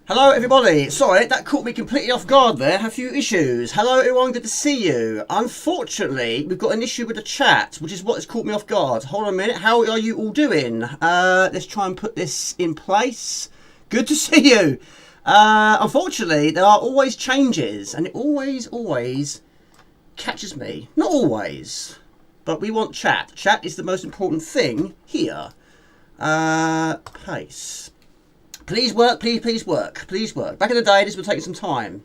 Hello everybody, sorry that caught me completely off guard there, had a few issues. Hello everyone, good to see you. Unfortunately, we've got an issue with the chat, which is what has caught me off guard. Hold on a minute, how are you all doing? Let's try and put this in place. Good to see you. Unfortunately, there are always changes, and it always catches me. Not always, but we want chat. Chat is the most important thing here. Pace. Please work, please work, please work. Back in the day, this would take some time.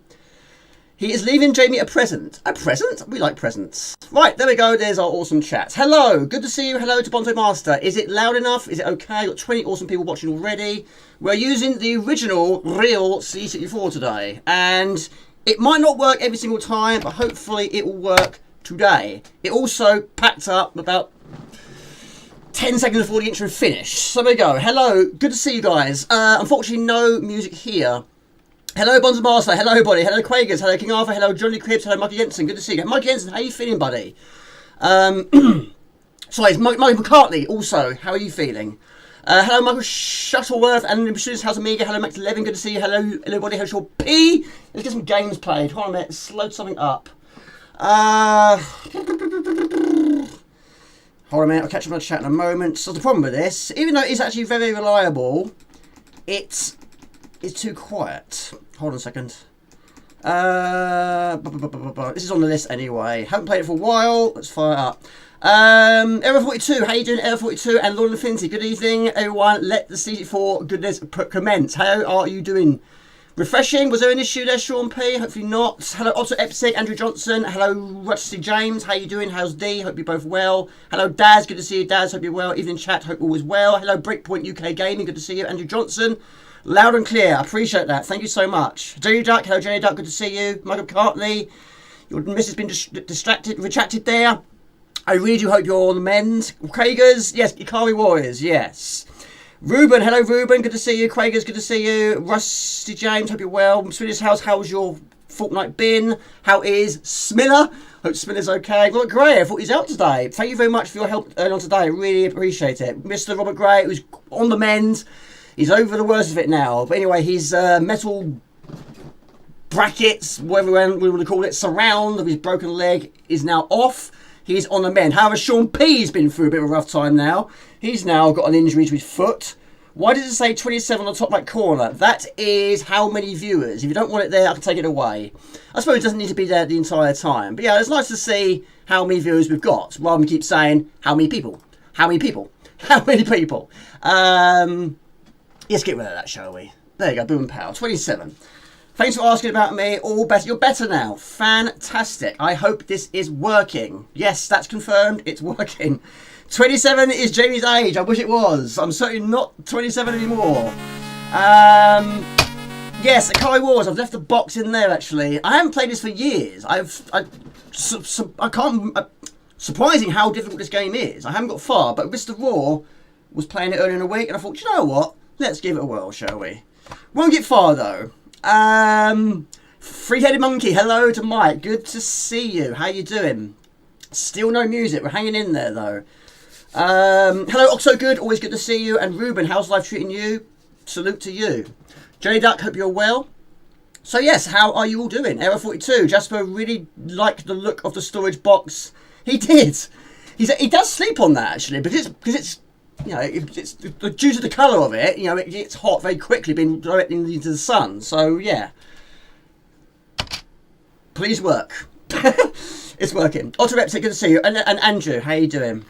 He is leaving Jamie a present. A present? We like presents. Right, there we go. There's our awesome chat. Hello, good to see you. Hello to Bonzo Master. Is it loud enough? Is it okay? Got 20 awesome people watching already. We're using the original real C64 today. And it might not work every single time, but hopefully it will work today. It also packed up about 10 seconds before the intro finished. So there we go. Hello, good to see you guys. Unfortunately, no music here. Hello, Bonzo Master. Hello, everybody. Hello, Quagers. Hello, King Arthur. Hello, Johnny Cribs. Hello, Mikie Jensen. Good to see you. Mikie Jensen, how are you feeling, buddy? Sorry, it's Michael McCartney also. How are you feeling? Hello, Michael Shuttleworth and Students House Amiga. Hello, Max 11. Good to see you. Hello, everybody. Hello, Shaw P. Let's get some games played. Hold on a minute. Let's load something up. Hold on a minute, I'll catch up on the chat in a moment. So the problem with this, even though it's actually very reliable, it's too quiet. Hold on a second. This is on the list anyway. Haven't played it for a while. Let's fire it up. Error 42, how you doing, Error 42 and Lord Infinity? Good evening, everyone. Let the C64 goodness commence. How are you doing? Refreshing. Was there an issue there, Sean P? Hopefully not. Hello, Otto Epsic, Andrew Johnson. Hello, Rusty James. How you doing? How's D? Hope you're both well. Hello, Daz. Good to see you, Daz. Hope you're well. Evening chat. Hope all is well. Hello, Breakpoint UK Gaming. Good to see you, Andrew Johnson. Loud and clear. I appreciate that. Thank you so much. Jenny Duck. Hello, Jenny Duck. Good to see you. Michael Cartley. Your miss has been retracted there. I really do hope you're on the mend. Kragers. Yes. Akari Wars. Yes. Ruben, hello Ruben, good to see you. Craiger's, good to see you. Rusty James, hope you're well. Swedish House, how's your fortnight been? How is Smiller? Hope Smiller's okay. Robert Gray, I thought he's out today. Thank you very much for your help earlier on today. I really appreciate it. Mr. Robert Gray, who's on the mend. He's over the worst of it now. But anyway, his metal brackets, whatever we want to call it, surround of his broken leg is now off. He's on the mend. However, Sean P's been through a bit of a rough time now. He's now got an injury to his foot. Why does it say 27 on the top right corner? That is how many viewers. If you don't want it there, I can take it away. I suppose it doesn't need to be there the entire time. But yeah, it's nice to see how many viewers we've got, rather than keep saying, how many people? How many people? How many people? Let's get rid of that, shall we? There you go, boom and pow. 27. Thanks for asking about me. All better. You're better now. Fantastic. I hope this is working. Yes, that's confirmed. It's working. 27 is Jamie's age. I wish it was. I'm certainly not 27 anymore. Yes, Akari Wars. I've left the box in there, actually. I haven't played this for years. I can't... surprising how difficult this game is. I haven't got far, but Mr. Raw was playing it earlier in the week, and I thought, you know what? Let's give it a whirl, shall we? Won't get far, though. Three-headed monkey, hello to Mike. Good to see you. How you doing? Still no music. We're hanging in there though. Hello, Oxo Good. Always good to see you. And Ruben, how's life treating you? Salute to you. Jenny Duck, hope you're well. So yes, how are you all doing? Error 42. Jasper really liked the look of the storage box. He did. He does sleep on that actually, because it's you know, it's due to the colour of it, you know, it gets hot very quickly, being directly into the sun. So, yeah. Please work. It's working. Otto Reptic, good to see you. And Andrew, how you doing?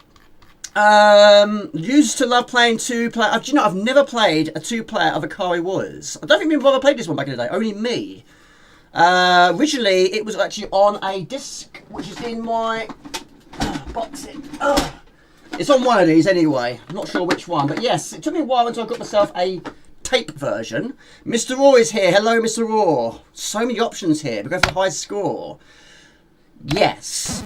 Used to love playing two-player. Do you know, I've never played a two-player of Akari Wars. I don't think my brother played this one back in the day. Only me. Originally, it was actually on a disc, which is in my box. It's on one of these anyway. I'm not sure which one, but yes, it took me a while until I got myself a tape version. Mr. Raw is here. Hello, Mr. Raw. So many options here. We go for high score. Yes.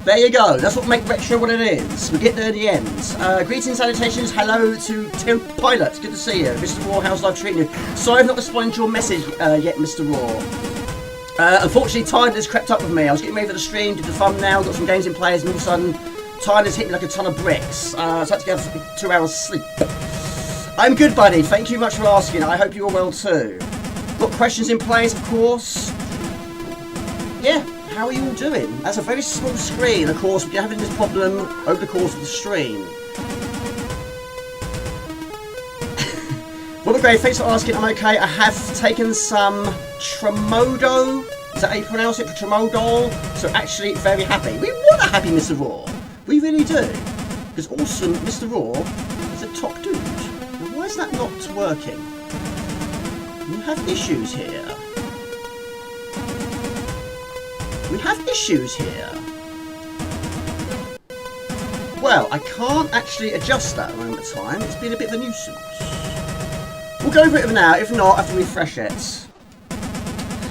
There you go. That's what makes Retro what it is. We get there in the end. Greetings, salutations. Hello to Tim Pilot. Good to see you. Mr. Raw, how's life treating you? Sorry I've not responded to your message yet, Mr. Raw. Unfortunately, tiredness crept up with me. I was getting ready for the stream, did the thumbnail, got some games in players, and all of a sudden, tiredness hit me like a ton of bricks. So I had to get 2 hours sleep. I'm good, buddy. Thank you much for asking. I hope you're well too. Got questions in place, of course. Yeah, how are you all doing? That's a very small screen, of course. We're having this problem over the course of the stream. Robert Gray, thanks for asking. I'm okay. I have taken some Tremodo. Is that how you pronounce it? Tremodol. So actually, very happy. We want a happy Mr. Raw. We really do. Because awesome Mr. Raw is a top dude. Now, why is that not working? We have issues here. We have issues here. Well, I can't actually adjust that at the moment of time. It's been a bit of a nuisance. We'll go over it for now. If not, I have to refresh it.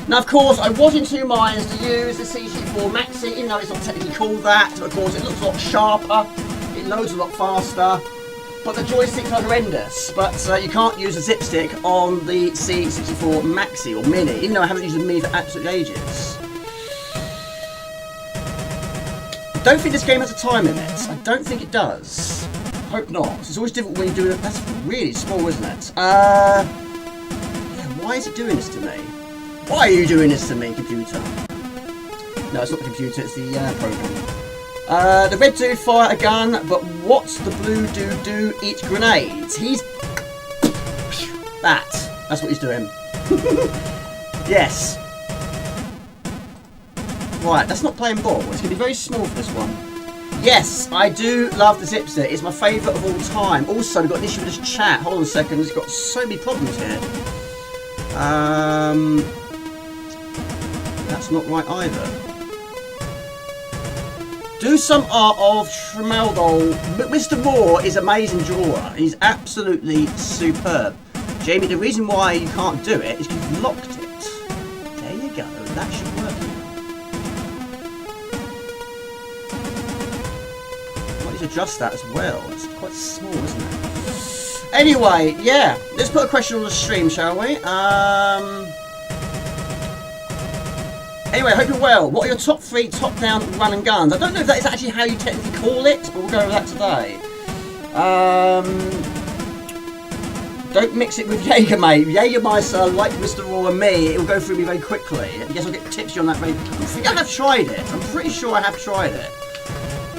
Now, of course, I was in two minds to use the C64 Maxi, even though it's not technically called that. Of course, it looks a lot sharper. It loads a lot faster. But the joysticks are horrendous. But you can't use a zip stick on the C64 Maxi or Mini, even though I haven't used the Mini for absolute ages. I don't think this game has a time limit. I don't think it does. I hope not. It's always difficult when you do it. That's really small, isn't it? Yeah, why is it doing this to me? Why are you doing this to me, computer? No, it's not the computer, it's the program. The red dude fire a gun, but what's the blue dude do? Eat grenades. He's... That's what he's doing. Yes. Right, that's not playing ball. It's going to be very small for this one. Yes, I do love the zip stick. It's my favourite of all time. Also, we've got an issue with this chat. Hold on a second. It's got so many problems here. That's not right either. Do some art of Tremoldol. Mr. Moore is an amazing drawer. He's absolutely superb. Jamie, the reason why you can't do it is because you've locked it. There you go. That should work. Adjust that as well. It's quite small, isn't it? Anyway, yeah. Let's put a question on the stream, shall we? Anyway, I hope you're well. What are your top 3 top-down run and guns? I don't know if that is actually how you technically call it, but we'll go over that today. Don't mix it with Jägermeister. Jägermeister, like Mr. Raw and me, it will go through me very quickly. I guess I'll get tipsy on that very... I think I have tried it. I'm pretty sure I have tried it.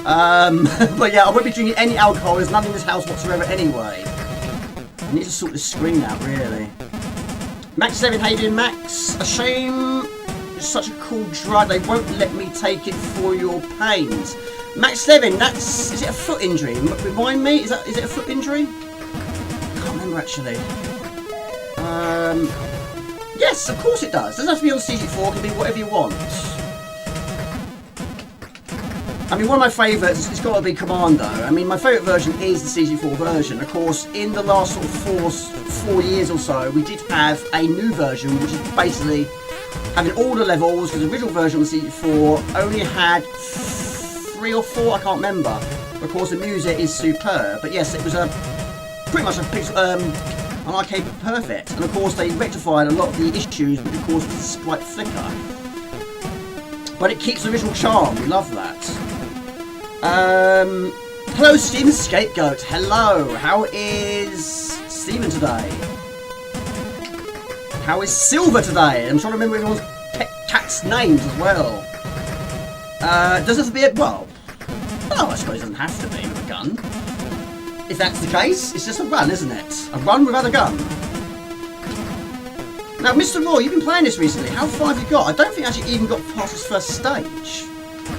But yeah, I won't be drinking any alcohol. There's none in this house whatsoever anyway. I need to sort this screen out, really. Max 7, how you doing, Max? A shame it's such a cool drug. They won't let me take it for your pains. Max 7, that's... Is it a foot injury? Remind me, is it a foot injury? I can't remember, actually. Yes, of course it does. It doesn't have to be on C64. It can be whatever you want. I mean, one of my favourites, it's got to be Commando. I mean, my favourite version is the C64 version. Of course, in the last sort of four years or so, we did have a new version, which is basically having all the levels, because the original version of the C64 only had 3 or 4, I can't remember. But of course, the music is superb. But yes, it was pretty much a pixel, an arcade perfect. And of course, they rectified a lot of the issues, which of course was the sprite flicker. But it keeps the original charm. We love that. Hello, Steven Scapegoat. Hello. How is Steven today? How is Silver today? I'm trying to remember everyone's cat's names as well. Does it have to be a... Well, I suppose it doesn't have to be with a gun. If that's the case, it's just a run, isn't it? A run without a gun. Now, Mr. Raw, you've been playing this recently. How far have you got? I don't think I actually even got past this first stage.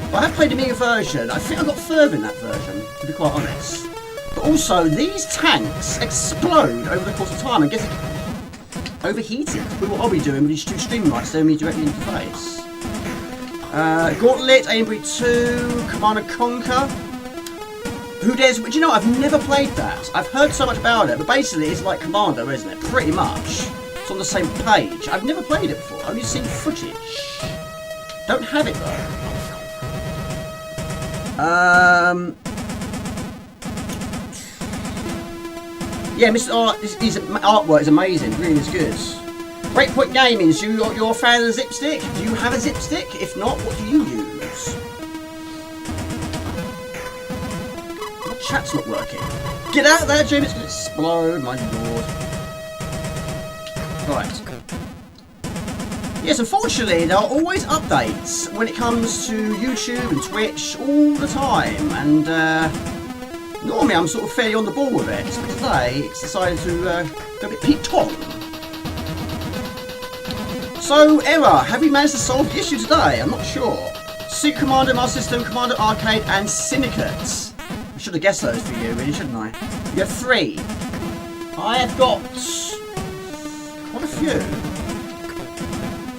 But I have played the Amiga version. I think I got further in that version, to be quite honest. But also, these tanks explode over the course of time. I guess it overheated. What are we doing with these two stream lights staring me directly into the face? Gauntlet, Aimbry 2, Command & Conquer. Who dares... Do you know, I've never played that. I've heard so much about it, but basically it's like Commando, isn't it? Pretty much. It's on the same page. I've never played it before. I've only seen footage. Don't have it though. Yeah, Mr. Art, his artwork is amazing. Really is good. Breakpoint Gaming, so you're a fan of the zip stick? Do you have a zip stick? If not, what do you use? My chat's not working. Get out of there, Jim. It's going to explode, my lord. Right. Yes, unfortunately, there are always updates when it comes to YouTube and Twitch all the time, and normally I'm sort of fairly on the ball with it, but today it's decided to go a bit peaked on. So, error, have we managed to solve the issue today? I'm not sure. Super Commander, Master System, Commander Arcade, and Syndicate. I should have guessed those for you, really, shouldn't I? You have 3. I have got quite a few.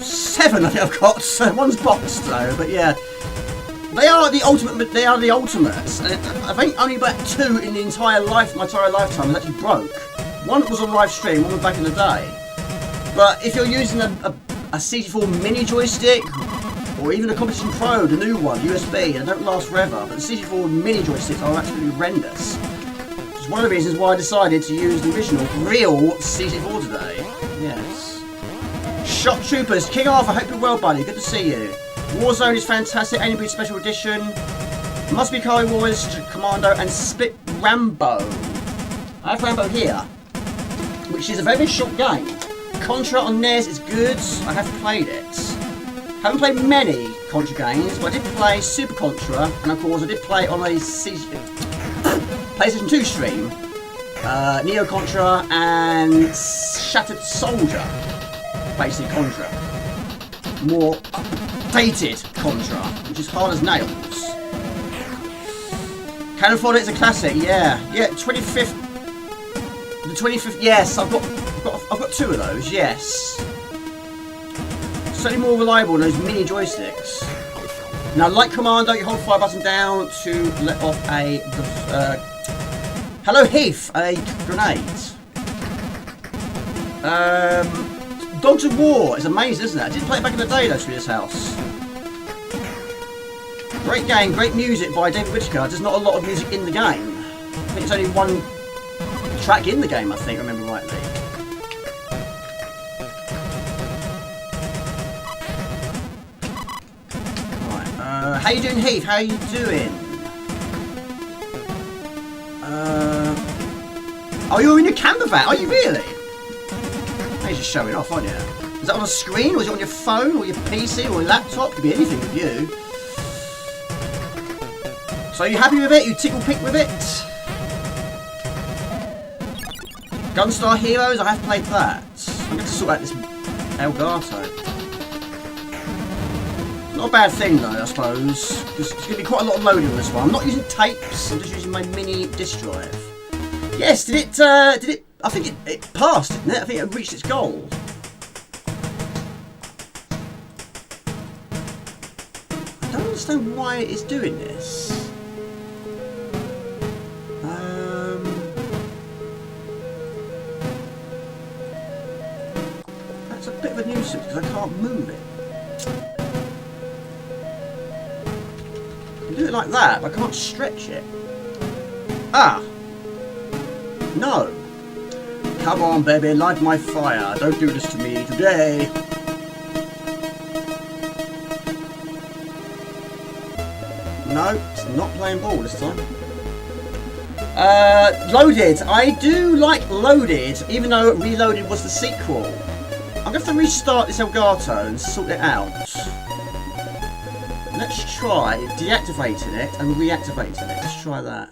7 I think I've got. So one's boxed though, but yeah. They are the ultimate. They are the ultimates. And I think only about 2 in the entire my entire lifetime was actually broke. One was on live stream, one was back in the day. But if you're using a C64 mini joystick, or even a Competition Pro, the new one, USB, they don't last forever. But the C64 mini joysticks are absolutely horrendous. Which is one of the reasons why I decided to use the original real C64 today. Yes. Shot Troopers, King Arthur, hope you're well, buddy. Good to see you. Warzone is fantastic. Anybody special edition. Must be Akari Wars, Commando, and Split Rambo. I have Rambo here, which is a very short game. Contra on NES is good. I have played it. Haven't played many Contra games, but I did play Super Contra, and of course I did play on a PlayStation 2 stream. Neo Contra and Shattered Soldier. Basic Contra. More updated Contra, which is hard as nails. Cannon Fodder is a classic, yeah. Yeah, 25th. The 25th, yes, I've got 2 of those, yes. Certainly more reliable than those mini joysticks. Now, like Commando, you hold fire button down to let off a hello Heath, a grenade. Dogs of War is amazing, isn't it? I did play it back in the day though through this house. Great game, great music by David Whittaker. There's not a lot of music in the game. I think it's only 1 track in the game, I think, I remember rightly. Right, how you doing, Heath? How you doing? Oh, you're in your camper van? Are you really? You're just showing off, aren't you? Is that on a screen, or is it on your phone, or your PC, or your laptop? Could be anything with you. So are you happy with it? You tickle pink with it? Gunstar Heroes, I have played that. I'm going to sort out this Elgato. Not a bad thing though, I suppose. Because it's going to be quite a lot of loading on this one. I'm not using tapes, I'm just using my mini disk drive. Yes, did it, I think it passed, didn't it? I think it reached its goal. I don't understand why it is doing this. That's a bit of a nuisance because I can't move it. I can do it like that, but I can't stretch it. Ah! No! Come on, baby, light my fire. Don't do this to me today. No, it's not playing ball this time. Loaded. I do like Loaded, even though Reloaded was the sequel. I'm going to have to restart this Elgato and sort it out. Let's try deactivating it and reactivating it. Let's try that.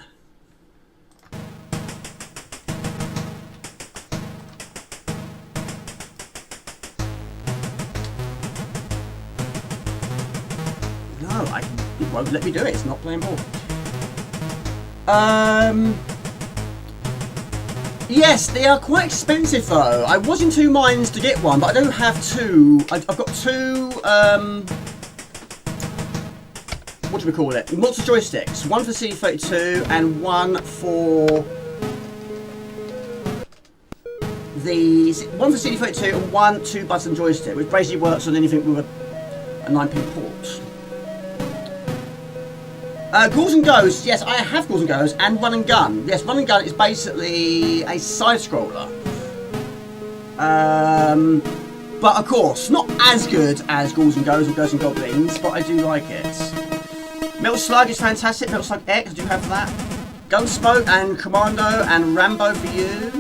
It won't let me do it, it's not playing ball. Yes, they are quite expensive though. I was in 2 minds to get one, but I don't have 2. I've got 2, what do we call it? Monster joysticks. One for CD32 and one for one for CD32 and one 2-button joystick, which basically works on anything with a 9-pin port. Ghouls and Ghosts, yes, I have Ghouls and Ghosts, and Run and Gun. Yes, Run and Gun is basically a side-scroller. But of course, not as good as Ghouls and Ghosts or Ghosts and Goblins, but I do like it. Metal Slug is fantastic, Metal Slug X, I do have that. Gunsmoke and Commando and Rambo for you.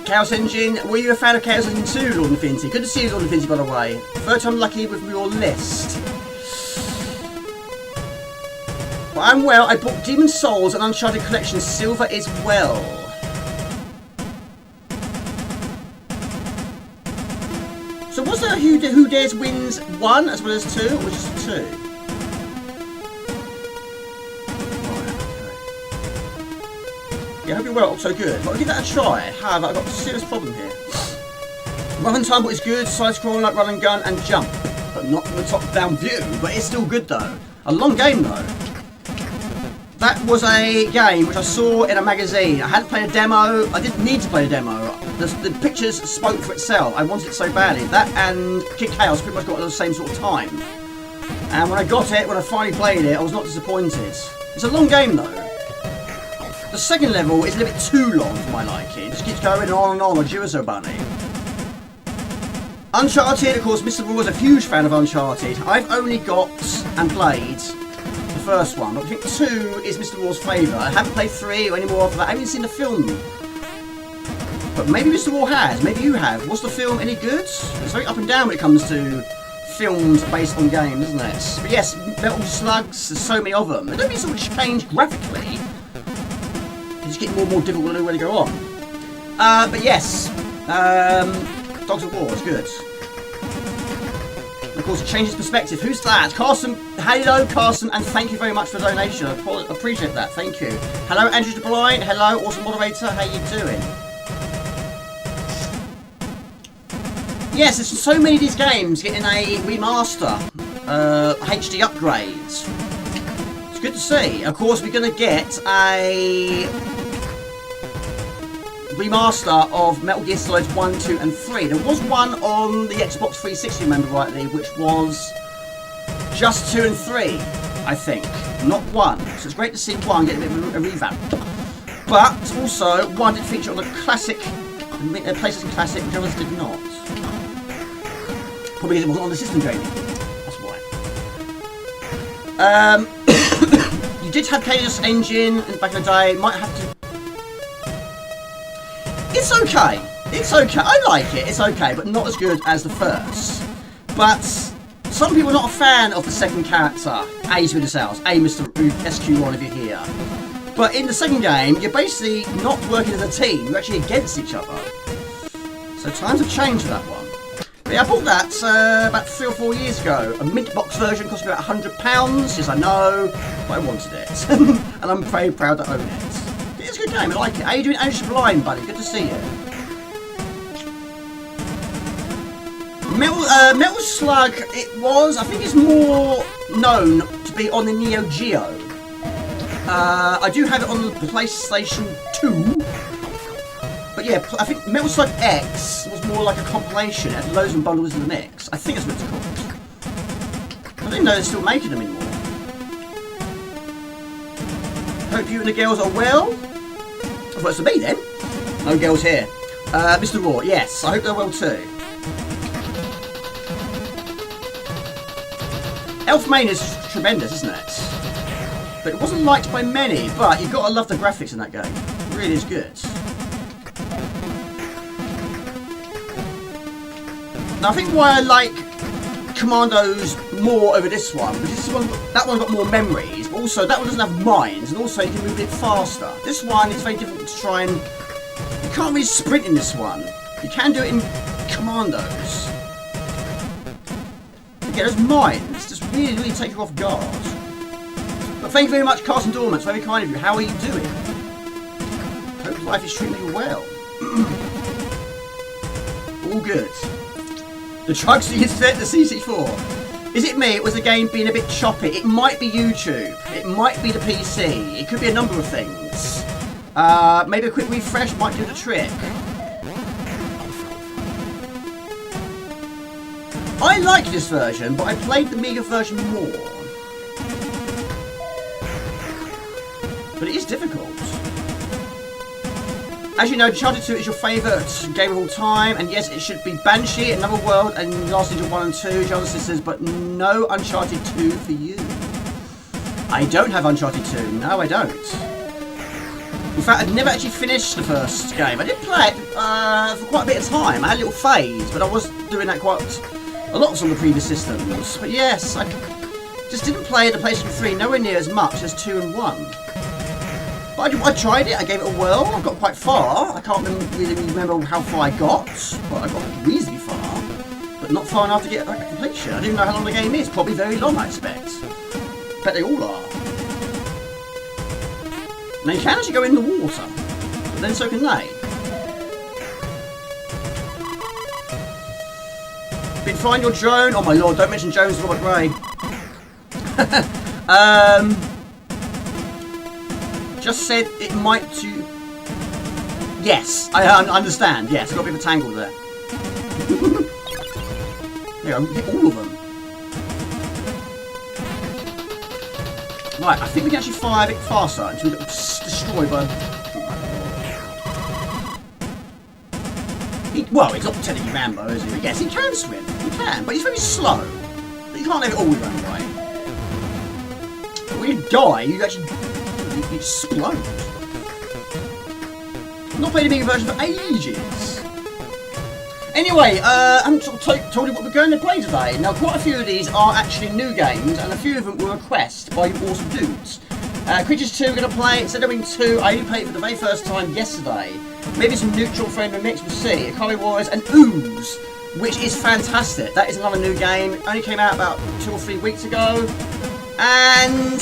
Chaos Engine, were you a fan of Chaos Engine 2, Lord Infinity? Good to see you, Lord Infinity, by the way. Third time lucky with your list. Well, I'm well. I bought Demon Souls and Uncharted Collection Silver as well. So was there Who Dares Wins 1 as well as 2, or just 2? Yeah, I hope you're well, also good. But I'll give that a try. However, I've got a serious problem here. Run and Tumble is good, side-scrolling like run and gun and jump. But not from the top-down view, but it's still good though. A long game though. That was a game which I saw in a magazine. I hadn't played a demo. I didn't need to play a demo. The pictures spoke for itself. I wanted it so badly. That and Kid Chaos pretty much got at the same sort of time. And when I got it, when I finally played it, I was not disappointed. It's a long game though. The second level is a little bit too long for my liking. It just keeps going on and on, like Jurazo Bunny. Uncharted, of course, Mr. Raw is a huge fan of Uncharted. I've only got and played the first one, but I think 2 is Mr. Raw's favourite. I haven't played 3 or any more after that. I haven't seen the film. But maybe Mr. Raw has, maybe you have. Was the film any good? It's very up and down when it comes to films based on games, isn't it? But yes, Metal Slugs, there's so many of them. They don't really sort of change graphically. It's getting more and more difficult to know where to go on. But yes, Dogs of War is good. And of course, it changes perspective. Who's that? Carson. Hello, Carson, and thank you very much for the donation. I appreciate that. Thank you. Hello, Andrew DeBline. Hello, awesome moderator. How you doing? Yes, there's so many of these games getting a remaster, HD upgrades. It's good to see. Of course, we're going to get a remaster of Metal Gear Solid 1, 2 and 3. There was one on the Xbox 360, remember rightly, which was just 2 and 3, I think, not 1. So it's great to see 1 get a bit of a revamp. But also, 1 did feature on the classic, PlayStation Classic, which others did not. Probably because it wasn't on the system, Jamie. That's why. You did have Chaos Engine back in the day. Might have to. It's okay. It's okay. I like it. It's okay, but not as good as the first. But some people are not a fan of the second character, A's with the cells, A Mr. SQ1 if you're here. But in the second game, you're basically not working as a team. You're actually against each other. So times have changed for that one. But yeah, I bought that about 3 or 4 years ago. A mint box version cost me about £100. Yes, I know, but I wanted it. And I'm very proud to own it. It's a good game, I like it. How are you doing, Andrew Blind, buddy? Good to see you. Metal Slug, it was, I think it's more known to be on the Neo Geo. I do have it on the PlayStation 2. But yeah, I think Metal Slug X was more like a compilation. It had loads of bundles in the mix. I think that's what it's called. I didn't know they're still making them anymore. Hope you and the girls are well. Well, it's to me then. No girls here. Mr. Raw, yes, I hope they're well too. Elfmane is tremendous, isn't it? But it wasn't liked by many, but you've got to love the graphics in that game. It really is good. Now, I think why I like Commandos more over this one, because this one, that one got more memories, but also that one doesn't have mines, and also you can move a bit faster. This one is very difficult to try and... You can't really sprint in this one. You can do it in Commandos. Yeah, those mines just really take you off guard. But thank you very much, Carson Dorman. It's very kind of you. How are you doing? Hope life is treating you well. All good. The drugs you set the C64. Is it me? It was the game being a bit choppy. It might be YouTube. It might be the PC. It could be a number of things. Maybe a quick refresh might do the trick. I like this version, but I played the Amiga version more. But it is difficult. As you know, Uncharted 2 is your favourite game of all time, and yes, it should be Banshee, Another World, and Last Ninja 1 and 2, Jonas Sisters, but no Uncharted 2 for you. I don't have Uncharted 2. No, I don't. In fact, I'd never actually finished the first game. I did play it for quite a bit of time. I had a little phase, but I was doing that quite a lot on the previous systems. But yes, I just didn't play the PlayStation 3 nowhere near as much as 2 and 1. But I tried it, I gave it a whirl, I got quite far. I can't really remember how far I got, but I got reasonably far. But not far enough to get a completion. I don't even know how long the game is. Probably very long, I expect. Bet they all are. Now you can actually go in the water, but then so can they. Been find your drone. Oh my lord, don't mention Jones Robert Gray. Just said it might to. Yes, I understand. Yes, I got a bit of a tangle there. There you go, hit all of them. Right, I think we can actually fire a bit faster until we get destroyed by. Well, he's not technically Rambo, is he? But yes, he can swim. He can, but he's very slow. But you can't have it all your own way. When you die, you actually explode. I've not played a Amiga version for ages. Anyway, I haven't told you what we're going to play today. Now, quite a few of these are actually new games, and a few of them were requests by you awesome dudes. Creatures 2 we're going to play, Zeta Wing 2, I only played it for the very first time yesterday. Maybe some Neutron friendly mix, we'll see. Akari Wars and Ooze, which is fantastic. That is another new game. It only came out about 2 or 3 weeks ago. And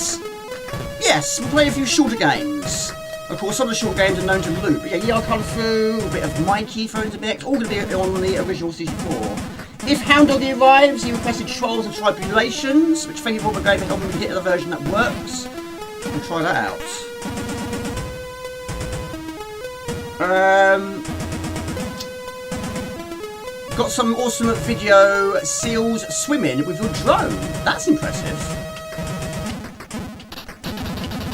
yes, we'll play a few shorter games. Of course, some of the short games are known to loop. But yeah, Kung Fu, a bit of Mikie thrown into the mix, all going to be on the original C64. If Hound Doggy arrives, he requested Trolls and Tribulations, which thank you for helping me hit the version that works. We'll try that out. Got some awesome video, seals swimming with your drone. That's impressive.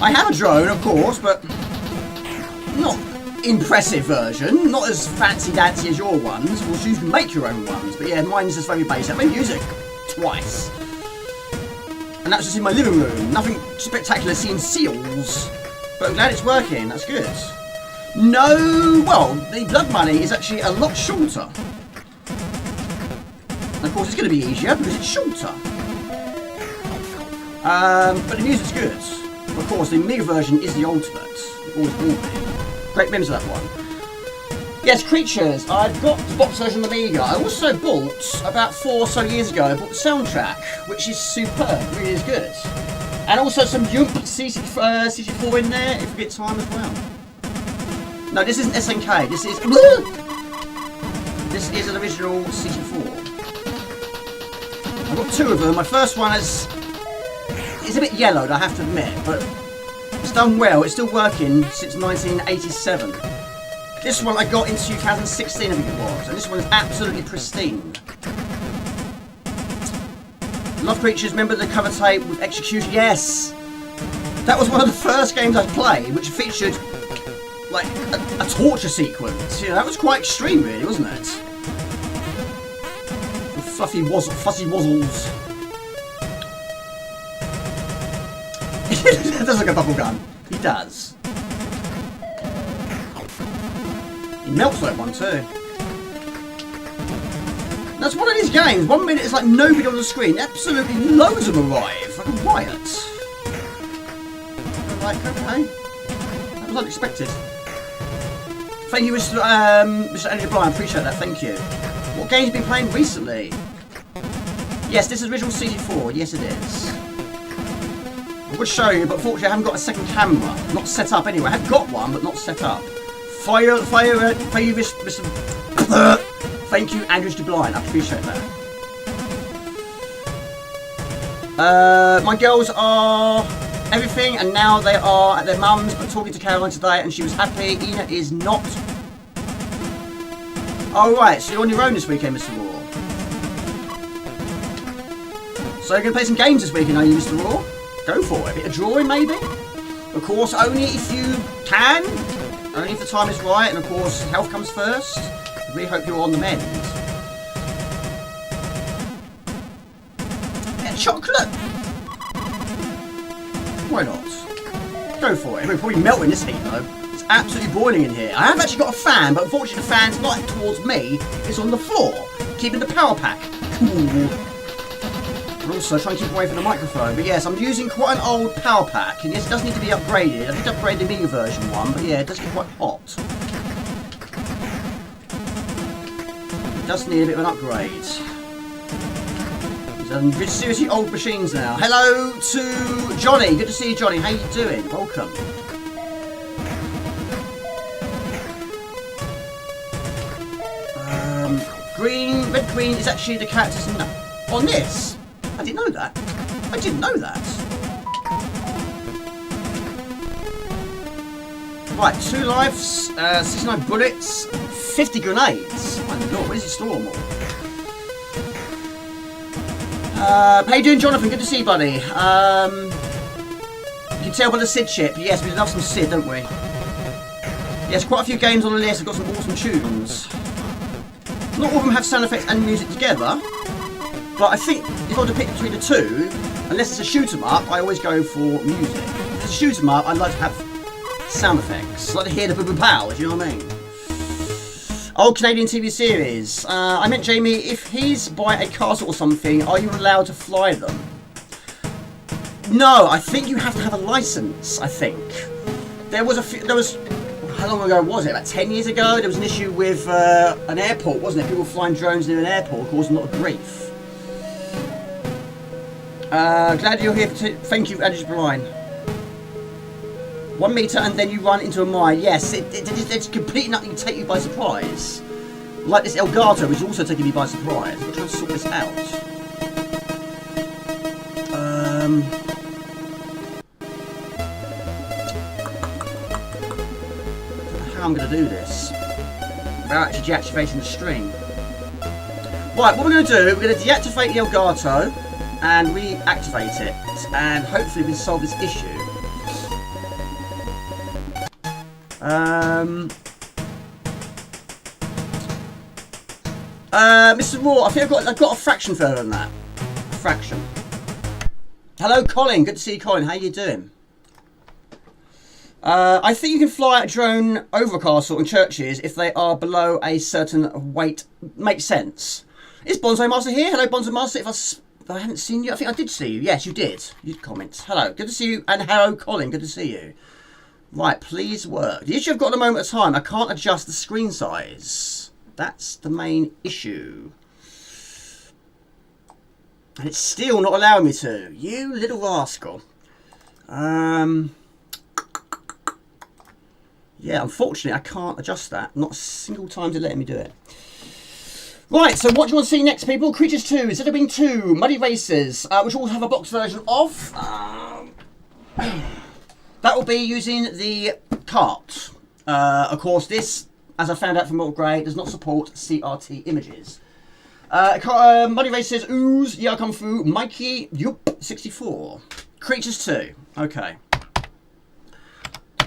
I have a drone, of course, but not impressive version. Not as fancy-dancy as your ones. Of course, you can make your own ones. But yeah, mine's just very basic. I made music twice. And that's just in my living room. Nothing spectacular seeing seals. But I'm glad it's working. That's good. No, well, the blood money is actually a lot shorter. And of course, it's going to be easier because it's shorter. But the music's good. Of course, the Amiga version is the ultimate. It always will be. Great memories of that one. Yes, Creatures. I've got the box version of Amiga. I also bought, about 4 or so years ago, I bought the soundtrack, which is superb. Really is good. And also some Yoomp64 in there, if we get time as well. No, this isn't SNK. This is an original C64. I've got 2 of them. My first one is a bit yellowed, I have to admit, but it's done well. It's still working since 1987. This one I got in 2016, I think it was, and this one is absolutely pristine. Love Creatures, remember the cover tape with Execution? Yes! That was one of the first games I played, which featured like a torture sequence. You know, that was quite extreme, really, wasn't it? Fluffy fuzzy wazzles. That does look like a bubble gun. He does. He melts like one too. That's one of these games. 1 minute it's like nobody on the screen. Absolutely loads of them arrive. Like a riot. Like, okay. That was unexpected. Thank you, Mr. Andrew Bryan. Appreciate that. Thank you. What games have you been playing recently? Yes, this is original C64. Yes, it is. I would show you, but fortunately I haven't got a second camera. Not set up anyway. I have got one, but not set up. Thank you, Mr. Thank you, Andrew DeBline. I appreciate that. My girls are everything, and now they are at their mum's, but talking to Caroline today, and she was happy. Ina is not. Oh, right, so you're on your own this weekend, Mr. Raw. So you're going to play some games this weekend, are you, Mr. Raw? Go for it. A bit of drawing, maybe? Of course, only if you can. Only if the time is right, and of course, health comes first. I really hope you're on the mend. Yeah, chocolate! Why not? Go for it. It'll probably melt in this heat, though. It's absolutely boiling in here. I have actually got a fan, but unfortunately the fan's not towards me. It's on the floor, keeping the power pack cool. And also trying to keep away from the microphone. But yes, I'm using quite an old power pack, and yes, it does need to be upgraded. I did upgrade the Amiga version one, but yeah, it does get quite hot. It does need a bit of an upgrade. Seriously old machines now. Hello to Johnny. Good to see you, Johnny. How you doing? Welcome. Red green is actually the characters on this. I didn't know that. I didn't know that. Right, 2 lives, 69 bullets, 50 grenades. My lord, where does it store them all? How you doing, Jonathan? Good to see you, buddy. You can tell by the Sid chip. Yes, we love some Sid, don't we? Yes, quite a few games on the list have got some awesome tunes. Not all of them have sound effects and music together, but I think if I were to pick between the two, unless it's a shoot 'em up, I always go for music. If it's a shoot 'em up, I like to have sound effects. I like to hear the boom pow, if you know what I mean. Old Canadian TV series. I meant, Jamie, if he's by a castle or something, are you allowed to fly them? No, I think you have to have a license, I think. There was how long ago was it? About 10 years ago, there was an issue with an airport, wasn't it? People flying drones near an airport causing a lot of grief. Glad you're here. Thank you, Andrew Bryan. 1 meter and then you run into a mine. Yes, it's completely nothing to take you by surprise. Like this Elgato, which is also taking me by surprise. I'm trying to sort this out. How I'm going to do this without actually deactivating the stream. Right, what we're going to do, we're going to deactivate the Elgato and reactivate it, and hopefully we can solve this issue. Mr. Raw, I think I've got a fraction further than that. A fraction. Hello, Colin. Good to see you, Colin. How you doing? I think you can fly a drone over a castle and churches if they are below a certain weight. Makes sense. Is Bonsai Master here? Hello, Bonsai Master. If I haven't seen you, I think I did see you. Yes, you did. You comment. Hello. Good to see you. And hello, Colin. Good to see you. Right, please work. The issue I've got at the moment of time, I can't adjust the screen size. That's the main issue. And it's still not allowing me to. You little rascal. Yeah, unfortunately, I can't adjust that. Not a single time to letting me do it. Right, so what do you want to see next, people? Creatures 2, Zeta Wing 2, Muddy Racers, which will have a box version of. That will be using the cart. Of course, this, as I found out from Mortal Grey, does not support CRT images. Muddy Racers, Ooze, Ya Kung Fu, Mikie, Yoomp64. Creatures 2. Okay.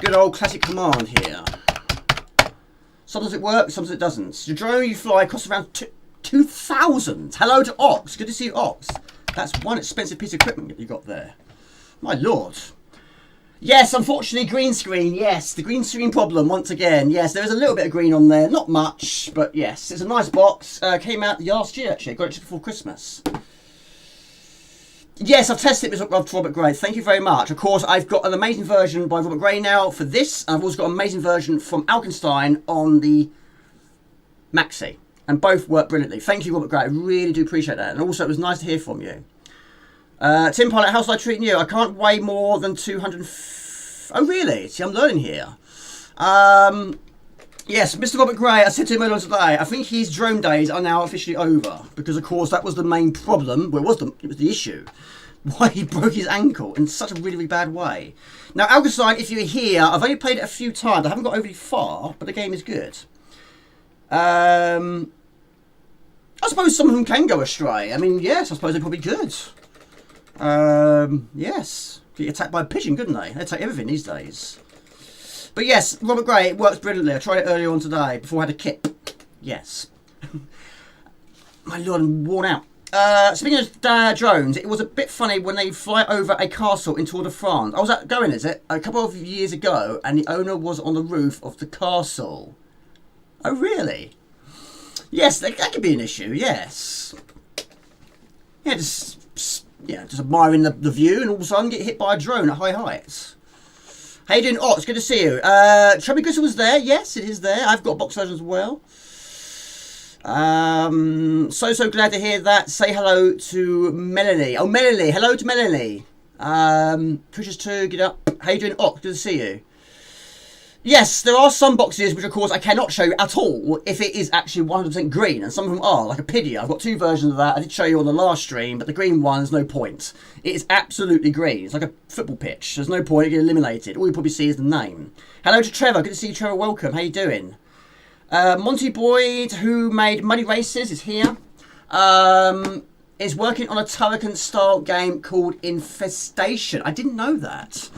Good old classic command here. Sometimes it works, sometimes it doesn't. The drone you fly costs around 2,000. Hello to Ox. Good to see you, Ox. That's one expensive piece of equipment that you got there. My lord. Yes, unfortunately, green screen. Yes, the green screen problem once again. Yes, there is a little bit of green on there. Not much, but yes. It's a nice box. Came out last year, actually. Got it just before Christmas. Yes, I've tested it with Robert Gray. Thank you very much. Of course, I've got an amazing version by Robert Gray now for this. I've also got an amazing version from Alkenstein on the Maxi. And both work brilliantly. Thank you, Robert Gray. I really do appreciate that. And also, it was nice to hear from you. Tim Pilot, how's I treating you? I can't weigh more than 200... Oh, really? See, I'm learning here. Yes, Mr. Robert Gray, I said to him earlier today, I think his drone days are now officially over. Because, of course, that was the main problem. Well, it was the issue. Why he broke his ankle in such a really, really bad way. Now, Alkenstein, if you're here, I've only played it a few times. I haven't got overly far, but the game is good. I suppose some of them can go astray. I mean, yes, I suppose they probably could. Yes. Get attacked by a pigeon, couldn't they? They take everything these days. But yes, Robert Gray, it works brilliantly. I tried it earlier on today before I had a kip. Yes. My lord, I'm worn out. Speaking of drones, it was a bit funny when they fly over a castle in Tour de France. I was going, is it? A couple of years ago, and the owner was on the roof of the castle. Oh, really? Yes, that could be an issue, yes. Yeah, just admiring the view, and all of a sudden get hit by a drone at high heights. How you doing, Ox? Good to see you. Chubby Gristle was there. Yes, it is there. I've got a box version as well. So glad to hear that. Say hello to Melanie. Oh, Melanie. Hello to Melanie. Pushes 2, get up. How you doing, Ox? Good to see you. Yes, there are some boxes which, of course, I cannot show you at all if it is actually 100% green, and some of them are, like a Pidia. I've got 2 versions of that. I did show you on the last stream, but the green one, there's no point. It is absolutely green. It's like a football pitch. There's no point. It gets eliminated. All you probably see is the name. Hello to Trevor. Good to see you, Trevor. Welcome. How you doing? Monty Boyd, who made Muddy Races, is here. Is working on a Turrican-style game called Infestation. I didn't know that.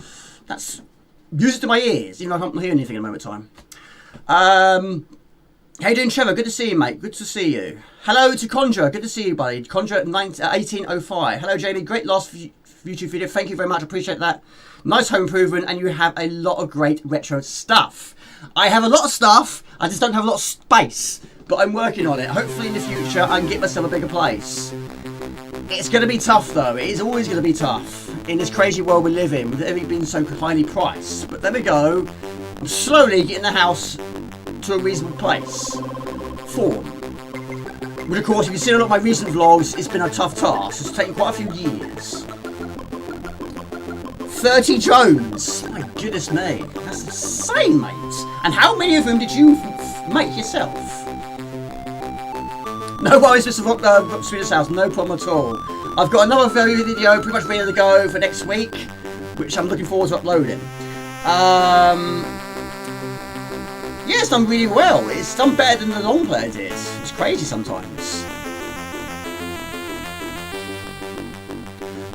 That's... music to my ears, even though I can't hear anything in a moment of time. How you doing, Trevor? Good to see you, mate. Good to see you. Hello to Conjure. Good to see you, buddy. Conjure 1805. Hello, Jamie. Great last YouTube video. Thank you very much. Appreciate that. Nice home improvement, and you have a lot of great retro stuff. I have a lot of stuff. I just don't have a lot of space, but I'm working on it. Hopefully in the future, I can get myself a bigger place. It's going to be tough, though. It is always going to be tough in this crazy world we live in, with everything being so highly priced. But there we go. I'm slowly getting the house to a reasonable place. Form. But of course, if you've seen a lot of my recent vlogs, it's been a tough task. It's taken quite a few years. 30 drones. My goodness me. That's insane, mate. And how many of them did you make yourself? No worries, Mr. Rock Swedish House. No problem at all. I've got another video pretty much ready to go for next week, which I'm looking forward to uploading. Yeah, it's done really well. It's done better than the Longplay did. It's crazy sometimes.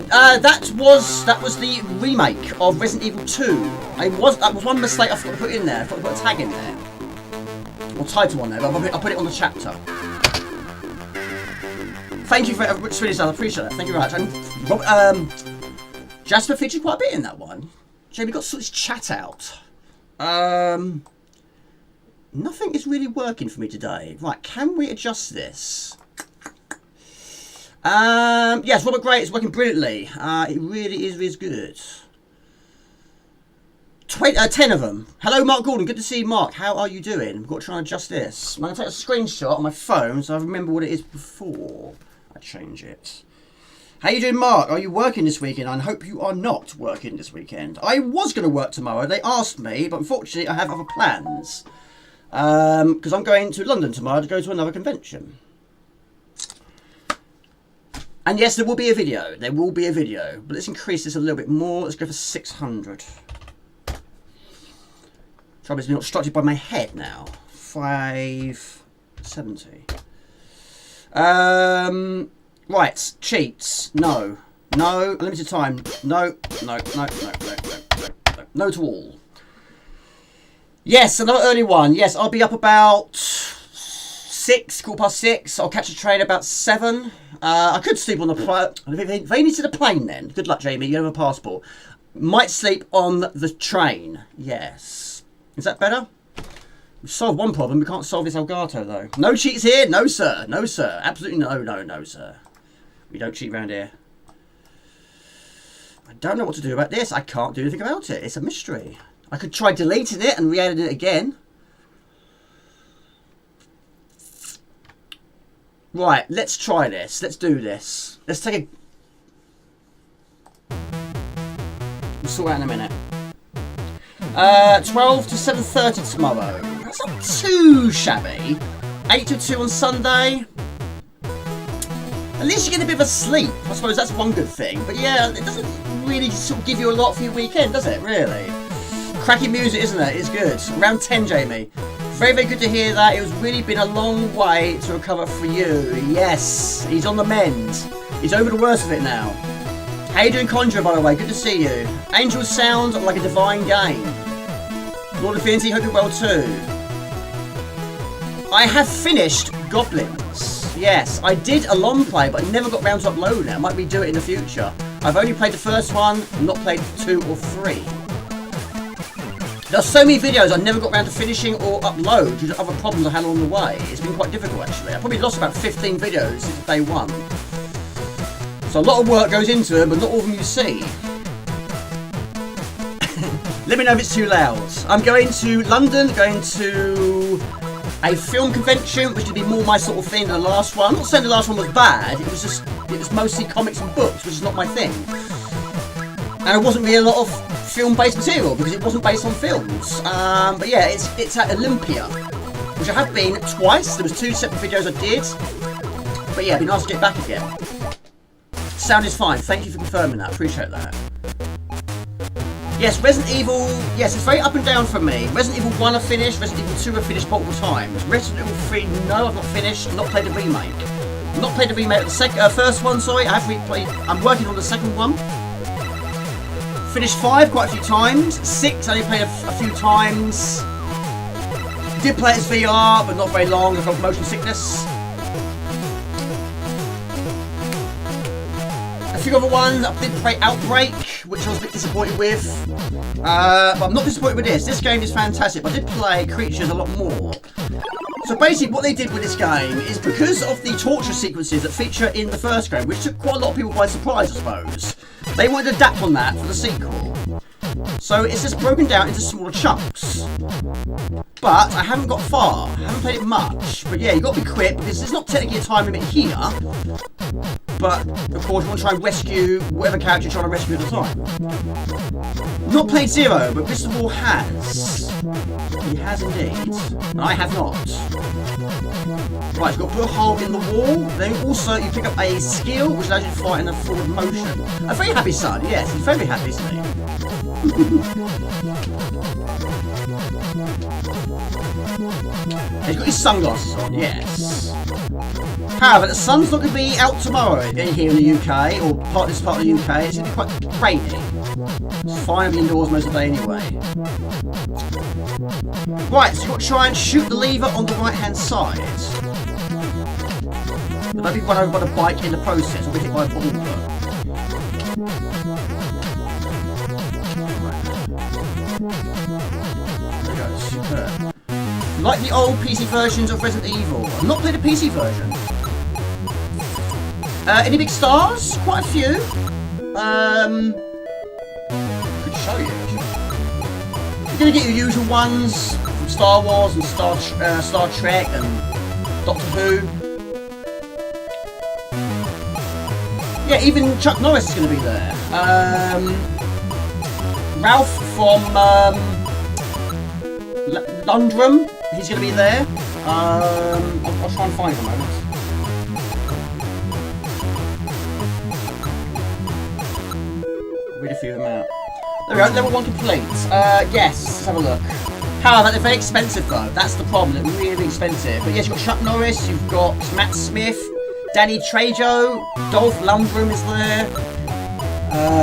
That was the remake of Resident Evil 2. That was one mistake I forgot to put in there. I forgot to put a tag in there. Or title on there, but I'll put it on the chapter. Thank you for Swedish. I appreciate that. Thank you very much. And Jasper featured quite a bit in that one. Jamie got sort of chat out. Nothing is really working for me today. Right, can we adjust this? Yes, Robert Gray is working brilliantly. It really is good. 10 of them. Hello, Mark Gordon. Good to see you, Mark. How are you doing? I've got to try and adjust this. I'm going to take a screenshot on my phone so I remember what it is before I change it. How you doing, Mark? Are you working this weekend? I hope you are not working this weekend. I was going to work tomorrow. They asked me, but unfortunately I have other plans. Because I'm going to London tomorrow to go to another convention. And yes, there will be a video. There will be a video. But let's increase this a little bit more. Let's go for 600. Trouble is being obstructed by my head now. 570. Right, cheats. No. No. Unlimited time. No. No to all. Yes, another early one. Yes, I'll be up about 6, 6:15. I'll catch a train about 7. I could sleep on the plane. If they needed a plane then. Good luck, Jamie. You have a passport. Might sleep on the train. Yes. Is that better? We've solved one problem. We can't solve this Elgato, though. No cheats here? No, sir. No, sir. Absolutely no, sir. We don't cheat around here. I don't know what to do about this. I can't do anything about it. It's a mystery. I could try deleting it and re-editing it again. Right, let's try this. Let's do this. Let's take a... We'll sort out in a minute. 12 to 7:30 tomorrow. That's not too shabby. 8 to 2 on Sunday. At least you get a bit of a sleep. I suppose that's one good thing. But yeah, it doesn't really sort of give you a lot for your weekend, does it? Really? Cracking music, isn't it? It's good. Around 10, Jamie. Very, very good to hear that. It was really been a long way to recover for you. Yes, he's on the mend. He's over the worst of it now. How you doing, Conjure, by the way? Good to see you. Angels sound like a divine game. Lord Infinity, hope you're well too. I have finished Goblins. yes. I did a long play, but I never got round to uploading it. I might redo it in the future. I've only played the first one, not played 2 or 3. There's so many videos I never got around to finishing or upload due to other problems I had along the way. It's been quite difficult actually. I probably lost about 15 videos since day 1. So a lot of work goes into them, but not all of them you see. Let me know if it's too loud. I'm going to London, going to a film convention, which would be more my sort of thing than the last one. I'm not saying the last one was bad, it was mostly comics and books, which is not my thing. And it wasn't really a lot of film-based material, because it wasn't based on films. But yeah, it's at Olympia, which I have been twice. There was 2 separate videos I did. But yeah, it'd be nice to get back again. Sound is fine, thank you for confirming that, appreciate that. Yes, Resident Evil, yes, it's very up and down for me. Resident Evil 1 I finished, Resident Evil 2 I finished multiple times. Resident Evil 3, no, I've not finished, not played the remake. Not played the remake of the first one, sorry, I have replayed, I'm working on the second one. Finished 5 quite a few times, 6 I only played a few times. Did play it as VR, but not very long, I got motion sickness. A few other ones, I did play Outbreak, which I was a bit disappointed with. But I'm not disappointed with this. This game is fantastic, but I did play Creatures a lot more. So basically what they did with this game is because of the torture sequences that feature in the first game, which took quite a lot of people by surprise, I suppose, they wanted to adapt on that for the sequel. So it's just broken down into smaller chunks. But I haven't got far. I haven't played it much. But yeah, you've got to be quick because there's not technically a time limit here. But of course you want to try and rescue whatever character you're trying to rescue at the time. Not played 0, but Mr. War has. He has indeed. And I have not. Right, you've got to put a hole in the wall. Then also you pick up a skill which allows you to fly in a forward motion. A very happy son, yes, he's very happy, isn't he? He's got his sunglasses on, yes. However, the sun's not going to be out tomorrow here in the UK, or this part of the UK. It's going to be quite rainy. It's fine to be indoors most of the day anyway. Right, so you've got to try and shoot the lever on the right-hand side. But don't be run over by the bike in the process, or be hit by a ball. There we go, superb. Like the old PC versions of Resident Evil. I've not played a PC version. Any big stars? Quite a few. Could show you. You're going to get your usual ones from Star Wars and Star Trek and Doctor Who. Yeah, even Chuck Norris is going to be there. Ralph from Lundrum, he's going to be there. I'll try and find him a moment. Read a few of them out. There we go, level 1 complete. Yes, let's have a look. However, they're very expensive though, that's the problem, they're really expensive. But yes, you've got Chuck Norris, you've got Matt Smith, Danny Trejo, Dolph Lundgren is there.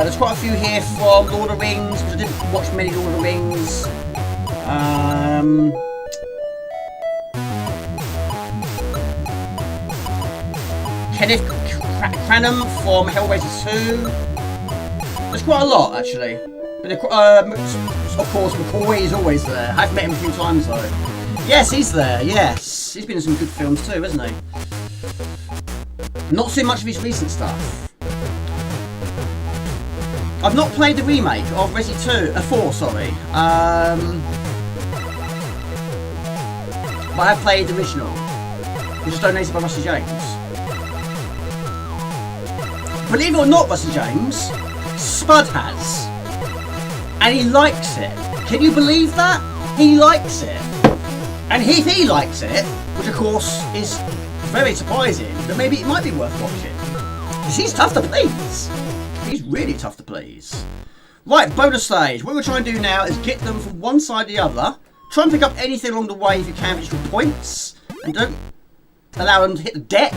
There's quite a few here from Lord of the Rings, because I didn't watch many Lord of the Rings. Kenneth Cranham from Hellraiser 2. There's quite a lot actually. But of course McCoy is always there. I've met him a few times though. Yes, he's there, yes. He's been in some good films too, hasn't he? Not so much of his recent stuff. I've not played the remake of Resident 4, sorry. But I have played the original, which was donated by Rusty James. Believe it or not, Rusty James, Spud has. And he likes it. Can you believe that? He likes it. And if he likes it, which of course is very surprising, that maybe it might be worth watching. Because he's tough to please. He's really tough to please. Right, bonus stage. What we're trying to do now is get them from one side to the other. Try and pick up anything along the way if you can, for points. And don't allow them to hit the deck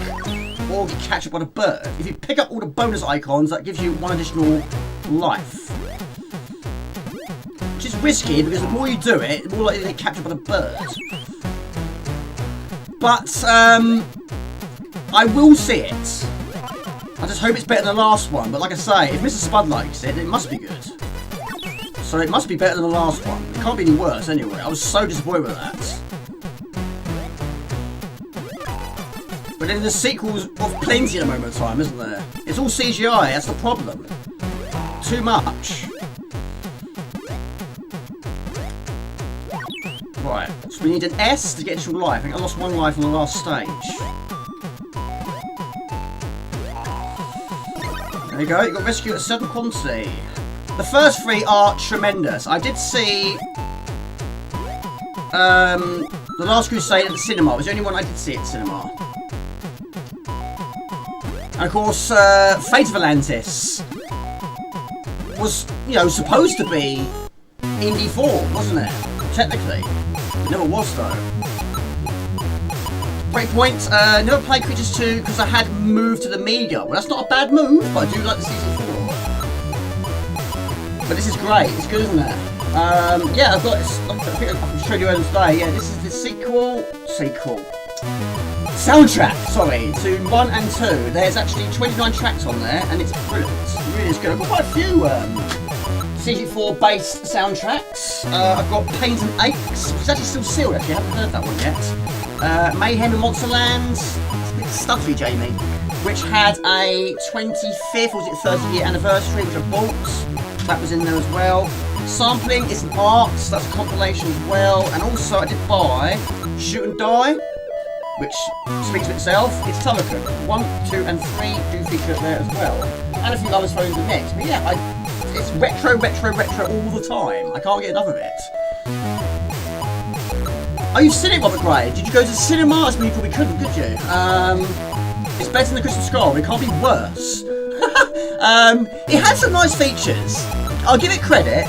or get captured by the bird. If you pick up all the bonus icons, that gives you 1 additional life. Which is risky, because the more you do it, the more likely to get captured by the bird. But, I will see it. I just hope it's better than the last one. But like I say, if Mr. Spud likes it, it must be good. So it must be better than the last one. It can't be any worse anyway. I was so disappointed with that. But then the sequel's of plenty at the moment of time, isn't there? It's all CGI, that's the problem. Too much. Right, so we need an S to get into life. I think I lost 1 life on the last stage. There you go, you got rescued at a certain quantity. The first 3 are tremendous. I did see The Last Crusade at the cinema. It was the only one I did see at the cinema. And of course, Fate of Atlantis was, you know, supposed to be in D4, wasn't it? Technically. It never was, though. Breakpoint, never played Creatures 2 because I had moved to the Amiga. Well, that's not a bad move, but I do like the C64. But this is great. It's good, isn't it? Yeah, I've got this. I think I can show you earlier today. Yeah, this is the sequel. Soundtrack, sorry, to 1 and 2. There's actually 29 tracks on there, and it's brilliant. It really is good. I've got quite a few C64 based soundtracks. I've got Pains and Aches, which is actually still sealed, actually. I haven't heard that one yet. Mayhem and Monsterland. It's a bit stuffy, Jamie. Which had a 25th, or was it 30th year anniversary, which I bought. That was in there as well. Sampling is an art, so that's a compilation as well. And also I did buy Shoot and Die, which speaks for itself. It's Teleco. 1, 2 and 3 do feature there as well. And a few others thrown in the mix. But yeah, it's retro all the time. I can't get enough of it. Oh, you've seen it, Robert Gray? Did you go to the cinema? I mean, you probably couldn't, could you? It's better than the Crystal Skull, but it can't be worse. It had some nice features. I'll give it credit.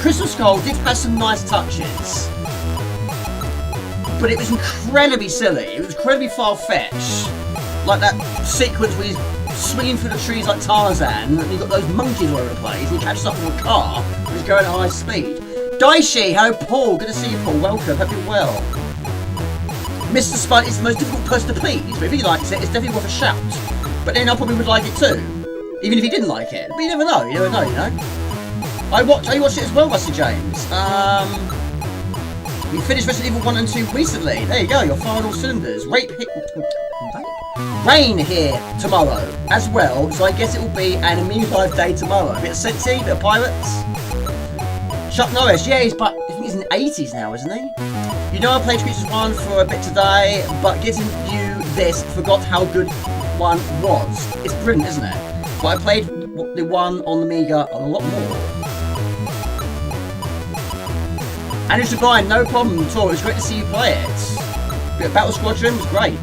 Crystal Skull did have some nice touches. But it was incredibly silly. It was incredibly far-fetched. Like that sequence where he's swinging through the trees like Tarzan, and you've got those monkeys all over the place, and he catches up with a car, and he's going at high speed. Daishi, hello Paul, good to see you Paul, welcome, hope you're well. Mr. Spud is the most difficult person to please, but if he likes it, it's definitely worth a shout. But then I probably would like it too, even if he didn't like it. But you never know, you know. I watched it as well, Rusty James. We finished Resident Evil 1 and 2 recently. There you go, you're firing all cylinders. Rain here tomorrow as well, so I guess it will be an Amiga Live day tomorrow. A bit of Sensi, a bit of Pirates. Chuck Norris, yeah, I think he's in the 80s now, isn't he? You know, I played Creatures 1 for a bit today, but getting you this, forgot how good 1 was. It's brilliant, isn't it? But I played the 1 on the Amiga a lot more. And it's Brian, no problem at all. It was great to see you play it. Battle Squadron was great.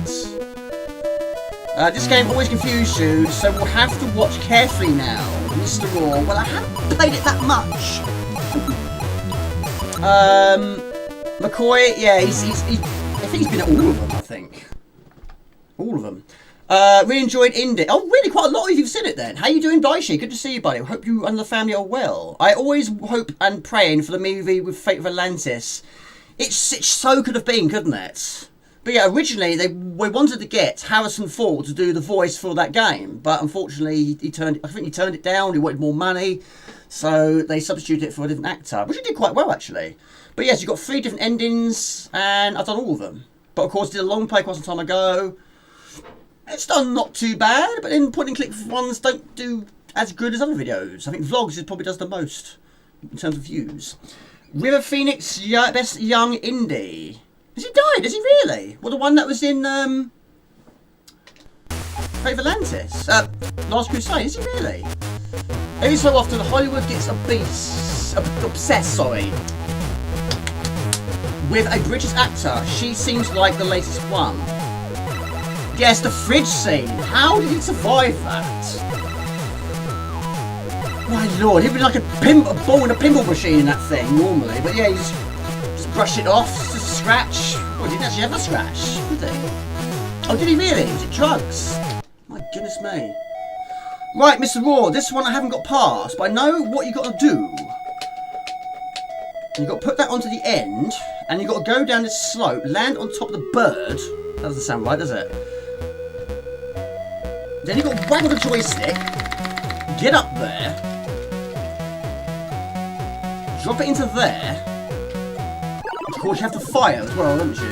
This game always confused you, so we'll have to watch carefully now, Mr. Raw. Well, I haven't played it that much. McCoy, yeah, I think he's been at all of them, I think. All of them. Really enjoyed Indie. Oh, really? Quite a lot of you've seen it then. How you doing, Daishi? Good to see you, buddy. Hope you and the family are well. I always hope and praying for the movie with Fate of Atlantis. It so could have been, couldn't it? But yeah, originally they wanted to get Harrison Ford to do the voice for that game, but unfortunately he turned it down. He wanted more money, so they substituted it for a different actor, which he did quite well actually. But yes, you've got 3 different endings, and I've done all of them. But of course, did a long play quite some time ago. It's done not too bad, but then point and click ones don't do as good as other videos. I think Vlogs probably does the most in terms of views. River Phoenix, best young indie. Has he died? Has he really? Well, the one that was in Fate of Atlantis, Last Crusade. Is he really? Every so often, Hollywood gets obsessed, with a British actor. She seems like the latest one. Yes, the fridge scene. How did he survive that? My lord, he'd be like a ball in a pinball machine in that thing normally. But yeah, he just brushed it off, just a scratch. Oh, he didn't actually have a scratch, did he? Oh, did he really? Was it drugs? My goodness me. Right, Mr. Raw, this one I haven't got past, but I know what you got to do. You've got to put that onto the end, and you've got to go down this slope, land on top of the bird. That doesn't sound right, does it? Then you've got to waggle the joystick, get up there, drop it into there. Of course, you have to fire as well, don't you?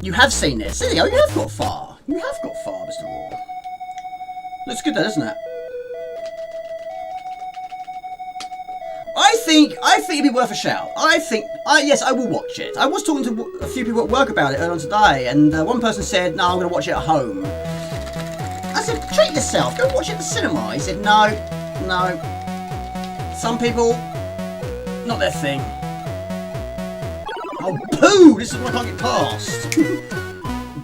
You have seen this. There you go, you have got far. You have got far, Mr. Raw. Looks good though, doesn't it? I think it'd be worth a shout. Yes, I will watch it. I was talking to a few people at work about it earlier today, and one person said, no, I'm going to watch it at home. I said, treat yourself, go watch it at the cinema. He said, no. Some people, not their thing. Oh, poo! This is what I can't get past.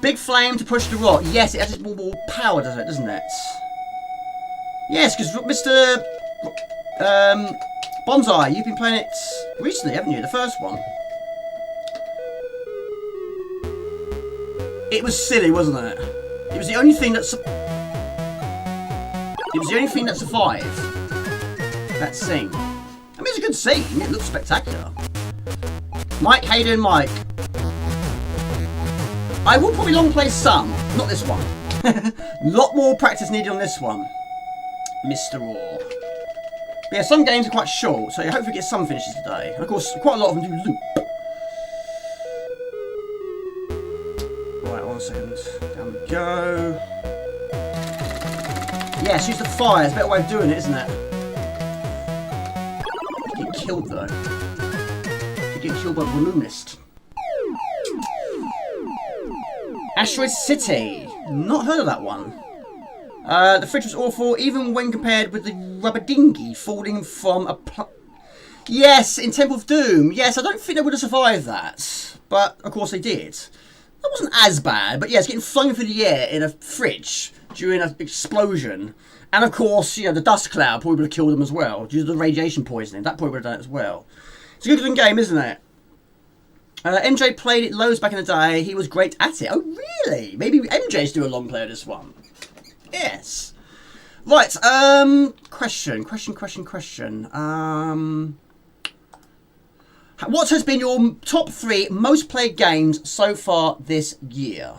Big flame to push the rock. Yes, it has more power, doesn't it? Yes, because Mr. Bonsai, you've been playing it recently, haven't you? The first one. It was silly, wasn't it? It was the only thing that survived. That scene. I mean, it's a good scene. It looks spectacular. Mike, Hayden, Mike. I will probably long play some, not this one. Lot more practice needed on this one, Mr. Raw. But yeah, some games are quite short, so I hope we get some finishes today. And of course, quite a lot of them do loop. Right, 1 second. Down we go. Yes, use the fire. It's a better way of doing it, isn't it? You get killed though. You get killed by the balloonist. Asteroid City. Not heard of that one. The fridge was awful, even when compared with the rubber dinghy falling from a Yes, in Temple of Doom. Yes, I don't think they would have survived that. But, of course, they did. That wasn't as bad, but yes, getting flung through the air in a fridge during an explosion. And, of course, you know, the dust cloud probably would have killed them as well, due to the radiation poisoning. That probably would have done it as well. It's a good looking game, isn't it? MJ played it loads back in the day. He was great at it. Oh, really? Maybe MJ's do a long play of this one. Yes. Right, question. What has been your top 3 most played games so far this year?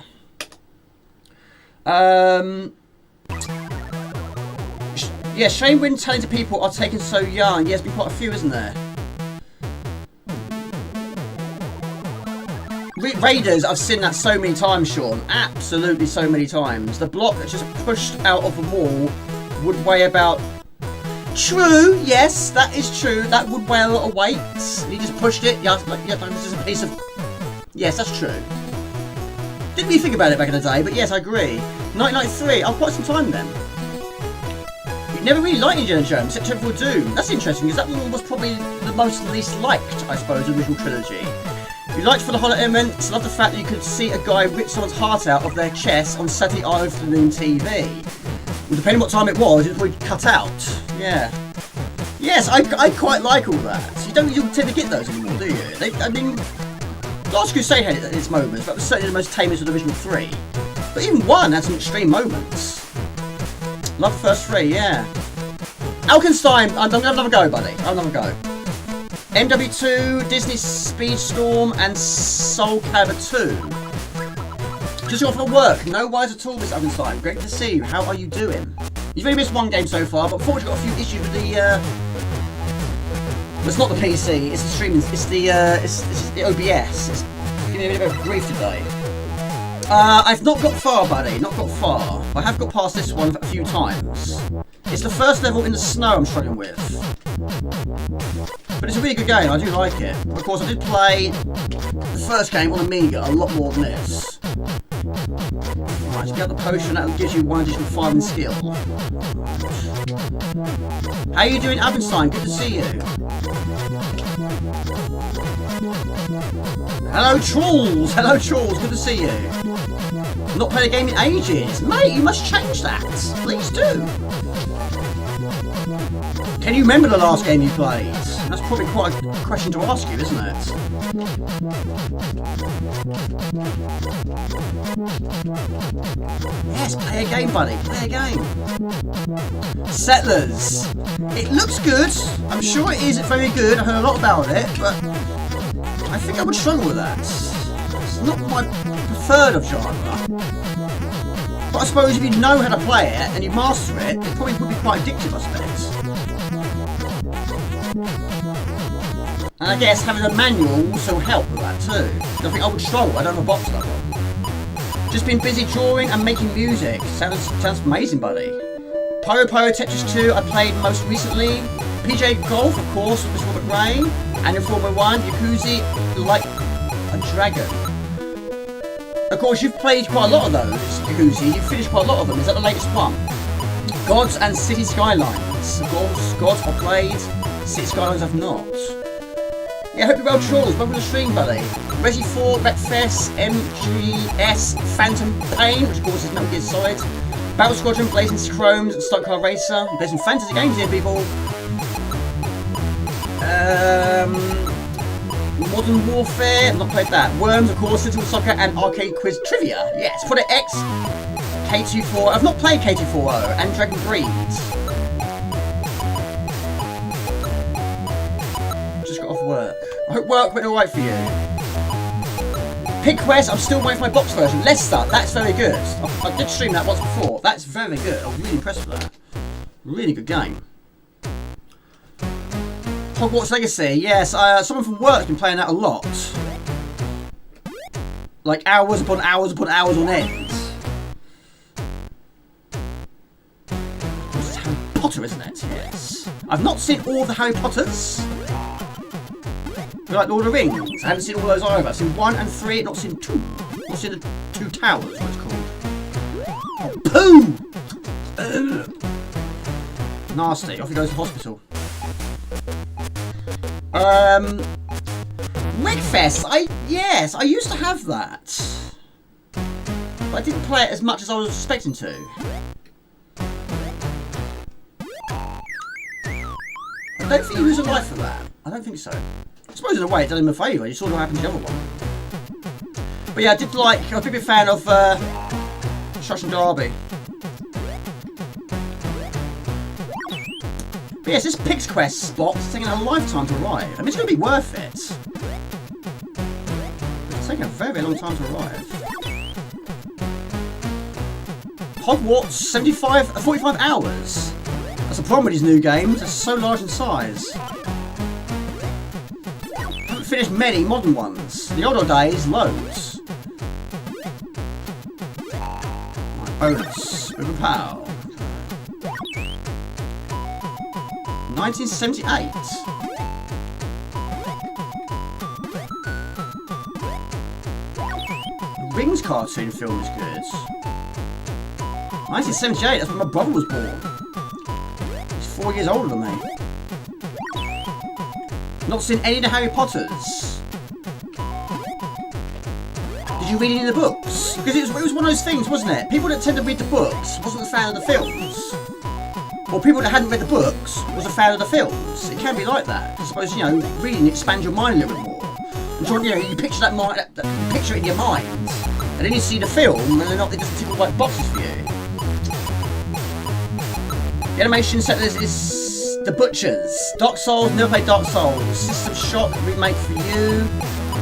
Yeah, shame when talented people are taken so young. Yeah, there's been quite a few, isn't there? Raiders, I've seen that so many times, Sean. Absolutely so many times. The block that just pushed out of the wall would weigh about... True, yes, that is true. That would weigh a lot of weight. He just pushed it. Yeah, this is a piece of... Yes, that's true. Didn't really think about it back in the day, but yes, I agree. 1993, oh, quite some time then. You never really liked Indiana Jones, except for Doom. That's interesting, because that one was probably the most least liked, I suppose, of the original trilogy. You liked for the horror elements, loved the fact that you could see a guy rip someone's heart out of their chest on Saturday afternoon TV. Well, depending on what time it was probably cut out. Yeah. Yes, I quite like all that. You don't tend to get those anymore, do you? I mean, Last Crusade had its moments, but was certainly the most tamest of the original 3. But even 1 had some extreme moments. Love the first 3, yeah. Alkenstein, I'm going to have another go, buddy. I'll have another go. MW2, Disney Speedstorm, and Soul Calibur 2. Just off at work. No wise at all, Miss Alkenstein. Great to see you. How are you doing? You've only missed 1 game so far, but unfortunately got a few issues with the, it's not the PC, it's the streaming, it's the OBS. It's giving me a bit of grief today. I've not got far, buddy, not got far. I have got past this one a few times. It's the first level in the snow I'm struggling with. But it's a really good game, I do like it. Of course, I did play the first game on Amiga a lot more than this. Right, to get the potion, that gives you 1 additional 5 in skill. How are you doing, Abenstein? Good to see you. Hello, Trolls! Hello, Trolls, good to see you. Not played a game in ages. Mate, you must change that. Please do. Can you remember the last game you played? That's probably quite a question to ask you, isn't it? Yes, play a game, buddy. Play a game. Settlers. It looks good. I'm sure it is very good. I heard a lot about it, but I think I would struggle with that. not my preferred of genre. But I suppose if you know how to play it and you master it, it probably would be quite addictive, I suppose. And I guess having a manual will also help with that too. I think I would struggle, I don't have a box that one. Just been busy drawing and making music. Sounds amazing, buddy. Pyro Tetris 2 I played most recently. PJ Golf, of course, with Robert Ray. And in Formula 1, Yakuza Like a Dragon. Of course, you've played quite a lot of those, Yakuza. You've finished quite a lot of them. Is that the latest one? Gods and City Skylines. Of course, Gods I've played. City Skylines I've not. Yeah, hope you're well, Trolls. Welcome to the stream, buddy. Resi 4, Wreckfest, MGS, Phantom Pain, which of course is Metal Gear Solid. Battle Squadron, Blazing Chromes, and Stock Car Racer. There's some fantasy games here, people. Modern Warfare, I've not played that. Worms, of course, Sensible Soccer, and Arcade Quiz Trivia. Yes, Project X, K24. I've not played K240 and Dragon Breed. Just got off work. I hope work went alright for you. Pig Quest, I'm still waiting for my box version. Leicester, that's very good. I did stream that once before. That's very good. I was really impressed with that. Really good game. Hogwarts Legacy, yes, someone from work's been playing that a lot. Like hours upon hours upon hours on end. This is Harry Potter, isn't it? Yes. I've not seen all the Harry Potters. Like Lord of the Rings. I haven't seen all those either. I've seen 1 and 3, not seen 2. Not seen the 2 Towers, what it's called. Poo! Nasty. Off he goes to hospital. Wreckfest. Yes, I used to have that. But I didn't play it as much as I was expecting to. I don't think he was alive for that. I don't think so. I suppose in a way it done him a favour. You saw what happened to the other one. But yeah, I was a big fan of Shush and Derby. But yes, this Pig's Quest spot is taking a lifetime to arrive. I mean, it's going to be worth it. It's taking a very, very long time to arrive. Hogwarts, 45 hours. That's the problem with these new games. They're so large in size. Haven't finished many modern ones. The older days, loads. My bonus. Overpower. 1978. The Rings cartoon film is good. 1978, that's when my brother was born. He's 4 years older than me. Not seen any of the Harry Potters. Did you read any of the books? Because it was one of those things, wasn't it? People that tend to read the books wasn't a fan of the films. Or people that hadn't read the books was a fan of the films. It can be like that. I suppose, you know, reading expands your mind a little bit more. And so, you know, you picture that mind, you picture it in your mind, and then you see the film, and it doesn't tick all like boxes for you. The animation set is The Butchers, Dark Souls. Never played Dark Souls. System Shock remake for you.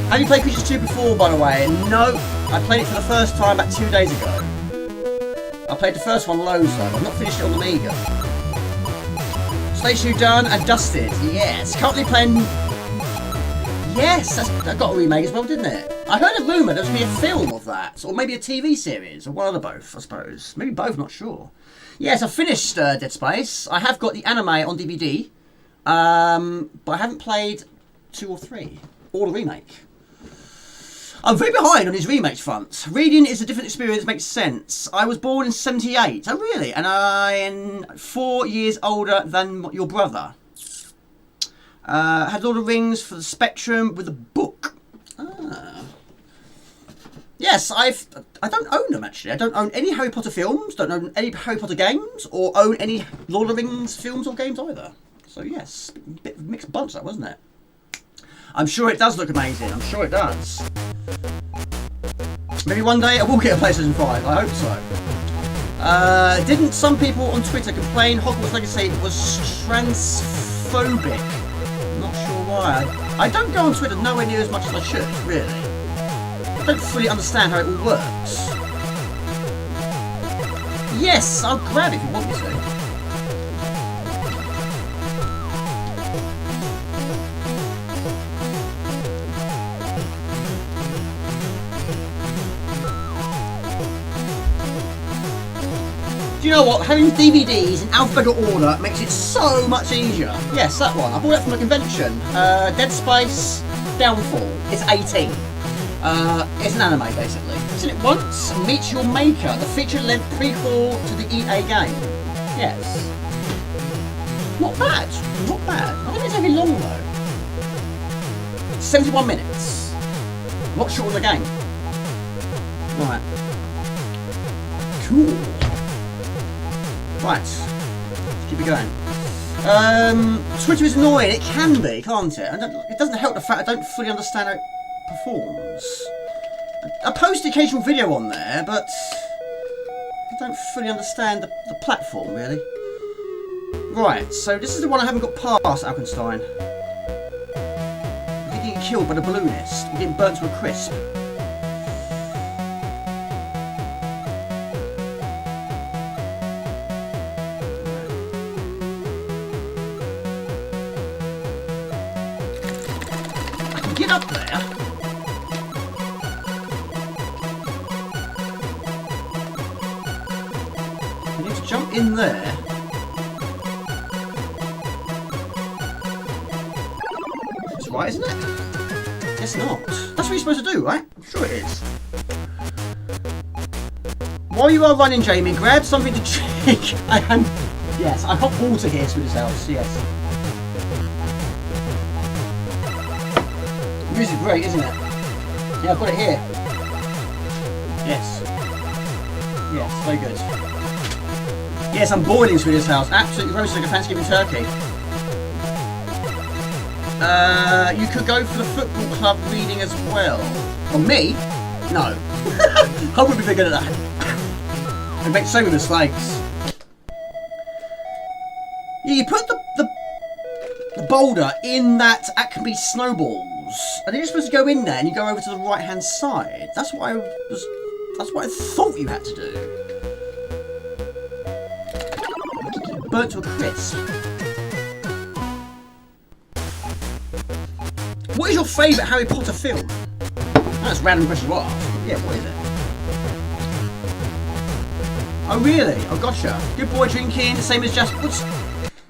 Have you played Creatures 2 before, by the way? No, I played it for the first time about 2 days ago. I played the first one loads though. I've not finished it on Amiga. Stage 2 done and dusted. Yes. Currently playing. Yes, that got a remake as well, didn't it? I heard a rumour there was going to be a film of that, or maybe a TV series, or one of the both, I suppose. Maybe both, not sure. Yes, I finished Dead Space. I have got the anime on DVD, but I haven't played 2 or 3, or the remake. I'm very behind on his remakes front. Reading is a different experience, makes sense. I was born in 78. Oh, really? And I am 4 years older than your brother. Had Lord of the Rings for the Spectrum with a book. Ah. Yes, I don't own them, actually. I don't own any Harry Potter films, don't own any Harry Potter games, or own any Lord of the Rings films or games either. So, yes, bit of a mixed bunch, that, wasn't it? I'm sure it does look amazing. I'm sure it does. Maybe one day I will get a PlayStation 5. I hope so. Didn't some people on Twitter complain Hogwarts Legacy was transphobic? Not sure why. I don't go on Twitter nowhere near as much as I should, really. I don't fully understand how it all works. Yes, I'll grab it if you want me to. Do you know what? Having DVDs in alphabetical order makes it so much easier. Yes, that one. I bought that from a convention. Dead Space Downfall. It's 18. It's an anime, basically. I've seen it once. Meet Your Maker, the feature-length prequel to the EA game. Yes. Not bad. Not bad. I don't think it's very long, though. 71 minutes. A lot shorter than the game. Right. Cool. Right, let's keep it going. Twitter is annoying. It can be, can't it? It doesn't help the fact I don't fully understand how it performs. I post the occasional video on there, but I don't fully understand the platform, really. Right, so this is the one I haven't got past, Alkenstein. We're getting killed by the balloonist. We're getting burnt to a crisp. Get up there. I need to jump in there. That's right, isn't it? Guess not. That's what you're supposed to do, right? I'm sure it is. While you are running, Jamie, grab something to drink. Yes, I've got water here through this house, yes. This is great, isn't it? Yeah, I've got it here. Yes. Yes, very good. Yes, I'm boiling through this house. Absolutely roasting like a Thanksgiving turkey. You could go for the football club reading as well. Or me? No. I would be very good at that. I make so many mistakes. Yeah, you put the boulder in that Acme snowballs. And then you're supposed to go in there and you go over to the right hand side. That's what I thought you had to do. Burnt to a crisp. What is your favourite Harry Potter film? That's a random question to ask. Yeah, what is it? Oh really? Oh gotcha. Good boy drinking, the same as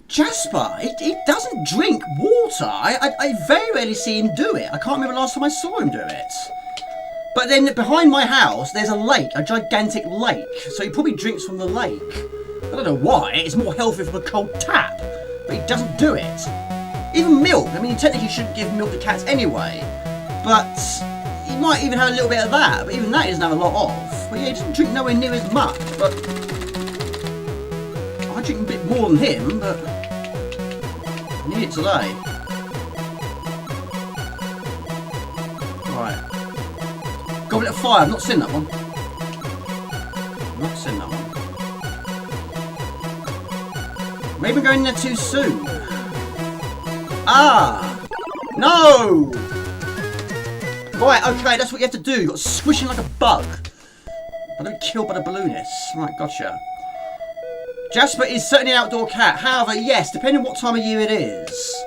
Jasper, he doesn't drink water. I very rarely see him do it. I can't remember the last time I saw him do it. But then behind my house, there's a lake, a gigantic lake. So he probably drinks from the lake. I don't know why. It's more healthy from a cold tap. But he doesn't do it. Even milk. I mean, technically you shouldn't give milk to cats anyway. But he might even have a little bit of that. But even that he doesn't have a lot of. But yeah, he doesn't drink nowhere near as much. But I drink a bit more than him, but I need it today. Right. Goblet of Fire, I've not seen that one. Not seen that one. Maybe I'm going there too soon. Ah! No! Right, okay, that's what you have to do. You've got to squish him like a bug. But don't kill by the balloonists. Right, gotcha. Jasper is certainly an outdoor cat. However, yes, depending on what time of year it is.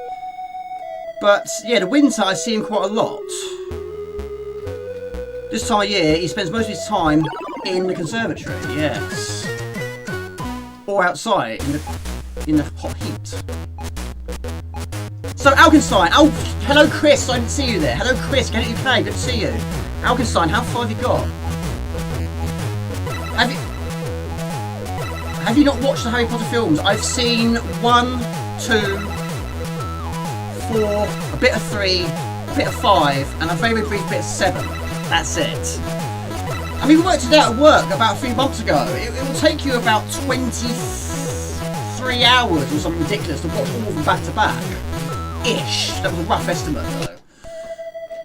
But, yeah, the winter I see him quite a lot. This time of year, he spends most of his time in the conservatory, yes. Or outside, in the hot heat. So, Alkenstein. Oh, hello, Chris. I didn't see you there. Hello, Chris. Get it UK. Good to see you. Alkenstein, how far have you got? Have you not watched the Harry Potter films? I've seen 1, 2, 4, a bit of 3, a bit of 5, and a very brief bit of 7. That's it. I mean, we worked it out at work about a few months ago. It will take you about 23 hours or something ridiculous to watch all of them back to back. Ish. That was a rough estimate, though.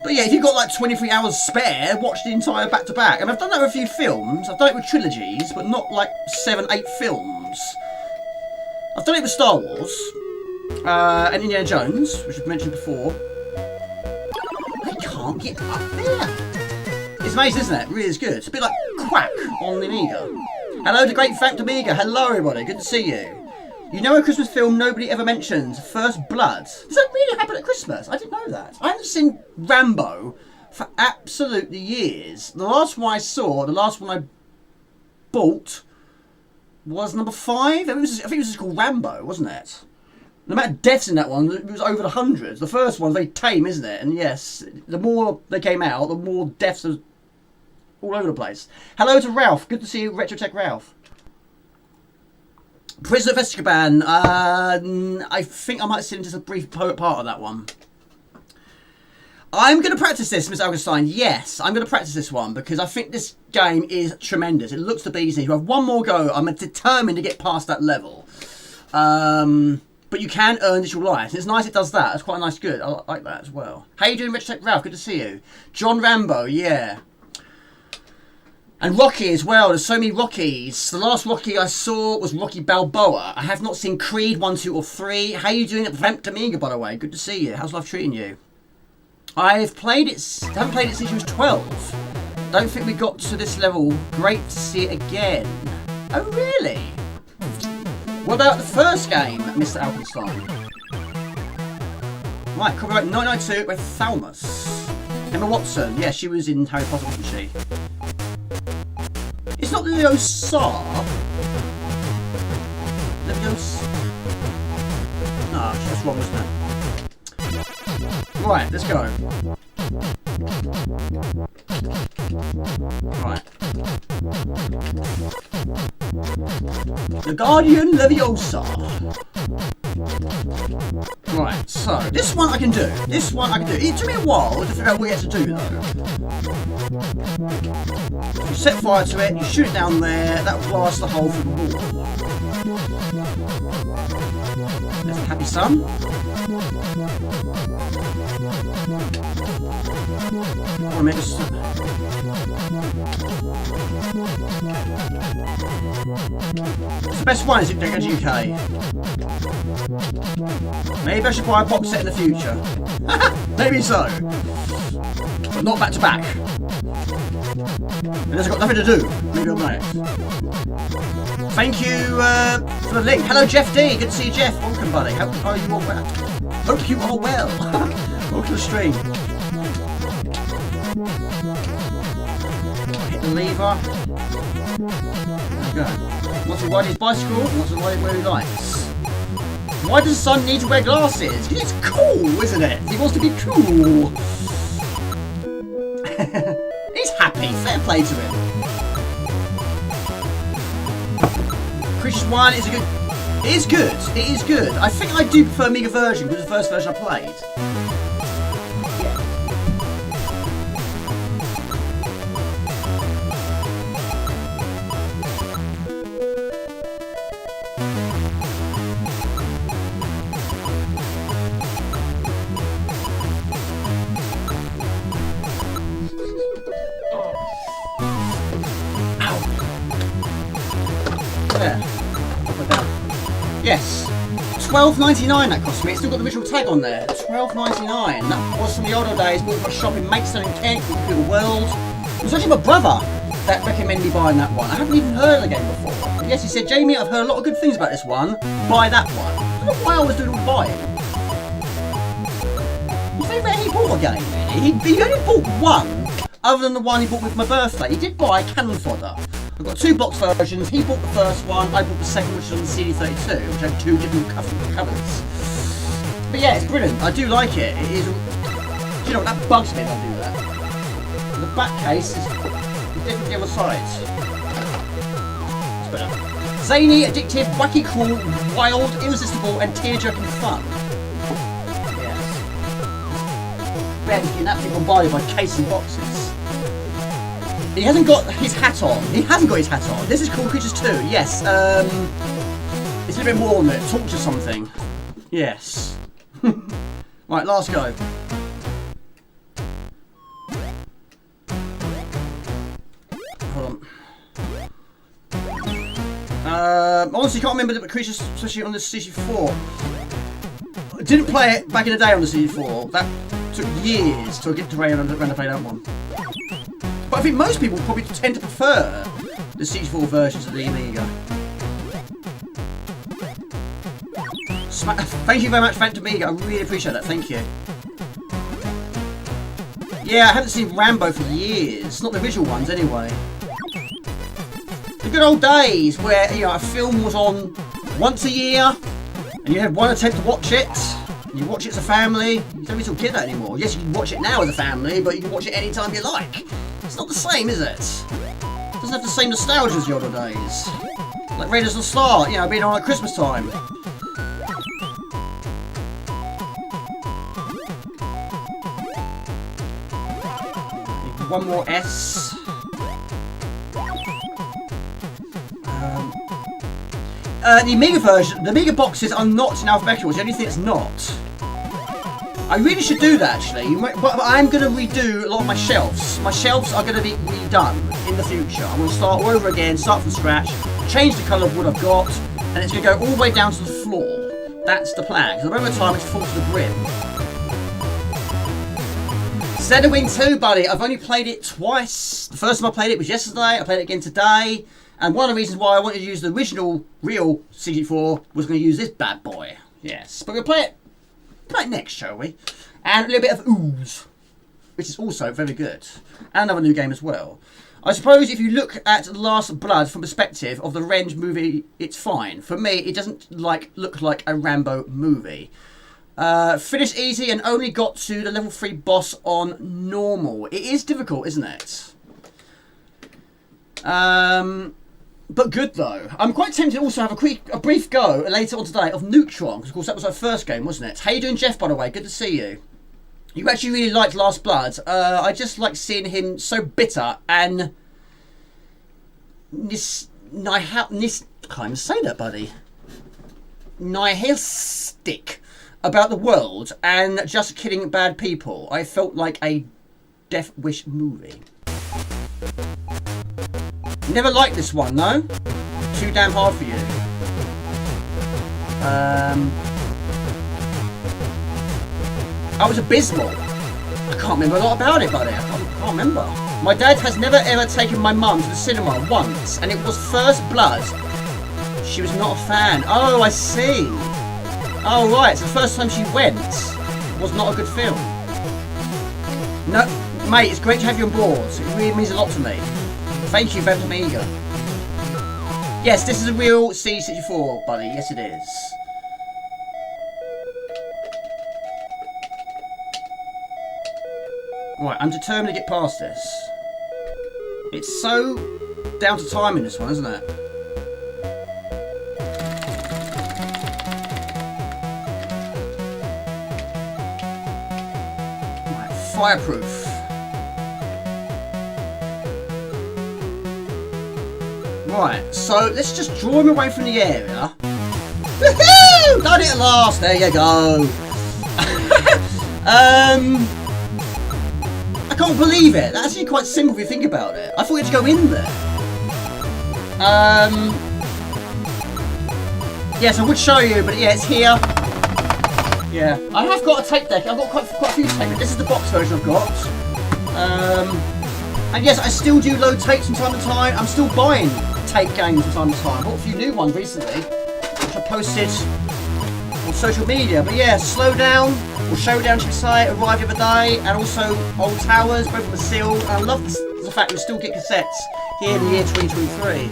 But yeah, if you've got like 23 hours spare, watch the entire back to back. And I've done that with a few films. I've done it with trilogies, but not like 7, 8 films. I've done it with Star Wars and Indiana Jones, which I've mentioned before. I can't get up there. It's amazing, isn't it? It really is good. It's a bit like Quack on the Amiga. Hello to Great Fact Amiga. Hello, everybody. Good to see you. You know a Christmas film nobody ever mentions? First Blood. Does that really happen at Christmas? I didn't know that. I haven't seen Rambo for absolutely years. The last one I saw, the last one I bought was number 5. I think it was just called Rambo, wasn't it? The amount of deaths in that one, it was over the hundreds. The first one's very tame, isn't it? And yes, the more they came out, the more deaths are all over the place. Hello to Ralph. Good to see you, Retrotech Ralph. Prisoner of Azkaban. I think I might sit into a brief part of that one. I'm going to practice this, Miss Augustine. Yes, I'm going to practice this one because I think this game is tremendous. It looks to be easy. You have one more go. I'm determined to get past that level. But you can earn digital life. It's nice it does that. It's quite a nice good. I like that as well. How you doing, Retrotech Ralph? Good to see you. John Rambo, yeah. And Rocky as well. There's so many Rockies. The last Rocky I saw was Rocky Balboa. I have not seen Creed 1, 2 or 3. How you doing at Vamp Amiga, by the way? Good to see you. How's life treating you? I've played it. Haven't played it since you was 12. Don't think we got to this level. Great to see it again. Oh, really? What about the first game, Mr. Alpenstein? Right, copyright 1992 with Thalmus. Emma Watson. Yeah, she was in Harry Potter, wasn't she? It's not Leviosa. Leviosa. No, that's wrong, isn't it? Right, let's go. Right. The Guardian Leviosa. Right, so this one I can do. This one I can do. It took me a while to figure out what you have to do though. You set fire to it, you shoot it down there, that will blast the hole through the wall. There's a happy sun. I want to make this. It's the best one, is it, UK? Maybe I should buy a box set in the future. Maybe so. But not back to back. It has got nothing to do. Maybe on that. Thank you for the link. Hello, Jeff D. Good to see you, Jeff. Welcome, buddy. Hope you all well. Hope you are well. Welcome to the stream. Hit the lever. There we go. Wants to ride his bicycle, wants to ride it where he likes. Why does the son need to wear glasses? Because it's cool, isn't it? He wants to be cool. He's happy. Fair play to him. Creatures 1 is a good... It is good. It is good. I think I do prefer Amiga version because the first version I played. Yes, £12.99 that cost me. It's still got the original tag on there. £12.99. That was from the older days. Bought my shop in Maidstone in Kent, called Computer World. It was actually my brother that recommended me buying that one. I haven't even heard of the game before. But yes, he said, Jamie, I've heard a lot of good things about this one. Buy that one. I don't know why I was doing all buying. You think that he bought a game, really? He only bought one, other than the one he bought with my birthday. He did buy Cannon Fodder. I've got 2 box versions. He bought the first one, I bought the second, which is on the CD32, which had 2 different covers. But yeah, it's brilliant. I do like it. It is. Do you know what? That bugs me when I do that. The back case is different the other side. It's better. Zany, addictive, wacky, cool, wild, irresistible, and tear-jerking fun. Yes. Ben, getting absolutely bombarded by case and boxes. He hasn't got his hat on. He hasn't got his hat on. This is called Creatures 2. Yes. It's a little bit more than it. Torture something. Yes. Right, last go. Hold on. Honestly, can't remember the Creatures, especially on the C64. I didn't play it back in the day on the C64. That took years to get to around to play that one. But I think most people probably tend to prefer the C64 versions of the Amiga. Thank you very much, Phantom Amiga. I really appreciate that. Thank you. Yeah, I haven't seen Rambo for years. Not the original ones, anyway. The good old days where, you know, a film was on once a year and you had one attempt to watch it. You watch it as a family. You don't really get that anymore. Yes, you can watch it now as a family, but you can watch it anytime you like. It's not the same, is it? It doesn't have the same nostalgia as the older days. Like Raiders of the Star, you know, being on at Christmas time. One more S. The Amiga version, the Amiga boxes are not in alphabetical. It's the only thing it's not. I really should do that actually, but I'm going to redo a lot of my shelves. My shelves are going to be redone in the future. I'm going to start all over again, start from scratch, change the colour of what I've got, and it's going to go all the way down to the floor. That's the plan, because the moment of time it's full to the brim. Zeta Wing 2, buddy, I've only played it twice. The first time I played it was yesterday, I played it again today. And one of the reasons why I wanted to use the original real C64 was going to use this bad boy. Yes, but we'll play it next, shall we? And a little bit of Ooze, which is also very good. And another new game as well. I suppose if you look at The Last Blood from perspective of the Renge movie, it's fine. For me, it doesn't look like a Rambo movie. Finished easy and only got to the level 3 boss on normal. It is difficult, isn't it? But good though. I'm quite tempted to also have a brief go later on today of Neutron, because of course that was our first game, wasn't it? How you doing, Jeff, by the way? Good to see you. You actually really liked Last Blood. I just like seeing him so bitter and can't even say that, buddy. Nihilistic about the world and just killing bad people. I felt like a Death Wish movie. Never liked this one, no? Too damn hard for you. I was abysmal. I can't remember a lot about it, buddy. I can't remember. My dad has never ever taken my mum to the cinema once, and it was First Blood. She was not a fan. Oh, I see. Oh, right. So the first time she went was not a good film. No, mate, it's great to have you on board. It really means a lot to me. Thank you, Phantom Amiga. Yes, this is a real C64, buddy. Yes, it is. Right, I'm determined to get past this. It's so down to time in this one, isn't it? Right, fireproof. Right, so let's just draw him away from the area. Woohoo! Done it at last. There you go. I can't believe it. That's actually quite simple if you think about it. I thought you had to go in there. Yes, I would show you, but yeah, it's here. Yeah, I have got a tape deck. I've got quite a few tape decks. This is the box version I've got. And yes, I still do load tapes from time to time. I'm still buying tape games from time to time. I bought a few new ones recently, which I posted on social media. But yeah, Slow Down, or Showdown, should we say, arrived the other day, and also Old Towers, both of them are sealed. And I love the fact we still get cassettes here in the year 2023.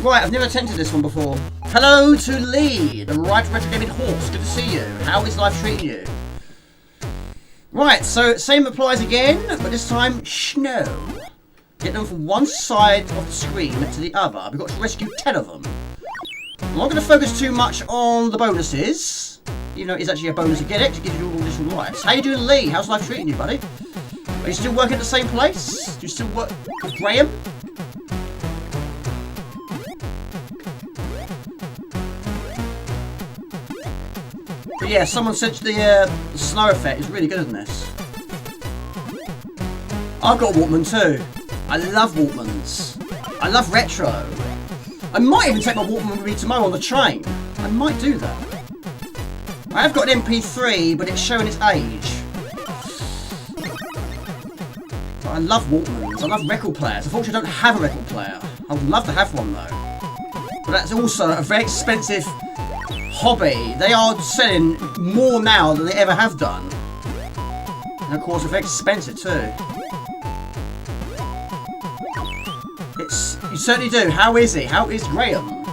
Right, I've never attempted this one before. Hello to Lee, the right retro gaming horse. Good to see you. How is life treating you? Right, so same applies again, but this time snow. Get them from one side of the screen to the other. We've got to rescue 10 of them. I'm not going to focus too much on the bonuses, even though it is actually a bonus to get it, to give you all additional lives. How you doing, Lee? How's life treating you, buddy? Are you still working at the same place? Do you still work with Graham? But yeah, someone said the snow effect is really good in this. I've got a Walkman too. I love Walkmans. I love retro. I might even take my Walkman with me tomorrow on the train. I might do that. I have got an MP3, but it's showing its age. But I love Walkmans. I love record players. Unfortunately, I don't have a record player. I would love to have one though. But that's also a very expensive hobby. They are selling more now than they ever have done. And of course, they're very expensive too. You certainly do. How is he? How is Graham?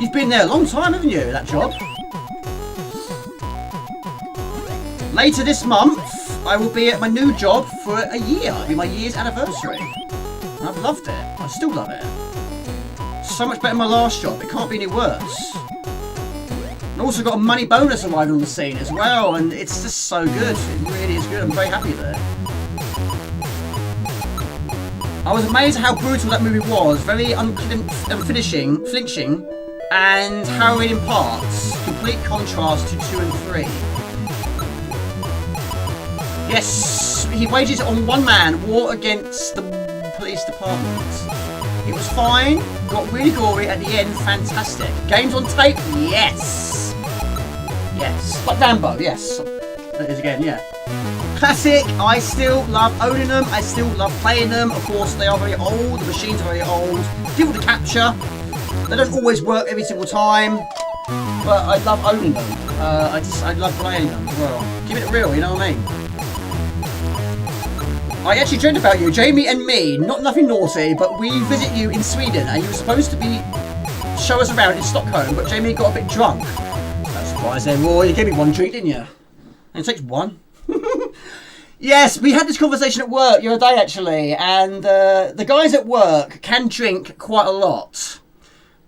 You've been there a long time, haven't you, that job? Later this month, I will be at my new job for a year. It'll be my year's anniversary. And I've loved it. I still love it. So much better than my last job. It can't be any worse. And also got a money bonus arriving on the scene as well, and it's just so good. It really is good. I'm very happy there. I was amazed at how brutal that movie was. Very flinching, and harrowing in parts. Complete contrast to 2 and 3. Yes, he wages on one-man war against the police department. It was fine, got really gory at the end, fantastic. Games on tape? Yes! Yes. Like Rambo, yes. That is again, yeah. Classic, I still love owning them, I still love playing them. Of course, they are very old, the machines are very old. Difficult to capture. They don't always work every single time, but I love owning them. I love playing them as well. Keep it real, you know what I mean? I actually dreamt about you, Jamie and me. Nothing naughty, but we visit you in Sweden, and you were supposed to show us around in Stockholm, but Jamie got a bit drunk. That's surprised then, Roy. You gave me one drink, didn't you? And it takes one. Yes, we had this conversation at work the other day, actually, and the guys at work can drink quite a lot.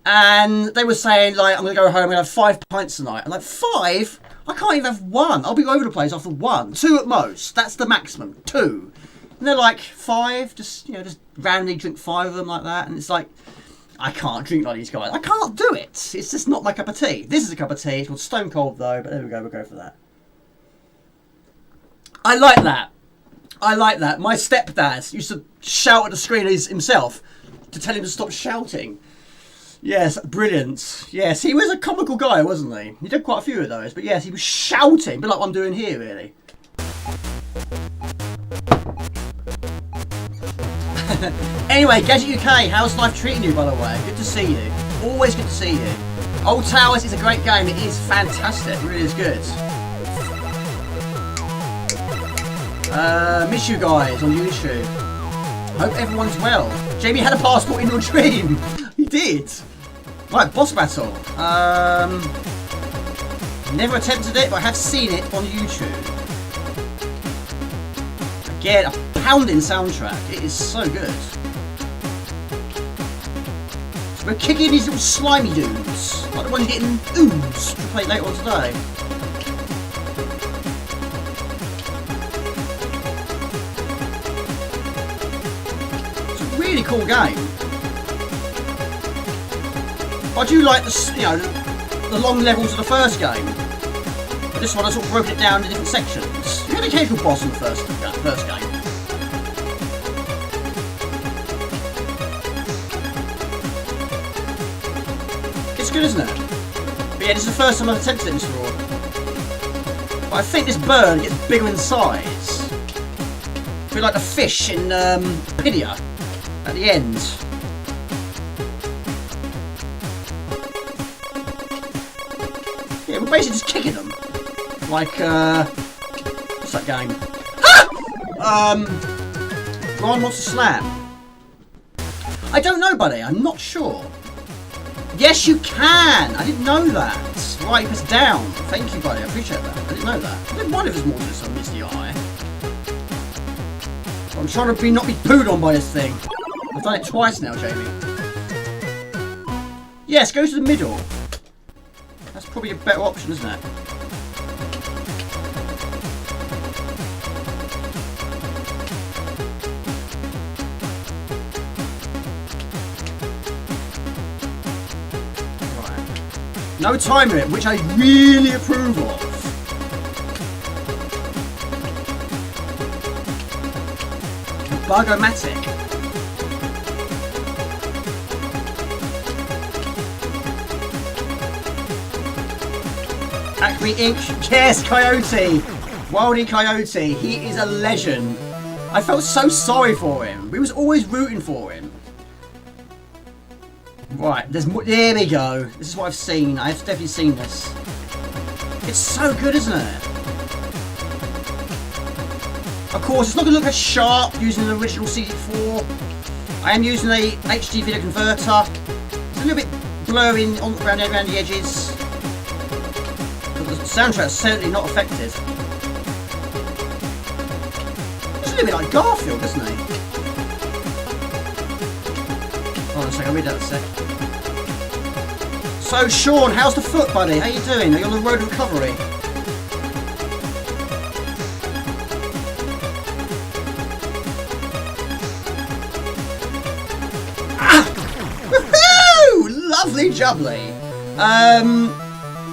And they were saying, like, I'm going to go home and have 5 pints tonight. I'm like, 5? I can't even have 1. I'll be all over the place after 1. 2 at most. That's the maximum. 2. And they're like, 5? Just, you know, just randomly drink 5 of them like that. And it's like, I can't drink like these guys. I can't do it. It's just not my cup of tea. This is a cup of tea. It's called Stone Cold, though. But there we go. We'll go for that. I like that. I like that. My stepdad used to shout at the screen himself to tell him to stop shouting. Yes, brilliant. Yes, he was a comical guy, wasn't he? He did quite a few of those, but yes, he was shouting, a bit like what I'm doing here, really. Anyway, Gadget UK, how's life treating you, by the way? Good to see you. Always good to see you. Old Towers is a great game. It is fantastic. It really is good. Miss you guys on YouTube. Hope everyone's well. Jamie had a passport in your dream. He did. Right, boss battle. Never attempted it, but I have seen it on YouTube. Again, a pounding soundtrack. It is so good. So we're kicking these little slimy dudes, like the ones getting Ooze to play later on today. It's a really cool game. I do like the long levels of the first game. But this one I sort of broken it down into different sections. You had a occasional boss in the first game. It's good, isn't it? But yeah, this is the first time I've attempted it, Mr. Raw. But I think this bird gets bigger in size. A bit like the fish in Pidia at the end. Yeah, we're basically just kicking them. Like, what's that game? Ron wants to slam. I don't know, buddy. I'm not sure. Yes, you can. I didn't know that. Right, you press down. Thank you, buddy. I appreciate that. I didn't know that. I didn't wonder if there's more to this. I missed the eye. I'm trying to not be pooed on by this thing. I've done it twice now, Jamie. Yes, go to the middle. That's probably a better option, isn't it? Right. No time limit, which I really approve of. Bug-o-matic. Acme Inc. Yes, Coyote. Wildy Coyote. He is a legend. I felt so sorry for him. We was always rooting for him. Right, there's more. There we go. This is what I've seen. I've definitely seen this. It's so good, isn't it? Of course, it's not going to look as sharp using the original C64. I am using a HD video converter. It's a little bit blurry around the edges. But the soundtrack's certainly not affected. It's a little bit like Garfield, isn't he? Hold on a second, I'll read that in a sec. So, Sean, how's the foot, buddy? How you doing? Are you on the road to recovery? Lovely jubbly.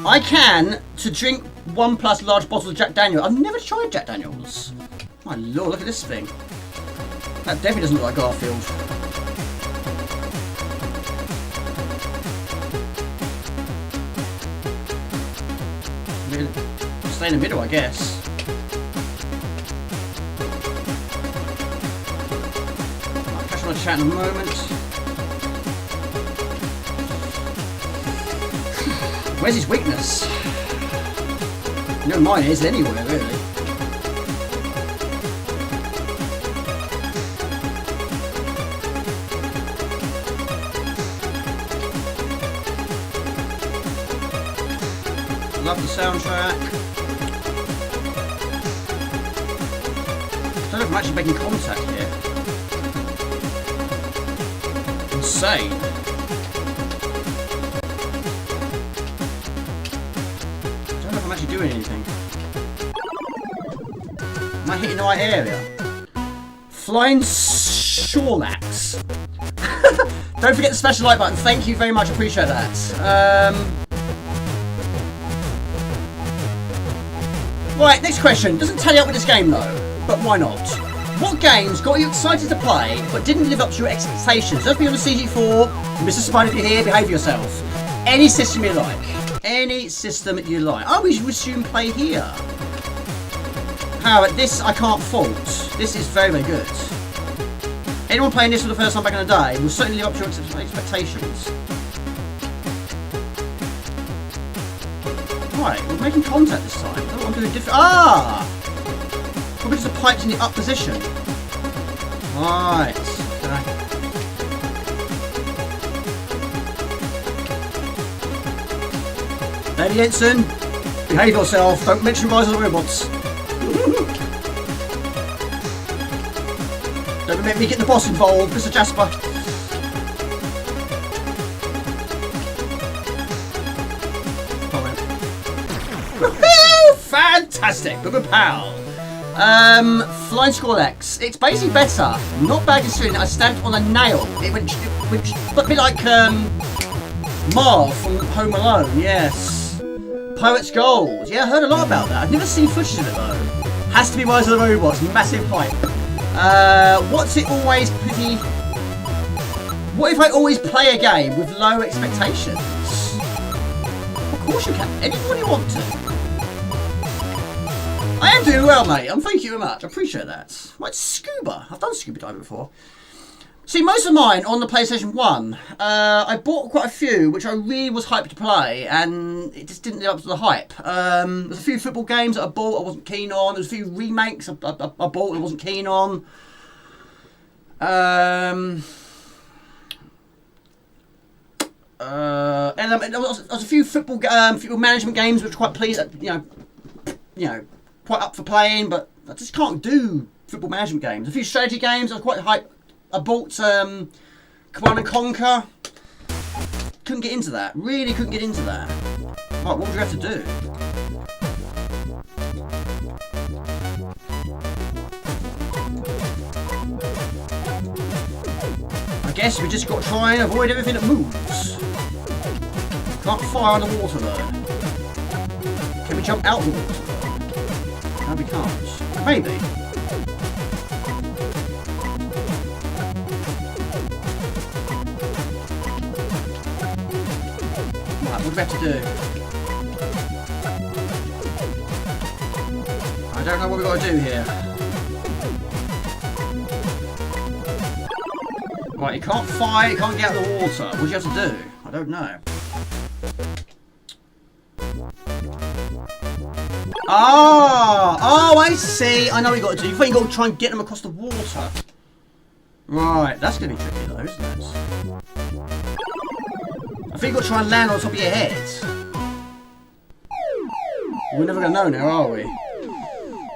I can to drink 1+ large bottles of Jack Daniels. I've never tried Jack Daniels. My lord, look at this thing. That definitely doesn't look like Garfield. Stay in the middle, I guess. I'll catch my chat in a moment. Where's his weakness? No, mine is anywhere, really. Love the soundtrack. I don't know if I'm actually making contact here. Insane. I'm actually doing anything. Am I hitting the right area? Flying Snorlax. Don't forget the special like button. Thank you very much. Appreciate that. Right, next question. Doesn't tally up with this game though, but why not? What games got you excited to play but didn't live up to your expectations? Don't be on the C64. Mr. Spider, if you're here, behave yourself. Any system you like. Any system you like. Oh, we should soon play here. However, this I can't fault. This is very, very good. Anyone playing this for the first time back in the day will certainly live up to your expectations. Right, we're making contact this time. I don't know what I'm doing different. Ah! Probably just the pipes in the up position. Right. Okay. Lady Ensign, behave yourself. Don't mention Rise of the Robots. Don't make me get the boss involved, Mr. Jasper. Woohoo! Fantastic, Booba Pal. Flying Snorlax. It's basically better. Not bad considering I stamped on a nail. It went a bit like Marv from Home Alone. Yes. Poet's Gold. Yeah, I heard a lot about that. I've never seen footage of it though. Has to be Rise of the Robots. Massive hype. What's it always pretty... What if I always play a game with low expectations? Of course you can. Anyone you want to. I am doing well, mate. Thank you very much. I appreciate that. Right, scuba. I've done scuba diving before. See, most of mine on the PlayStation 1, I bought quite a few, which I really was hyped to play, and it just didn't live up to the hype. There's a few football games that I bought I wasn't keen on. There's a few remakes I bought and I wasn't keen on. And there was a few football management games which were quite pleased, you know, quite up for playing, but I just can't do football management games. A few strategy games I was quite hyped. I bought Command & Conquer. Couldn't get into that. Really couldn't get into that. Right, what would you have to do? I guess we just got to try and avoid everything that moves. Can't fire underwater though. Can we jump out the water though? No, we can't. Maybe. Right, what do we have to do? I don't know what we've got to do here. Right, you can't fire, you can't get out of the water. What do you have to do? I don't know. Ah! Oh, I see. I know what you got to do. You think you got to try and get them across the water. Right, that's going to be tricky though, isn't it? I think you've got to try and land on top of your head. We're never going to know now, are we?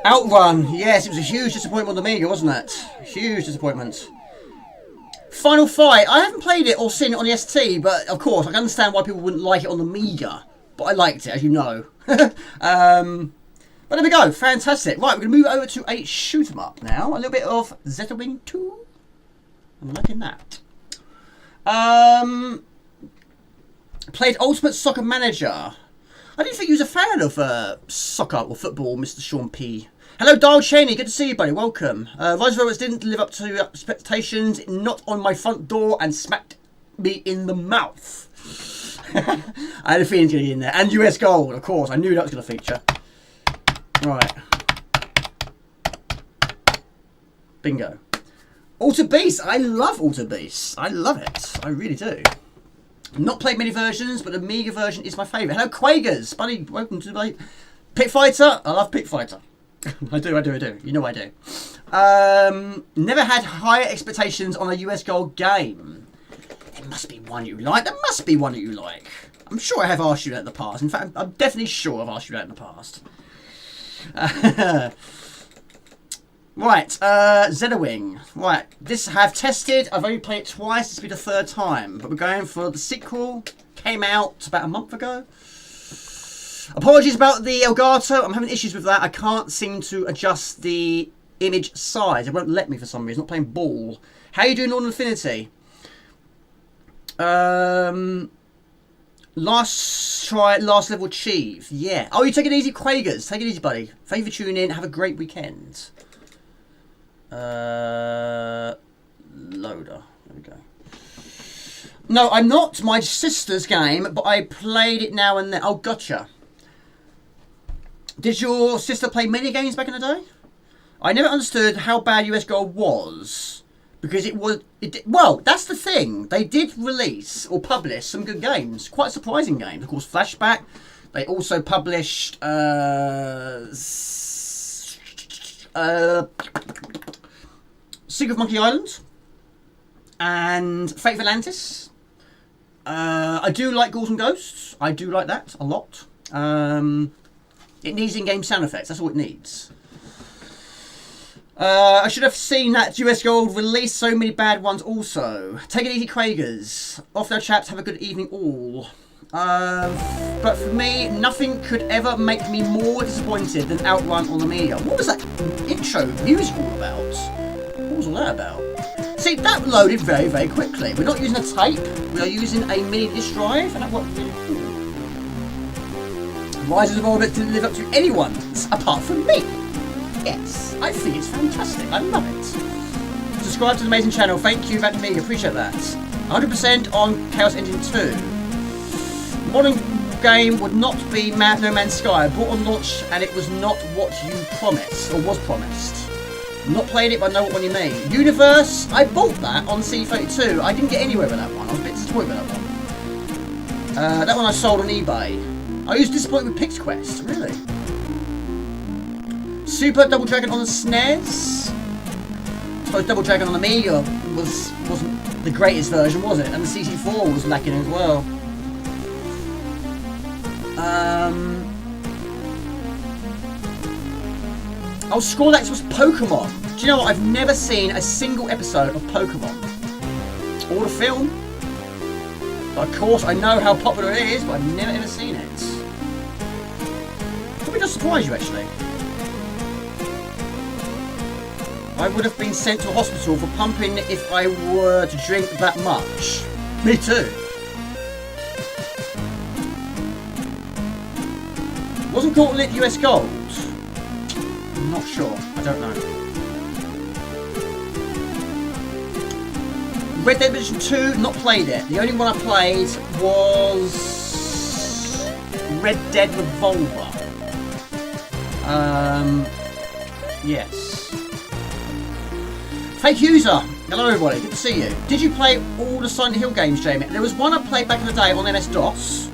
Outrun. Yes, it was a huge disappointment on the Amiga, wasn't it? Huge disappointment. Final Fight. I haven't played it or seen it on the ST, but of course, I can understand why people wouldn't like it on the Amiga. But I liked it, as you know. But there we go. Fantastic. Right, we're going to move over to a shoot 'em up now. A little bit of Zeta Wing 2. I'm liking that. Played Ultimate Soccer Manager. I didn't think you was a fan of soccer or football, Mr. Sean P. Hello, Dial Cheney. Good to see you, buddy. Welcome. Rise Robots didn't live up to expectations. Knocked on my front door and smacked me in the mouth. I had a feeling it's going to get in there. And US Gold, of course. I knew that was going to feature. Right. Bingo. Alter Beast. I love Alter Beast. I love it. I really do. Not played many versions, but the Amiga version is my favourite. Hello, Quagers. Buddy, welcome to the Pit Fighter. I love Pit Fighter. I do. You know I do. Never had higher expectations on a US Gold game. There must be one you like. There must be one that you like. I'm sure I have asked you that in the past. In fact, I'm definitely sure I've asked you that in the past. Right, Zeta Wing. Right, this I have tested. I've only played it twice. This will be the third time. But we're going for the sequel. Came out about a month ago. Apologies about the Elgato. I'm having issues with that. I can't seem to adjust the image size. It won't let me for some reason. Not playing ball. How are you doing on Infinity? Last try, last level achieved. Yeah. Oh, you take it easy, Quagers. Take it easy, buddy. Thank you for tuning in. Have a great weekend. Loader. There we go. No, I'm not. My sister's game, but I played it now and then. Oh, gotcha. Did your sister play mini games back in the day? I never understood how bad US Gold was. Because well, that's the thing. They did release or publish some good games. Quite surprising games. Of course, Flashback. They also published Secret of Monkey Island and Fate of Atlantis. I do like Ghouls and Ghosts. I do like that a lot. It needs in-game sound effects. That's all it needs. I should have seen that US Gold release so many bad ones also. Take it easy, Quagers. Off there, chaps. Have a good evening all. But for me, nothing could ever make me more disappointed than Outrun on the Amiga. What was that intro music all about? What was all that about? See, that loaded very, very quickly. We're not using a tape. We are using a mini disc drive, and that worked really cool. Rise of the Robots didn't live up to anyone's apart from me. Yes, I think it's fantastic. I love it. Subscribe to the amazing channel. Thank you, Back Amiga. Appreciate that. 100% on Chaos Engine 2. Modern game would not be No Man's Sky. I bought on launch and it was not what you promised, or was promised. Not played it, but I know what one you mean. Universe, I bought that on C32. I didn't get anywhere with that one. I was a bit disappointed with that one. That one I sold on eBay. I was disappointed with Pix Quest, really. Super Double Dragon on the SNES. I suppose Double Dragon on the Amiga wasn't the greatest version, was it? And the C64 was lacking as well. Oh, Snorlax was Pokemon. Do you know what? I've never seen a single episode of Pokemon. Or the film. But of course, I know how popular it is, but I've never ever seen it. Probably does surprise you, actually. I would have been sent to a hospital for pumping if I were to drink that much. Me too. Wasn't Gauntlet US Gold? I'm not sure. I don't know. Red Dead Redemption 2, not played it. The only one I played was Red Dead Revolver. Yes. Fake user. Hello everybody, good to see you. Did you play all the Silent Hill games, Jamie? There was one I played back in the day on MS-DOS.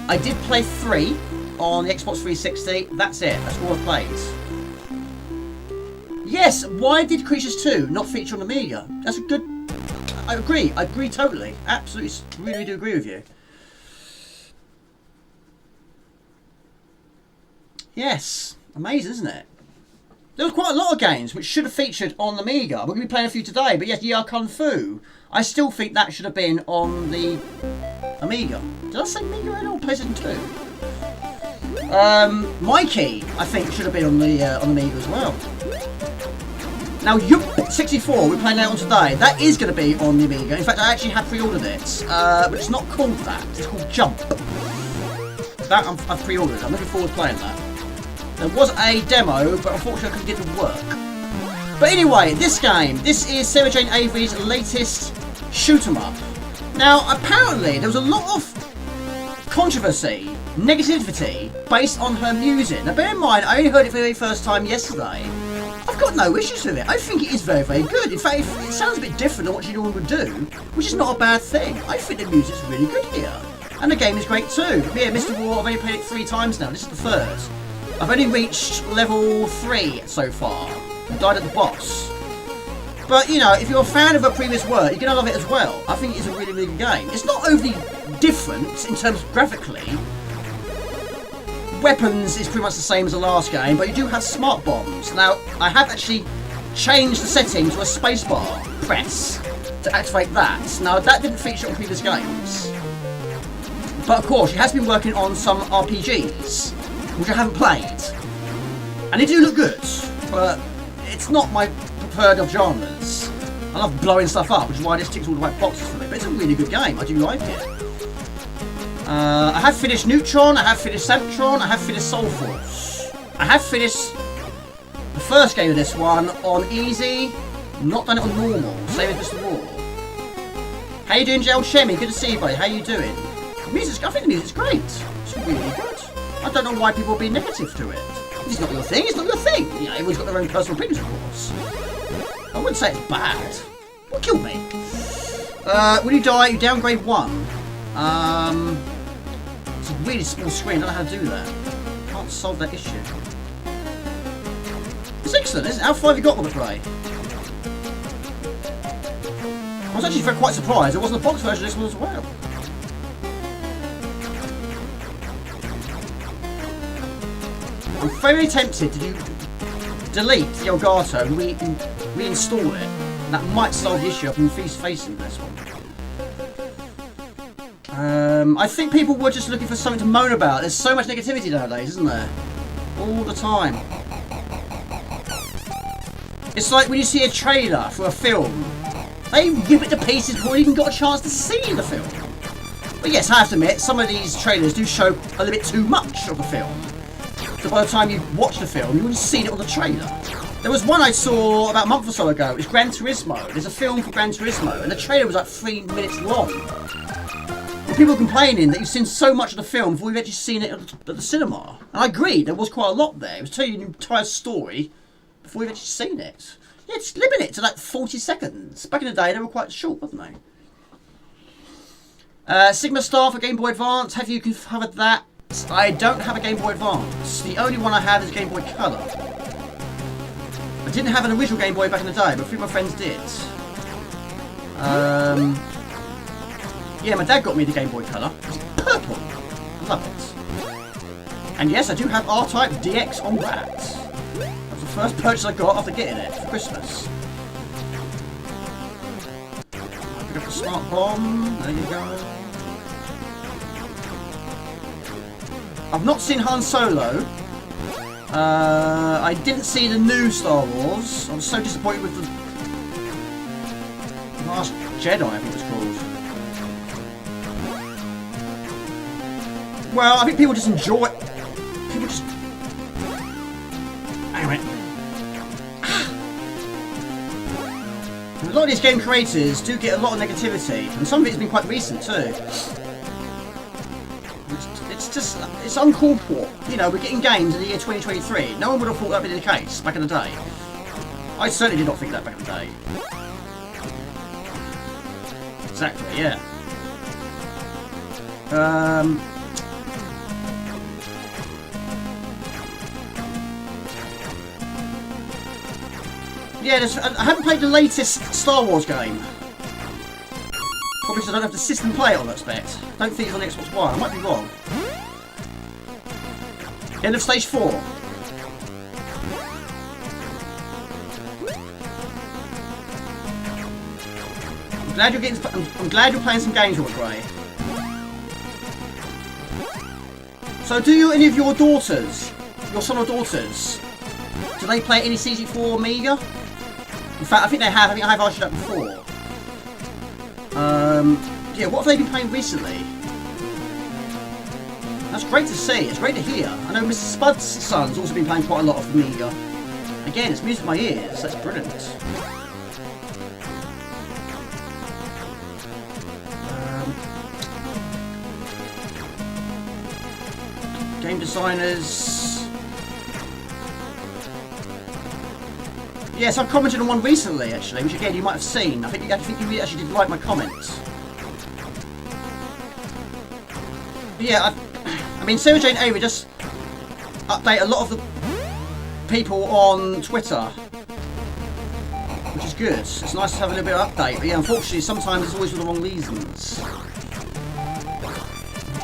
I did play 3 on the Xbox 360. That's it. That's all I've played. Yes, why did Creatures 2 not feature on Amiga? That's a good... I agree totally. Absolutely, really do agree with you. Yes, amazing, isn't it? There was quite a lot of games which should have featured on the Amiga. We're going to be playing a few today, but yes, Yar Kung Fu. I still think that should have been on the Amiga. Did I say Amiga or PlayStation 2? Mikie, I think, should have been on the Amiga as well. Now, Yoomp64, we're playing that on today. That is going to be on the Amiga. In fact, I actually have pre-ordered it, but it's not called that. It's called Jump. That I've pre-ordered. I'm looking forward to playing that. There was a demo, but unfortunately I couldn't get it to work. But anyway, this game, this is Sarah Jane Avery's latest shoot 'em up. Now, apparently, there was a lot of controversy, negativity, based on her music. Now, bear in mind, I only heard it for the very first time yesterday. I've got no issues with it. I think it is very, very good. In fact, it sounds a bit different than what she normally would do, which is not a bad thing. I think the music's really good here. And the game is great too. But yeah, Mr. War, I've only played it 3 times now. This is the 3rd. I've only reached level 3 so far. I died at the boss. But, you know, if you're a fan of her previous work, you're going to love it as well. I think it's a really, really good game. It's not overly different in terms of graphically. Weapons is pretty much the same as the last game, but you do have smart bombs. Now, I have actually changed the setting to a spacebar press to activate that. Now, that didn't feature on previous games. But, of course, she has been working on some RPGs, which I haven't played. And they do look good, but it's not my preferred of genres. I love blowing stuff up, which is why this ticks all the right boxes for me. But it's a really good game. I do like it. I have finished Neutron, I have finished Neutron, I have finished Soul Force. I have finished the first game of this one on easy, not done it on normal, same as Mr. War. How you doing, Gerald Shemmy? Good to see you, buddy. How you doing? The music's, I think the music's great. It's really good. I don't know why people are being negative to it. It's not your thing, it's not your thing. You know, everyone's got their own personal opinions, of course. I wouldn't say it's bad. What killed me? When you die, you downgrade 1. It's a really small screen, I don't know how to do that. Can't solve that issue. It's excellent, isn't it? How far have you got on the play? I was actually quite surprised there wasn't a box version of this one as well. I'm very tempted to delete the Elgato and reinstall it. And that might solve the issue I've been facing this one. I think people were just looking for something to moan about. There's so much negativity nowadays, isn't there? All the time. It's like when you see a trailer for a film, they rip it to pieces before you even got a chance to see the film. But yes, I have to admit, some of these trailers do show a little bit too much of the film. So by the time you watch the film, you would have seen it on the trailer. There was one I saw about a month or so ago. It was Gran Turismo. There's a film for Gran Turismo, and the trailer was like 3 minutes long. And people were complaining that you've seen so much of the film before you've actually seen it at the cinema. And I agree, there was quite a lot there. It was telling you the entire story before you've actually seen it. Yeah, it's limiting it to like 40 seconds. Back in the day, they were quite short, wasn't they? Sigma Star for Game Boy Advance. Have you covered that? I don't have a Game Boy Advance. The only one I have is Game Boy Color. I didn't have an original Game Boy back in the day, but a few of my friends did. Yeah, my dad got me the Game Boy Color. It's purple. I love it. And yes, I do have R-Type DX on that. That was the first purchase I got after getting it for Christmas. Pick up the smart bomb. There you go. I've not seen Han Solo. I didn't see the new Star Wars. I was so disappointed with the Last Jedi, I think it was called. Well, I think people just enjoy it. People just... Anyway. A lot of these game creators do get a lot of negativity, and some of it has been quite recent too. It's it's uncalled for. You know, we're getting games in the year 2023. No one would have thought that would be the case back in the day. I certainly did not think that back in the day. Exactly, yeah. Yeah, I haven't played the latest Star Wars game. Probably because I don't have the system play it on that spec. Don't think it's on Xbox One. I might be wrong. End of stage 4. I'm glad you're playing some games with Gray. So, do any of your daughters, your son or daughters, do they play any C64 Amiga? In fact, I think they have. I think I have asked you that before. Yeah, what have they been playing recently? That's great to see. It's great to hear. I know Mr. Spud's son's also been playing quite a lot of Amiga. Again, it's music to my ears. That's brilliant. Game designers. Yes, I've commented on one recently, actually, which again you might have seen. I think you actually did like my comments. But yeah, I mean, Sarah Jane Avery just update a lot of the people on Twitter, which is good. It's nice to have a little bit of update. But yeah, unfortunately, sometimes it's always for the wrong reasons.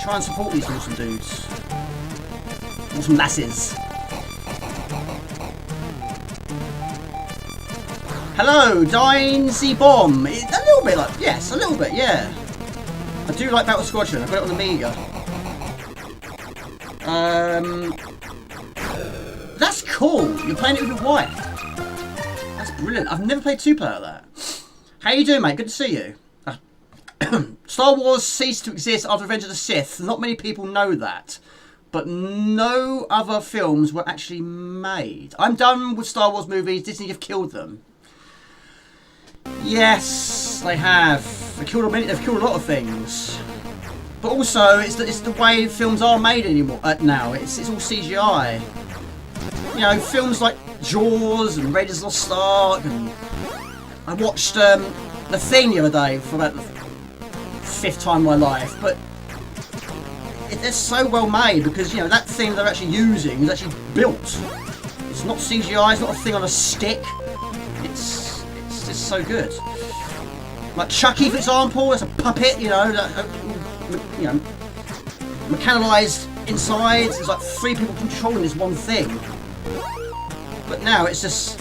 Try and support these awesome dudes. Awesome lasses. Hello, Dine Z Bomb. A little bit like, yes, a little bit, yeah. I do like Battle Squadron. I've got it on the Amiga. That's cool. You're playing it with your wife. That's brilliant. I've never played two-player like that. How you doing, mate? Good to see you. Star Wars ceased to exist after Revenge of the Sith. Not many people know that. But no other films were actually made. I'm done with Star Wars movies. Disney have killed them. Yes, they have. They've killed a lot of things. But also, it's the way films are made anymore. Now, it's all CGI. You know, films like Jaws and Raiders of the Lost Ark. And I watched The Thing the other day for about the 5th time in my life. But they're so well made because, you know, that thing they're actually using is actually built. It's not CGI, it's not a thing on a stick. It's just so good. Like Chucky, for example, that's a puppet, you know, mechanized inside. There's like 3 people controlling this one thing. But now it's just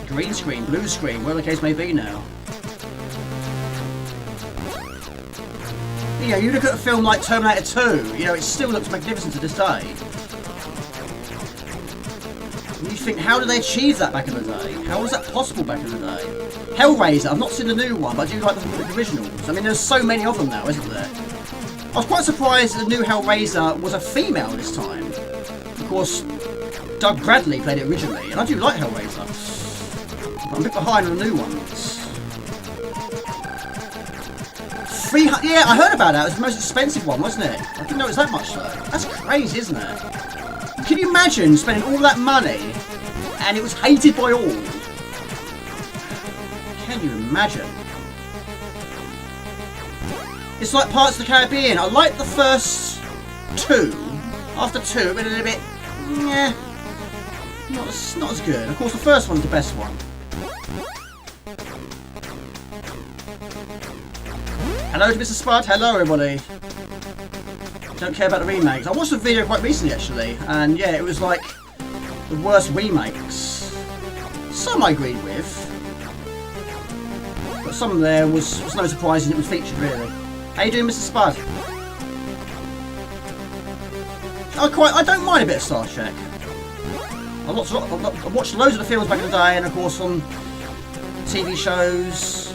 green screen, blue screen, whatever the case may be now. You know, you look at a film like Terminator 2, you know, it still looks magnificent to this day. And you think, how did they achieve that back in the day? How was that possible back in the day? Hellraiser, I've not seen the new one, but I do like the originals. I mean, there's so many of them now, isn't there? I was quite surprised the new Hellraiser was a female this time. Of course, Doug Bradley played it originally, and I do like Hellraiser. But I'm a bit behind on the new ones. Yeah, I heard about that. It was the most expensive one, wasn't it? I didn't know it was that much though. That's crazy, isn't it? Can you imagine spending all that money and it was hated by all? Can you imagine? It's like Pirates of the Caribbean. I liked the first 2. After 2, it went a little bit, yeah, not as good. Of course, the first one's the best one. Hello to Mr. Spud. Hello, everybody. Don't care about the remakes. I watched a video quite recently, actually, and yeah, it was like the worst remakes. Some I agreed with, but some there was no surprise it was featured, really. How you doing, Mr. Spud? I don't mind a bit of Star Trek. I watched loads of the films back in the day, and of course on TV shows.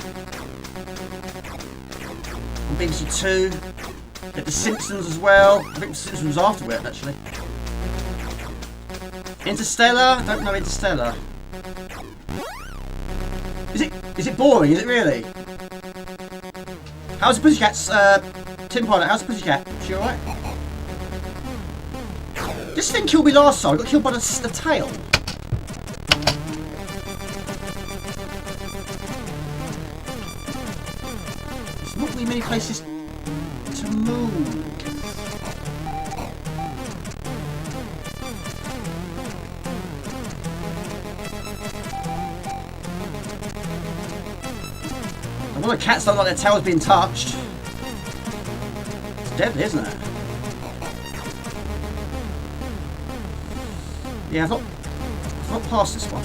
On BBC Two, The Simpsons as well. I think The Simpsons was after it, actually. Interstellar? I don't know Interstellar. Is it boring? Is it really? How's the Pussycats? Tim Pilot, how's the Pussycat? Is she alright? This thing killed me last time. I got killed by the tail. There's not really many places to move. And one of the cats look like their tail's being touched. It's deadly, isn't it? Yeah, I've not passed this one.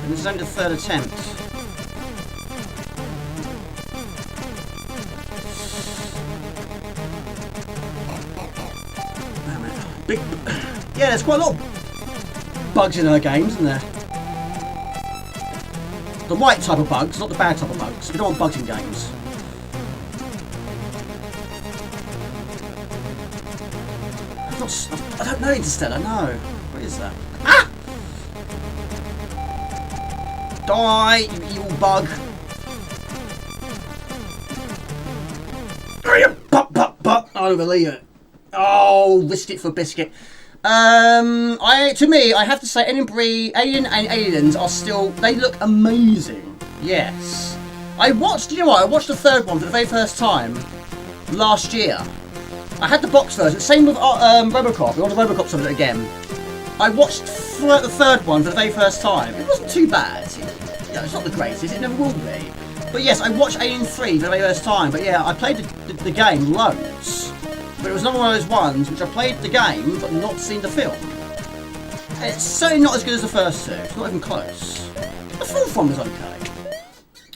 And this is only the third attempt. Damn it. Yeah, there's quite a lot of bugs in her games, isn't there? The right type of bugs, not the bad type of bugs. We don't want bugs in games. I don't know Interstellar, no. What is that? Ah! Die, you evil bug. I don't believe it. Oh, risk it for biscuit. To me, I have to say, Alien and Aliens are still, they look amazing. Yes. I watched, you know what, I watched the third one for the very first time last year. I had the box version, same with Robocop. We want the Robocop on it again. I watched the third one for the very first time. It wasn't too bad. Yeah, it's not the greatest, it never will be. But yes, I watched Alien 3 for the very first time. But yeah, I played the game loads. But it was another one of those ones which I played the game but not seen the film. And it's certainly not as good as the first two. It's not even close. The fourth one was okay.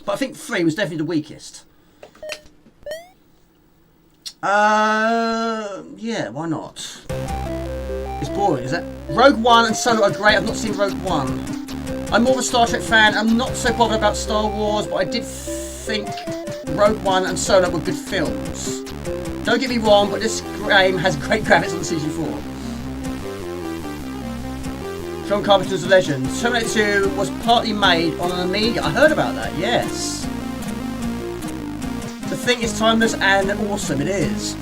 But I think 3 was definitely the weakest. Yeah, why not? It's boring, is it? Rogue One and Solo are great. I've not seen Rogue One. I'm more of a Star Trek fan. I'm not so bothered about Star Wars, but I did think Rogue One and Solo were good films. Don't get me wrong, but this game has great graphics on the C64. John Carpenter's a legend. Terminator 2 was partly made on an Amiga. I heard about that, yes. The thing is timeless and awesome, it is.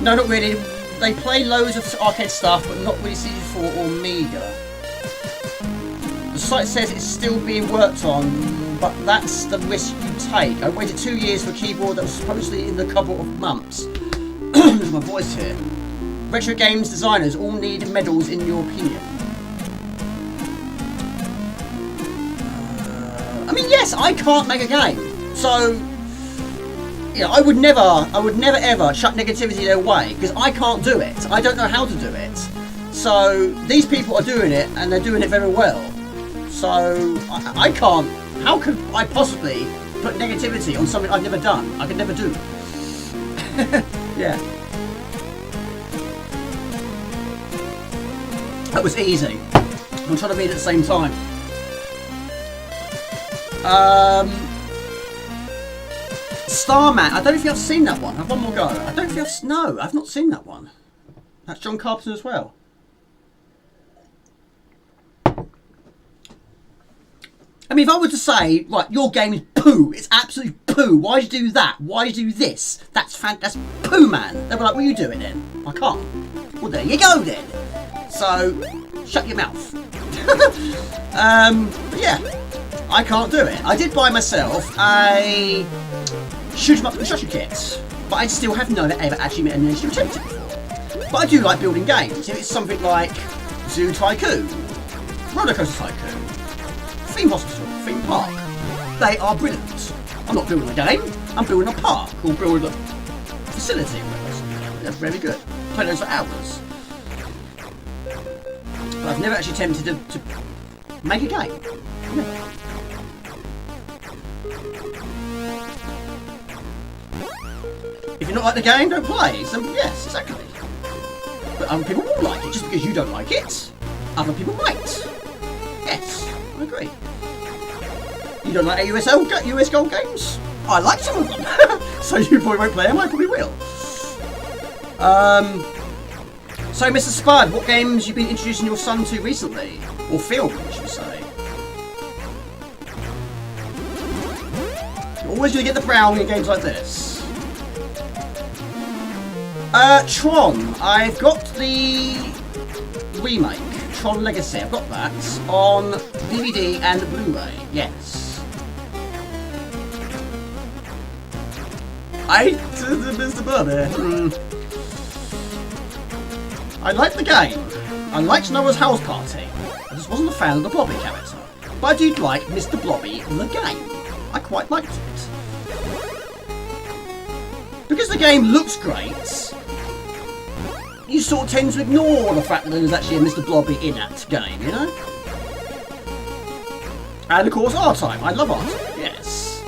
No, not really. They play loads of arcade stuff, but not really C64 or Amiga. The site says it's still being worked on, but that's the risk you take. I waited 2 years for a keyboard that was supposedly in the couple of months. There's my voice here. Retro games designers all need medals in your opinion. I mean, yes, I can't make a game, so yeah, I would never ever shut negativity their way because I can't do it. I don't know how to do it. So these people are doing it, and they're doing it very well. So I can't. How could I possibly put negativity on something I've never done? I could never do. Yeah. That was easy. I'm trying to read at the same time. Starman. I don't think I've seen that one. Have one more go. I don't think no, I've not seen that one. That's John Carpenter as well. I mean, if I were to say, right, your game is poo, it's absolutely poo. Why did you do that? Why did you do this? That's poo, man. They'd be like, what are you doing then? I can't. Well, there you go then. So, shut your mouth. But yeah, I can't do it. I did buy myself a shoot 'em up construction kit, but I still have never ever actually made an initial attempt at it before. But I do like building games. If it's something like Zoo Tycoon, Roller Coaster Tycoon, Theme Hospital, Theme Park, they are brilliant. I'm not building a game, I'm building a park, or building a facility. They're very good. Play those for hours. But I've never actually attempted to make a game. Never. If you don't like the game, don't play. So, yes, exactly. But other people will like it. Just because you don't like it, other people might. Yes, I agree. You don't like US Gold games? I like some of them. So you probably won't play them, I probably will. So Mr. Spud, what games have you been introducing your son to recently? Or film, I should say. You're always going to get the brown in games like this. Tron. I've got the remake, Tron Legacy. I've got that on DVD and Blu-ray. Yes. Mr. Bobby. I liked the game. I liked Noel's House Party. I just wasn't a fan of the Blobby character. But I did like Mr. Blobby the game. I quite liked it. Because the game looks great, you sort of tend to ignore the fact that there's actually a Mr. Blobby in that game, you know? And of course, R-Type. I love R-Type, yes.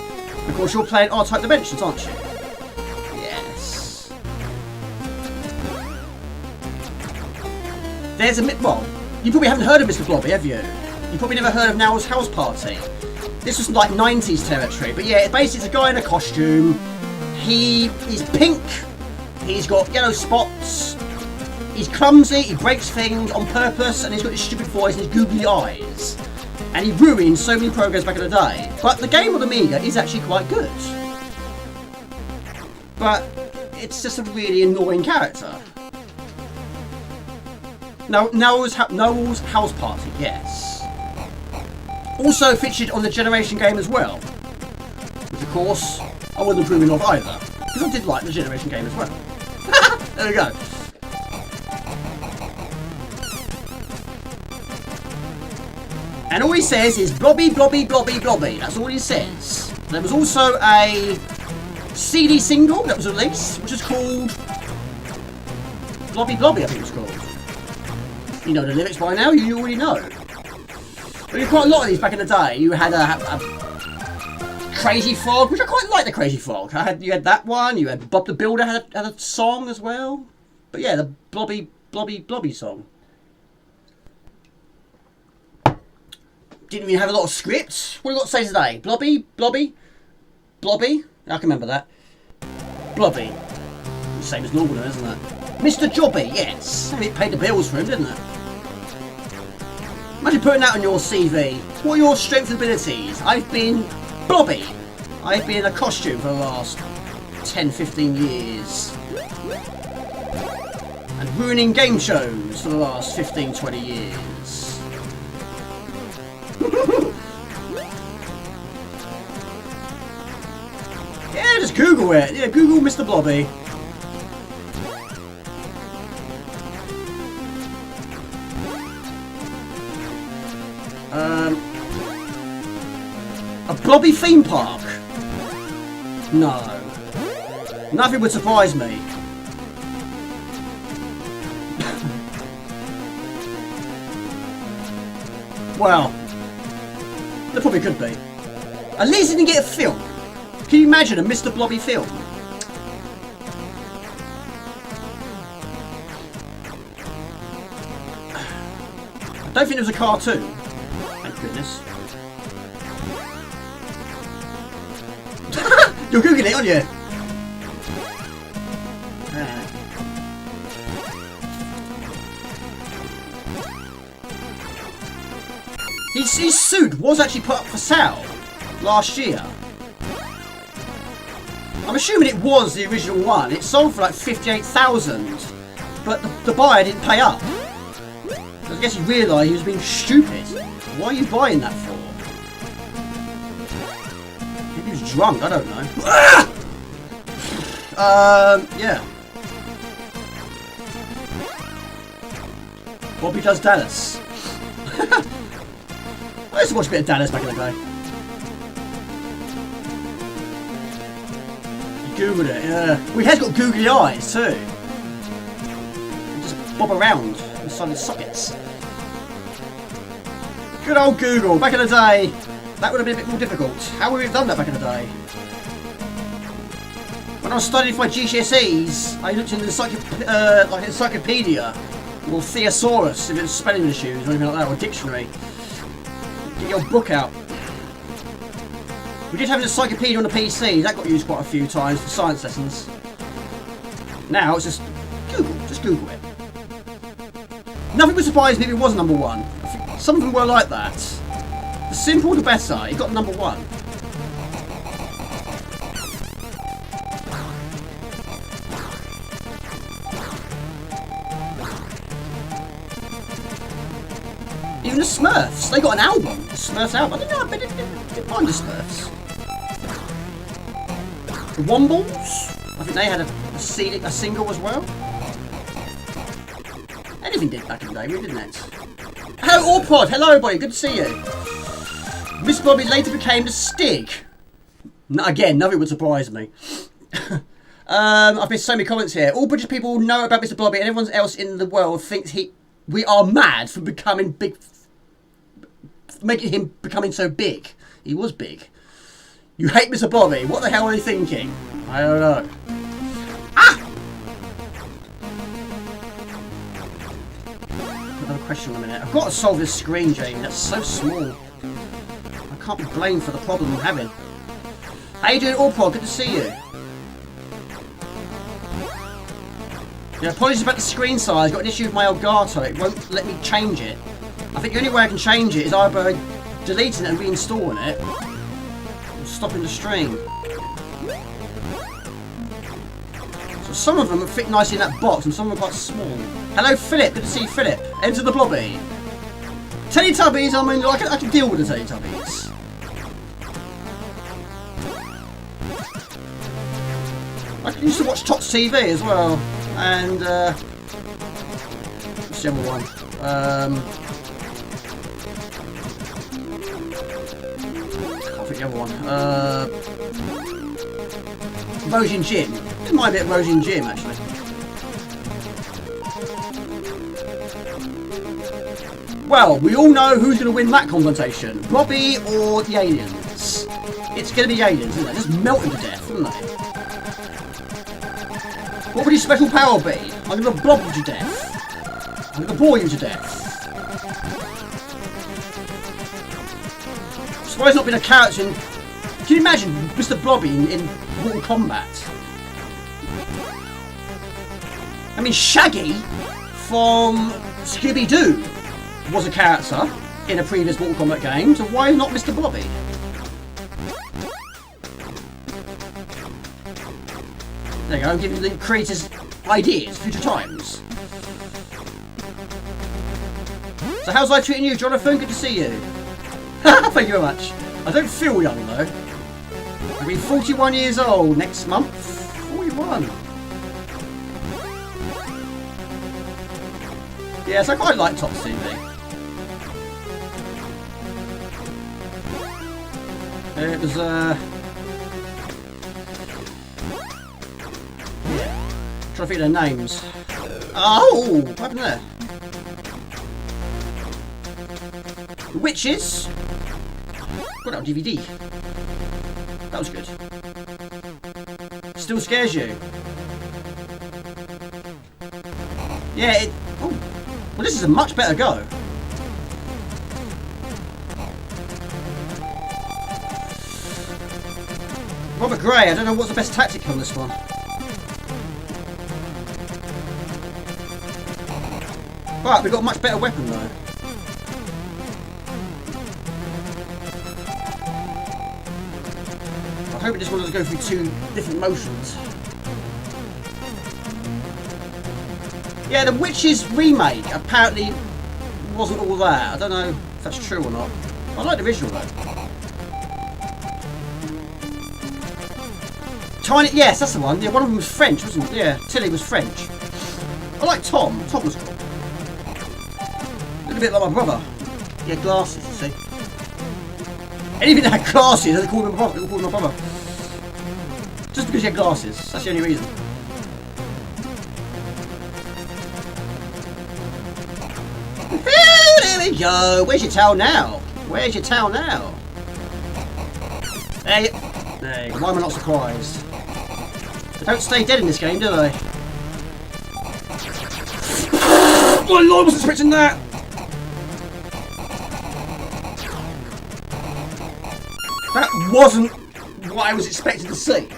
Of course, you're playing R-Type Dimensions, aren't you? Yes. There's a well, you probably haven't heard of Mr. Blobby, have you? You probably never heard of Noel's House Party. This was like 90s territory, but yeah, basically it's a guy in a costume. He's pink, he's got yellow spots, he's clumsy, he breaks things on purpose, and he's got his stupid voice and his googly eyes. And he ruined so many programs back in the day. But the game on Amiga is actually quite good. But it's just a really annoying character. Noel's House Party, yes. Also featured on the Generation game as well. Which of course, I wasn't approving of either. Because I did like the Generation game as well. There we go. And all he says is blobby, blobby, blobby, blobby. That's all he says. There was also a CD single that was released, which is called Blobby Blobby, I think it's called. You know the lyrics by now, you already know. But you had quite a lot of these back in the day. You had a Crazy Frog, which I quite like the Crazy Frog. You had that one, you had Bob the Builder had a song as well. But yeah, the Blobby, Blobby, Blobby song. Didn't even have a lot of scripts. What have you got to say today? Blobby? Blobby? Blobby? I can remember that. Blobby. Same as normal, isn't it? Mr. Jobby, yes. It paid the bills for him, didn't it? Imagine putting that on your CV. What are your strengths and abilities? I've been Blobby. I've been in a costume for the last 10, 15 years. And ruining game shows for the last 15, 20 years. Yeah, just Google it. Yeah, Google Mr. Blobby. A Blobby theme park? No. Nothing would surprise me. Well, there probably could be. At least it didn't get a film. Can you imagine a Mr. Blobby film? I don't think it was a cartoon. Thank goodness. You're Googling it, aren't you? His suit was actually put up for sale last year. I'm assuming it was the original one. It sold for like 58,000, but the buyer didn't pay up. So I guess he realised he was being stupid. Why are you buying that for? Maybe he was drunk, I don't know. Yeah. Bobby Does Dallas. I used to watch a bit of Dallas back in the day. Googled it, yeah. We has got googly eyes too. They just bob around inside the sockets. Good old Google. Back in the day, that would have been a bit more difficult. How would we have done that back in the day? When I was studying for my GCSEs, I looked in the like encyclopedia or thesaurus if it was spelling issues or anything like that, or a dictionary. Get your book out. We did have an encyclopedia on the PC, that got used quite a few times for science lessons. Now it's just Google it. Nothing would surprise me if it was number one. Some of them were like that. The simpler the better, it got number one. Even the Smurfs, they got an album. The Smurfs album. I don't know, I didn't mind the Smurfs. The Wombles, I think they had a single as well. Anything did back in the day, really, didn't it? Hello, Allpod. Hello, everybody. Good to see you. Mr. Blobby later became the Stig. Again, nothing would surprise me. I've missed so many comments here. All British people know about Mr. Blobby, and everyone else in the world thinks we are mad for becoming big, making him becoming so big. He was big. You hate Mr. Blobby. What the hell are you thinking? I don't know. Ah! Another question in a minute. I've got to solve this screen, Jamie. That's so small. I can't be blamed for the problem I'm having. How you doing, Allpod? Good to see you. Yeah, apologies about the screen size. I've got an issue with my Elgato. It won't let me change it. I think the only way I can change it is either deleting it and reinstalling it, or stopping the stream. So some of them fit nicely in that box, and some of them are quite small. Hello, Philip. Good to see you, Philip. Enter the Blobby. Teletubbies. I mean, I can deal with the Teletubbies. I used to watch Tots TV as well, and what's the other one? I can't think the other one. Rose and Jim. It might be a Rose and Jim actually. Well, we all know who's going to win that confrontation: Blobby or the aliens. It's going to be the aliens, isn't it? Just melting to death, wouldn't they? What would your special power be? I'm going to blob you to death. I'm going to bore you to death. I'm surprised it's not been a character in... Can you imagine Mr. Blobby in Mortal Kombat? I mean, Shaggy from Scooby-Doo was a character in a previous Mortal Kombat game, so why not Mr. Blobby? There you go, I'm giving the creators ideas, future times. So how's life treating you, Jonathan? Good to see you. Thank you very much. I don't feel young though. I'll be 41 years old next month. 41. Yes, I quite like Tots TV. It was trying to think of their names. Oh, what happened there? The Witches. Got it on DVD. That was good. Still scares you. Yeah. Oh, well, this is a much better go. Robert Gray. I don't know what's the best tactic on this one. Right, we've got a much better weapon though. I'm hoping this one doesn't go through two different motions. Yeah, the Witches remake apparently wasn't all that. I don't know if that's true or not. I like the visual though. Tiny, yes, that's the one. Yeah, one of them was French, wasn't it? Yeah, Tilly was French. I like Tom. Tom was cool. A bit like my brother. He had glasses, you see. Anything that had glasses, they called him my brother. They called him my brother. Just because he had glasses. That's the only reason. There we go. Where's your towel now? Where's your towel now? There you go. Why am I not surprised? They don't stay dead in this game, do they? Oh my lord, I wasn't expecting that! That wasn't what I was expecting to see.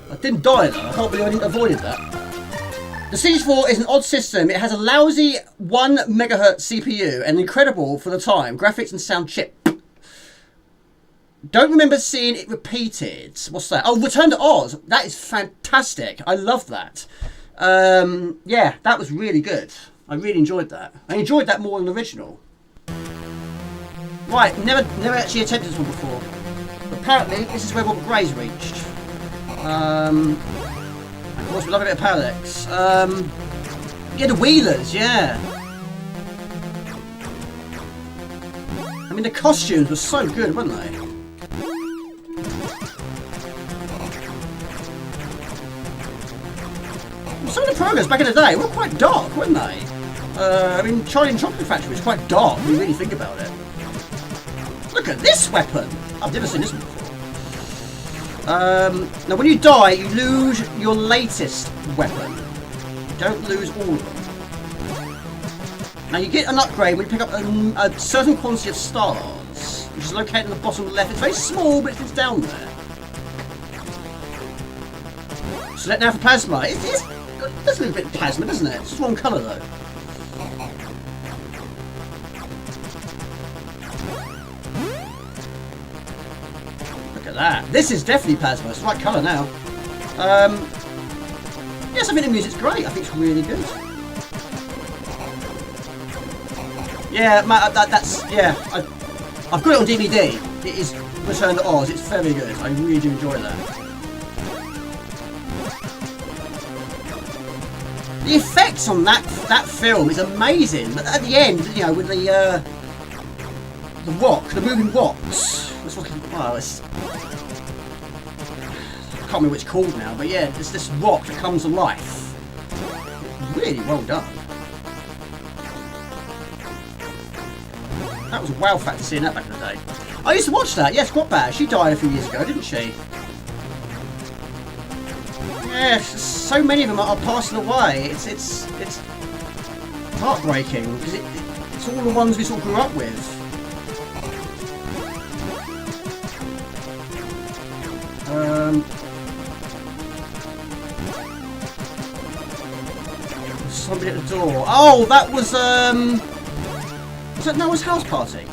I didn't die though. I can't believe I avoided that. The C64 is an odd system. It has a lousy 1 MHz CPU and incredible for the time graphics and sound chip. Don't remember seeing it repeated. What's that? Oh, Return to Oz. That is fantastic. I love that. Yeah, that was really good. I really enjoyed that. I enjoyed that more than the original. Right, never actually attempted this one before. Apparently, this is where Robert Gray's reached. Of course, we love a bit of parallax. Yeah, the Wheelers, yeah. I mean, the costumes were so good, weren't they? Some of the programs back in the day were quite dark, weren't they? I mean, Charlie and Chocolate Factory was quite dark when you really think about it. Look at this weapon! I've never seen this one before. Now, when you die, you lose your latest weapon. You don't lose all of them. Now, you get an upgrade when you pick up a certain quantity of stars, which is located in the bottom left. It's very small, but it's down there. Select now for plasma. There's a little bit of plasma, doesn't it? It's just wrong colour, though. That. This is definitely plasma. It's the right colour now. Yes, I think the music's great. I think it's really good. Yeah, that's yeah. I've got it on DVD. It is Return to Oz. It's very good. I really do enjoy that. The effects on that film is amazing. But at the end, you know, with the rock, the moving rocks. It's fucking, well, it's. I can't remember what it's called now, but yeah, it's this rock that comes to life. Really well done. That was a wow factor seeing that back in the day. I used to watch that. Yes, Squatbash. She died a few years ago, didn't she? Yes, so many of them are passing away. It's heartbreaking because it's all the ones we sort of grew up with. Somebody at the door. Oh, that was that Noah's house party?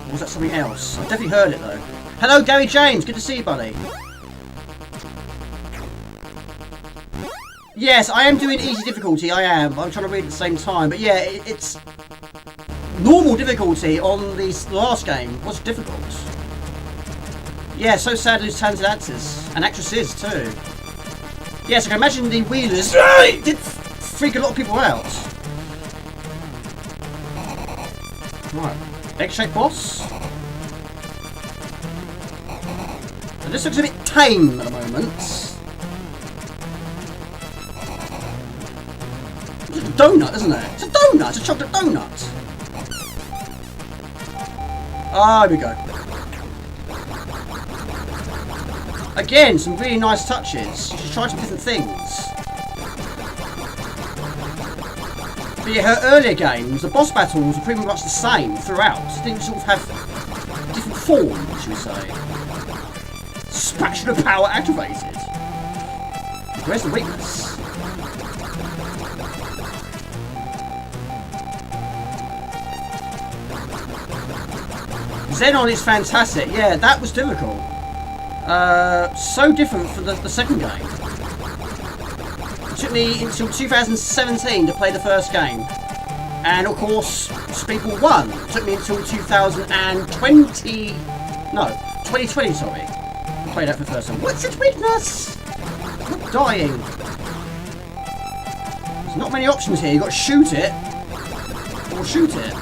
Or was that something else? I definitely heard it though. Hello, Gary James. Good to see you, buddy. Yes, I am doing easy difficulty. I am. I'm trying to read at the same time, but yeah, it's. Normal difficulty on the last game was difficult. Yeah, so sad to lose talented actors and actresses too. Yes, I can imagine the Wheelers did freak a lot of people out. Right, egg-shaped boss. So this looks a bit tame at the moment. It's a donut, isn't it? It's a donut. It's a chocolate donut. Ah, here we go. Again, some really nice touches. She's tried some different things. But yeah, her earlier games, the boss battles were pretty much the same throughout. They didn't sort of have different forms, should we say. Spatula power activated. Where's the weakness? Xenon is fantastic. Yeah, that was difficult. So different from the second game. It took me until 2017 to play the first game. And of course, Speedball 1 took me until 2020. No, 2020, sorry. To play that for the first time. What's its weakness? I'm not dying. There's not many options here. You've got to shoot it. Or shoot it.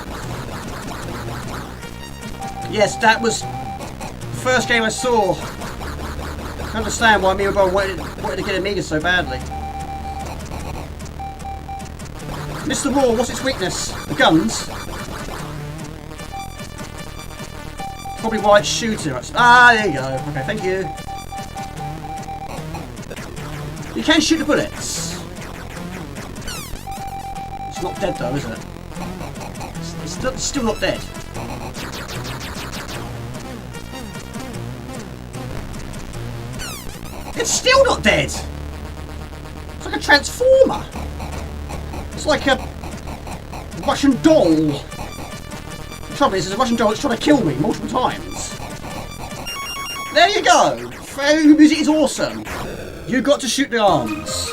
Yes, that was the first game I saw. I can understand why me and Bob wanted to get Amiga so badly. Mr. Raw, what's its weakness? The guns. Probably why it's shooting. Ah, there you go. Okay, thank you. You can shoot the bullets. It's not dead though, is it? It's still not dead. It's still not dead! It's like a transformer! It's like a Russian doll! The trouble is, it's a Russian doll that's trying to kill me multiple times. There you go! Music is awesome! You got to shoot the arms.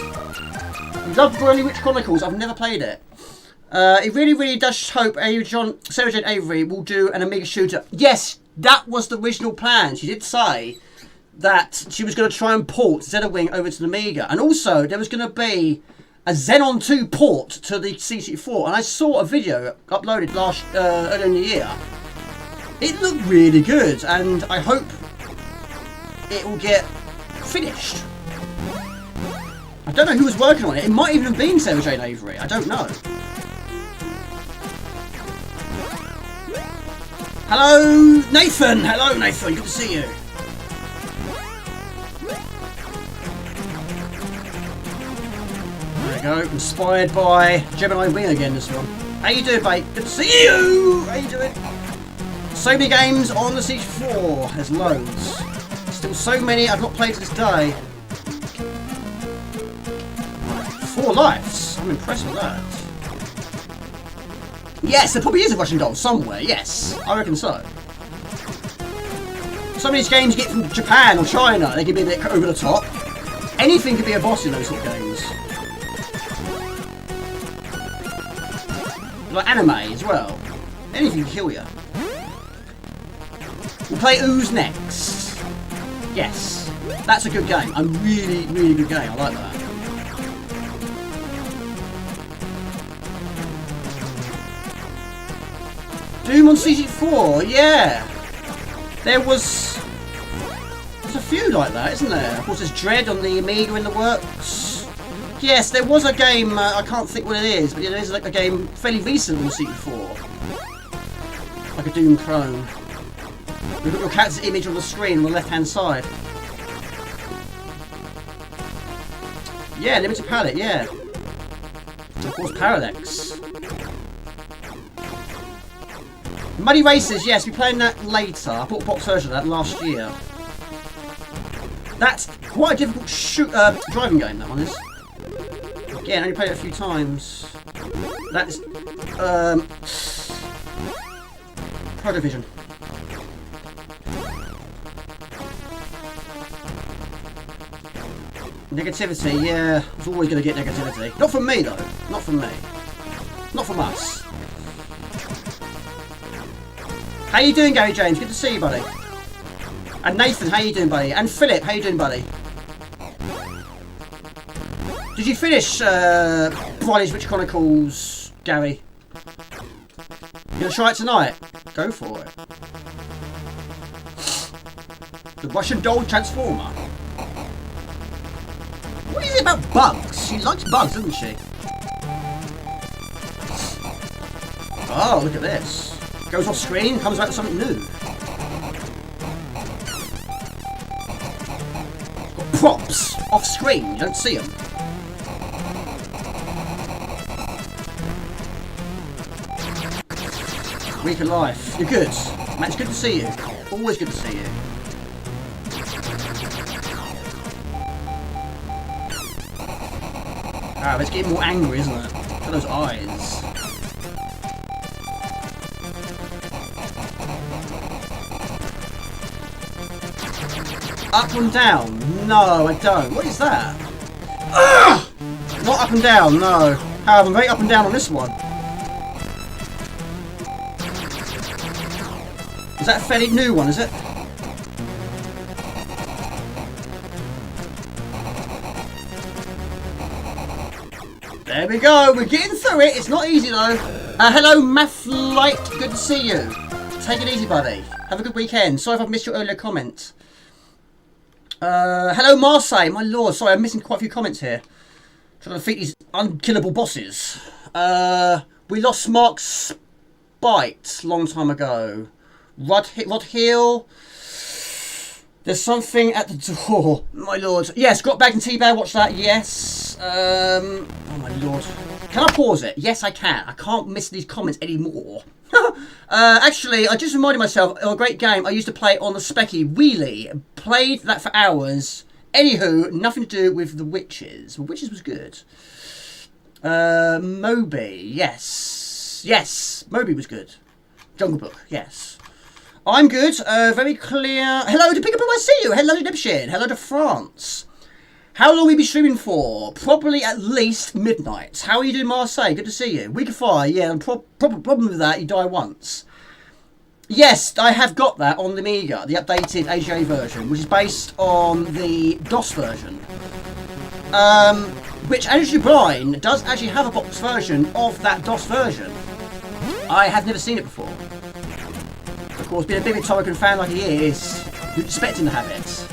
Love Burley Witch Chronicles. I've never played it. It really does hope Sarah Jane Avery will do an Amiga shooter. Yes, that was the original plan. She did say that she was going to try and port Zeta Wing over to the Amiga. And also, there was going to be a Xenon 2 port to the C64. And I saw a video uploaded earlier in the year. It looked really good, and I hope it will get finished. I don't know who was working on it. It might even have been Sarah Jane Avery. I don't know. Hello, Nathan. Hello, Nathan. Good to see you. There we go. Inspired by Gemini Wing again, this one. How you doing, mate? Good to see you. How you doing? So many games on the C64. There's loads. Still so many I've not played to this day. 4 lives. I'm impressed with that. Yes, there probably is a Russian doll somewhere. Yes, I reckon so. Some of these games you get from Japan or China, they can be a bit over the top. Anything could be a boss in those sort of games. Like anime as well. Anything can kill you. We'll play Ooze next. Yes, that's a good game. A really good game. I like that. Doom on C64, yeah. There's a few like that, isn't there? Of course, there's Dread on the Amiga in the works. Yes, there was a game. I can't think what it is, but it is like a game fairly recent on the C64, like a Doom clone. We've got your cat's image on the screen on the left-hand side. Yeah, limited palette, yeah. Of course, Parallax. Muddy Races, yes, we're playing that later. I bought a box version of that last year. That's quite a difficult driving game, that one is. Again, I only played it a few times. That is Pro Division. Negativity, yeah. I was always going to get negativity. Not from me, though. Not from me. Not from us. How you doing, Gary James? Good to see you, buddy. And Nathan, how you doing, buddy? And Philip, how you doing, buddy? Did you finish Briley's Witch Chronicles, Gary? You gonna try it tonight? Go for it. The Russian doll transformer. What is it about bugs? She likes bugs, doesn't she? Oh, look at this. Goes off screen, comes back to something new. Got props off screen, you don't see them. Week of life. You're good. Man, it's good to see you. Always good to see you. Ah, it's getting more angry, isn't it? Look at those eyes. Up and down? No, I don't. What is that? Ugh! Not up and down, no. However, I'm very up and down on this one. Is that a fairly new one, is it? There we go, we're getting through it. It's not easy though. Hello, Mathlite. Good to see you. Take it easy, buddy. Have a good weekend. Sorry if I've missed your earlier comment. Hello, Marseille. My lord, sorry, I'm missing quite a few comments here. Trying to defeat these unkillable bosses. We lost Mark Spite a long time ago. Rod Hill. There's something at the door. My lord. Yes, got back in T-Bear, watch that. Yes. Oh my lord. Can I pause it? Yes, I can. I can't miss these comments anymore. Actually, I just reminded myself of a great game I used to play on the Specky, Wheelie. Played that for hours. Anywho, nothing to do with the Witches. The Witches was good. Moby, yes. Yes, Moby was good. Jungle Book, yes. I'm good, very clear. Hello to Pick Up I See You. Hello to Dipshin. Hello to France. How long will we be streaming for? Probably at least midnight. How are you doing, Marseille? Good to see you. Week of Fire, yeah. Problem with that, you die once. Yes, I have got that on the Amiga, the updated AGA version, which is based on the DOS version. Which, as you're blind, does actually have a box version of that DOS version. I have never seen it before. Of course, being a big Token fan like he is, you're expecting to have it.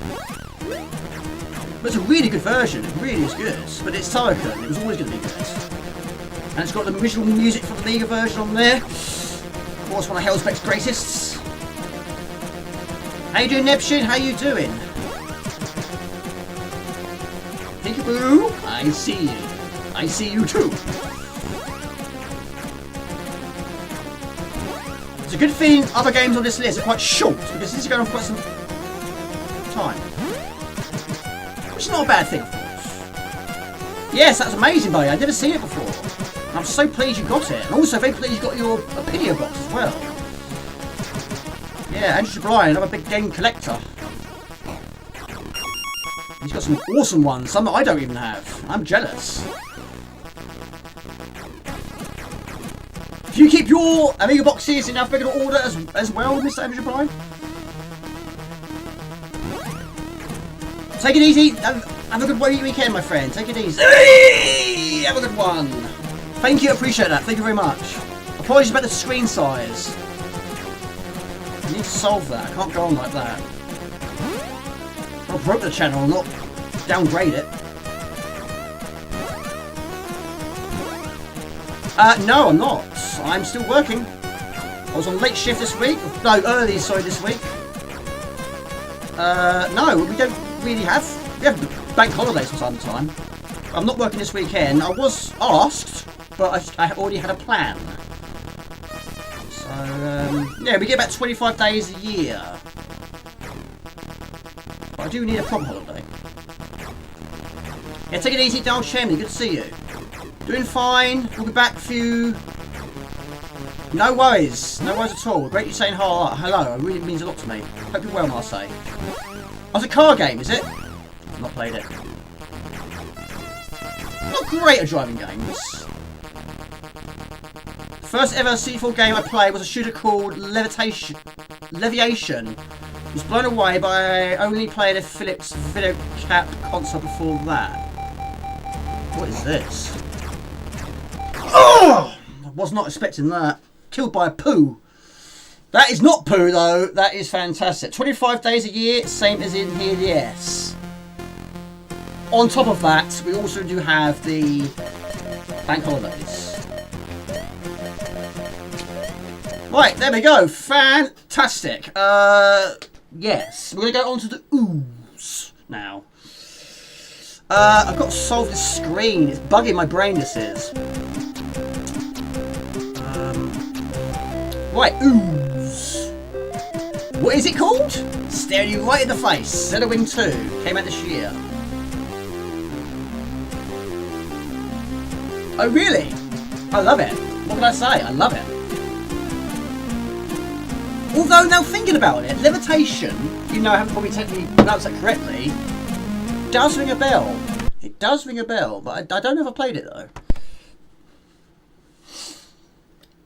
But it's a really good version, it really is good. But it's Token, it was always going to be good. And it's got the original music from the Amiga version on there. Of course, one of Hellspec's greatest. How you doing, Neptune? How you doing? Peekaboo, I see you. I see you too. It's a good thing other games on this list are quite short, because this is going on for quite some time. Which is not a bad thing, of course. Yes, that's amazing, buddy. I've never seen it before. And I'm so pleased you got it. And also very pleased you got your Opinion box as well. Yeah, Andrew Bryan, I'm a big game collector. He's got some awesome ones, some that I don't even have. I'm jealous. Do you keep your Amiga boxes in alphabetical order as well, Mr. Andrew Bryan? Take it easy. Have a good weekend, my friend. Take it easy. Have a good one. Thank you. Appreciate that. Thank you very much. Apologies about the screen size. I need to solve that. I can't go on like that. I'll broke the channel, not downgrade it. No, I'm not. I'm still working. I was on late shift this week. No, early, sorry, this week. No, we don't really have. We have bank holidays from time to time. I'm not working this weekend. I was asked, but I already had a plan. So, yeah, we get about 25 days a year. But I do need a proper holiday. Yeah, take it easy, Dal Shamley. Good to see you. Doing fine. We'll be back for you. No worries. No worries at all. Great you saying hello. It really means a lot to me. Hope you're well, Marseille. Oh, it's a car game, is it? I've not played it. Not great at driving games. First ever C4 game I played was a shooter called Leviation. Was blown away, but I only played a Philips video cap console before that. What is this? Oh! I was not expecting that. Killed by a poo. That is not poo though. That is fantastic. 25 days a year, same as in here, yes. On top of that, we also do have the bank holidays. Right, there we go. Fantastic. Yes. We're going to go on to the Ooze now. I've got to solve this screen. It's bugging my brain, this is. Right, Ooze. What is it called? Staring you right in the face. Zeta Wing 2. Came out this year. Oh, really? I love it. What can I say? I love it. Although, now thinking about it, Levitation, even though I haven't probably technically pronounced that correctly, does ring a bell. It does ring a bell, but I don't know if I played it, though.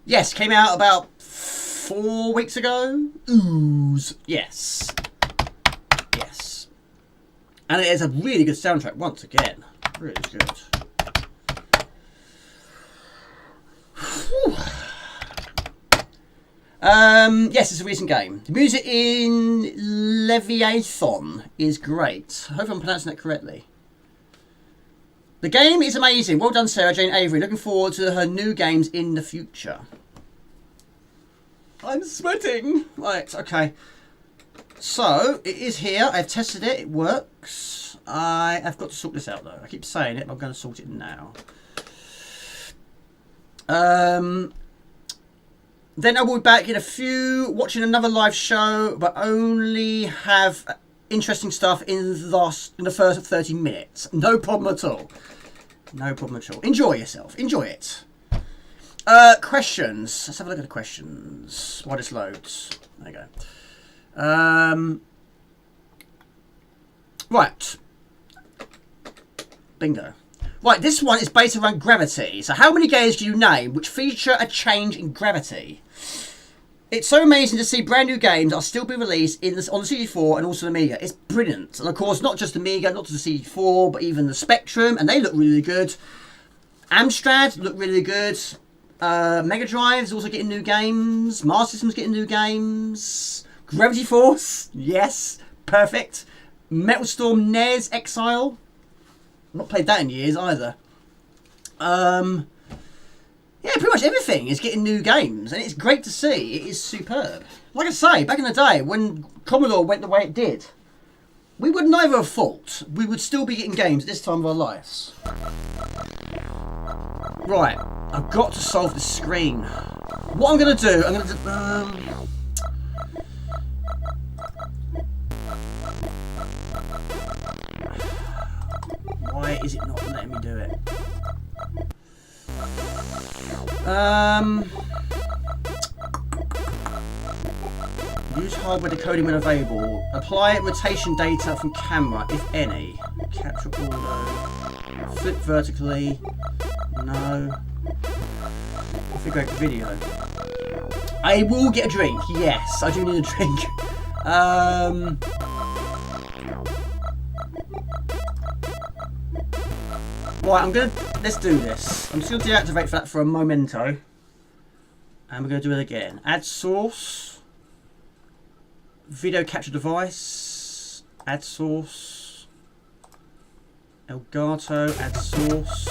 Yes, came out about 4 weeks ago. Ooze. Yes. Yes. And it is a really good soundtrack, once again. Really good. Whew. Yes, it's a recent game. The music in Leviathan is great. I hope I'm pronouncing that correctly. The game is amazing. Well done, Sarah Jane Avery. Looking forward to her new games in the future. I'm sweating. Right, okay. So, it is here. I've tested it. It works. I have got to sort this out, though. I keep saying it, but I'm going to sort it now. Then I will be back in a few, watching another live show, but only have interesting stuff in the first 30 minutes. No problem at all. No problem at all. Enjoy yourself. Enjoy it. Questions. Let's have a look at the questions. While this loads. There you go. Right. Bingo. Right, this one is based around gravity. So how many games do you name which feature a change in gravity? It's so amazing to see brand new games that are still being released on the C64 and also the Amiga. It's brilliant. And of course, not just the Amiga, not just the C64, but even the Spectrum, and they look really good. Amstrad look really good. Mega Drive's also getting new games. Master System's getting new games. Gravity Force, yes, perfect. Metal Storm NES Exile. Not played that in years either. Yeah, pretty much everything is getting new games, and it's great to see. It is superb. Like I say, back in the day, when Commodore went the way it did, we would neither have thought we would still be getting games at this time of our lives. Right, I've got to solve this screen. What I'm going to do, I'm going to why is it not letting me do it? Use hardware decoding when available. Apply rotation data from camera, if any. Capture audio. Flip vertically. No. Configure video. I will get a drink. Yes, I do need a drink. Right, let's do this. I'm just going to deactivate that for a momento. And we're going to do it again. Add source. Video capture device. Add source. Elgato. Add source.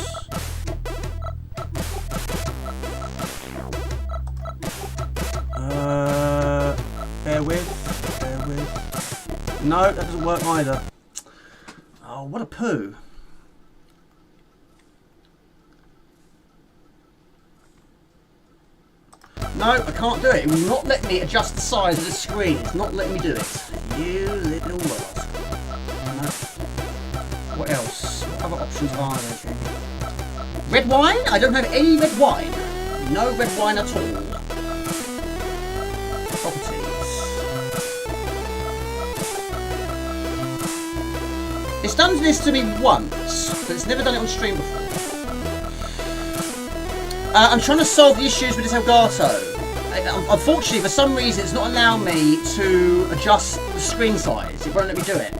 Bear with. No, that doesn't work either. Oh, what a poo. No, I can't do it. It will not let me adjust the size of the screen. It's not letting me do it. You little rascal. No. What else? What other options are there? Red wine? I don't have any red wine. No red wine at all. Properties. It's done this to me once, but it's never done it on stream before. I'm trying to solve the issues with this Elgato. Unfortunately, for some reason, it's not allowing me to adjust the screen size. It won't let me do it.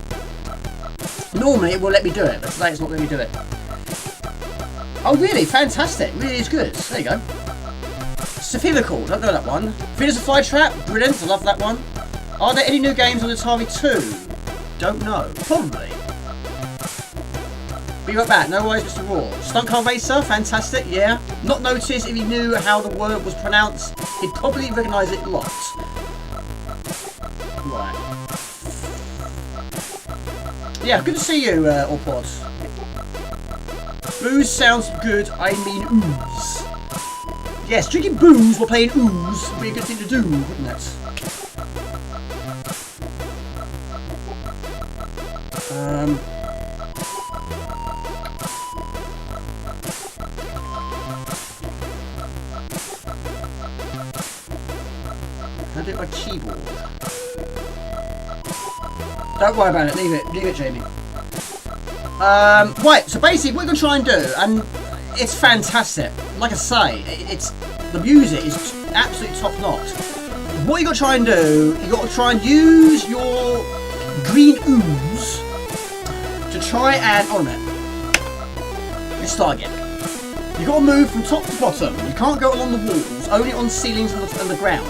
Normally, it will let me do it, but today it's not letting me do it. Oh, really? Fantastic. Really is good. There you go. Sophistical. Don't know that one. Venus of Flytrap. Brilliant. I love that one. Are there any new games on Atari 2? Don't know. Probably. Be right back. No worries, Mr. Raw. Stunt Car Racer, fantastic, yeah. Not noticed if he knew how the word was pronounced. He'd probably recognise it a lot. Right. Yeah, good to see you, Orpod. Booze sounds good, I mean ooze. Yes, drinking booze while playing ooze would be a good thing to do, wouldn't it? How do it by keyboard? Don't worry about it, leave it, Jamie. Right, so basically what we're going to try and do, and it's fantastic, like I say, the music is absolutely top notch. What you got to try and do, you got to try and use your green ooze to try and, hold on a minute, let's start again. You got to move from top to bottom, you can't go along the walls, only on ceilings and the ground.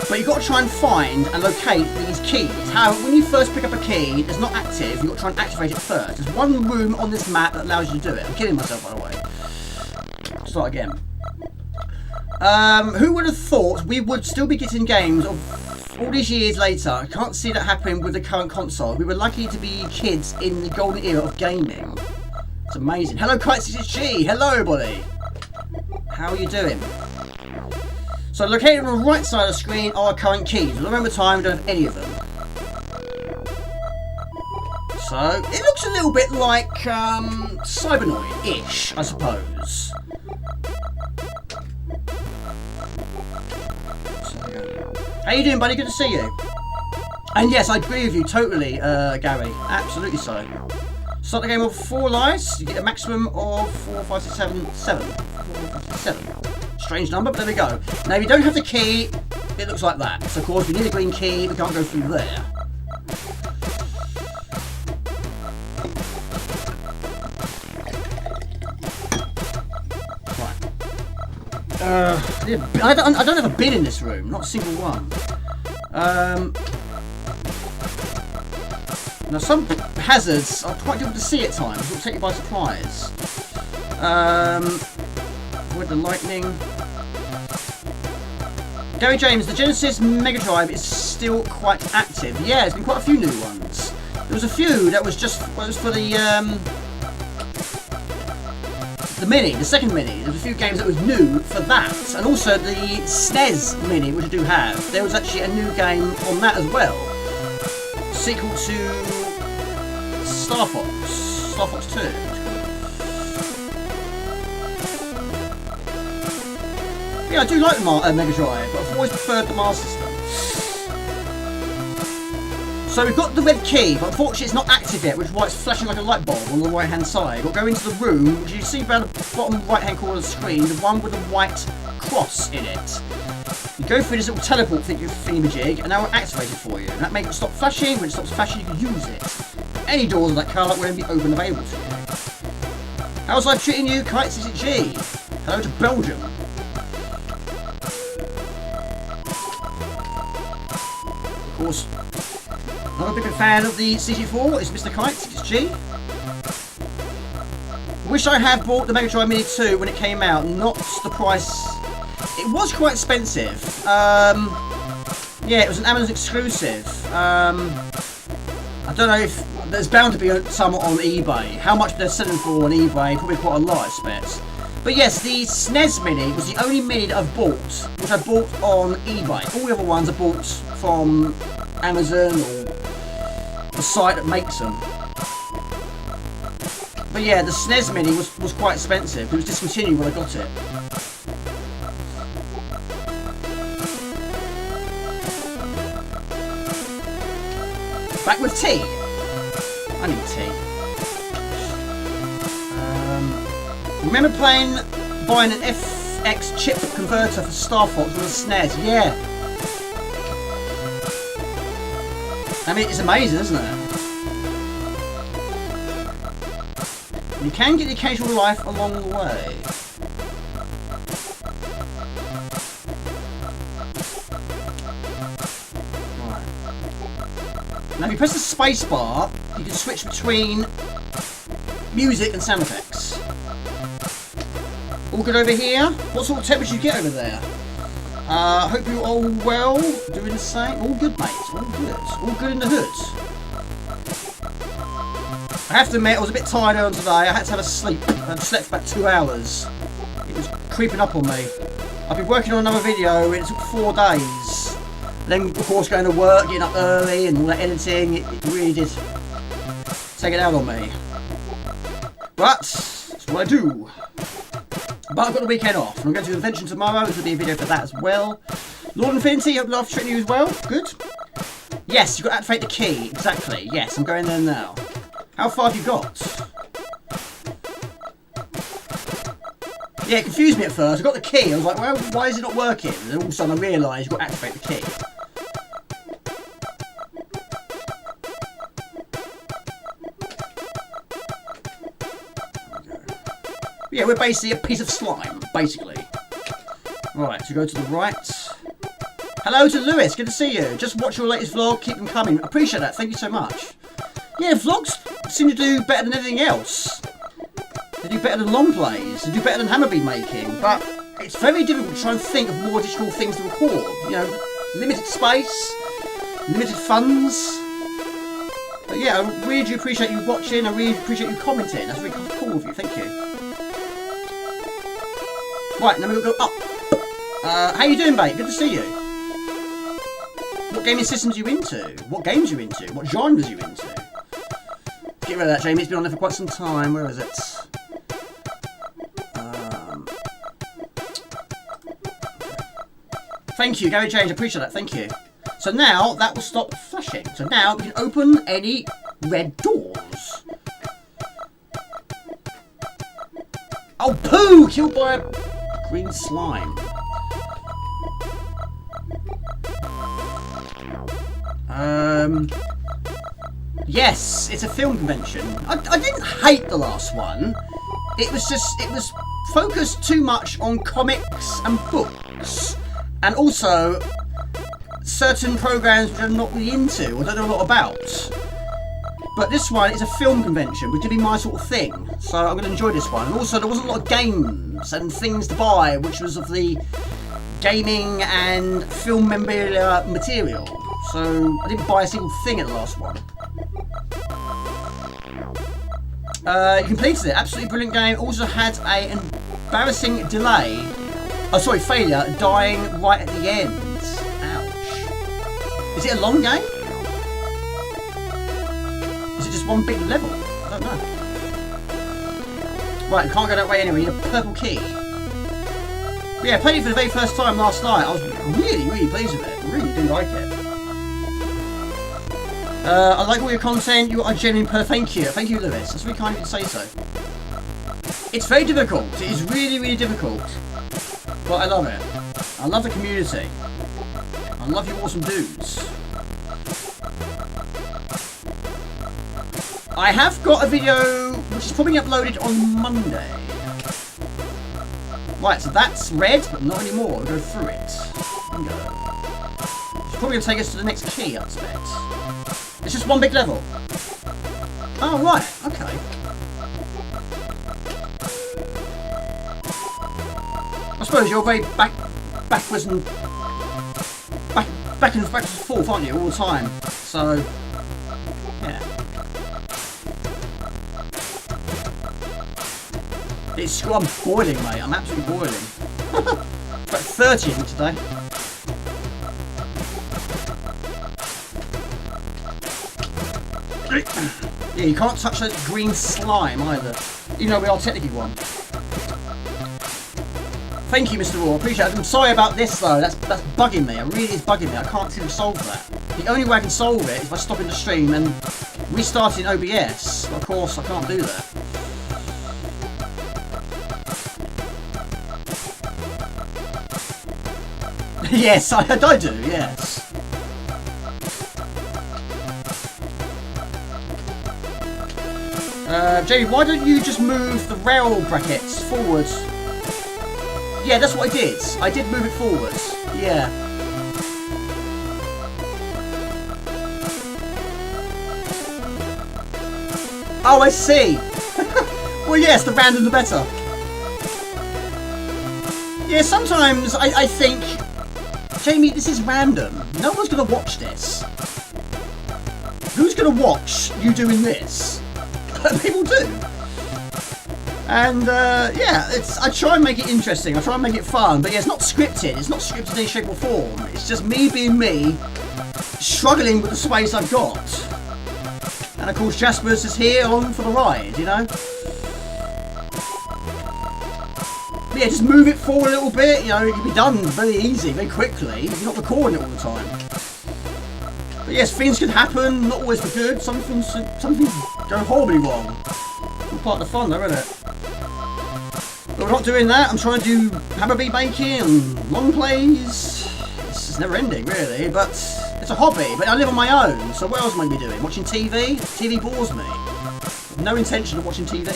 But you've got to try and find and locate these keys. However, when you first pick up a key that's not active, you've got to try and activate it first. There's one room on this map that allows you to do it. I'm kidding myself, by the way. Start again. Who would have thought we would still be getting games of all these years later? I can't see that happening with the current console. We were lucky to be kids in the golden era of gaming. It's amazing. Hello, Kite66G. Hello, everybody. How are you doing? So located on the right side of the screen are our current keys. Remember time, we don't have any of them. So, it looks a little bit like Cybernoid-ish, I suppose. How you doing, buddy? Good to see you. And yes, I agree with you totally, Gary. Absolutely so. Start the game with 4 lives. You get a maximum of 4, 5, 6, 7, 7. 4, 5, 6, 7. Strange number, but there we go. Now, if you don't have the key, it looks like that. So, of course, we need a green key. We can't go through there. I don't have a bin in this room, not a single one. Now some hazards are quite difficult to see at times, it'll take you by surprise. With the lightning. Gary James, the Genesis Mega Drive is still quite active. Yeah, there's been quite a few new ones. There was a few that was just for the Mini, the second Mini. There was a few games that was new for that, and also the SNES Mini, which I do have. There was actually a new game on that as well. Sequel to Star Fox 2. Yeah, I do like the Mega Drive, but I've always preferred the Master System. So we've got the red key, but unfortunately it's not active yet, which is why it's flashing like a light bulb on the right hand side. We'll go into the room, which you see around the bottom right hand corner of the screen, the one with the white cross in it. You go through this little teleport thingy-majig, and that will activate it for you. And that makes it stop flashing. When it stops flashing, you can use it. Any doors of that colour will then be open and available to you. How's life treating you, Kite C64? Hello to Belgium. Of course, another big fan of the C64 is Mr. Kite C64. I wish I had bought the Mega Drive Mini 2 when it came out, not the price. It was quite expensive. Yeah, it was an Amazon exclusive. I don't know if there's bound to be some on eBay. How much they're selling for on eBay? Probably quite a lot, I expect. But yes, the SNES Mini was the only Mini that I've bought, which I bought on eBay. All the other ones I bought from Amazon or the site that makes them. But yeah, the SNES Mini was quite expensive. It was discontinued when I got it. Back with tea. I need tea. Remember buying an FX chip converter for Star Fox with a SNES? Yeah. I mean, it's amazing, isn't it? You can get the occasional life along the way. Now if you press the space bar, you can switch between music and sound effects. All good over here? What sort of temperature you get over there? Hope you're all well, doing the same. All good, mate. All good. All good in the hood. I have to admit, I was a bit tired earlier today. I had to have a sleep. I slept for about 2 hours. It was creeping up on me. I've been working on another video, and it took 4 days. Then, of course, going to work, getting up early, and all that editing, it really did take it out on me. But, that's what I do. But I've got the weekend off, and I'm going to Invention tomorrow. There's going to be a video for that as well. Lord Infinity, hope life treating you as well. Good. Yes, you've got to activate the key. Exactly. Yes, I'm going there now. How far have you got? Yeah, it confused me at first. I got the key. I was like, well, why is it not working? And then all of a sudden I realised you've got to activate the key. Yeah, we're basically a piece of slime, basically. Right, so go to the right. Hello to Lewis, good to see you. Just watch your latest vlog, keep them coming. Appreciate that, thank you so much. Yeah, vlogs seem to do better than anything else. They do better than long plays, they do better than Hammer Bean making, but it's very difficult to try and think of more additional things to record. You know, limited space, limited funds. But yeah, I really do appreciate you watching, I really appreciate you commenting. That's really cool of you, thank you. Right, now we've got to go up. How you doing, mate? Good to see you. What gaming systems are you into? What games are you into? What genres are you into? Get rid of that, Jamie. It's been on there for quite some time. Where is it? Thank you, Gary James. I appreciate that. Thank you. So now that will stop flashing. So now we can open any red doors. Oh, poo! Killed by a green slime. Yes, it's a film convention. I didn't hate the last one. It was focused too much on comics and books, and also certain programs which I'm not really into or don't know a lot about. But this one is a film convention, which would be my sort of thing, so I'm going to enjoy this one. And also, there wasn't a lot of games and things to buy, which was of the gaming and film memorabilia material. So I didn't buy a single thing at the last one. You completed it. Absolutely brilliant game. Also had an embarrassing delay. Oh, sorry, failure. Dying right at the end. Ouch. Is it a long game? Is it just one big level? I don't know. Right, can't go that way anyway. You need a purple key. But yeah, played it for the very first time last night. I was really, really pleased with it. I really do like it. I like all your content. You are genuine. Thank you. Thank you, Lewis. That's really kind of you to say so. It's very difficult. It is really, really difficult. But I love it. I love the community. I love you awesome dudes. I have got a video which is probably uploaded on Monday. Right, so that's red, but not anymore. We'll go through it. Bingo. It's probably going to take us to the next key, I expect. It's just one big level. Oh, right. Okay. I suppose you're very backwards and back and forth, aren't you, all the time? So, yeah. I'm boiling, mate. I'm absolutely boiling. About 30 in today. Yeah, you can't touch that green slime either. Even though we are technically one. Thank you, Mr. Raw. I appreciate it. I'm sorry about this though. That's bugging me. It really is bugging me. I can't seem to solve that. The only way I can solve it is by stopping the stream and restarting OBS. But of course, I can't do that. Yes, I do. Yes. Jamie, why don't you just move the rail brackets forwards? Yeah, that's what I did. I did move it forwards. Yeah. Oh, I see. Well, yes, the random the better. Yeah, sometimes I think, Jamie, this is random. No one's going to watch this. Who's going to watch you doing this? People do. And yeah, I try and make it interesting. I try and make it fun. But yeah, it's not scripted. It's not scripted in any shape or form. It's just me being me, struggling with the space I've got. And of course, Jasper's is here along for the ride, you know? But yeah, just move it forward a little bit. You know, it can be done very easy, very quickly. You're not recording it all the time. But yes, things can happen, not always for good. Some things go horribly wrong. It's all part of the fun though, isn't it? But we're not doing that. I'm trying to do hammer beat making and long plays. It's just never ending, really. But it's a hobby. But I live on my own, so what else am I going to be doing? Watching TV? TV bores me. No intention of watching TV.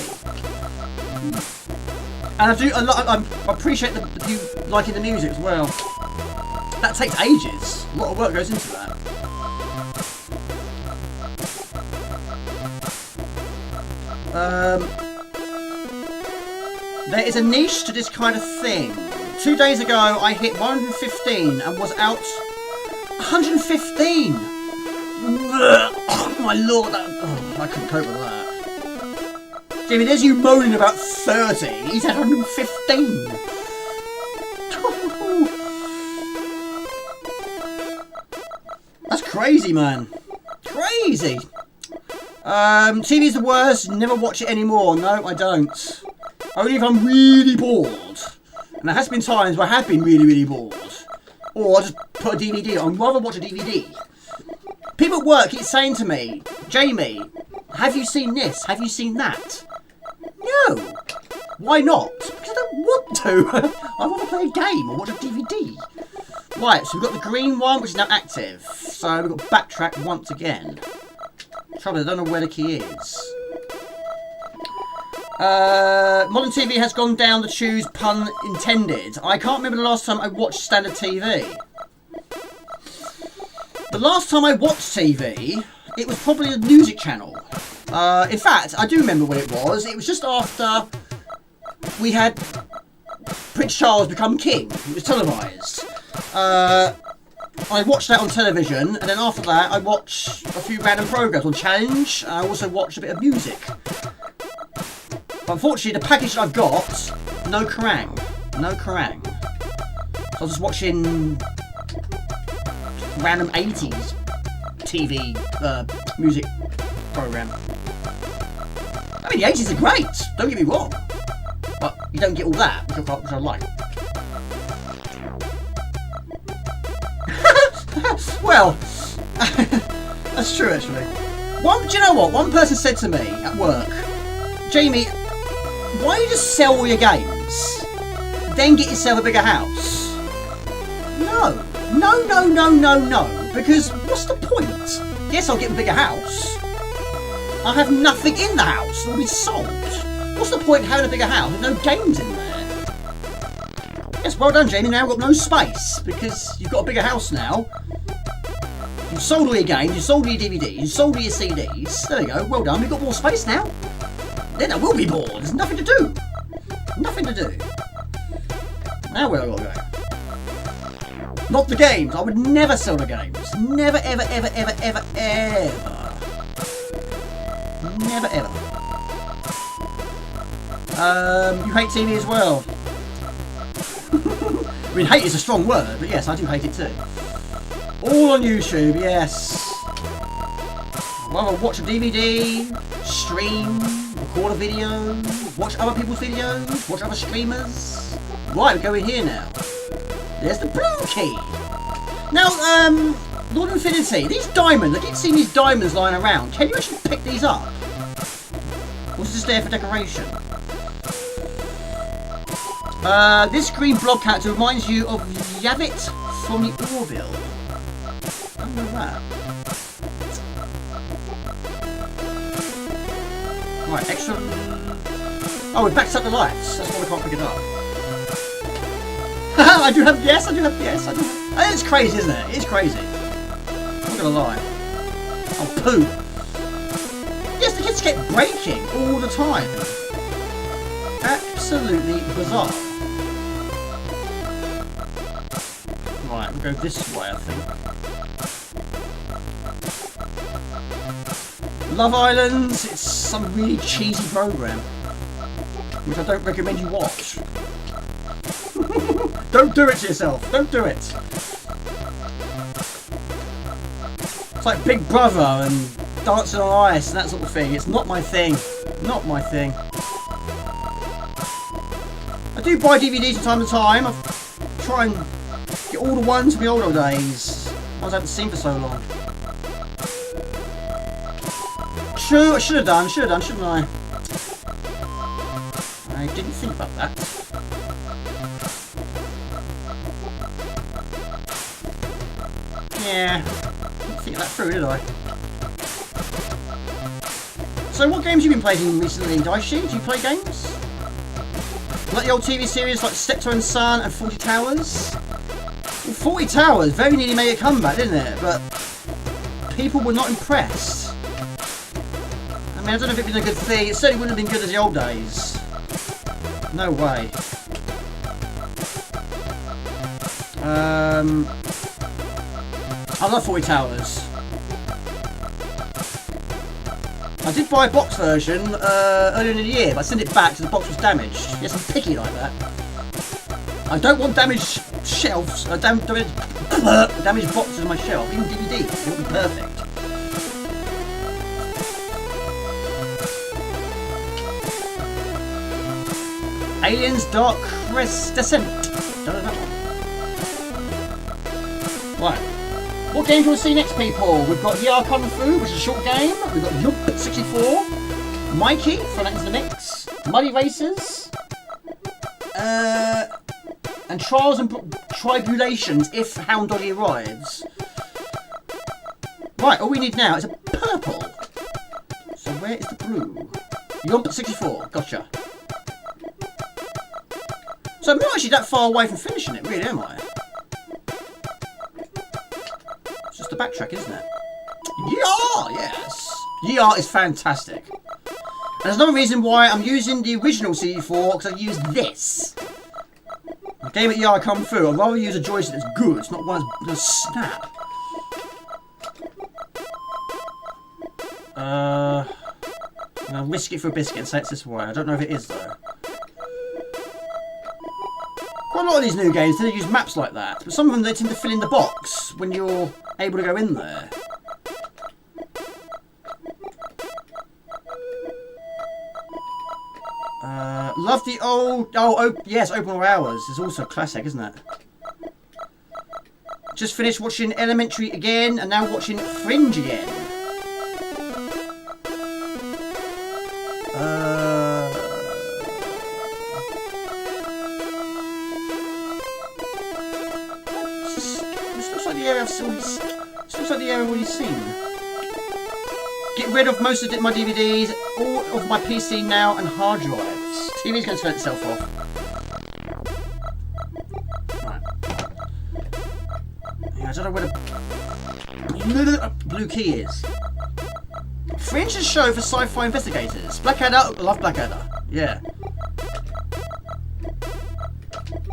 And I appreciate you liking the music as well. That takes ages. A lot of work goes into that. There is a niche to this kind of thing. 2 days ago, I hit 115 and was out 115. Oh my lord, I couldn't cope with that. Jamie, there's you moaning about 30. He's at 115. That's crazy, man. Crazy. TV's the worst. Never watch it anymore. No, I don't. Only if I'm really bored. And there has been times where I have been really, really bored. Or I just put a DVD on. I'd rather watch a DVD. People at work keep saying to me, Jamie, have you seen this? Have you seen that? No. Why not? Because I don't want to. I want to play a game or watch a DVD. Right, so we've got the green one, which is now active. So we've got backtrack once again. Trouble, I don't know where the key is. Modern TV has gone down the tubes, pun intended. I can't remember the last time I watched standard TV. The last time I watched TV, it was probably a music channel. In fact, I do remember when it was. It was just after we had Prince Charles become king. It was televised. I watched that on television, and then after that, I watched a few random programmes on Challenge. I also watched a bit of music. But unfortunately, the package that I've got, no Kerrang. No Kerrang. So I was just watching random 80s TV music programme. I mean, the 80s are great, don't get me wrong. But you don't get all that, which I like. Well, that's true actually. Do you know what? One person said to me at work, Jamie, why don't you just sell all your games, then get yourself a bigger house? No. Because what's the point? Yes, I'll get a bigger house. I have nothing in the house that will be sold. What's the point of having a bigger house with no games in there? Yes, well done, Jamie. Now I've got no space because you've got a bigger house now. You've sold all your games, you've sold all your DVDs, you've sold all your CDs. There you go. Well done. We've got more space now. Then I will be bored. There's nothing to do. Nothing to do. Now where have I got to go? Not the games. I would never sell the games. Never, ever, ever, ever, ever, ever. Never, ever. You hate TV as well. I mean, hate is a strong word, but yes, I do hate it too. All on YouTube, yes. I'd rather watch a DVD, stream, record a video, watch other people's videos, watch other streamers. Right, we go in here now. There's the blue key. Now, Lord Infinity, these diamonds, I keep seeing these diamonds lying around. Can you actually pick these up? Or is this there for decoration? This green blob character reminds you of Yavit from the Orville. I don't know that. Right, extra... Oh, it backs up the lights. That's why we can't pick it up. I do have... Yes, I do have... Yes, I do have... It's crazy, isn't it? It's crazy. I'm not gonna lie. Oh, poo. Yes, the kids kept breaking all the time. Absolutely bizarre. Right, we'll go this way, I think. Love Islands, it's some really cheesy program, which I don't recommend you watch. Don't do it to yourself, don't do it. It's like Big Brother and Dancing on Ice and that sort of thing. It's not my thing, not my thing. I do buy DVDs from time to time. I try and get all the ones from the old days. Ones I haven't seen for so long. True, I should have done, shouldn't I? I didn't think about that. Yeah, didn't think that through, did I? So what games have you been playing recently, Daishi? Do you play games? Like the old TV series like Steptoe and Son and 40 Towers? Well, 40 Towers very nearly made a comeback, didn't it? But people were not impressed. I mean, I don't know if it was a good thing. It certainly wouldn't have been good as the old days. No way. I love 40 Towers. I did buy a box version earlier in the year, but I sent it back because the box was damaged. Yes, I'm picky like that. I don't want damaged shelves, damaged boxes on my shelf, even DVDs. It would be perfect. Aliens Dark Descent. Don't know that one. Right. What game do you want to see next, people? We've got REAL Commodore, which is a short game. We've got Yoomp64, Mikie, throw that into the mix. Muddy Racers, And trials and tribulations if Hound Doggy arrives. Right, all we need now is a purple. So where is the blue? Yoomp64, gotcha. So I'm not actually that far away from finishing it, really, am I? It's just a backtrack, isn't it? Yeah, yes. Yeah is fantastic. And there's another reason why I'm using the original C64, because I use this. The game at Yar come through, I'd rather use a joystick that's good, it's not one that's snap. I'm gonna risk it for a biscuit and say it's this way. I don't know if it is though. Quite a lot of these new games tend to use maps like that, but some of them they tend to fill in the box when you're able to go in there. Love the old... yes, Open All Hours is also a classic, isn't it? Just finished watching Elementary again, and now watching Fringe again. This looks like the area I've seen. This looks like the area I've already seen. Get rid of most of my DVDs, all of my PC now, and hard drives. TV's going to turn itself off. Right. Yeah, I don't know where the blue key is. Fringe is a show for sci-fi investigators. Blackadder, I love Blackadder. Yeah.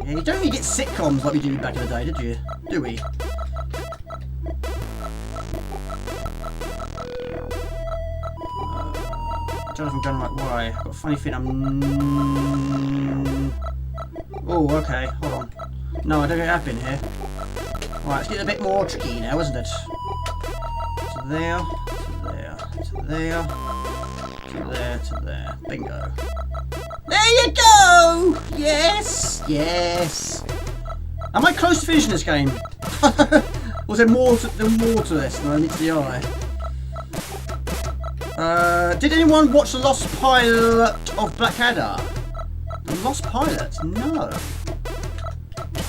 Yeah, you don't really get sitcoms like we did back in the day, did you? Do we? I don't know if I'm going the right way. I've got a funny feeling I'm... Oh, okay. Hold on. No, I don't think I've been here. Right, it's getting a bit more tricky now, isn't it? To there, to there, to there, to there, to there. Bingo. There you go! Yes! Yes! Am I close to finishing this game? Was there more to this than I need to the eye? Did anyone watch the Lost Pilot of Blackadder? The Lost Pilot? No.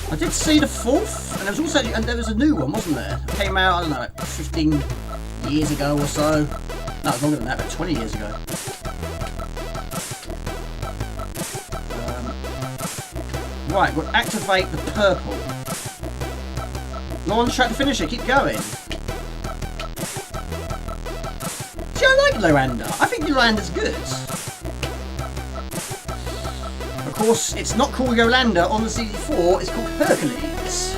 I did see the fourth, and there was also there was a new one, wasn't there? It came out, I don't know, like 15 years ago or so. No, longer than that, about 20 years ago. Right, we'll activate the purple. Not on track to finish it, keep going. See, I like Loander. I think Loander's good. Of course, it's not called Yolanda on the C64, it's called Hercules.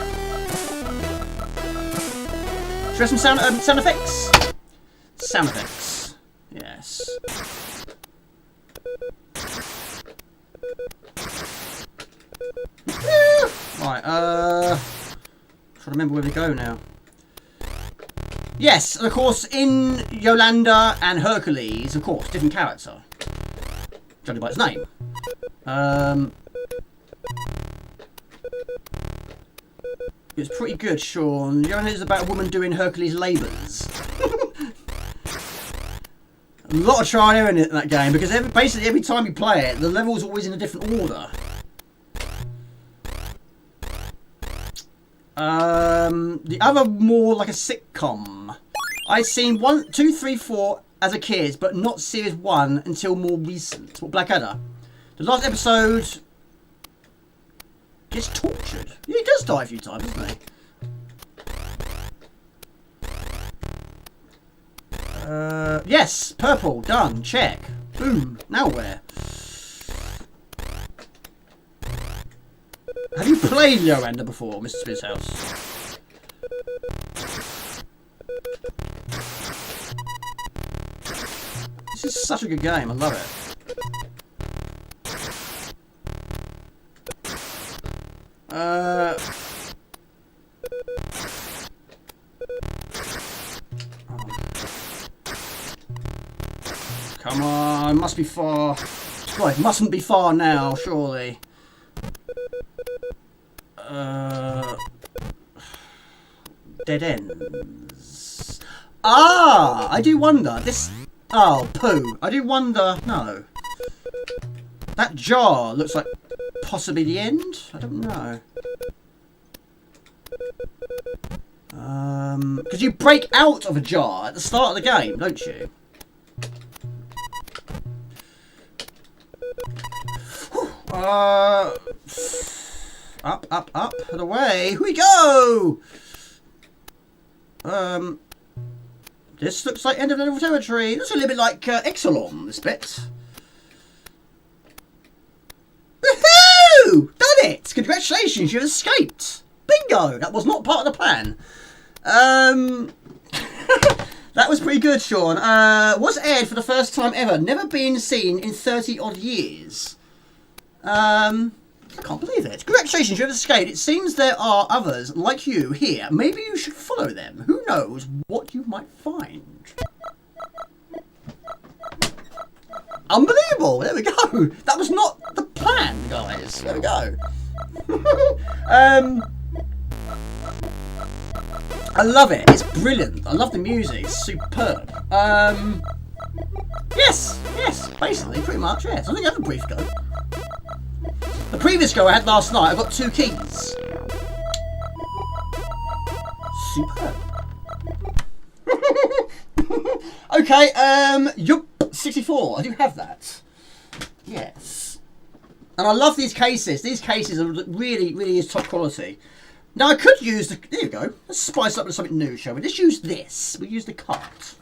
Should we have some sound effects? Sound effects. Yes. Right, trying to remember where we go now. Yes, and of course, in Yolanda and Hercules, of course, different character. Judging by its name. It's pretty good, Sean. Yolanda is about a woman doing Hercules' labours. A lot of trial and error in that game, because basically every time you play it, the level's always in a different order. The other more like a sitcom. I'd seen 1, 2, 3, 4 as a kid, but not series 1 until more recent. What, Blackadder? The last episode gets tortured. Yeah, he does die a few times, doesn't he? Yes, purple, done, check. Boom, now where? Have you played Yolanda before, Mr. Smith's house? This is such a good game, I love it. Come on, must be far. Well, it mustn't be far now, surely. Dead ends. Ah, I do wonder. This. Oh, poo. I do wonder. No. That jar looks like. possibly the end. I don't know. Because you break out of a jar at the start of the game, don't you? Up, up, up, and away. Here we go! This looks like end of level territory. Looks a little bit like Exelon, this bit. Woohoo! Done it! Congratulations, you've escaped. Bingo! That was not part of the plan. That was pretty good, Sean. Was aired for the first time ever. Never been seen in 30 odd years. I can't believe it. Congratulations, you have escaped. It seems there are others like you here. Maybe you should follow them. Who knows what you might find. Unbelievable. There we go. That was not the plan, guys. There we go. I love it. It's brilliant. I love the music. It's superb. Yes, basically, pretty much, yes. I think I had a brief go. The previous go I had last night, I got 2 keys. Superb. Okay, Yoomp64. I do have that. Yes. And I love these cases. These cases are really, really is top quality. Now I could use the... There you go. Let's spice up with something new, shall we? Let's use this. We'll use the cart.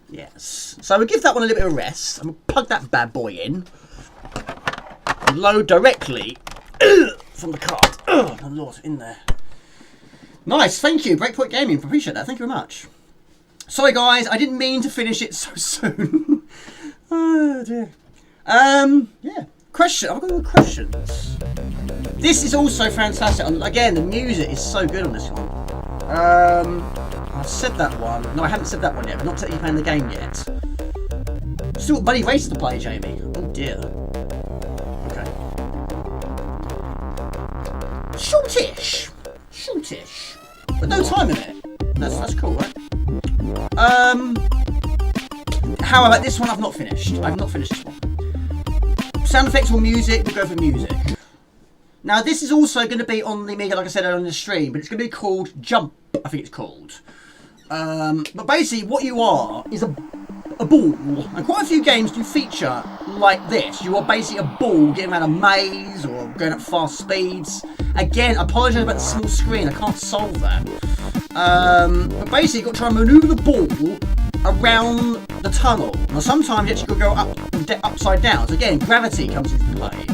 Yes. So we'll give that one a little bit of rest. I'm going to plug that bad boy in. And load directly from the cart. Oh, my lord, in there. Nice. Thank you. Breakpoint Gaming. Appreciate that. Thank you very much. Sorry, guys. I didn't mean to finish it so soon. Oh, dear. Yeah. Question. I've got no questions. This is also fantastic. Again, the music is so good on this one. I've said that one. No, I haven't said that one yet. We're not technically playing the game yet. Still got bloody races to play, Jamie. Oh dear. Okay. Shortish. But no time in it. That's cool, right? How about this one? I've not finished. I've not finished this one. Sound effects or music? We'll go for music. Now, this is also going to be on the Amiga, like I said, on the stream, but it's going to be called Jump, I think it's called. But basically, what you are is a ball. And quite a few games do feature like this. You are basically a ball getting around a maze or going at fast speeds. Again, I apologise about the small screen. I can't solve that. But basically, you've got to try and manoeuvre the ball around the tunnel. Now, sometimes you actually got to go upside down. So again, gravity comes into play.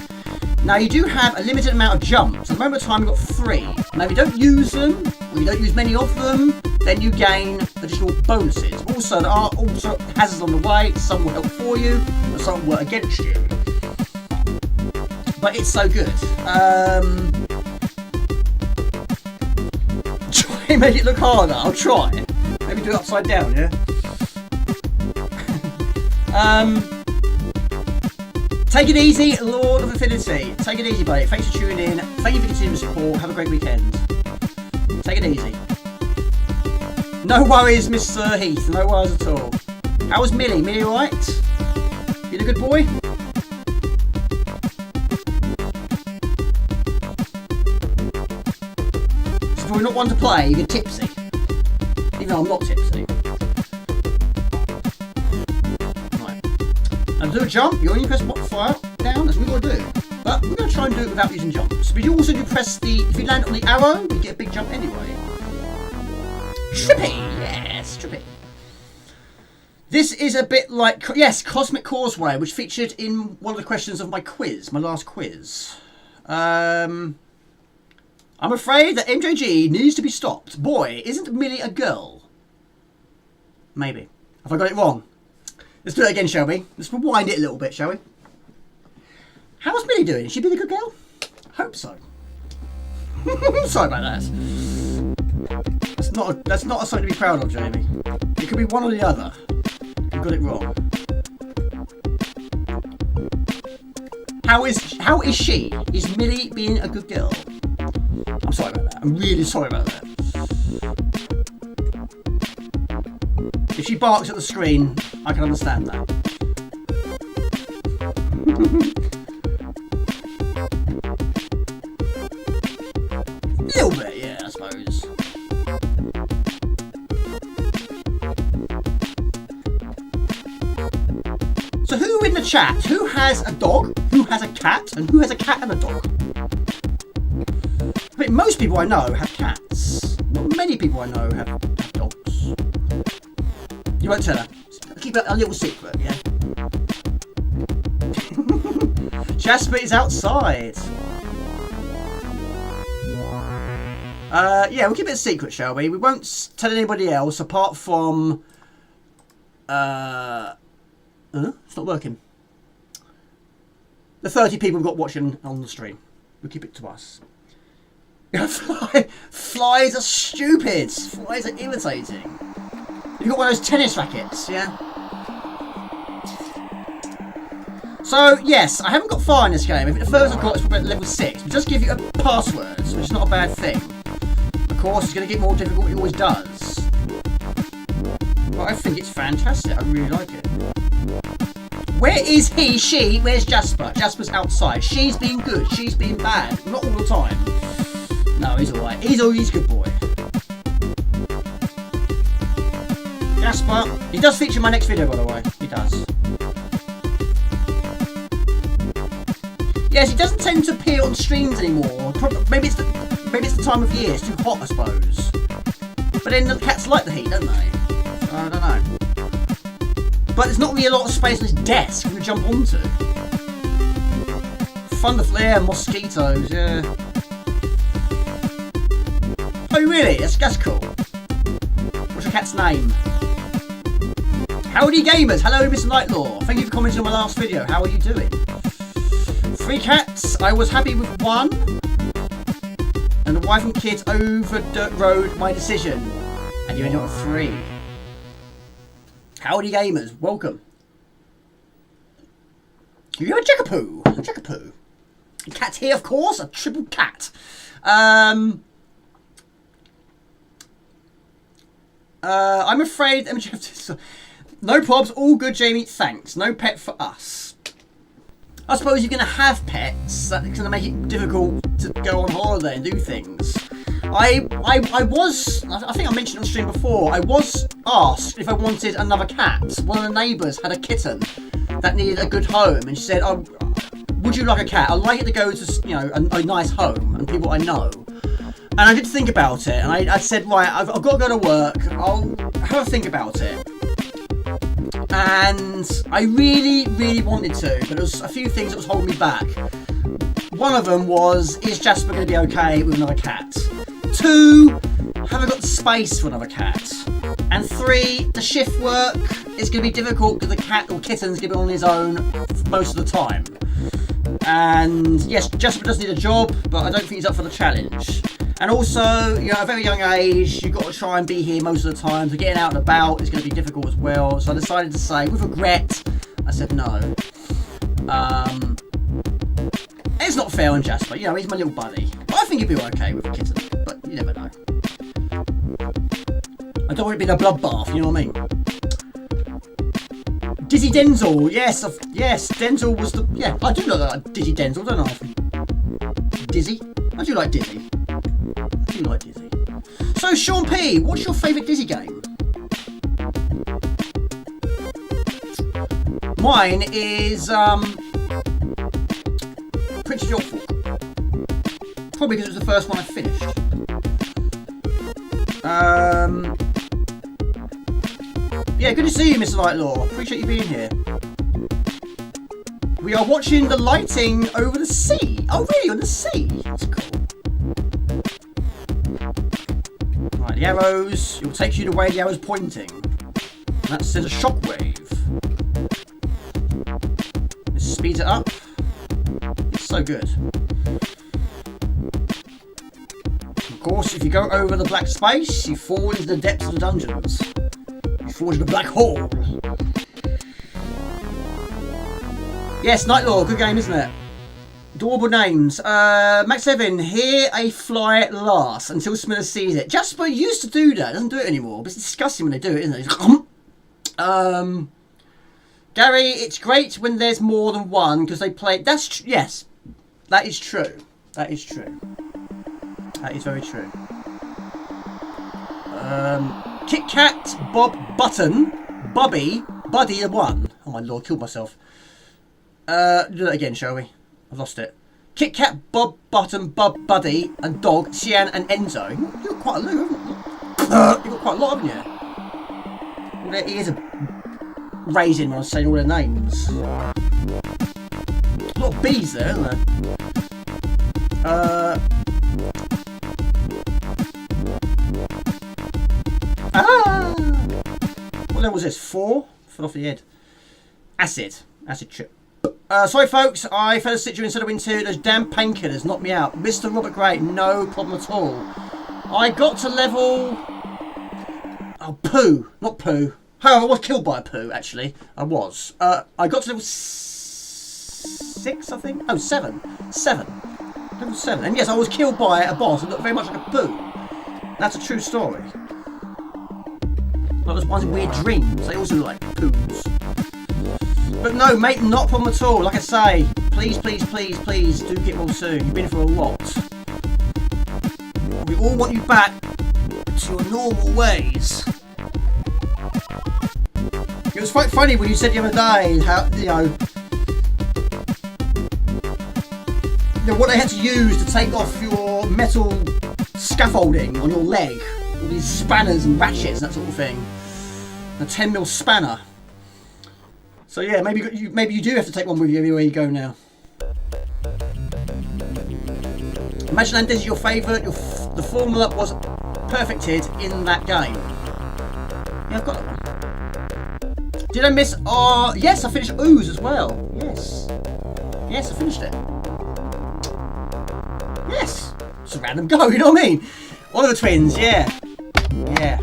Now, you do have a limited amount of jumps. At the moment of time, you've got 3. Now, if you don't use them, or you don't use many of them, then you gain additional bonuses. Also, there are also hazards on the way. Some will help for you, but some will work against you. But it's so good. Try and make it look harder. I'll try. Maybe do it upside down, yeah? Take it easy, Lord of Affinity. Take it easy, buddy. Thanks for tuning in. Thank you for continuing support. Have a great weekend. Take it easy. No worries, Mr. Heath. No worries at all. How was Millie? Millie alright? Been a good boy? It's probably not one to play. You're tipsy. Even though I'm not tipsy. And do a jump, you only press fire down, that's what we've got to do. But we're going to try and do it without using jumps. But you also do press the, if you land on the arrow, you get a big jump anyway. Trippy, yes, trippy. This is a bit like, yes, Cosmic Causeway, which featured in one of the questions of my quiz, my last quiz. I'm afraid that MJG needs to be stopped. Boy, isn't Millie a girl? Maybe. Have I got it wrong? Let's do it again, shall we? Let's rewind it a little bit, shall we? How's Millie doing? Is she being a good girl? Hope so. Sorry about that. That's not something to be proud of, Jamie. It could be one or the other. You got it wrong. How is she? Is Millie being a good girl? I'm sorry about that. I'm really sorry about that. If she barks at the screen, I can understand that. So who in the chat, who has a dog, who has a cat, and who has a cat and a dog? I mean, most people I know have cats. Not many people I know have dogs. You won't tell her. Keep it a little secret, yeah? Jasper is outside. Yeah, we'll keep it a secret, shall we? We won't tell anybody else apart from... it's not working. The 30 people we've got watching on the stream. We'll keep it to us. Flies are stupid. Flies are irritating. You've got one of those tennis rackets, yeah? So, yes, I haven't got far in this game. The furthest I've got is probably at level 6. It does give you a password, which is not a bad thing. Of course, it's going to get more difficult, it always does. But I think it's fantastic. I really like it. Where is he? She? Where's Jasper? Jasper's outside. She's being good. She's being bad. Not all the time. No, he's alright. He's a good boy. Jasper. He does feature in my next video, by the way. He does. Yes, he doesn't tend to appear on streams anymore. Maybe it's the time of year. It's too hot, I suppose. But then the cats like the heat, don't they? I don't know. But there's not really a lot of space on his desk to jump onto. Thunder flare, mosquitoes, yeah. Oh really? That's cool. What's your cat's name? Howdy gamers! Hello Mr. Nightlaw. Thank you for commenting on my last video. How are you doing? 3 cats. I was happy with 1. And the wife and kids overrode my decision. And you ended up with 3. Howdy gamers, welcome. You have a Jackapoo. A Jackapoo. A cat here, of course. A triple cat. I'm afraid MJG. No probs, all good, Jamie. Thanks. No pet for us. I suppose you're going to have pets. That's going to make it difficult to go on holiday and do things. I think I mentioned on stream before, I was asked if I wanted another cat. One of the neighbours had a kitten that needed a good home, and she said, oh, would you like a cat? I'd like it to go to, you know, a nice home and people I know. And I did think about it, and I said, right, I've got to go to work, I'll have a think about it. And I really, really wanted to, but there was a few things that was holding me back. One of them was, is Jasper going to be okay with another cat? 2, have I got the space for another cat? And 3, the shift work is going to be difficult because the cat or kitten's going to be on his own most of the time. And yes, Jasper does need a job, but I don't think he's up for the challenge. And also, you know, at a very young age, you've got to try and be here most of the time, so getting out and about is going to be difficult as well. So I decided to say, with regret, I said no. It's not fair on Jasper, you know, he's my little buddy. But I think he'd be okay with a kitten, but you never know. I don't want it to be a bloodbath, you know what I mean? Dizzy Denzel, yes, yes, Denzel was the... Yeah, I do like Dizzy Denzel, don't I? Dizzy? I do like Dizzy. I do like Dizzy. So, Sean P, what's your favourite Dizzy game? Mine is, Prince of Yorkford. Probably because it was the first one I finished. Yeah, good to see you, Mr. Nightlaw. Appreciate you being here. We are watching the lighting over the sea. Oh, really? On the sea? That's cool. Right, the arrows. It will take you the way the arrow's pointing. And that says a shockwave. This speeds it up. It's so good. Of course, if you go over the black space, you fall into the depths of the dungeons. You fall into the black hole. Yes, Nightlaw, good game, isn't it? Adorable names. Max Evan, here a fly at last until Smiller sees it. Jasper used to do that, doesn't do it anymore, but it's disgusting when they do it, isn't it? Gary, it's great when there's more than one because they play. Yes, that is true. That is true. That is very true. Kit Kat, Bob Button, Bobby, Buddy the One. Oh my lord, killed myself. Do that again, shall we? I've lost it. Kit Kat, Bob, Bottom, Bub, Buddy, and Dog, Cian, and Enzo. You've got quite a lot, haven't you? You've got quite a lot, haven't you? Well, their ears are raising when I was saying all their names. A lot of B's there, isn't there? What level was this? 4? Fell off the head. Acid trip. Sorry folks, I fell asleep during Zeta Wing 2. Those damn painkillers knocked me out. Mr. Robert Gray, no problem at all. I got to level... Oh, poo. Not poo. However, I was killed by a poo, actually. I was. I got to level 6, I think? Oh, 7. 7. Level 7. And yes, I was killed by a boss that looked very much like a poo. That's a true story. Like those ones in weird dreams. They also look like poos. But no, mate, not a problem at all. Like I say, please, please, please, please do get well soon. You've been for a lot. We all want you back to your normal ways. It was quite funny when you said the other day how, you know, what they had to use to take off your metal scaffolding on your leg. All these spanners and ratchets and that sort of thing. A 10mm spanner. So yeah, maybe you do have to take one with you everywhere you go now. Imagine Land is your favourite. The formula was perfected in that game. Yeah, I've got that one. Did I miss? Yes, I finished Ooze as well. Yes, yes, I finished it. Yes, it's a random go. You know what I mean? Oliver Twins. Yeah, yeah.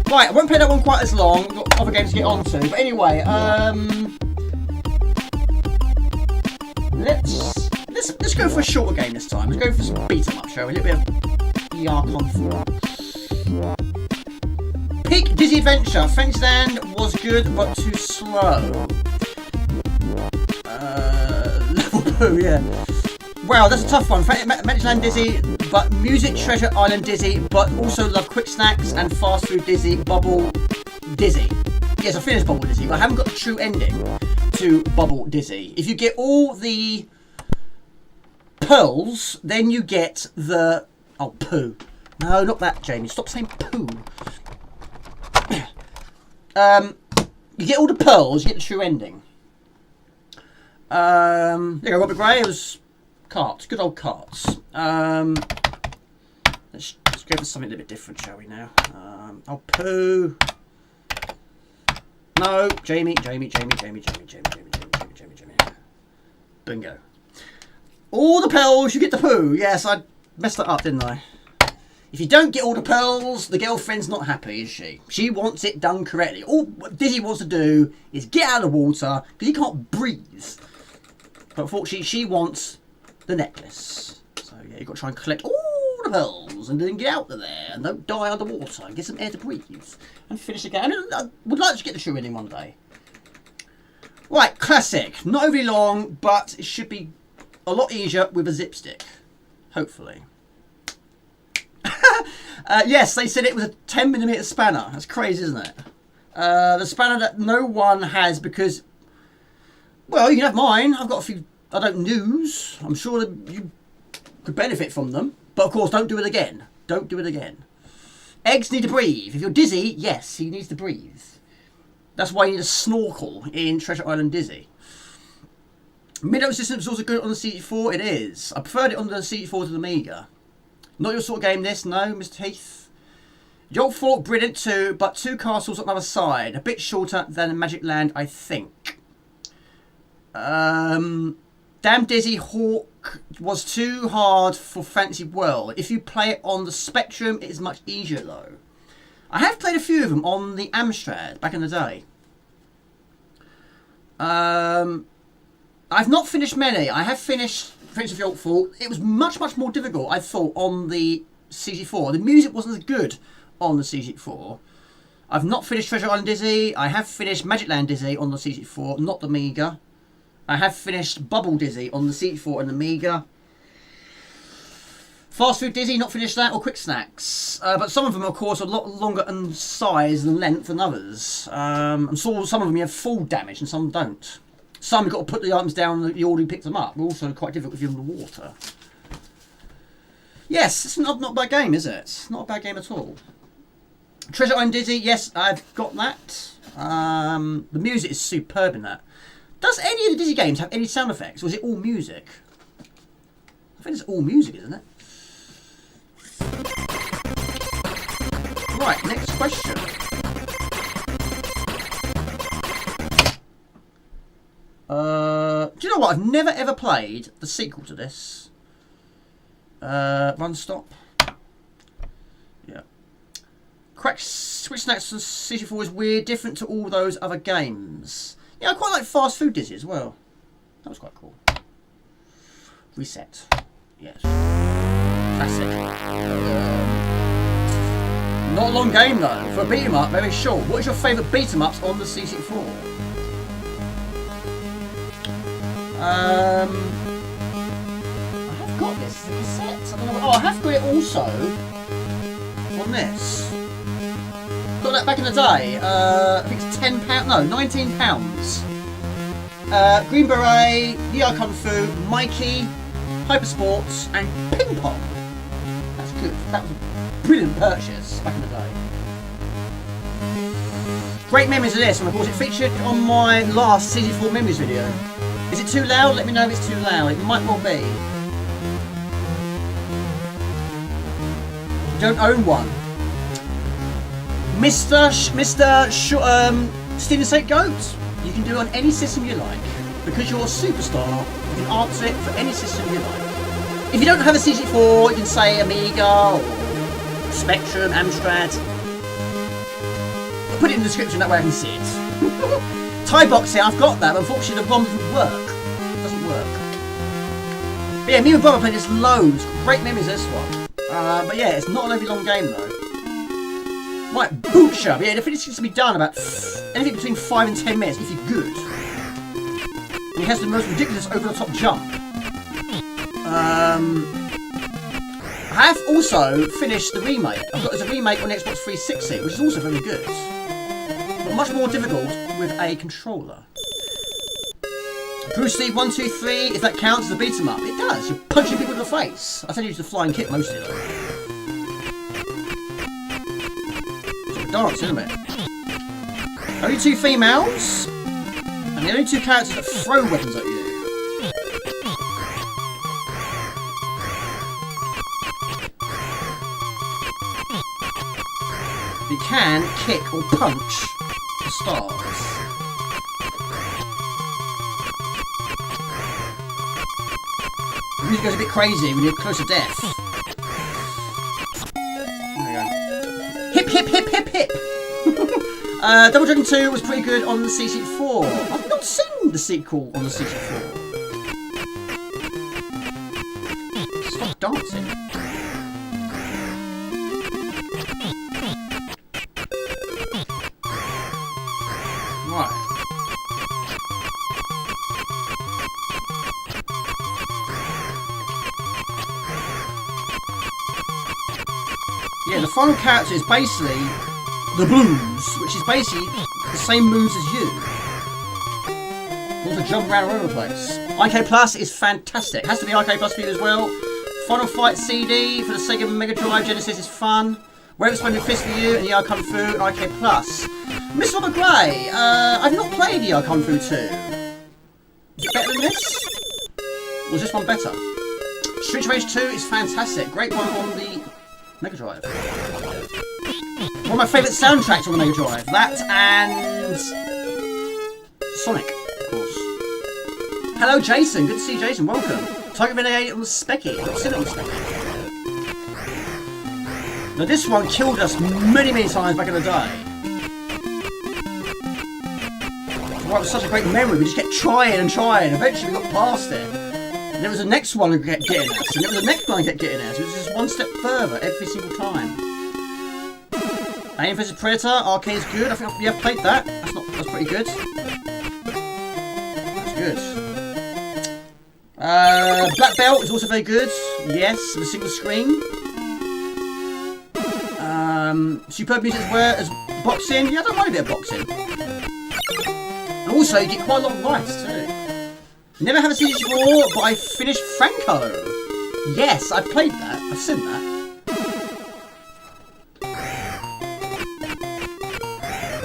Right, I won't play that one quite as long. We've got other games to get on to. But anyway, let's go for a shorter game this time. Let's go for some beat 'em up, shall we? A little bit of Yarkon 4. Peak Dizzy Adventure. Fantasyland was good but too slow. Level 2, yeah. Wow, that's a tough one. Fantasyland Dizzy, but Music Treasure Island Dizzy, but also love Quick Snacks and Fast Food Dizzy, Bubble Dizzy. Yes, I finished Bubble Dizzy, but I haven't got the true ending to Bubble Dizzy. If you get all the pearls, then you get the... Oh, poo. No, not that, Jamie. Stop saying poo. You get all the pearls, you get the true ending. There you go, Robert Gray. It was... Carts, good old carts. Let's go for something a little bit different, shall we now? Oh, poo. No, Jamie. Bingo. All the pearls, you get the poo. Yes, I messed that up, didn't I? If you don't get all the pearls, the girlfriend's not happy, is she? She wants it done correctly. All Dizzy wants to do is get out of the water because he can't breathe. But unfortunately, she wants the necklace. So yeah, you've got to try and collect all the pearls and then get out of there and don't die underwater and get some air to breathe and finish the game. I would like to get the true ending one day. Right, classic. Not overly long, but it should be a lot easier with a zip stick. Hopefully. Yes, they said it was a 10mm spanner. That's crazy, isn't it? The spanner that no one has because, well, you can have mine. I've got a few... I don't news. I'm sure that you could benefit from them. But of course, don't do it again. Don't do it again. Eggs need to breathe. If you're dizzy, yes, he needs to breathe. That's why you need a snorkel in Treasure Island Dizzy. Mid-out system is also good on the C64. It is. I preferred it on the C64 to the Amiga. Not your sort of game, this. No, Mr. Heath. Yolt Fort, brilliant too, but 2 castles on the other side. A bit shorter than Magic Land, I think. Damn Dizzy Hawk was too hard for Fantasy World. If you play it on the Spectrum, it is much easier though. I have played a few of them on the Amstrad back in the day. I've not finished many. I have finished Prince of Yolt Fort. It was much more difficult, I thought, on the C64. The music wasn't as good on the C64. I've not finished Treasure Island Dizzy. I have finished Magic Land Dizzy on the C64, not the Amiga. I have finished Bubble Dizzy on the C64 and Amiga. Fast Food Dizzy, not finished that, or Quick Snacks. But some of them, of course, are a lot longer in size and length than others. And so some of them you have full damage and some don't. Some you've got to put the items down and you already picked them up. They're also quite difficult if you're in the water. Yes, it's not a bad game, is it? It's not a bad game at all. Treasure Island Dizzy, yes, I've got that. The music is superb in that. Does any of the Dizzy games have any sound effects, or is it all music? I think it's all music, isn't it? Right, next question. Do you know what? I've never ever played the sequel to this. Run Stop. Yeah. Quick Snacks and C64 is weird, different to all those other games. Yeah, I quite like Fast Food Dizzy as well. That was quite cool. Reset. Yes. Classic. Not a long game though. For a beat 'em up, very short. What is your favourite beat 'em ups on the C64? I have got this cassette. I don't know. Oh, I have got it also on this. Got that back in the day. I think it's £10. No, £19. Green Beret, VR Kung Fu, Mikie, Hyper Sports, and Ping Pong. That's good. That was a brilliant purchase back in the day. Great memories of this, and of course it featured on my last C64 memories video. Is it too loud? Let me know if it's too loud. It might well be. Don't own one. Mr. Steven St. Goat, you can do it on any system you like. Because you're a superstar, you can answer it for any system you like. If you don't have a C64, you can say Amiga or Spectrum, Amstrad. I'll put it in the description, that way I can see it. Thai boxing, I've got that, but unfortunately the ROM doesn't work. It doesn't work. But yeah, me and brother played this loads. Great memories of this one. But yeah, it's not an overly long game though. Right, Butcher. But yeah, the finish needs to be done about anything between 5 and 10 minutes if you're good. And he has the most ridiculous over-the-top jump. I have also finished the remake. There's a remake on the Xbox 360, which is also very good. But much more difficult with a controller. Bruce Lee 1, 2, 3, if that counts as a beat 'em up. It does. You're punching people in the face. I tend to use the flying kick mostly though. It's a dance, isn't it? Only 2 females. And the only 2 characters that throw weapons at you. You can kick or punch the stars. The music goes a bit crazy when you're close to death. There we go. Hip, hip, hip, hip, hip! Double Dragon 2 was pretty good on the C64. I've not seen the sequel on the C64. Stop dancing. Right. Yeah, the final character is basically the Blues, which is basically the same moves as you. You also jump around all over the place. IK Plus is fantastic. Has to be IK Plus for you as well. Final Fight CD for the Sega Mega Drive Genesis is fun. Where it's Splendid Fist for you, and ER Kung Fu and IK Plus. Miss Robert Gray, I've not played ER Kung Fu 2. Is it better than this? Or is this one better? Street Rage 2 is fantastic. Great one on the Mega Drive. One of my favourite soundtracks on the Mega Drive. That and Sonic, of course. Hello, Jason. Good to see you, Jason. Welcome. Tiger Renegade on the Specky. I've seen it on the Specky. Now, this one killed us many, many times back in the day. Well, it was such a great memory. We just kept trying and trying. Eventually, we got past it. And there was the next one that kept getting us. And there was the next one that kept getting us. It was just one step further every single time. Alien vs Predator, arcade is good. I think we have played that. That's pretty good. That's good. Black Belt is also very good. Yes, with a single screen. Superb music as boxing. Yeah, I don't mind a bit of boxing. And also, you get quite a lot of rice too. Never had a C64, but I finished Franco. Yes, I've played that. I've seen that.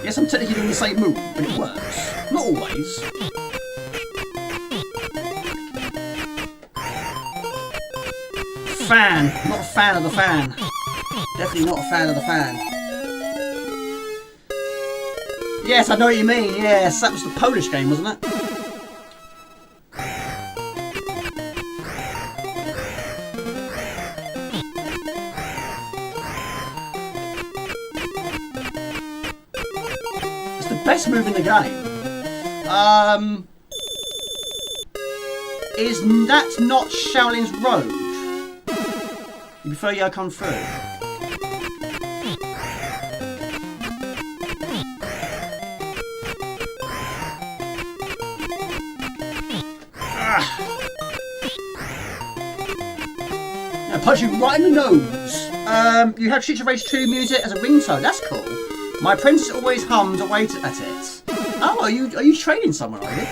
Yes, I'm technically doing the same move, but it works. Not always. Fan. Not a fan of the fan. Definitely not a fan of the fan. Yes, I know what you mean. Yes, that was the Polish game, wasn't it? It's the best move in the game. Is that not Shaolin's Road? You prefer Yo Come Through? Now punch you right in the nose. You have Streets of Rage 2 music as a ringtone. That's cool. My apprentice always hums away at it. Oh, are you training someone? Are you?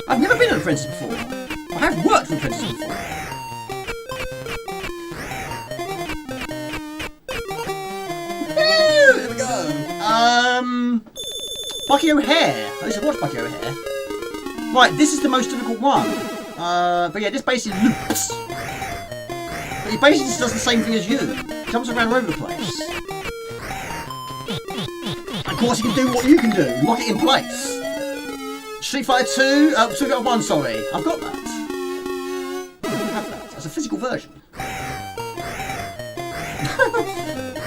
I've never been an apprentice before. I have worked with apprentices before. Woo, there we go. Bucky O'Hare. I used to watch Bucky O'Hare. Right, this is the most difficult one. But yeah, this basically loops. But he basically just does the same thing as you. Jumps around all over the place. And of course, he can do what you can do. Lock it in place. Street Fighter 2, Street Fighter 1, sorry. I've got that. I don't have that. That's a physical version.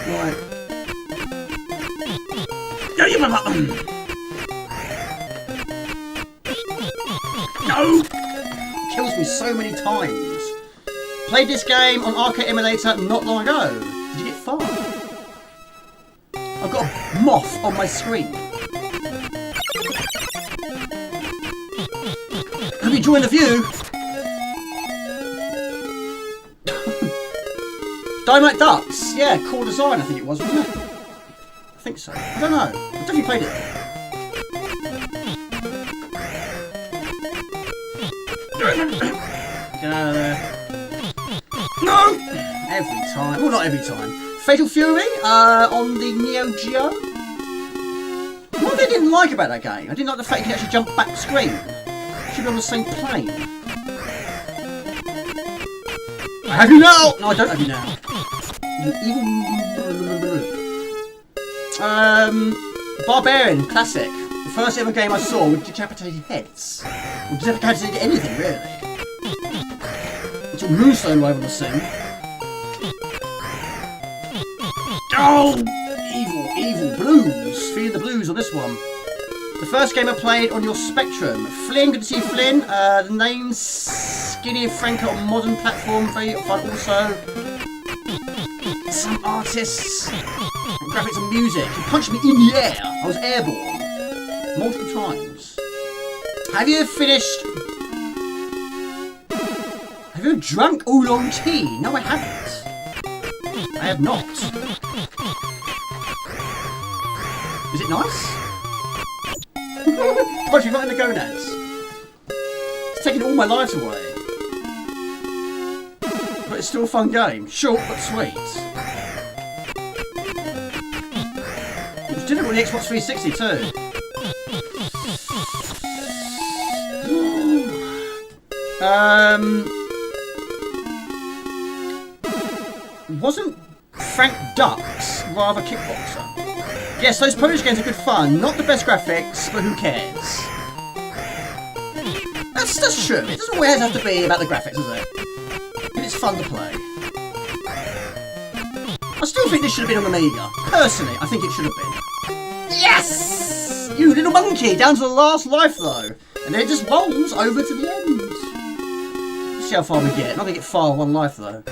Right. No! Kills me so many times. Played this game on arcade emulator not long ago. Did you get far? I've got a moth on my screen. Have you joined the view? Dynamite Ducks. Yeah, cool design I think it was, wasn't it? I think so. I don't know. I definitely played it. Get out of there. No! Every time. Well, not every time. Fatal Fury on the Neo Geo. What I didn't like about that game, I didn't like the fact you could actually jump back screen. It should be on the same plane. I have you now! No, I don't have you now. Barbarian, classic. The first ever game I saw with decapitated heads. Or decapitated anything, really. Until Moonstone arrived on the scene. Oh! Evil blues. Feeling the blues on this one. The first game I played on your Spectrum. Flynn, good to see you, Flynn. The name's Skinny Franco on modern platform. Very fun also. Some artists. And graphics and music. He punched me in the air. I was airborne. Multiple times. Have you finished... Have you drunk oolong tea? No, I haven't. I have not. Is it nice? Punch you right in the gonads. It's taking all my lives away. But it's still a fun game. Short but sweet. It was difficult on the Xbox 360 too. Wasn't Frank Dux rather kickboxer? Yes, those Polish games are good fun. Not the best graphics, but who cares? That's true. It doesn't always have to be about the graphics, does it? But it's fun to play. I still think this should have been on Amiga. Personally, I think it should have been. Yes! You little monkey! Down to the last life, though. And then it just rolls over to the end. Let's see how far we get. Not going to get far with one life, though.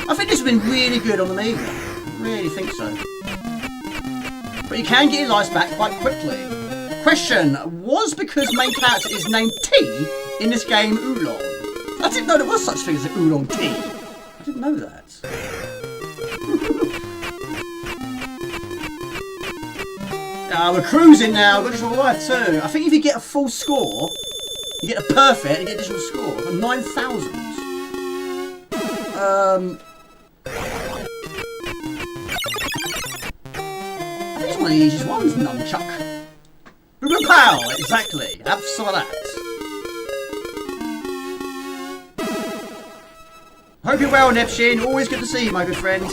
I think this would have been really good on Amiga. I really think so. But you can get your lives back quite quickly. Question, was because main character is named T in this game Oolong? I didn't know there was such thing as an oolong tea. I didn't know that. We're cruising now. Got additional life too. I think if you get a full score, you get a perfect, you get additional score. 9,000. I think it's one of the easiest ones, nunchuck. Pow! Exactly. Have some of that. Hope you're well, Nepshin. Always good to see you, my good friend.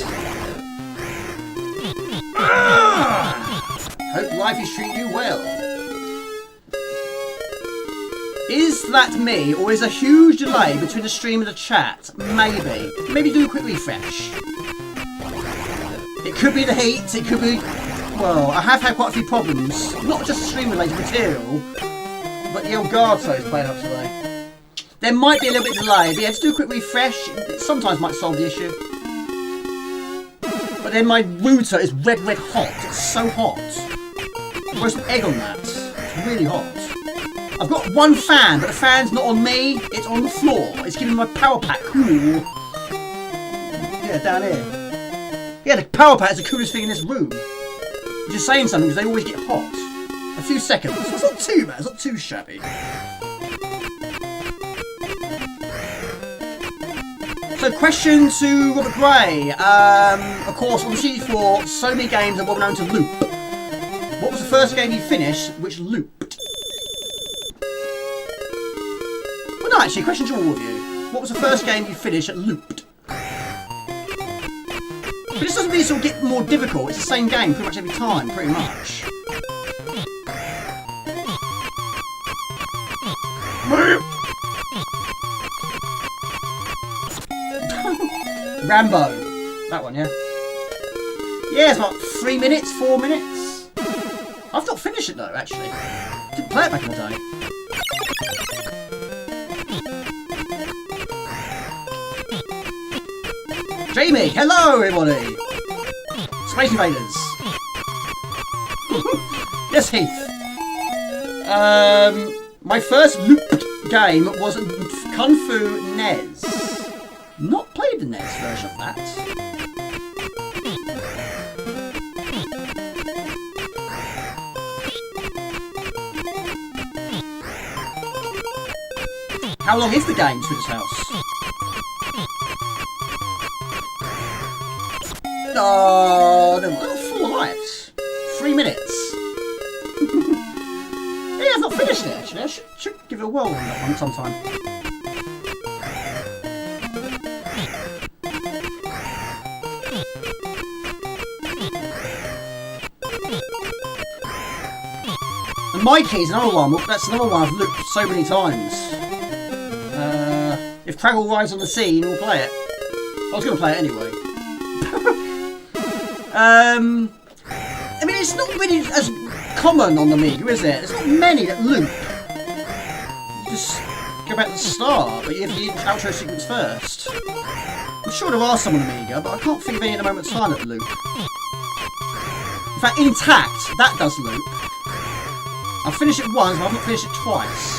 Hope life is treating you well. Is that me, or is a huge delay between the stream and the chat? Maybe. Maybe do a quick refresh. It could be the heat, it could be... Well, I have had quite a few problems. Not just stream-related material, but the Elgato is playing up today. There might be a little bit of delay, but yeah, just do a quick refresh. It sometimes might solve the issue. But then my router is red hot. It's so hot. Throw some egg on that. It's really hot. I've got one fan, but the fan's not on me. It's on the floor. It's giving my power pack cool. Yeah, down here. Yeah, the power pack is the coolest thing in this room. Which is saying something because they always get hot. A few seconds. It's not too bad. It's not too shabby. So, question to Robert Gray. Of course, on the C64, so many games are what we're known to loop. What was the first game you finished which looped? Well, no, actually, question to all of you. What was the first game you finished that looped? But this doesn't really sort of get more difficult. It's the same game pretty much every time, pretty much. Rambo. That one, yeah. Yeah, it's about 3 minutes, 4 minutes. I've not finished it though, actually. Didn't play it back in the day. Jamie, hello everybody! Space Invaders. Yes, Heath. My first looped game was Kung Fu NES. Not played the NES version of that. How long is the game to this house? Oh, no, 4 lives. 3 minutes. Yeah, I've not finished it actually. I should give it a whirl on that one sometime. And Mikey's another one. That's another one I've looked so many times. If Craggle arrives on the scene, we'll play it. I was going to play it anyway. I mean, it's not really as common on the Amiga, is it? There's not many that loop. You just go back to the start, but you have the outro sequence first. I'm sure there are some on the Amiga, but I can't think of any at the moment in time that loop. In fact, Intact, that does loop. I've finished it once, but I've not finished it twice.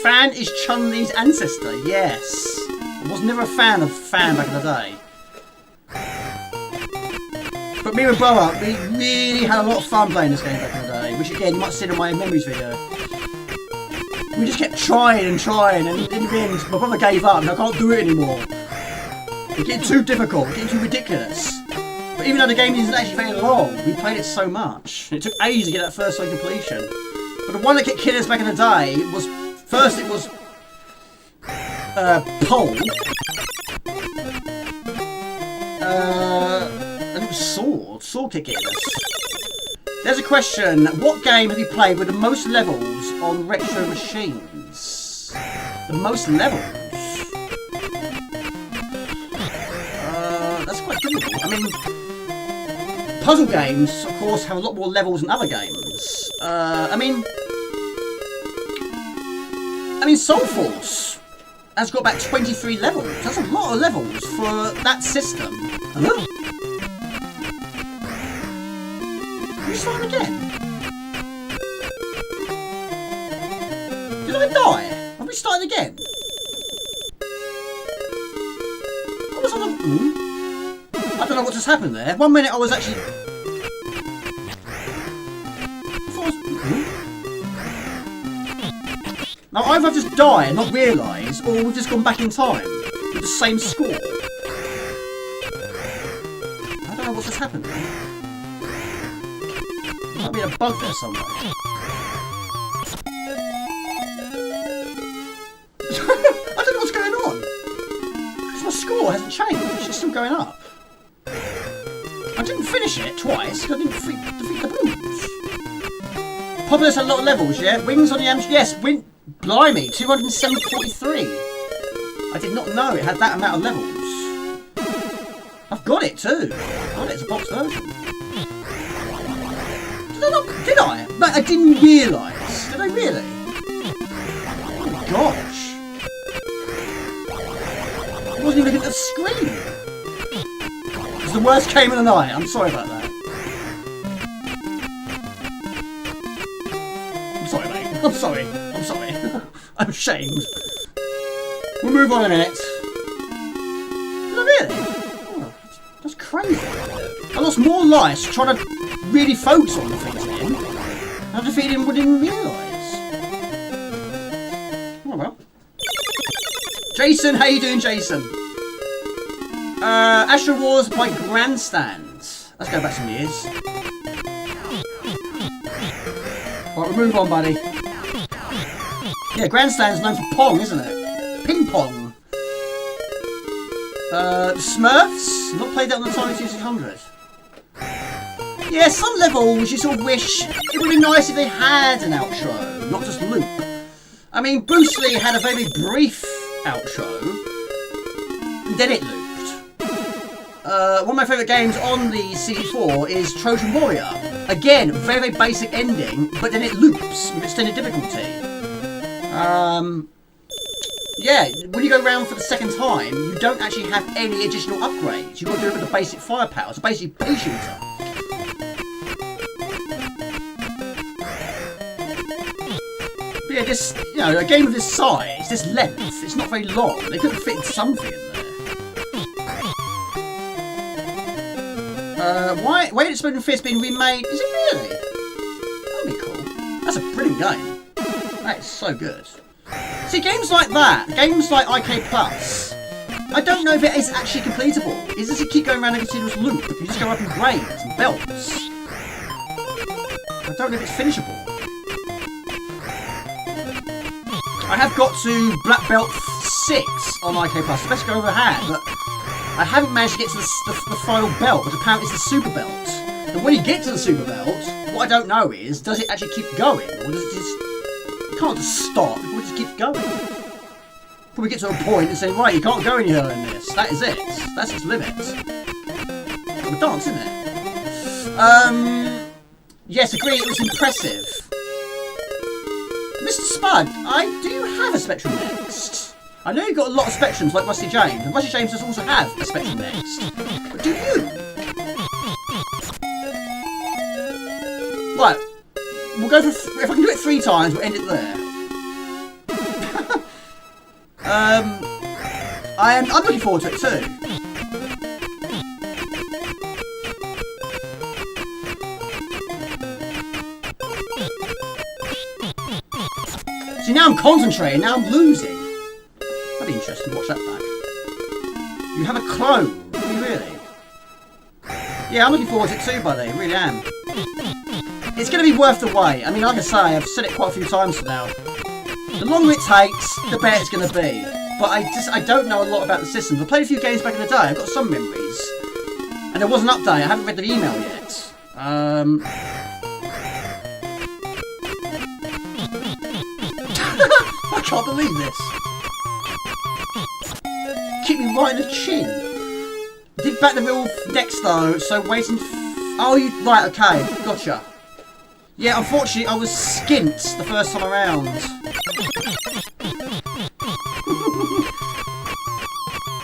Fan is Chun-Li's ancestor, yes. I was never a fan of Fan back in the day. But me and my brother, we really had a lot of fun playing this game back in the day, which again, you might see in my memories video. We just kept trying and trying, and in the end, my brother gave up, and I can't do it anymore. It's getting too difficult, it's getting too ridiculous. But even though the game isn't actually very long, we played it so much. It took ages to get that first completion. But the one that kept killing us back in the day was, first it was Pole. And it was Sword. Sword kept getting us. There's a question. What game have you played with the most levels on retro machines? The most levels? That's quite difficult. I mean, puzzle games, of course, have a lot more levels than other games. I mean, Soul Force has got about 23 levels. That's a lot of levels for that system. Hello? You start again? I die? Have we started again? I was on the... I don't know what just happened there. 1 minute I was actually... Now either I've just died and not realised, or we've just gone back in time with the same score. I don't know what's just happened there. Might be a bug there somewhere. I don't know what's going on. Because my score hasn't changed, it's still going up. I didn't finish it twice, because I didn't defeat the Ooze. Populous had a lot of levels, yeah? Wings on the MJG, yes, blimey, 243. I did not know it had that amount of levels. I've got it too. I've got it as a box version. Did I? No, I didn't realise. Did I really? Oh my gosh. I wasn't even looking at the screen. It was the worst game of the night. I'm sorry about that. I'm sorry, mate. I'm sorry. I'm sorry. I'm ashamed. We'll move on a minute. Did I really? Oh, that's crazy. I lost more life trying to really focus on defeating him. I defeated him but didn't realise. Oh well. Jason, how you doing, Jason? Akari Wars by Grandstand. Let's go back some years. Right, we'll move on, buddy. Yeah, Grandstand's known for Pong, isn't it? Ping Pong. Smurfs? Not played that on the Tiny 2600. Yeah, some levels you sort of wish it would be nice if they had an outro, not just loop. I mean, Bruce Lee had a very brief outro, and then it looped. One of my favourite games on the C64 is Trojan Warrior. Again, very basic ending, but then it loops with extended difficulty. Yeah, when you go around for the second time, you don't actually have any additional upgrades. You've got to do it with the basic firepower. It's basically pea shooter. But yeah, this, you know, a game of this size, this length, it's not very long. They could have fitted something in there. Why did Exploding Fist being remade? Is it really? That'd be cool. That's a brilliant game. That is so good. See, games like that, games like IK Plus, I don't know if it is actually completable. Is this a keep going around a continuous loop? You just go up in grades and belts. I don't know if it's finishable. I have got to Black Belt 6 on IK Plus, the best go I've ever had, but I haven't managed to get to the final belt, which apparently is the super belt. And when you get to the super belt, what I don't know is, does it actually keep going, or does it just... You can't just stop, it just keeps going. Probably get to a point and say, right, you can't go any further in this. That is it. That's its limit. Got a dance, isn't it? Yes, agree, it was impressive. Mr. Spud, I do have a Spectrum Next. I know you've got a lot of Spectrums like Rusty James, and Rusty James does also have a Spectrum Next. But do you? Right. We'll go for... If I can do it 3 times, we'll end it there. I'm looking forward to it too. See, now I'm concentrating, now I'm losing. That'd be interesting, watch that back. You have a clone, do you really? Yeah, I'm looking forward to it too, buddy, I really am. It's going to be worth the wait. I mean, like I say, I've said it quite a few times now. The longer it takes, the better it's going to be. But I don't know a lot about the systems. I played a few games back in the day, I've got some memories. And there was an update, I haven't read the email yet. I can't believe this. Keep me right in the chin. Did back the real decks though, so waiting... Oh, you... Right, okay, gotcha. Yeah, unfortunately, I was skint the first time around.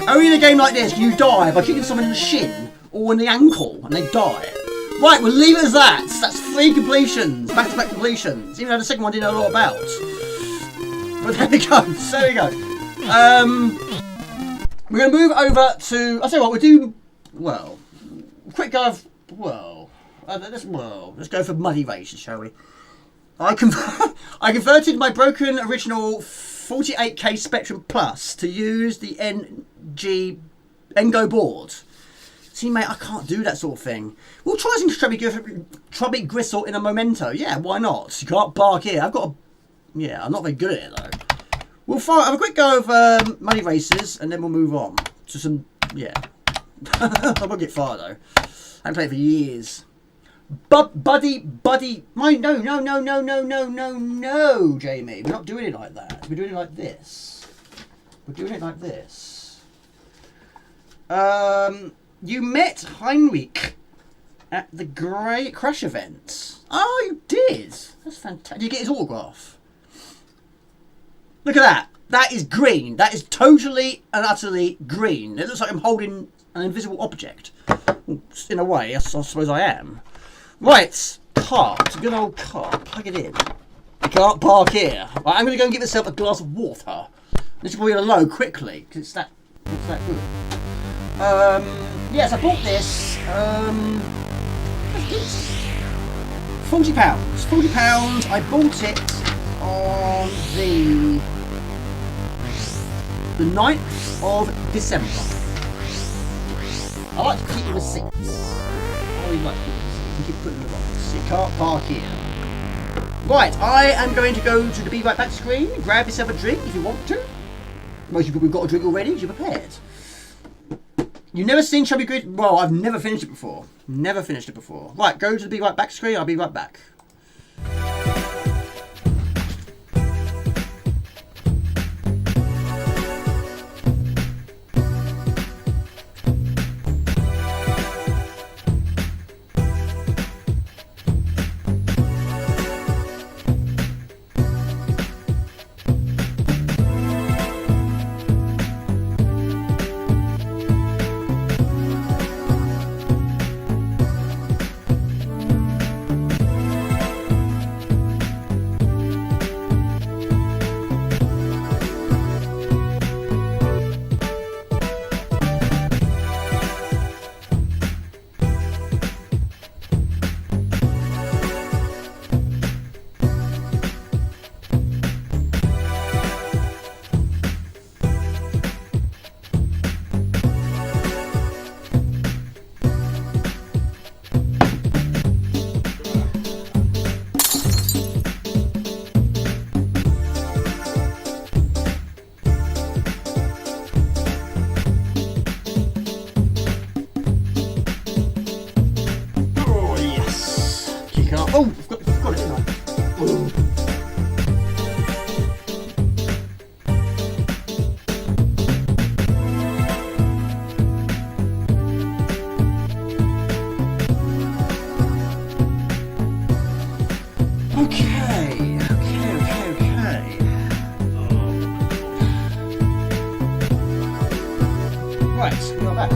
Only in a game like this, you die by kicking someone in the shin or in the ankle, and they die. Right, we'll leave it as that. That's 3 completions, back-to-back completions, even though the second one I didn't know a lot about. But there we go. So there we go. We're going to move over to... I'll tell you what, we'll do... Well, quick go of... let's go for muddy races, shall we? I converted my broken original 48K Spectrum Plus to use the Engo board. See, mate, I can't do that sort of thing. We'll try some Trubby Gristle in a Memento. Yeah, why not? You can't bark here. I've got a... Yeah, I'm not very good at it, though. We'll have a quick go of money races, and then we'll move on to some... Yeah. I won't get far, though. I haven't played for years. Buddy... No, Jamie. We're not doing it like that. We're doing it like this. We're doing it like this. You met Heinrich at the Grey Crash event. Oh, you did? That's fantastic. Did you get his autograph? Look at that. That is green. That is totally and utterly green. It looks like I'm holding an invisible object. In a way, I suppose I am. Right. Car. It's a good old car. Plug it in. You can't park here. Right, I'm going to go and get myself a glass of water. This will be a low quickly, because it's that good. Yes, I bought this. £40. £40. I bought it on the 9th of December. I like to keep the receipts. I really like to keep the receipts and keep putting them in the box. You can't park here. Right, I am going to go to the Be Right Back screen. Grab yourself a drink if you want to. Most of you have got a drink already because you're prepared. You've never seen Chubby Grid? Well, I've never finished it before. Never finished it before. Right, go to the Be Right Back screen. I'll be right back. Oh, I've got it, didn't I? Ooh. Okay. Right, we are back.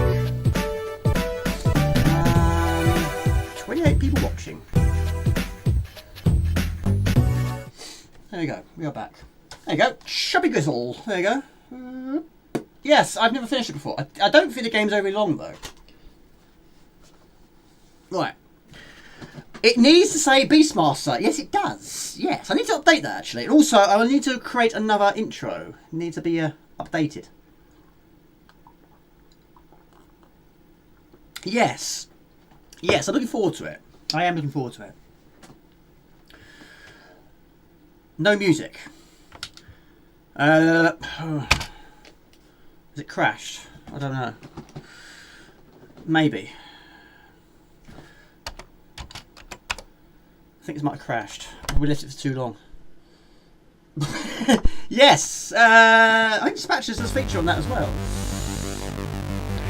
28 people watching. There you go, we are back. There you go, Chubby Grizzle. There you go. Yes, I've never finished it before. I don't think the game's overly long though. Right. It needs to say Beastmaster. Yes, it does. Yes, I need to update that actually. And also, I will need to create another intro. It needs to be updated. Yes. Yes, I'm looking forward to it. I am looking forward to it. No music. Has it crashed? I don't know. Maybe. I think it might have crashed. We left it for too long. Yes! I think Dispatches has a feature on that as well.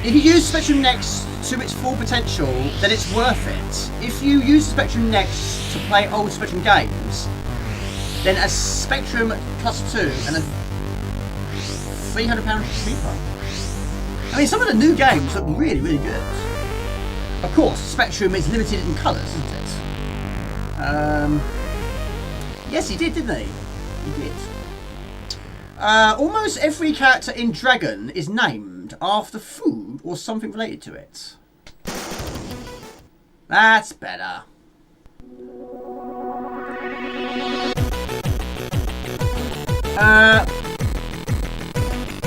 If you use Spectrum Next to its full potential, then it's worth it. If you use Spectrum Next to play old Spectrum games, then a Spectrum Plus 2 and a £300 cheaper. I mean, some of the new games look really, really good. Of course, Spectrum is limited in colours, isn't it? Yes, he did, didn't he? He did. Almost every character in Dragon is named after food or something related to it. That's better.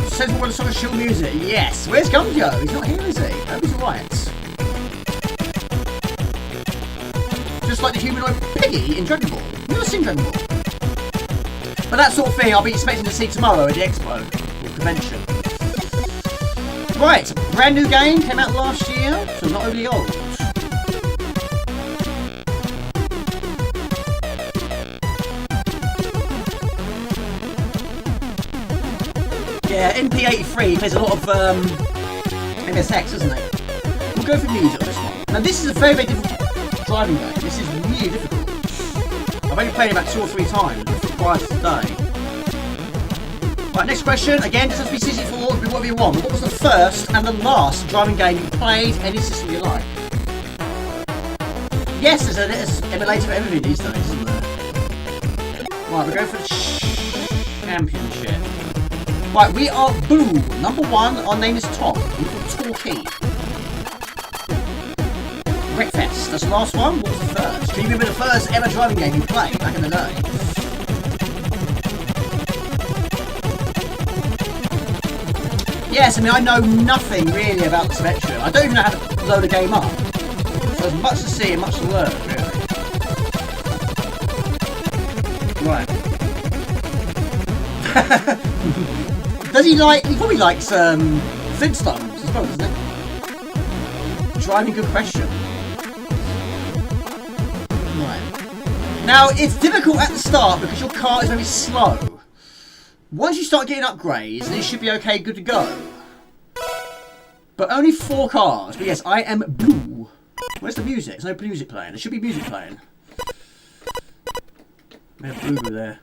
Says we want a song of chill music. Yes. Where's Gumjo? He's not here, is he? I hope he's alright. Just like the humanoid piggy in Dragon Ball. You've never seen Dragon Ball. But that sort of thing I'll be expecting to see tomorrow at the expo or convention. Right, brand new game, came out last year, so not overly old. Yeah, MP83 plays a lot of MSX, doesn't it? We'll go for music on this one. Now this is a very, very difficult driving game. This is really difficult. I've only played it about 2 or 3 times prior to today. Right, next question. Again, doesn't have to be C64, it can be whatever you want. But what was the first and the last driving game you played any system you like? Yes, there's an emulator for everything these days, isn't there? Right, we're going for the championship. Right, we are Boo. Number 1, our name is Tom. We're called Torquay. Wreckfest, that's the last one. What was the first? Do you remember the first ever driving game you played back in the day? Yes, I mean, I know nothing really about the Spectrum. I don't even know how to load a game up. So there's much to see and much to learn, really. Right. Does he like... He probably likes Flintstones as well, doesn't he? Driving, good question. Right. Now, it's difficult at the start because your car is very slow. Once you start getting upgrades, then you should be okay, good to go. But only 4 cars. But yes, I am Blue. Where's the music? There's no music playing. There should be music playing. We have Blue there.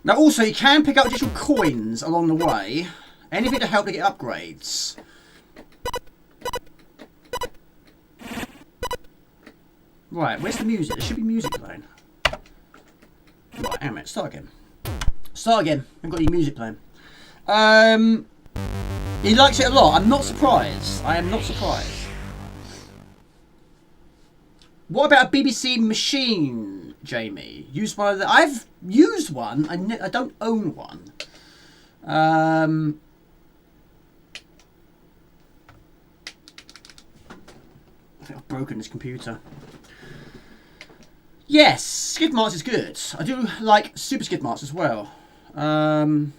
Now also, you can pick up additional coins along the way. Anything to help to get upgrades. Right, where's the music? There should be music playing. Right, hang on a minute. Start again. Start again. I haven't got any music playing. He likes it a lot. I'm not surprised. I am not surprised. What about a BBC machine, Jamie? Used one of the... I've used one. I don't own one. I think I've broken this computer. Yes, Skid Marks is good. I do like Super Skid Marks as well. However,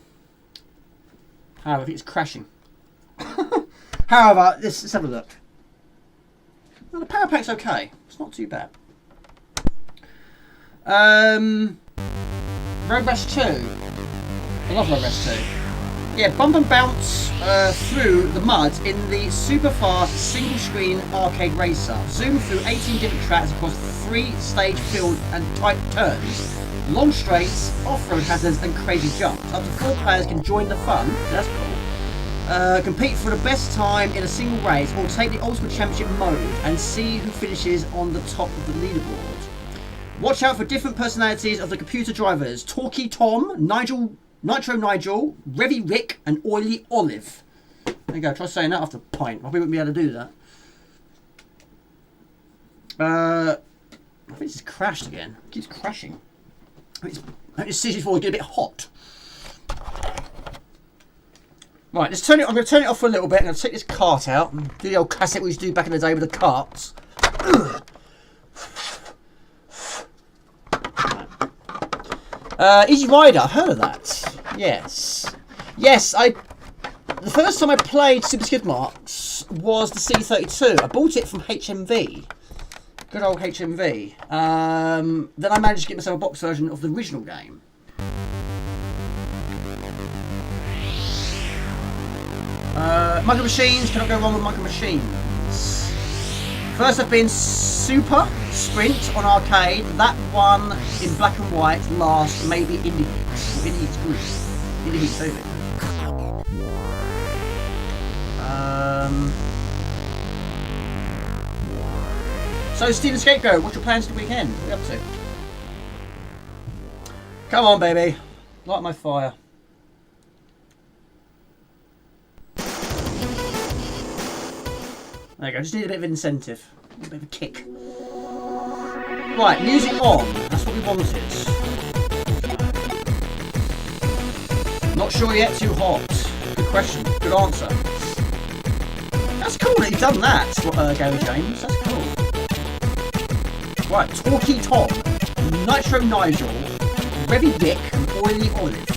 I think it's crashing. However, let's have a look. Well, the power pack's okay. It's not too bad. Road Rash 2. I love Road Rash 2. Yeah, bump and bounce through the mud in the super fast single screen arcade racer. Zoom through 18 different tracks across 3-stage field and tight turns. Long straights, off-road hazards and crazy jumps. Up to 4 players can join the fun. That's cool. Compete for the best time in a single race or take the Ultimate Championship mode and see who finishes on the top of the leaderboard. Watch out for different personalities of the computer drivers. Torquay Tom, Nitro Nigel, Revy Rick and Oily Olive. There you go, try saying that after a pint. I probably wouldn't be able to do that. I think this has crashed again. It keeps crashing. I think this C64 is getting a bit hot. Right, let's turn it. I'm going to turn it off for a little bit. I'm going to take this cart out and do the old classic we used to do back in the day with the carts. Easy Rider, I've heard of that. Yes. Yes, the first time I played Super Skid Marks was the C32. I bought it from HMV. Good old HMV. Then I managed to get myself a box version of the original game. Micro Machines, cannot go wrong with Micro Machines. First have been Super Sprint on arcade. That one in black and white. Last, maybe Indie Heat. Indie Heat's good. Indie Heat's so good. So, Steven Scapegoat, what's your plans for the weekend? What are you up to? Come on, baby. Light my fire. There you go, just need a bit of incentive. A bit of a kick. Right, music on. That's what we wanted. Not sure yet, too hot. Good question, good answer. That's cool that you've done that, Gary James. That's cool. Right, Talkie Tom, Nitro Nigel, Revy Dick, and Oily Olive.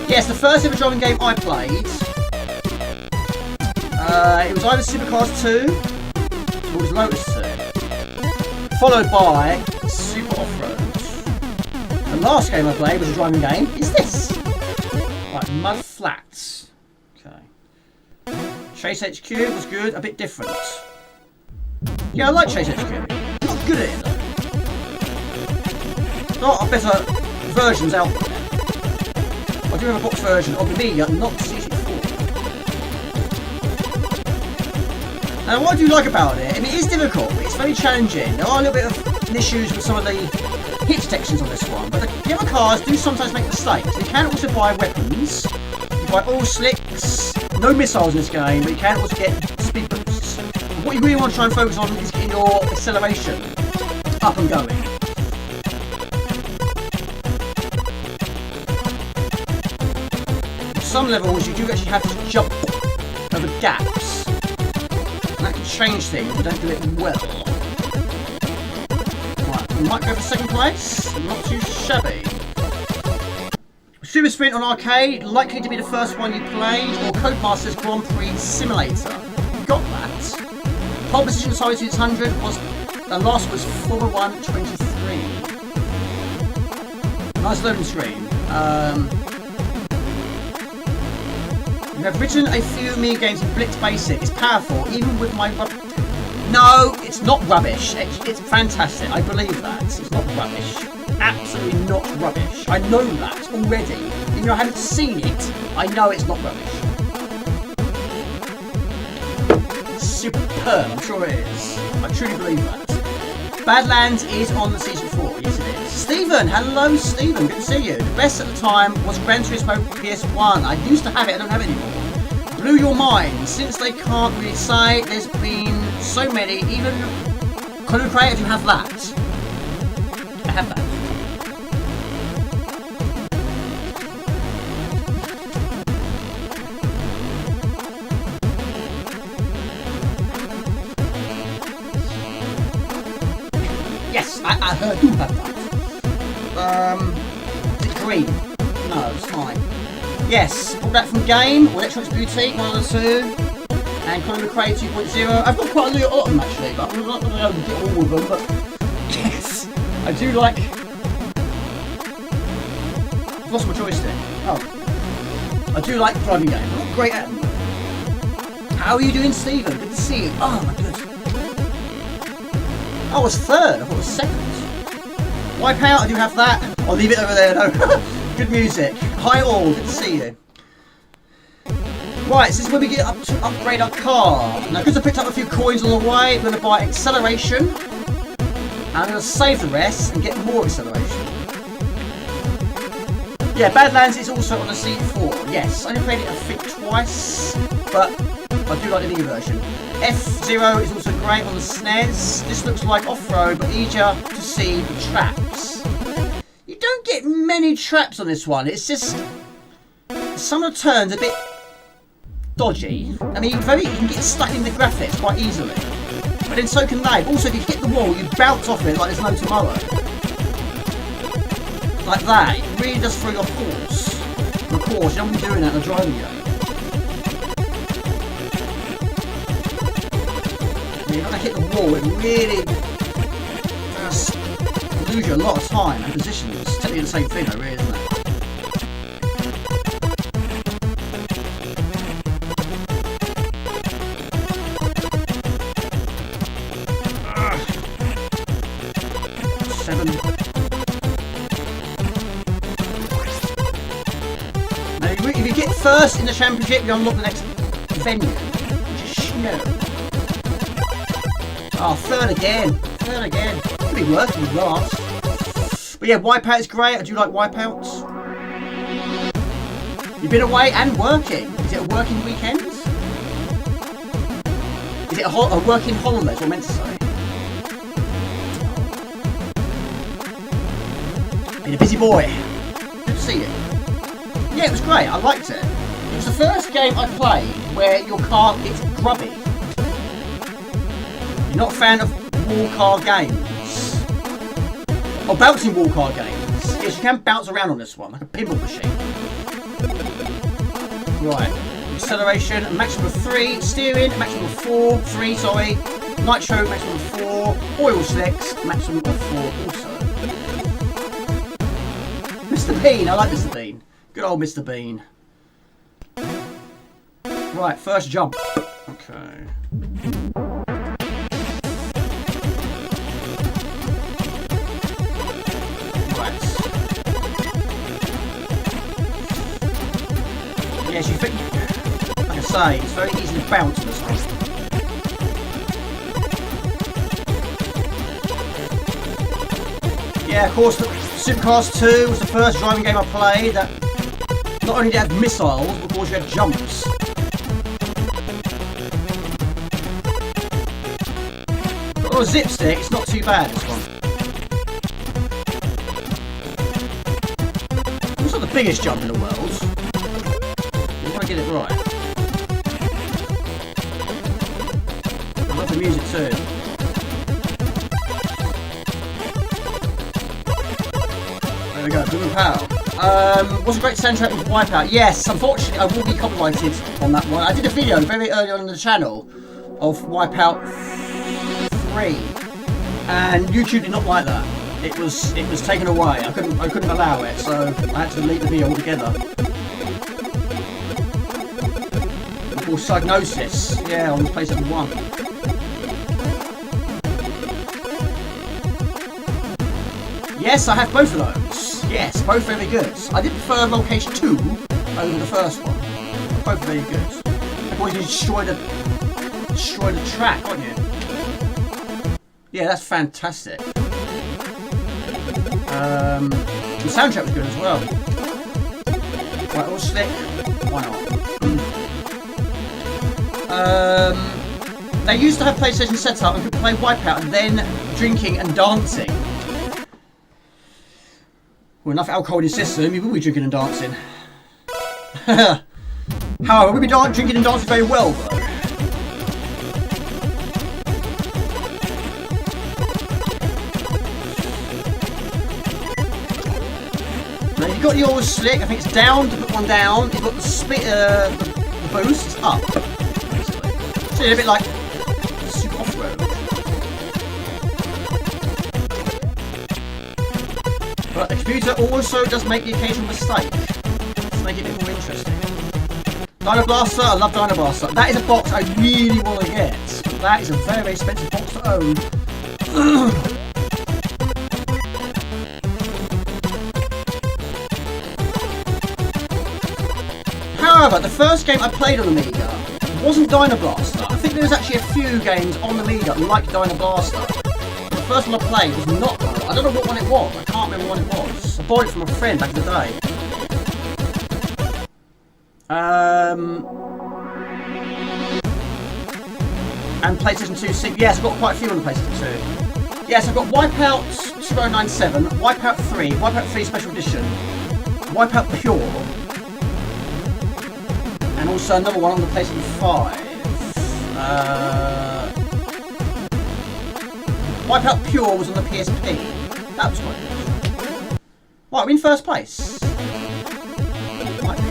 Yes, the first ever driving game I played, it was either Supercars 2 or it was Lotus 2, followed by Super Off-Road. The last game I played was a driving game, is this. Right, Mud Flats. Okay. Chase HQ was good, a bit different. Yeah, I like Chase HQ. I'm not good at it though. There are better versions out there. I do have a box version of the Amiga, not the C64. Now, what I do like about it, I mean, it is difficult, it's very challenging. There are a little bit of issues with some of the hit detections on this one, but the other cars do sometimes make mistakes. You can also buy weapons. You buy all slicks, no missiles in this game, but you can also get speed boosts. What you really want to try and focus on is getting your acceleration up and going. Some levels you do actually have to jump over gaps, and that can change things if you don't do it well. Right, we might go for second place, not too shabby. Super Sprint on arcade, likely to be the first one you played, or Codemasters Grand Prix Simulator. Got that. Pole position size 600 was, the last was Formula 1 23. Nice loading screen. You have written a few Amiga games in Blitz Basic. It's powerful, even with my No, it's not rubbish. It's fantastic. I believe that. It's not rubbish. Absolutely not rubbish. I know that already. Even though I haven't seen it, I know it's not rubbish. It's superb, I'm sure it is. I truly believe that. Badlands is on the C64. Yes, it is. Stephen, hello Stephen, good to see you. The best at the time was Gran Turismo PS1. I used to have it, I don't have it anymore. Blew your mind. Since they can't really say, there's been so many, even Content Creator do have that. I have that. Yes, I do have that. Is it green? No, it's fine. Yes, bought that from Game, or Electronics Boutique, one of the two, and Conor McRae 2.0. I've got quite a lot of them actually, but I'm not going to get all of them, but yes, I do like... I've lost my joystick. Oh. I do like driving games, I'm not great at them. How are you doing, Stephen? Good to see you. Oh my goodness. I was third, I thought it was second. Wipeout, I do have that. I'll leave it over there, no. Good music. Hi all, good to see you. Right, so this is where we get up to upgrade our car. Now, because I picked up a few coins on the way, we're going to buy acceleration. And I'm going to save the rest and get more acceleration. Yeah, Badlands is also on the C4. Yes, I only played it I think twice, but I do like the Amiga version. F-Zero is also great on the SNES. This looks like off-road, but easier to see the traps. You don't get many traps on this one. It's just some of the turns a bit dodgy. I mean, you can get stuck in the graphics quite easily. But then so can they. Also, if you hit the wall, you bounce off it like there's no tomorrow. Like that. It really does throw you off course. And of course, you don't want to be doing that in a driving game. You're going to hit the wall, it really does lose you a lot of time and positions. It's technically the same thing though, really, isn't it? Seven. Now, if you get first in the championship, you unlock the next venue, which is Snow. Oh, third again. Third again. Could be worse than last. But yeah, Wipeout is great. I do like Wipeouts. You've been away and working. Is it a working weekend? it a working holiday? Is what I meant to say. Been a busy boy. Good to see you. Yeah, it was great. I liked it. It was the first game I played where your car gets grubby. You're not a fan of wall car games? Or bouncing wall car games? Yes, you can bounce around on this one, like a pinball machine. Right. Acceleration, maximum of 3. Steering, maximum of 4. 3, sorry. Nitro, maximum of 4. Oil slicks, maximum of 4 also. Mr. Bean, I like Mr. Bean. Good old Mr. Bean. Right, first jump. Okay. Right. Yes, you think, like I say, it's very easy to bounce on this one. Yeah, of course, Supercars 2 was the first driving game I played that not only did it have missiles, but of course you had jumps. But on a zip stick, it's not too bad, this one. It's not the biggest jump in the world. You want to get it right. I love the music too. There we go, Boom and Pow. Was a great soundtrack with Wipeout. Yes, unfortunately I will be copyrighted on that one. I did a video very early on the channel of Wipeout 3 and YouTube did not like that. It was taken away. I couldn't allow it, so I had to delete the video altogether. Of course, Psygnosis, yeah, on the PlayStation 1. Yes, I have both of those. Yes, both very good. I did prefer Location 2 over the first one. Both very good. Of course, you destroy the track, aren't you? Yeah, that's fantastic. The soundtrack was good as well. Right, all slick. Why not? They used to have PlayStation set up and could play Wipeout and then drinking and dancing. Well, enough alcohol in your system, you will be drinking and dancing. However, we'll be drinking and dancing very well, though. Now, you've got yours slick. I think it's down to put one down. You've got the boost, it's up. Basically. So you're a bit like super off-road. But the computer also does make the occasional mistake to make it a bit more interesting. Dino Blaster, I love Dino Blaster. That is a box I really want to get. That is a very, very expensive box to own. However, the first game I played on Amiga wasn't Dino Blaster. I think there was actually a few games on Amiga like Dino Blaster. The first one I played was not Dino. I don't know what one it was. I can't remember what it was. I bought it from a friend back in the day. And PlayStation 2. Yes, I've got quite a few on the PlayStation 2. Yes, I've got Wipeout 2097, Wipeout 3, Wipeout 3 Special Edition, Wipeout Pure, and also another one on the PlayStation 5. Wipeout Pure was on the PSP. That was quite good. Right, we're in first place. Might be.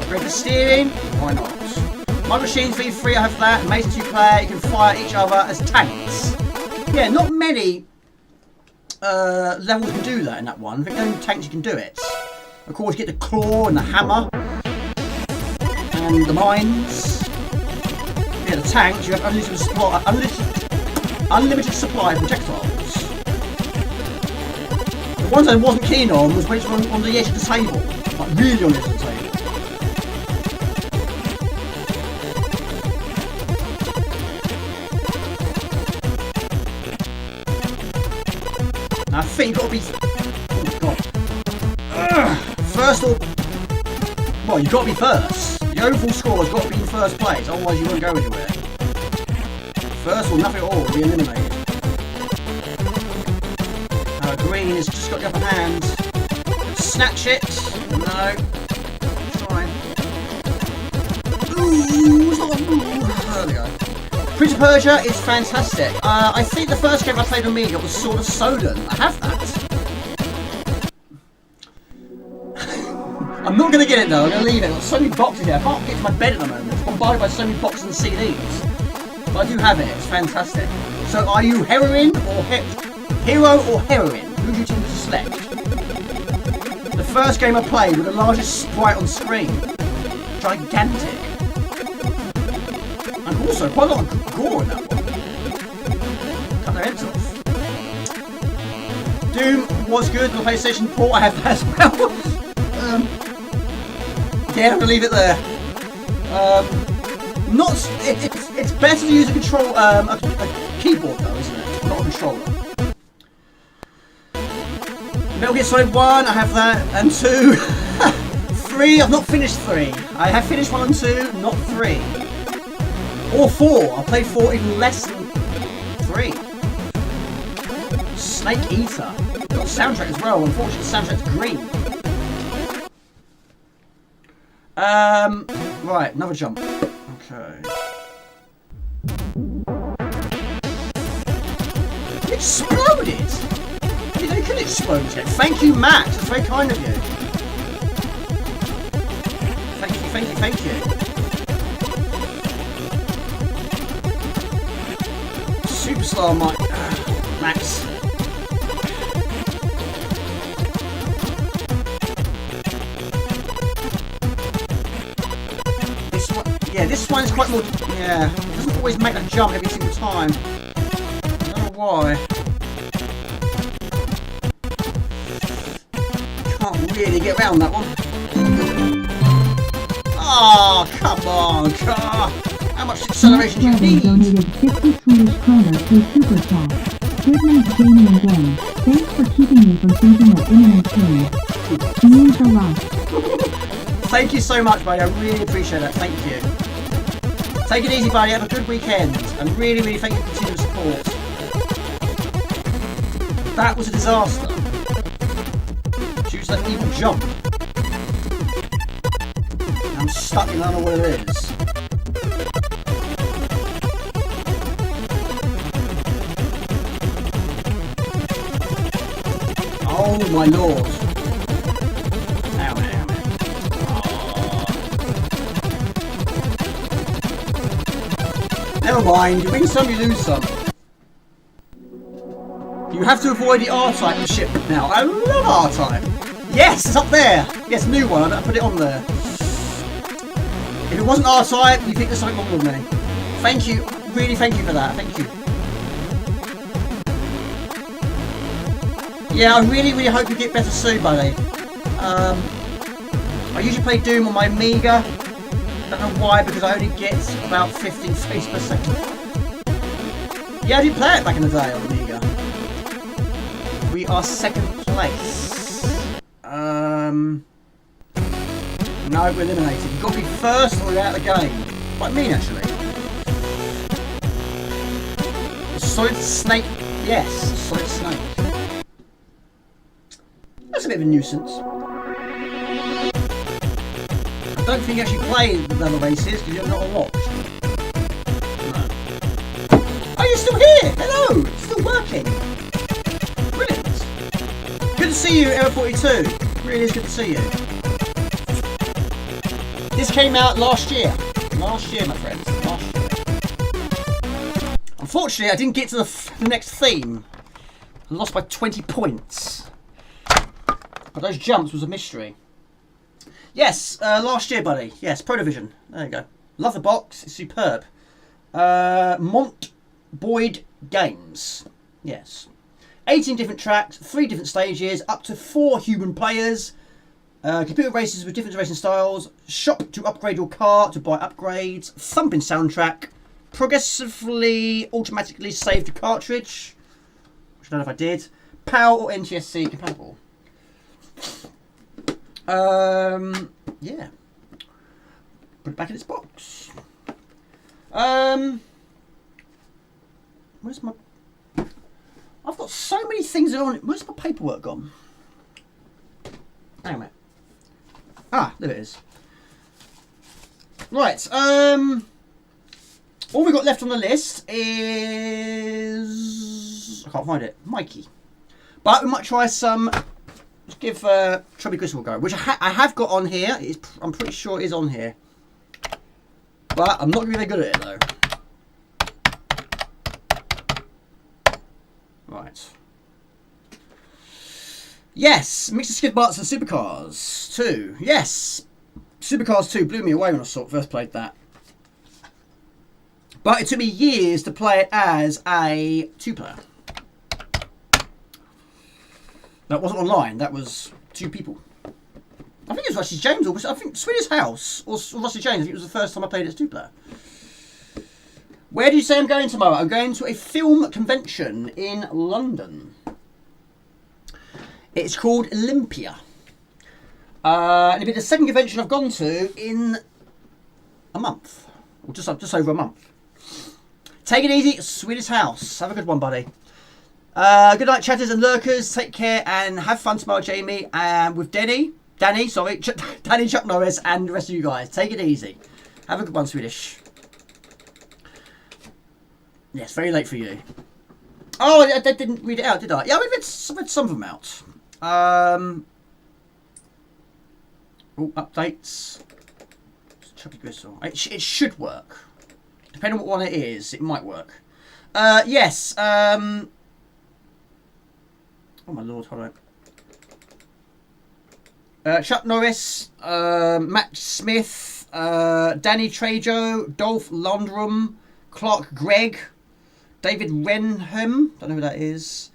Upgrade the steering. Why not? My Machines V3, I have that. Amazing 2-player. You can fire each other as tanks. Yeah, not many levels can do that in that one. I think only tanks you can do it. Of course, you get the claw and the hammer. And the mines. Yeah, the tanks, you have unlimited supply of projectiles. The ones I wasn't keen on was when it's on the edge of the table. Like, really on the edge of the table. Now, I think you've got to be... Oh, God. First or... Well, you've got to be first. You The overall score has got to be in first place, otherwise you won't go anywhere. First or nothing at all, will be eliminated. Green has just got the upper hand. Snatch it. No. Try. Ooh, it's not a move. There we go. Prince of Persia is fantastic. I think the first game I played on Amiga was Sword of Soden. I have that. I'm not going to get it though, I'm going to leave it. I've got so many boxes here. I can't get to my bed at the moment. I'm bombarded by so many boxes and CDs. But I do have it, it's fantastic. So are you heroine or hero or heroine? Who do you choose to select? The first game I played with the largest sprite on screen. Gigantic. And also quite a lot of gore in that one. Cut their heads off. Doom was good on the PlayStation port, I have that as well. Yeah, I'm gonna leave it there. It's better to use a control a keyboard though, isn't it? Not a controller. Metal Gear Solid 1, I have that, and 2. 3, I've not finished 3. I have finished 1 and 2, not 3. Or 4, I played 4 even less than 3. Snake Eater. Got a soundtrack as well, unfortunately the soundtrack's green. Right, another jump. Okay. It exploded! You could explode it. Thank you, Matt. That's very kind of you. Thank you, thank you, thank you. Superstar Mike. Max. Yeah, this one's quite more... Yeah, it doesn't always make that jump every single time. I don't know why. Can't really get around that one. Oh, come on, car! How much acceleration do you need? Donated 50 Swedish kronor to Supercars. Good night, gaming again. Thanks for keeping me from thinking of imminent change. Means a lot. Thank you so much, buddy. I really appreciate that. Thank you. Take it easy, buddy. Have a good weekend. And really, really thank you for continued support. That was a disaster. Choose that evil jump. I'm stuck in, I don't know what it is. Oh my lord. Ow, ow, ow. Never mind, you win some, you lose some. You have to avoid the R-Type of ship now. I love R-Type. Yes, it's up there. Yes, new one. I put it on there. If it wasn't R-Type, you think there's something wrong with me. Thank you. Really thank you for that. Thank you. Yeah, I really, really hope you get better soon, buddy. I usually play Doom on my Amiga. Don't know why, because I only get about 15 frames per second. Yeah, I did play it back in the day on Amiga. We are second place. No, we're eliminated. You've got to be first or you're out of the game. Quite mean, actually. Solid Snake. Yes, Solid Snake. That's a bit of a nuisance. I don't think you actually play the level bases because you're not unlocked. No. Oh, you're still here! Hello! It's still working. Brilliant. Good to see you, Error42. Really is good to see you. This came out last year. Last year, my friends. Last year. Unfortunately, I didn't get to the next theme. I lost by 20 points. But those jumps was a mystery. Yes, last year, buddy. Yes, Pro Division. There you go. Love the box. It's superb. Mont Boyd Games. Yes. 18 different tracks, 3 different stages, up to 4 human players. Computer races with different racing styles. Shop to upgrade your car, to buy upgrades. Thumping soundtrack. Progressively, automatically save the cartridge. Which I don't know if I did. PAL or NTSC compatible. Yeah. put it back in its box. Where's my... I've got so many things on it. Where's my paperwork gone? Hang on a minute. Ah, there it is. Right, all we've got left on the list is... I can't find it. Mikie. But we might try some... Let's give Chubby Gristle a go, which I have got on here. I'm pretty sure it is on here. But I'm not going to be very good at it, though. Right. Yes, Mixed Skid Marks and Supercars 2. Yes, Supercars 2 blew me away when I first played that. But it took me years to play it as a 2-player. That wasn't online, that was 2 people. I think it was Rusty James, or I think Swedish House, or Rusty James. I think it was the first time I played it as 2-player. Where do you say I'm going tomorrow? I'm going to a film convention in London. It's called Olympia. And it'll be the second convention I've gone to in a month. Or just over a month. Take it easy, Swedish House. Have a good one, buddy. Good night, chatters and lurkers. Take care and have fun tomorrow, Jamie. And with Danny, Chuck Norris, and the rest of you guys. Take it easy. Have a good one, Swedish. Yes, very late for you. Oh, I didn't read it out, did I? Yeah, I read some of them out. Oh, updates. Chubby Gristle. It should work. Depending on what one it is, it might work. Yes. Oh my lord, hold on. Chuck Norris, Matt Smith, Danny Trejo, Dolph Lundrum, Clark Gregg, David Renham, don't know who that is.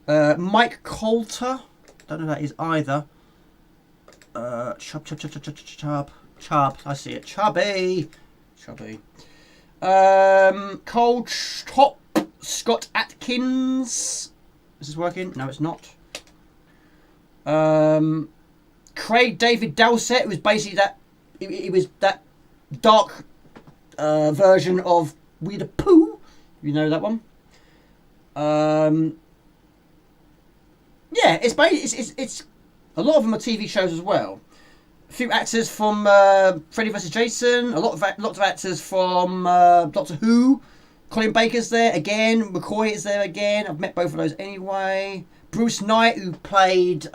Mike Coulter, don't know who that is either. Chub, I see it. Chubby. Cole Top, Scott Atkins. Is this working? No, it's not. Craig David Dowsett, it was basically that. It was that dark version of We the Pooh. You know that one. Yeah, it's a lot of them are TV shows as well. A few actors from Freddy vs. Jason. Lots of actors from Doctor Who. Colin Baker's there again. McCoy is there again. I've met both of those anyway. Bruce Knight, who played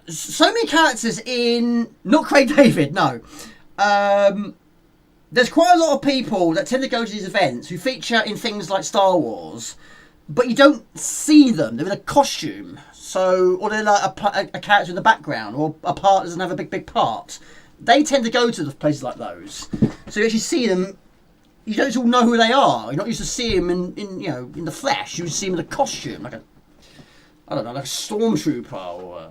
so many characters in... Not Craig David, no. There's quite a lot of people that tend to go to these events who feature in things like Star Wars, but you don't see them. They're in a costume. Or they're like a character in the background, or a part that doesn't have a big part. They tend to go to the places like those. So you actually see them, you don't all know who they are. You're not used to seeing them in the flesh. You see them in a costume, like a stormtrooper or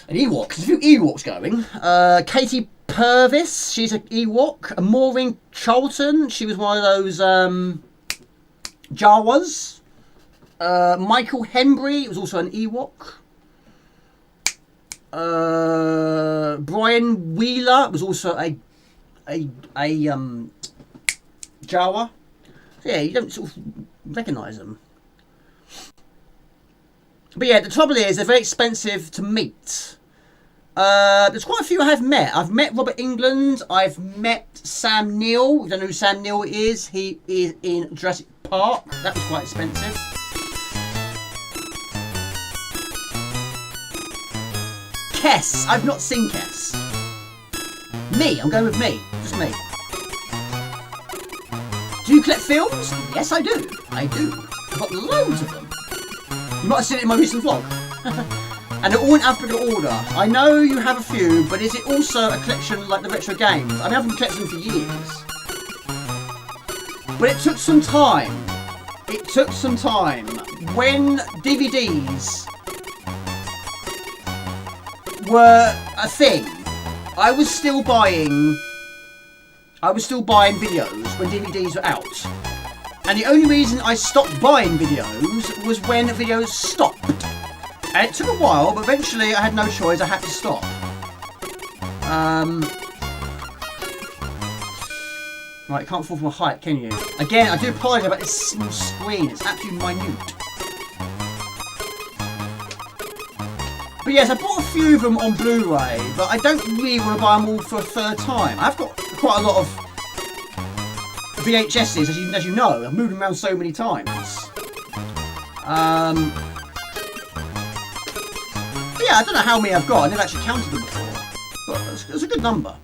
an Ewok. There's a few Ewoks going. Katie Purvis, she's an Ewok. Maureen Charlton, she was one of those Jawas. Michael Hembry was also an Ewok. Brian Wheeler was also a Jawa. So yeah, you don't sort of recognise them. But yeah, the trouble is they're very expensive to meet. There's quite a few I have met. I've met Robert England. I've met Sam Neill. You don't know who Sam Neill is? He is in Jurassic Park. That was quite expensive. Kess. I've not seen Kess. Me. I'm going with me. Just me. Do you collect films? Yes, I do. I do. I've got loads of them. You might have seen it in my recent vlog. And they're all in alphabetical order. I know you have a few, but is it also a collection like the retro games? I mean, I've been collecting them for years. But it took some time. It took some time. When DVDs were a thing, I was still buying videos when DVDs were out. And the only reason I stopped buying videos was when videos stopped. And it took a while, but eventually I had no choice, I had to stop. Right, you can't fall from a height, can you? Again, I do apologise about this small screen, it's absolutely minute. But yes, I bought a few of them on Blu-ray, but I don't really want to buy them all for a third time. I've got quite a lot of VHSs, as you know. I've moved them around so many times. Yeah, I don't know how many I've got. I never actually counted them before. But it's a good number.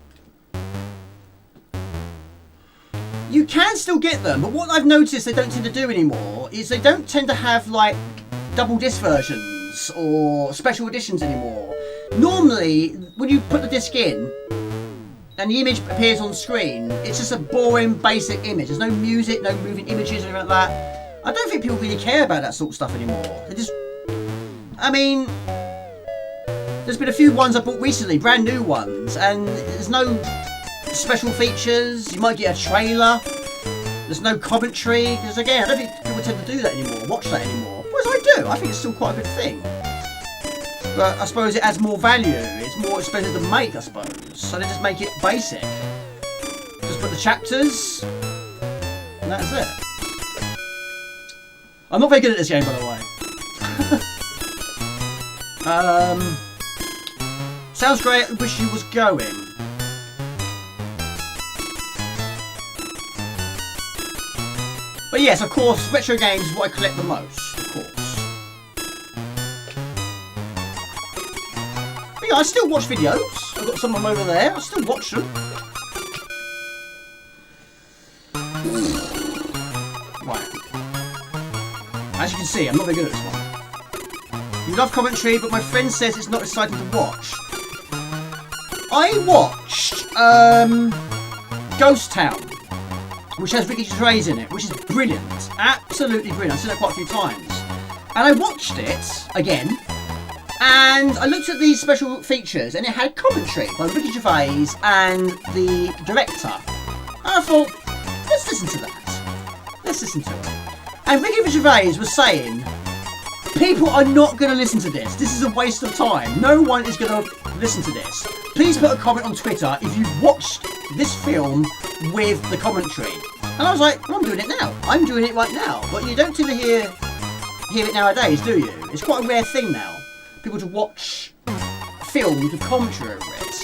You can still get them, but what I've noticed they don't tend to do anymore is they don't tend to have, like, double disc versions or special editions anymore. Normally, when you put the disc in and the image appears on screen, it's just a boring, basic image. There's no music, no moving images, or anything like that. I don't think people really care about that sort of stuff anymore. They just... I mean... There's been a few ones I bought recently, brand new ones, and there's no special features. You might get a trailer. There's no commentary, because again, I don't think people tend to do that anymore, watch that anymore. Whereas I do. I think it's still quite a good thing. But I suppose it adds more value. It's more expensive to make, I suppose. So they just make it basic. Just put the chapters, and that's it. I'm not very good at this game, by the way. Sounds great. I wish you was going. But yes, of course, retro games is what I collect the most, of course. But yeah, I still watch videos. I've got some of them over there. I still watch them. Right. As you can see, I'm not very good at this one. You love commentary, but my friend says it's not exciting to watch. I watched Ghost Town, which has Ricky Gervais in it, which is brilliant. Absolutely brilliant. I've seen it quite a few times. And I watched it again, and I looked at these special features, and it had commentary by Ricky Gervais and the director. And I thought, let's listen to that. Let's listen to it. And Ricky Gervais was saying, people are not going to listen to this. This is a waste of time. No one is going to listen to this. Please put a comment on Twitter if you've watched this film with the commentary. And I was like, well, I'm doing it now. I'm doing it right now. But you don't tend to hear it nowadays, do you? It's quite a rare thing now. People to watch films with commentary over it.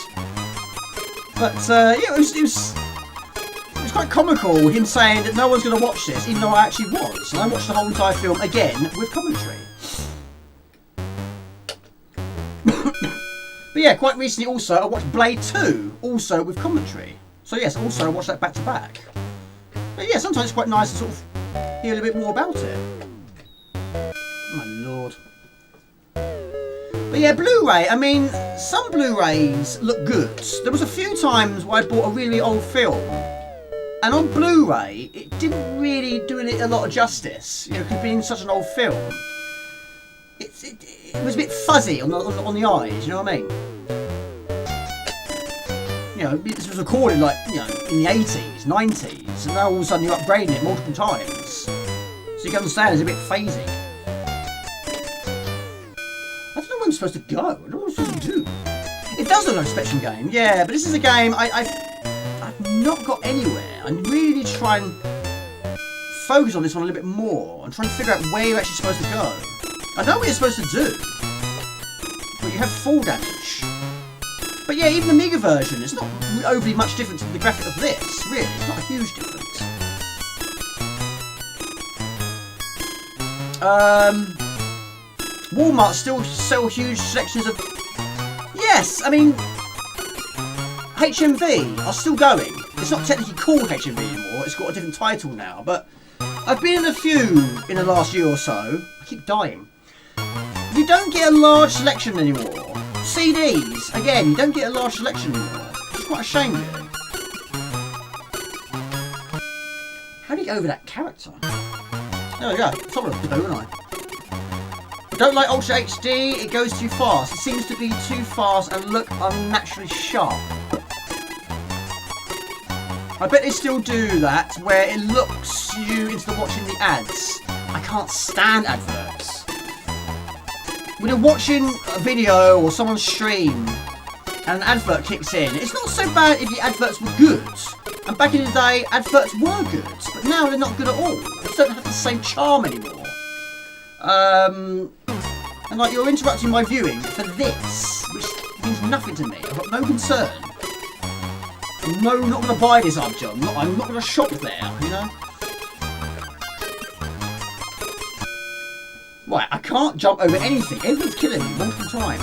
But yeah, it was quite comical, him saying that no one's going to watch this, even though I actually was. And I watched the whole entire film again with commentary. But yeah, quite recently also, I watched Blade 2, also with commentary. So yes, also I watched that back to back. But yeah, sometimes it's quite nice to sort of hear a little bit more about it. Oh my lord. But yeah, Blu-ray, I mean, some Blu-rays look good. There was a few times where I bought a really old film, and on Blu-ray, it didn't really do it a lot of justice. You know, being such an old film. It was a bit fuzzy on the eyes, you know what I mean? You know, this was recorded like, you know, in the 80s, 90s, and now all of a sudden you're upgrading it multiple times. So you can understand it's a bit phasing. I don't know where I'm supposed to go. I don't know what I'm supposed to do. It does look like a Spectrum game, yeah, but this is a game I've not got anywhere. I really need to try and focus on this one a little bit more and try and figure out where you're actually supposed to go. I know what you're supposed to do, but you have fall damage. But yeah, even the Amiga version, it's not overly much different to the graphic of this, really. It's not a huge difference. Walmart still sell huge selections of... Yes, I mean, HMV are still going. It's not technically called HMV anymore, it's got a different title now, but I've been in a few in the last year or so. I keep dying. You don't get a large selection anymore. CDs, again, you don't get a large selection anymore. It's quite a shame, really. How do you get over that character? There we go. It's all a poo, isn't I? Don't like Ultra HD, it goes too fast. It seems to be too fast and look unnaturally sharp. I bet they still do that, where it looks you into watching the ads. I can't stand adverts. when you're watching a video or someone's stream and an advert kicks in, it's not so bad if the adverts were good. And back in the day, adverts were good, but now they're not good at all. They don't have the same charm anymore. And like, you're interrupting my viewing for this, which means nothing to me. I've got no concern. I'm not going to buy this object. I'm not going to shop there, you know? Right, I can't jump over anything. Everything's killing me multiple times.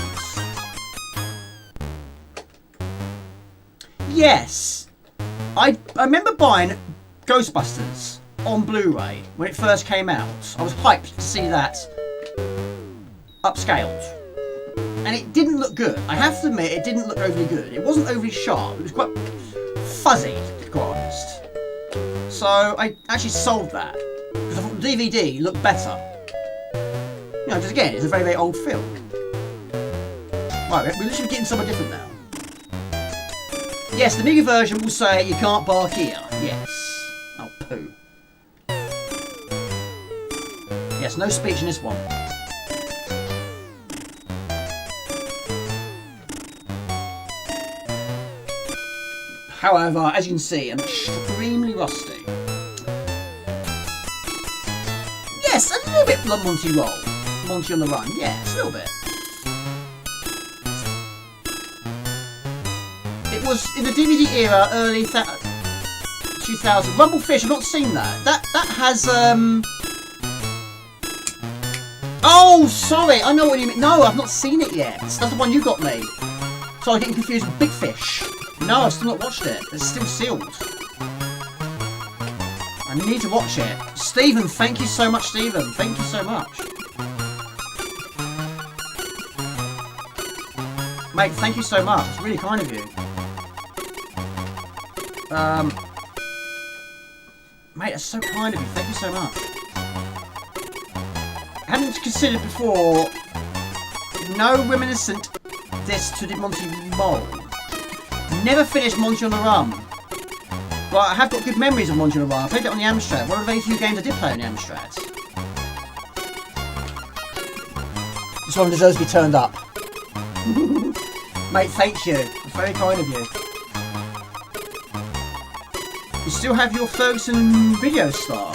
Yes. I remember buying Ghostbusters on Blu-ray when it first came out. I was hyped to see that upscaled. And it didn't look good. I have to admit, it didn't look overly good. It wasn't overly sharp. It was quite fuzzy, to be quite honest. So I actually sold that because I thought the DVD looked better. You know, just again, it's a very, very old film. Right, we're literally getting somewhere different now. Yes, the Amiga version will say you can't bark here. Yes. Oh, poo. Yes, no speech in this one. However, as you can see, I'm extremely rusty. Yes, a little bit Blood Monty roll. Monty on the run. Yes, a little bit. It was in the DVD era, early 2000. Rumblefish, I've not seen that. That has Oh, sorry, I know what you mean. No, I've not seen it yet. That's the one you got me. So I'm getting confused with Big Fish. No, I've still not watched it. It's still sealed. I need to watch it. Stephen, thank you so much, Stephen. Thank you so much. Mate, thank you so much. It's really kind of you. Mate, that's so kind of you. Thank you so much. I hadn't considered before. No reminiscent this to the Monty Mole. Never finished Monty on the Run. But I have got good memories of Monty on the Run. I played it on the Amstrad. One of the very few games I did play on the Amstrad. This one deserves to be turned up. Mate, thank you. It's very kind of you. You still have your Ferguson video star.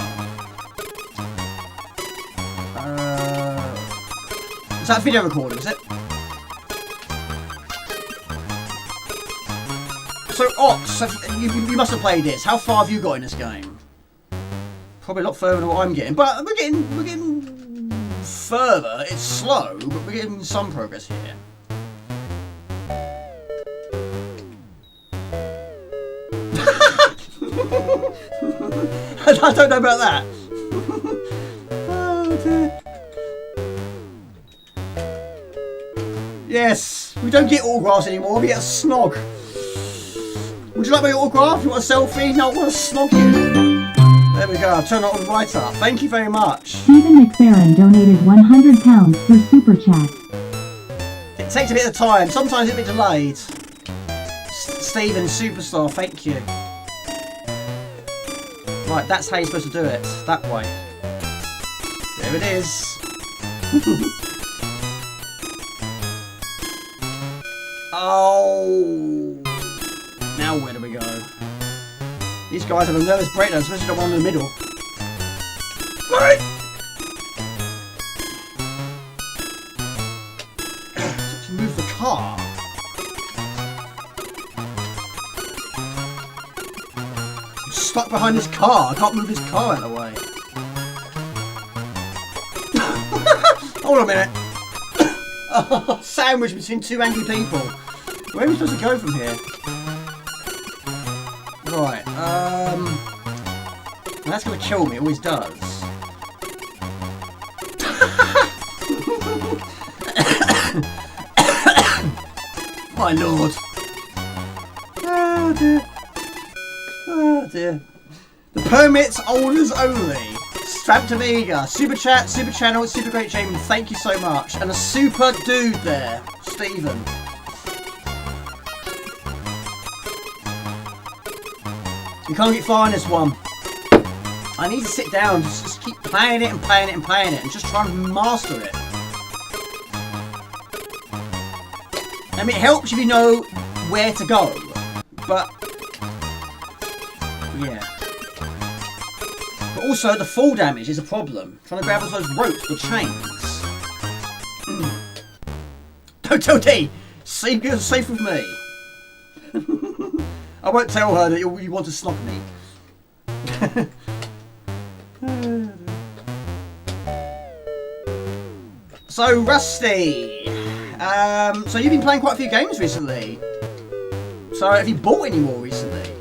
Is that video recording, is it? So, Ox, you must have played this. How far have you got in this game? Probably a lot further than what I'm getting, but we're getting further. It's slow, but we're getting some progress here. I don't know about that. Oh dear. Yes, we don't get autographs anymore, we get a snog. Would you like my autograph? You want a selfie? No, I want to snog you. There we go, I've turned it on right up. Thank you very much. Stephen McFerrin donated £100 for Super Chat. It takes a bit of time, sometimes it's a bit delayed. Stephen, superstar, thank you. Right, that's how you're supposed to do it. That way. There it is. Oh. Now where do we go? These guys have a nervous breakdown, especially the one in the middle. Right. To move the car. I'm stuck behind this car. I can't move this car out of the way. Hold on a minute. Oh, sandwich between two angry people. Where are we supposed to go from here? Right, that's gonna kill me, it always does. My lord. Oh dear. Oh dear. The permits owners only. Strapped Amiga. Super chat, super channel, super great Jamie. Thank you so much. And a super dude there, Stephen. You can't get far in this one. I need to sit down, just keep playing it and playing it and playing it and just try and master it. I mean, it helps if you know where to go, but yeah. But also, the fall damage is a problem. Trying to grab onto those ropes, the chains. Toto D, safe with me. I won't tell her that you want to snog me. So, Rusty. So you've been playing quite a few games recently. So have you bought any more recently?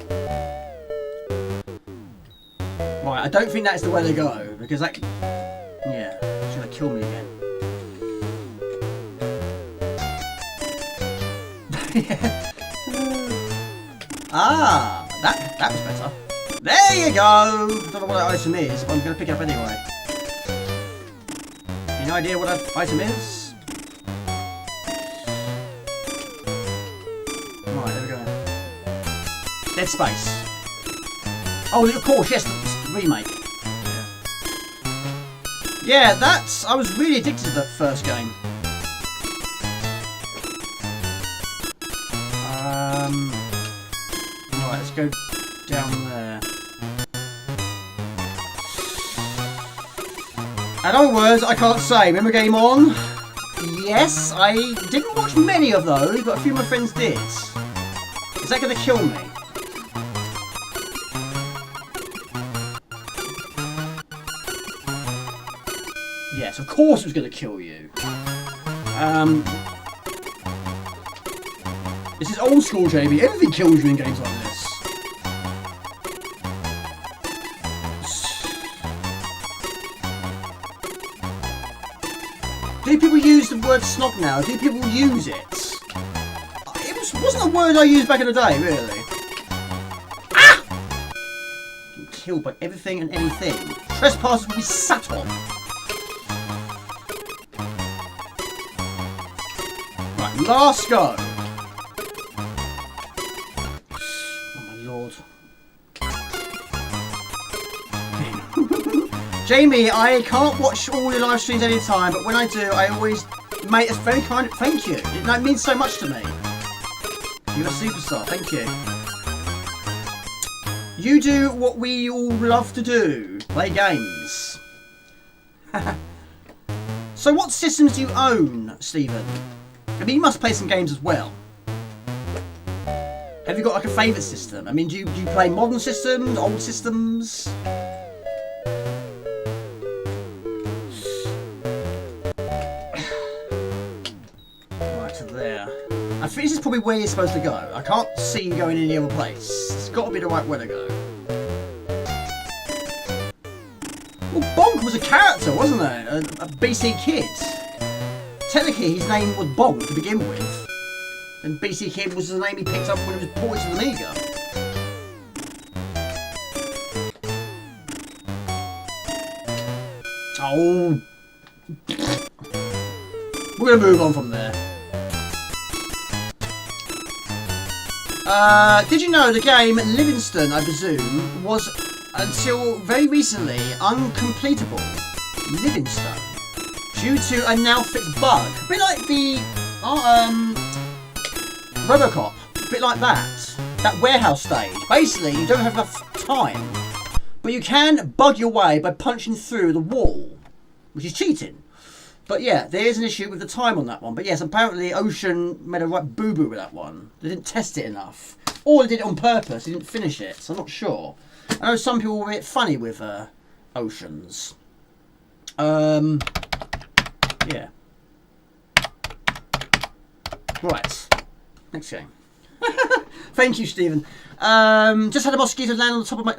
Right, I don't think that's the way to go, because that... yeah, it's going to kill me again. Ah, that was better. There you go! I don't know what that item is, but I'm going to pick it up anyway. Any idea what that item is? Right, there we go. Dead Space. Oh, of course, yes, the remake. Yeah, that's... I was really addicted to that first game. Right, let's go down there. In other words, I can't say. Remember Game On? Yes, I didn't watch many of those, but a few of my friends did. Is that going to kill me? Yes, of course it was going to kill you. This is old school, Jamie. Everything kills you in games like this. Do people use the word snog now? Do people use it? It wasn't a word I used back in the day, really. Ah! Getting killed by everything and anything. Trespassers will be sat on. Right, last go. Oh my lord. Jamie, I can't watch all your live streams any time, but when I do, I always... Mate, it's very kind. Thank you. It means so much to me. You're a superstar. Thank you. You do what we all love to do. Play games. So what systems do you own, Stephen? I mean, you must play some games as well. Have you got like a favourite system? I mean, do you play modern systems, old systems? I think this is probably where you're supposed to go. I can't see you going any other place. It's got to be the right way to go. Well, Bonk was a character, wasn't it? A BC Kid. Technically, his name was Bonk to begin with. And BC Kid was the name he picked up when he was ported to the Amiga. Oh. We're going to move on from there. Did you know the game Livingston, I presume, was until very recently uncompletable? Livingston. Due to a now fixed bug. A bit like the Robocop. A bit like that. That warehouse stage. Basically, you don't have enough time. But you can bug your way by punching through the wall. Which is cheating. But yeah, there is an issue with the time on that one. But yes, apparently Ocean made a right boo-boo with that one. They didn't test it enough. Or they did it on purpose. They didn't finish it. So I'm not sure. I know some people were a bit funny with Oceans. Yeah. Right. Next game. Thank you, Stephen. Just had a mosquito land on the top of my...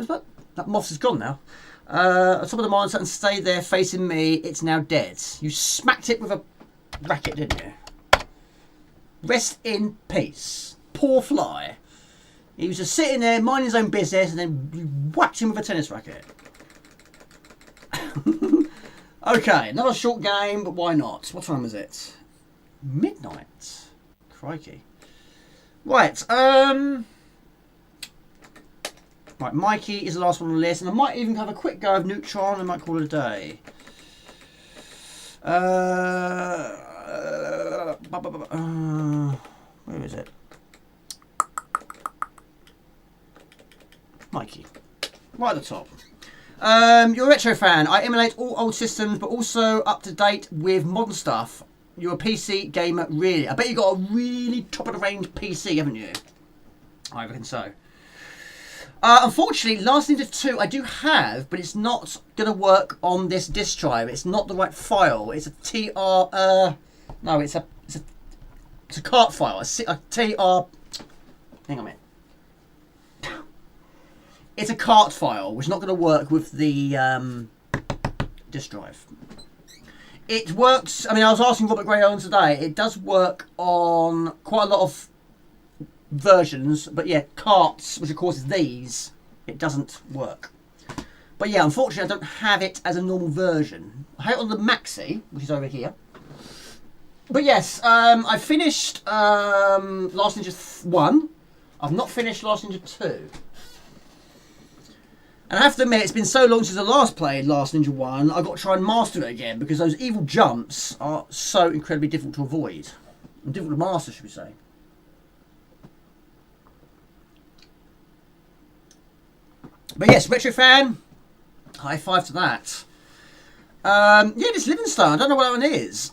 That moth is gone now. On top of the monitor and stayed there facing me. It's now dead. You smacked it with a racket, didn't you? Rest in peace. Poor fly. He was just sitting there minding his own business and then you whacked him with a tennis racket. Okay, another short game, but why not? What time is it? Midnight. Crikey. Right, right, Mikie is the last one on the list, and I might even have a quick go of Neutron, and I might call it a day. is it? Mikie. Right at the top. You're a retro fan. I emulate all old systems, but also up to date with modern stuff. You're a PC gamer, really. I bet you got a really top of the range PC, haven't you? I reckon so. Unfortunately, Last Ninja 2 I do have, but it's not going to work on this disk drive. It's not the right file. It's a no, it's a cart file. A TR. Hang on a minute. It's a cart file, which is not going to work with the disk drive. It works. I mean, I was asking Robert Gray on today. It does work on quite a lot of versions, but yeah, carts, which of course is these, it doesn't work. But yeah, unfortunately, I don't have it as a normal version. I have it on the Maxi, which is over here. But yes, I finished Last Ninja 1. I've not finished Last Ninja 2. And I have to admit, it's been so long since I last played Last Ninja 1, I've got to try and master it again, because those evil jumps are so incredibly difficult to avoid. And difficult to master, should we say. But yes, retro fan, high five to that. Yeah, this Livingstone, I don't know what that one is.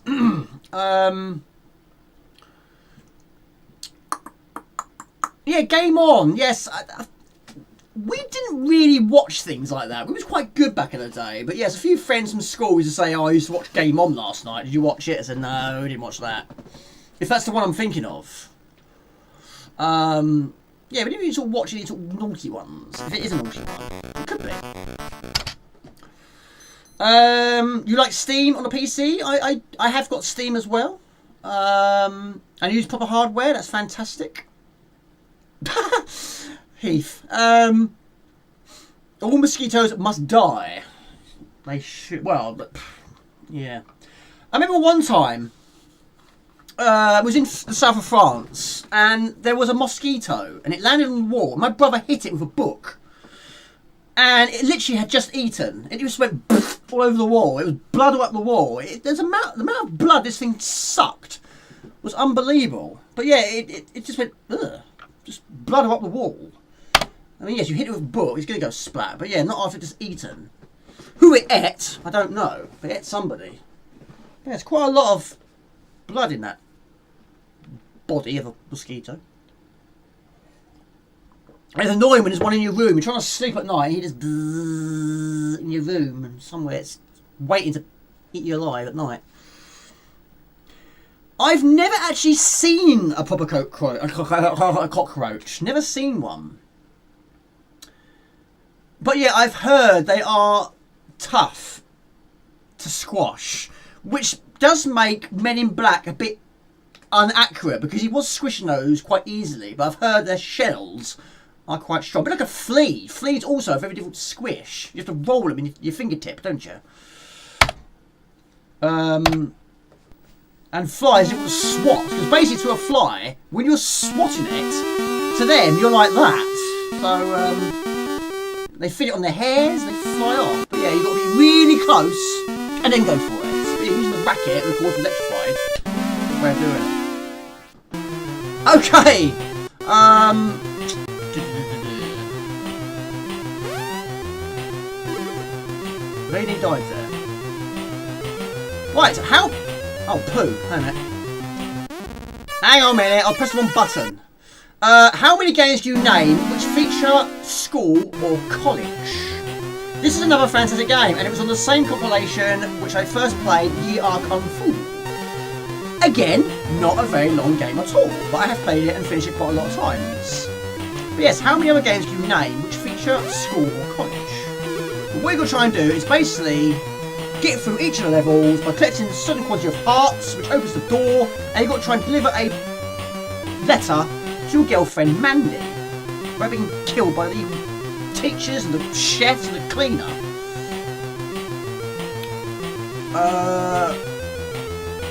Yeah, Game On, yes. We didn't really watch things like that. We was quite good back in the day. But yes, a few friends from school used to say, oh, I used to watch Game On last night. Did you watch it? I said, no, I didn't watch that. If that's the one I'm thinking of. Yeah, we didn't really sort of watch any sort of naughty ones. If it is a naughty one. It could be. You like Steam on a PC? I have got Steam as well. And I use proper hardware. That's fantastic. Heath. All mosquitoes must die. They should. Well, but yeah. I remember one time. I was in the south of France, and there was a mosquito, and it landed on the wall. My brother hit it with a book, and it literally had just eaten. It just went all over the wall. It was blood all up the wall. The amount of blood this thing sucked was unbelievable. But yeah, it just went ugh, just blood all up the wall. I mean, yes, you hit it with a book, it's going to go splat. But yeah, not after it's eaten. Who it ate, I don't know. But it ate somebody. Yeah, there's quite a lot of blood in that body of a mosquito. And it's annoying when there's one in your room. You're trying to sleep at night and you just in your room and somewhere it's waiting to eat you alive at night. I've never actually seen a proper cockroach. Never seen one. But yeah, I've heard they are tough to squash, which does make Men in Black a bit inaccurate because he was squishing those quite easily. But I've heard their shells are quite strong. But like a flea. Flea's also very difficult to squish. You have to roll them in your fingertip, don't you? And flies you will swat. Because basically to a fly, when you're swatting it, to them you're like that. So they fit it on their hairs, they fly off. But yeah, you've got to be really close and then go for it. But using the racket, of course, electrified. Good way of doing it. Okay. Really died there. Right, how? Oh, poo. Hang on a minute. Hang on a minute, I'll press the wrong button. How many games do you name which feature school or college? This is another fantastic game, and it was on the same compilation which I first played, Ye Are Kung Fu. Again, not a very long game at all, but I have played it and finished it quite a lot of times. But yes, how many other games do you name which feature school or college? What we're going to try and do is basically get through each of the levels by collecting a certain quantity of hearts, which opens the door, and you've got to try and deliver a letter to your girlfriend Mandy, by being killed by the evil teachers and the chefs and the cleaner.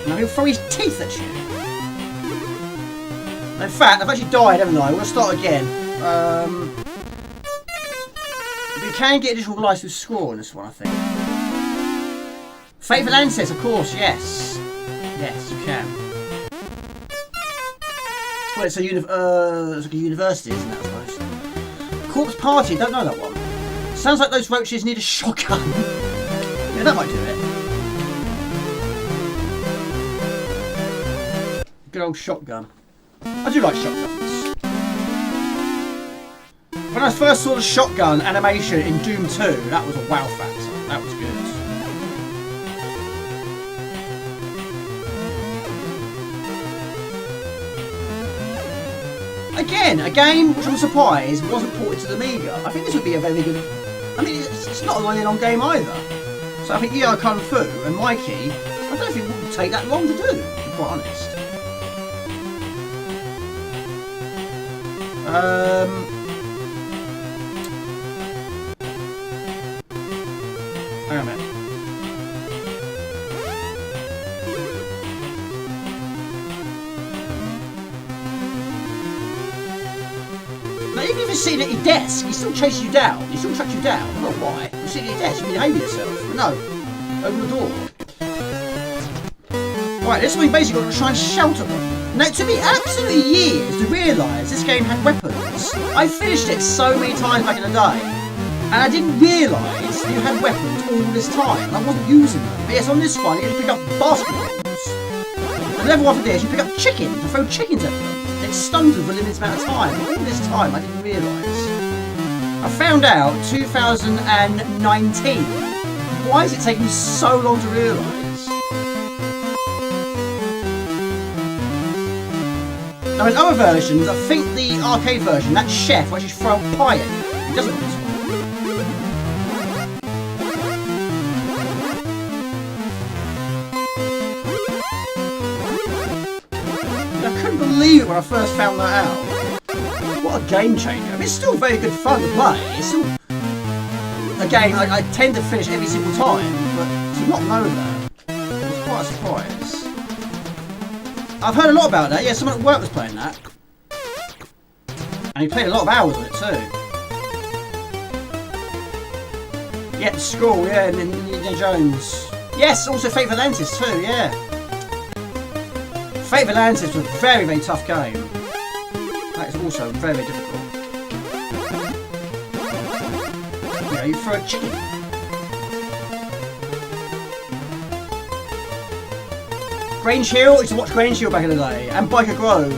Now he'll throw his teeth at you. In fact, I've actually died, haven't I? We'll start again. You can get additional lives through score on this one, I think. Faithful Ancestors, of course, yes. Yes, you can. Well, it's it's like a university, isn't it, I suppose? Corpse Party, don't know that one. Sounds like those roaches need a shotgun. Yeah, that might do it. Good old shotgun. I do like shotguns. When I first saw the shotgun animation in Doom 2, that was a wow factor. That was good. Again, a game which I'm surprised wasn't ported to the Amiga. I think this would be a very good... I mean, it's not a really long game either. So I think ER Kung Fu and Mikie, I don't think it would take that long to do, to be quite honest. Hang on a minute. Now, even if you're sitting at your desk, he still chases you down. He still tracks you down. I don't know why. You're sitting at your desk, you behave yourself. But no. Open the door. Right, this one basically got to try and shout at them. Now, it took me absolutely years to realise this game had weapons. I finished it so many times back in the day, and I didn't realise you had weapons all this time. I wasn't using them. But yes, on this one, you can pick up basketballs. And level after this, you pick up chickens and throw chickens at them. It stuns them for a limited amount of time. All this time, I didn't realise. I found out 2019. Why is it taking me so long to realise? Now in other versions, I think the arcade version, that chef will actually throw a pie at you. He doesn't on this one. I couldn't believe it when I first found that out. What a game changer. I mean, it's still very good fun to play. It's still a game I tend to finish every single time, but to not know that was quite a surprise. I've heard a lot about that. Yeah, someone at work was playing that. And he played a lot of hours on it too. Yeah, school, yeah, and Indiana Jones. Yes, also Fate of Atlantis too, yeah. Fate of Atlantis was a very, very tough game. That is also very, very difficult. You know, you throw a chicken. Grange Hill, I used to watch Grange Hill back in the day, and Biker Grove.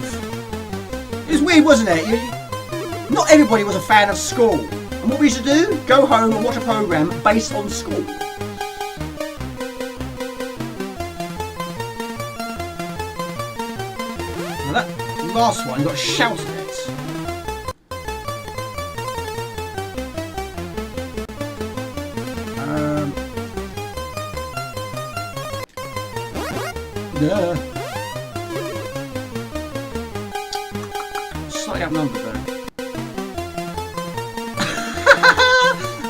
It was weird, wasn't it? Not everybody was a fan of school. And what we used to do? Go home and watch a programme based on school. Now that last one, you got to shout at it. Yeah. Slightly outnumbered though.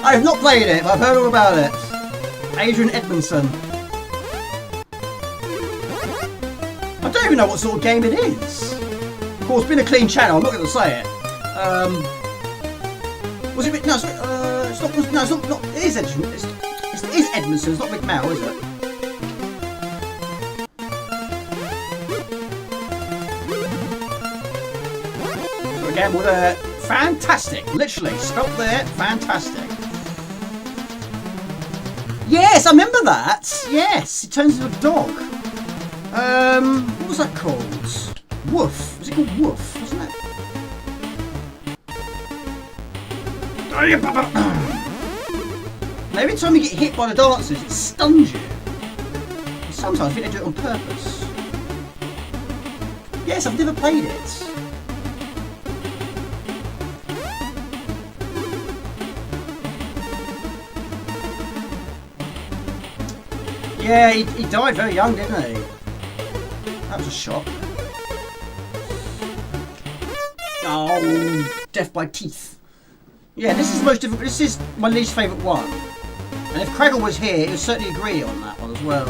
I have not played it, but I've heard all about it. Adrian Edmondson. I don't even know what sort of game it is. Of course, being a clean channel, I'm not going to say it. Was it? No, it's not. No, it's not. It is Edmondson. It is Edmondson. It's not Big Mal, is it? Again, with a fantastic, literally spelt there, fantastic. Yes, I remember that. Yes, he turns into a dog. What was that called? Woof. Was it called Woof? Wasn't it? Now, every time you get hit by the dancers, it stuns you. Sometimes I think they do it on purpose. Yes, I've never played it. Yeah, he died very young, didn't he? That was a shock. Oh, death by teeth. Yeah, this is the most difficult. This is my least favourite one. And if Craggle was here, he would certainly agree on that one as well.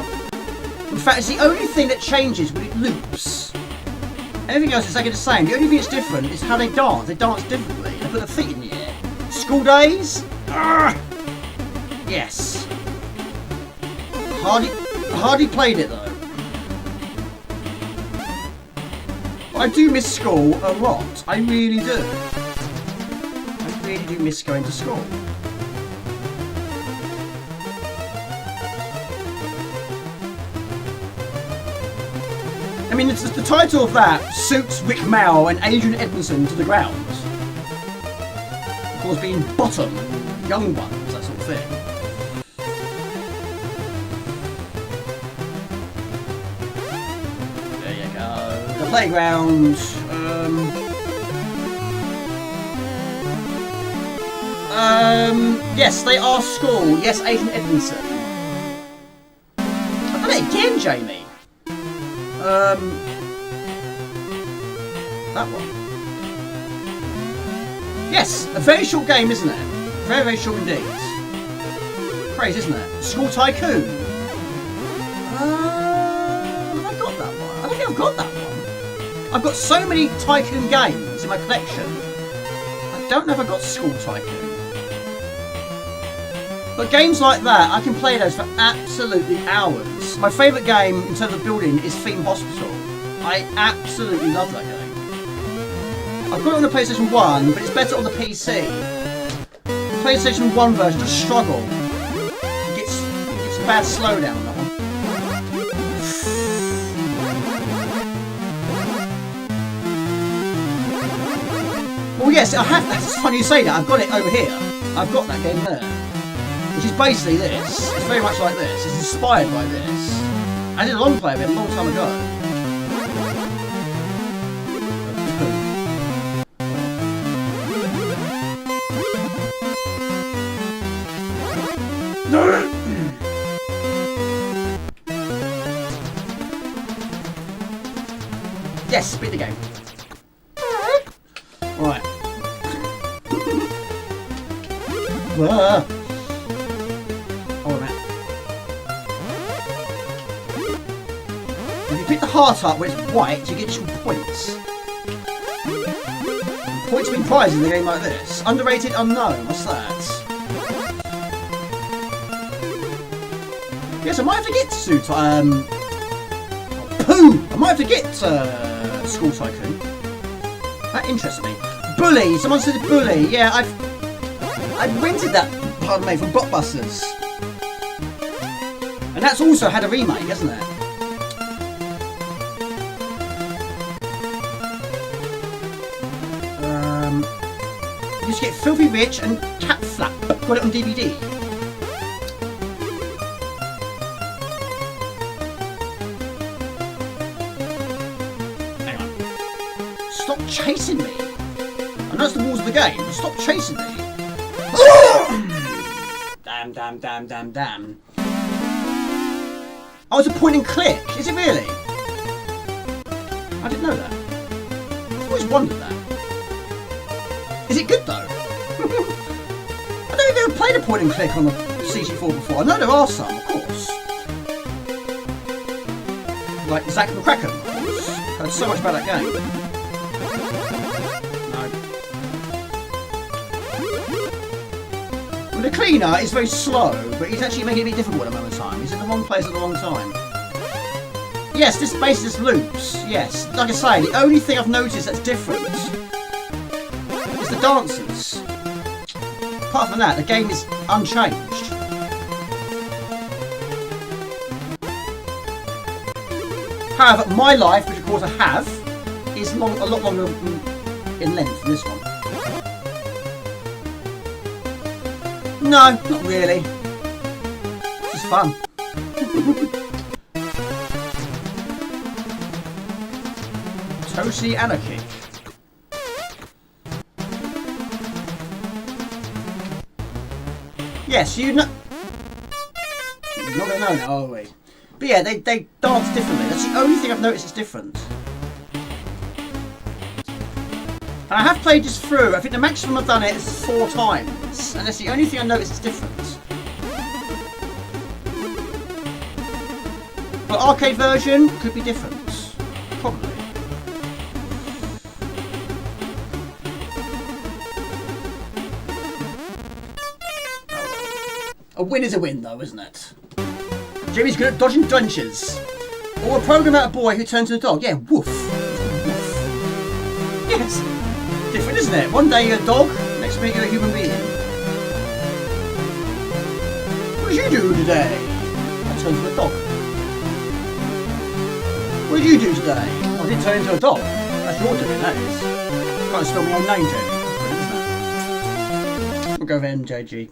In fact, it's the only thing that changes when it loops. Everything else is exactly the same. The only thing that's different is how they dance. They dance differently. They put their feet in the air. School days? Arrgh! Yes. Hardly played it though. I do miss school a lot. I really do. I really do miss going to school. I mean, the title of that suits Rick Mao and Adrian Edmondson to the ground. Of course, being bottom, young ones, that sort of thing. There you go. The playground. Yes, they are school. Yes, Adrian Edmondson. I've done it again, Jamie. That one. Yes, a very short game, isn't it? Very, very short indeed. Crazy, isn't it? School Tycoon. Have I got that one? I don't think I've got that one. I've got so many Tycoon games in my collection. I don't know if I've got School Tycoon. But games like that, I can play those for absolutely hours. My favourite game in terms of building is Theme Hospital. I absolutely love that game. I've got it on the PlayStation 1, but it's better on the PC. The PlayStation 1 version does struggle. It gets a bad slowdown on that one. Well, yes, I have. That's funny you say that. I've got it over here. I've got that game there. Which is basically this. It's very much like this. It's inspired by this. I did a long play of it a long time ago. Yes, beat the game. Right. Oh, man. If you pick the heart up where it's white, you get some points. Points mean prizes in a game like this. Underrated unknown. What's that? Yes, I might have to get to I might have to get School Tycoon. That interests me. Bully. Someone said Bully. Yeah, I've rented that. Pardon me, from Blockbusters. And that's also had a remake, hasn't it? You just get Filthy Rich and Cat Flap. Got it on DVD. Hang on. Stop chasing me. I know it's the rules of the game, but stop chasing me. Damn. Oh, it's a point and click. Is it really? I didn't know that. I've always wondered that. Is it good though? I don't think I've ever played a point and click on the C64 before. I know there are some, of course. Like Zack McCracken, of course. Heard so much about that game. The cleaner is very slow, but he's actually making it a bit difficult at the moment in time. He's in the wrong place at the wrong time. Yes, this base just loops. Yes, like I say, the only thing I've noticed that's different is the dancers. Apart from that, the game is unchanged. However, my life, which of course I have, is a lot longer in length than this one. No, not really. It's just fun. Toshi Anarchy. Yes, you know. You're not gonna know now, are we? But yeah, they dance differently. That's the only thing I've noticed is different. And I have played this through. I think the maximum I've done it is 4 times. And that's the only thing I noticed is different. But arcade version could be different. Probably. A win is a win though, isn't it? Jimmy's good at dodging dunches. Or a program about a boy who turns into a dog. Yeah, woof. Woof. Yes. Different, isn't it? One day you're a dog, next minute you're a human being. What did you do today? I turned into a dog. What did you do today? I didn't turn into a dog. That's your doing, that is. Can't spell my own name, Jamie. We'll go for MJG.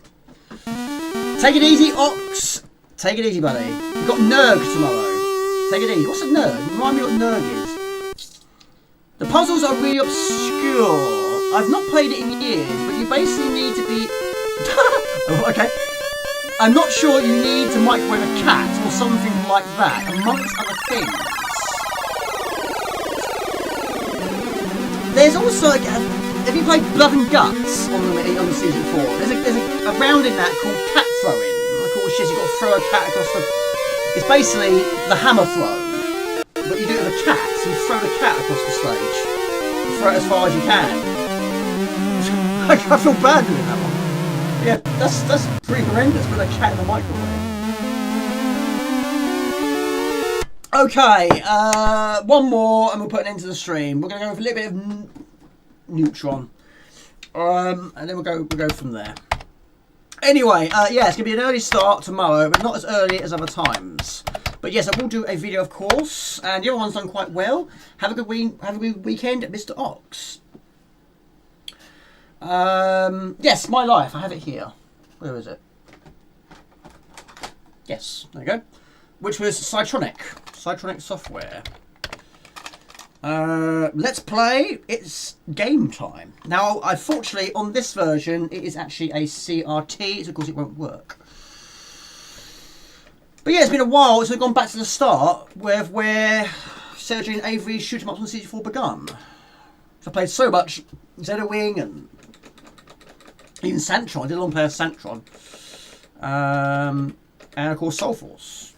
Take it easy, Ox. Take it easy, buddy. We've got Nerg tomorrow. Take it easy. What's a Nerg? Remind me what Nerg is. The puzzles are really obscure. I've not played it in years, but you basically need to be... Oh, okay. I'm not sure you need to microwave a cat or something like that, amongst other things. There's also, have you played Blood and Guts on the C64? There's a round in that called cat throwing. Like all shit, you've got to throw a cat across the... It's basically the hammer throw, but you do it with a cat, so you throw the cat across the stage. You throw it as far as you can. I feel bad doing that one. Yeah, that's pretty horrendous, with a cat in the microwave. Okay, one more and we'll put an end to the stream. We're going to go with a little bit of Neutron. And then we'll go from there. Anyway, yeah, it's going to be an early start tomorrow, but not as early as other times. But yes, I will do a video, of course, and the other one's done quite well. Have a good weekend, Mr. Ox. Yes, My Life, I have it here. Where is it? Yes, there you go. Which was Cytronic Software. Let's play. It's game time. Now, unfortunately, on this version, it is actually a CRT, so of course it won't work. But yeah, it's been a while since we've gone back to the start, where Sergey and Avery's shoot 'em ups on C64 begun. So I played so much Zeta Wing and even Santron. I did a long play of Santron. And of course, Soul Force.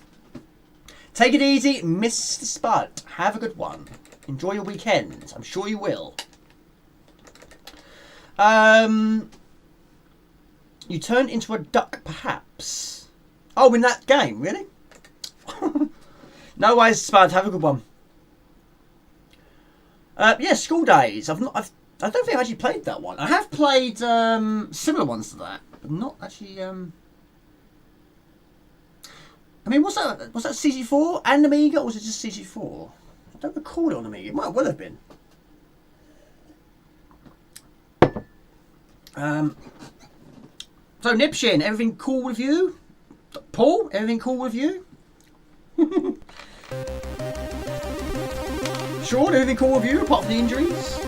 Take it easy, Mr. Spud. Have a good one. Enjoy your weekend. I'm sure you will. You turned into a duck, perhaps. Oh, in that game, really? No worries, Spud. Have a good one. Yeah, School Days. I don't think I've actually played that one. I have played similar ones to that, but not actually. I mean, was that C64 and Amiga, or was it just C64? I don't recall it on Amiga. It might well have been. So Nipshin, everything cool with you? Paul, everything cool with you? Sean, everything cool with you apart from the injuries?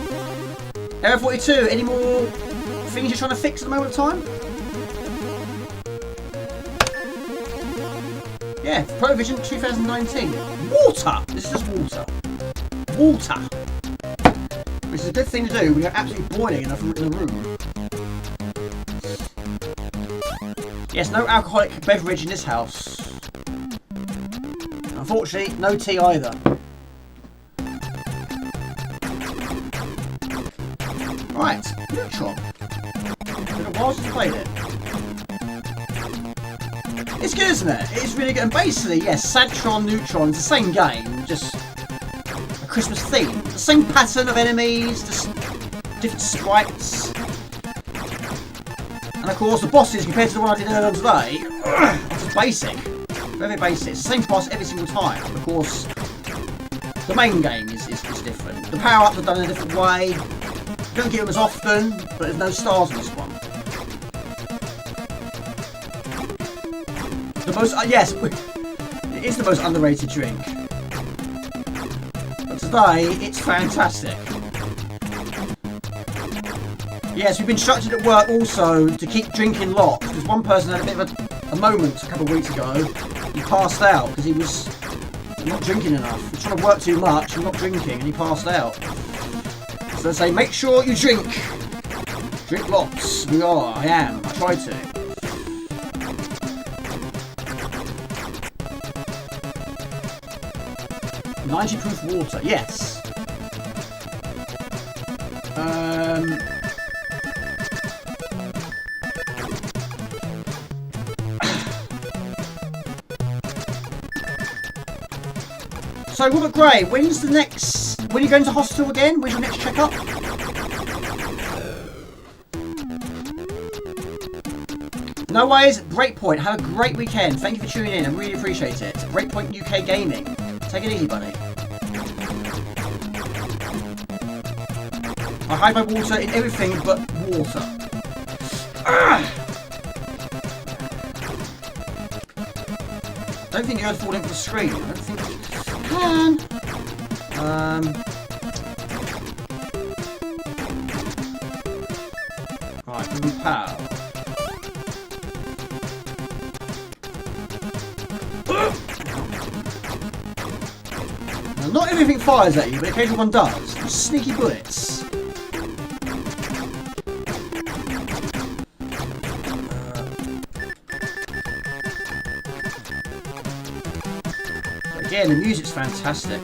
Error 42, any more things you're trying to fix at the moment of time? Yeah, Provision 2019. Water! This is just water. Water! Which is a good thing to do when you're absolutely boiling in a room. Yes, no alcoholic beverage in this house. Unfortunately, no tea either. Right, Neutron. It's been a while since I played it. It's good, isn't it? It's really good. And basically, yes, Santron, Neutron, it's the same game, just a Christmas theme. The same pattern of enemies, just different sprites. And of course, the bosses, compared to the one I did earlier today, are just basic. Very basic. It's the same boss every single time. Of course, the main game is different. The power-ups are done in a different way. You don't get them as often, but there's no stars in this one. The most, yes, it is the most underrated drink. But today, it's fantastic. Yes, we've been instructed at work also to keep drinking lots, because one person had a bit of a moment a couple of weeks ago. He passed out because he was not drinking enough. He was trying to work too much and not drinking, and he passed out. So they say, make sure you drink. Drink lots. We are. I am. I try to. $90 proof water, yes. So Robert Gray, when are you going to hospital again? When's your next checkup? No worries, Breakpoint, have a great weekend. Thank you for tuning in, I really appreciate it. Breakpoint UK Gaming. Take it easy, buddy. I hide my water in everything but water. I don't think you're going to fall into the screen. I don't think you can. Right, give me power. Now, not everything fires at you, but occasionally one does. Sneaky bullets. Again, the music's fantastic.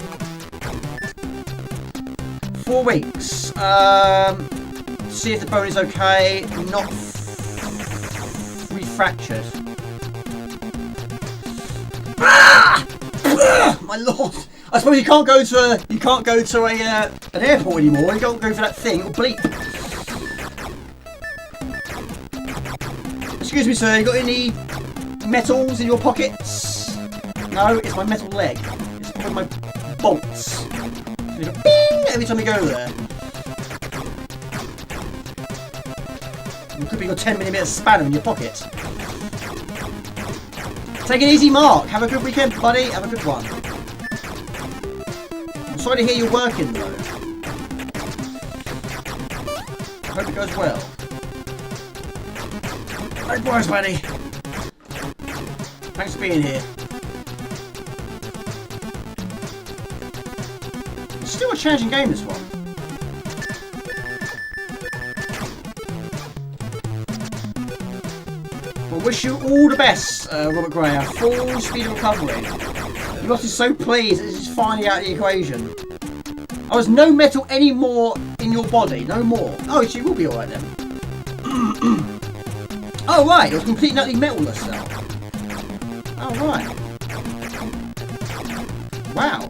4 weeks. See if the bone is okay. Not refractured. My lord! I suppose you can't go to an airport anymore. You can't go for that thing. It'll bleep. Excuse me, sir. You got any metals in your pockets? No, it's my metal leg. It's one of my bolts. You go bing every time you go there. It could be your 10mm spanner in your pocket. Take it easy, Mark. Have a good weekend, buddy. Have a good one. I'm sorry to hear you're working, though. I hope it goes well. Likewise, buddy. Thanks for being here. It's still a challenging game, this one. Well, wish you all the best, Robert Gray. A full speed of recovery. You must be so pleased that this is finally out of the equation. Oh, there's no metal anymore in your body. No more. Oh, so you will be alright then. Oh, right. It was completely utterly metalless now. Oh, right. Wow.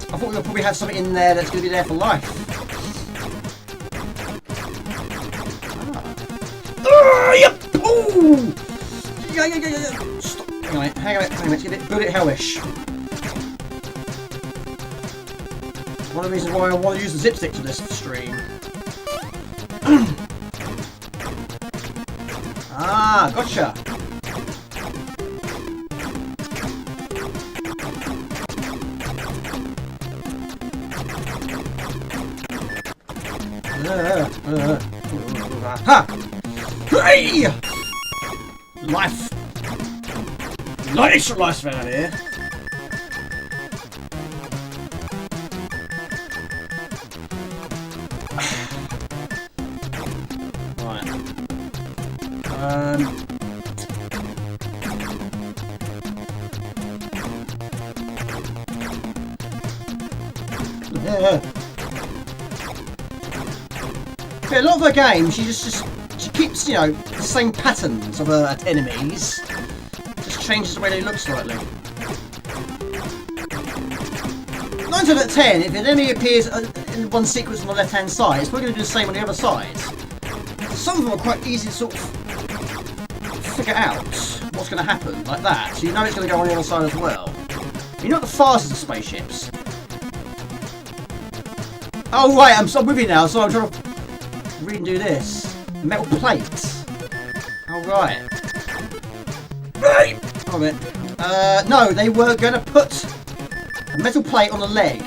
I thought we would probably have something in there that's going to be there for life. Yep! Ooh! Yeah. Stop. Hang on, let's get it. Build it hellish. One of the reasons why I want to use the zipstick to this stream. Ah, gotcha. Ha! Hey! Life! Extra life around here. Right. Yeah, a lot of her games, she keeps, you know, the same patterns of her enemies. Just changes the way they look slightly. 9 times out of 10, if an enemy appears in one sequence on the left-hand side, it's probably going to do the same on the other side. Some of them are quite easy to sort of figure out what's going to happen, like that. So you know it's going to go on the other side as well. You're not the fastest of spaceships. Oh, right, I'm with you now, so I'm trying to read and do this. Metal plates. Oh, right. Right! Hold it. No, they were going to put a metal plate on the leg.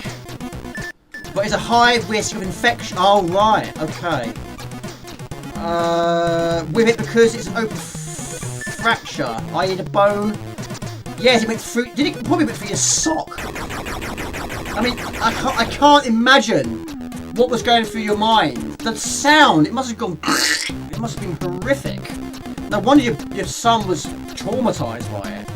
But it's a high risk of infection. Oh, right. Okay. With it because it's an open fracture, i.e. the bone. Yes, it went through. Did it probably went through your sock? I mean, I can't imagine what was going through your mind. The sound, it must have gone. It must have been horrific. No wonder your son was traumatized by it.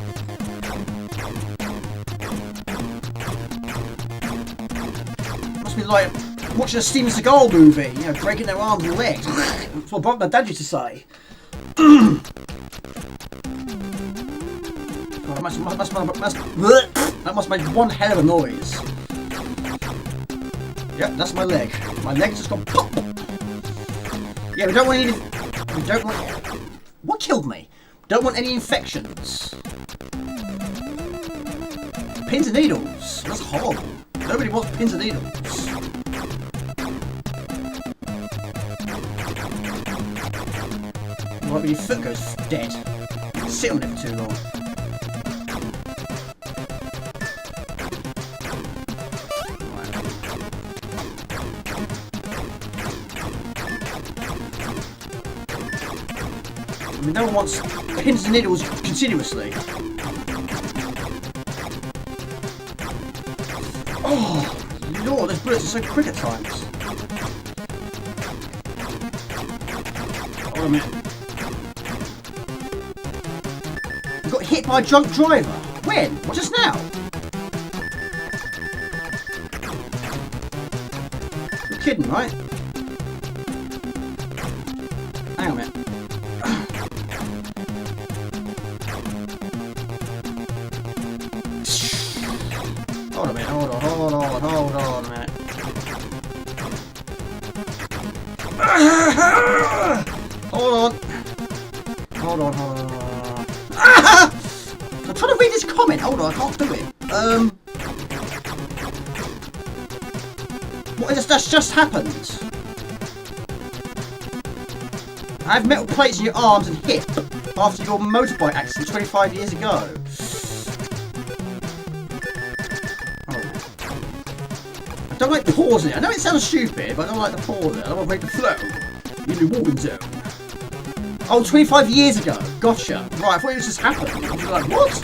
Must be like watching a Steven Seagal movie, you know, breaking their arms and legs. That's what my dad used to say. God, that must make one hell of a noise. Yep, that's my leg. My leg's just gone pop. Yeah, we don't want any. We don't want. What killed me? Don't want any infections. Pins and needles. That's horrible. Nobody wants pins and needles. Right when your foot goes dead. Sit on it for too long. I mean, no one wants pins and needles continuously. Oh, Lord, those bullets are so quick at times. Hold on a minute. I got hit by a drunk driver. When? What, just now? You're kidding, right? Hang on a minute. Hold on a minute, hold on a minute. Hold on. I'm trying to read this comment. Hold on, I can't do it. What is that's just happened? I have metal plates in your arms and hip after your motorbike accident 25 years ago. I don't like pausing it. I know it sounds stupid, but I don't like to pause it. I don't want to break the flow in the walking zone. Oh, 25 years ago. Gotcha. Right, I thought it was just happened. I was like, what?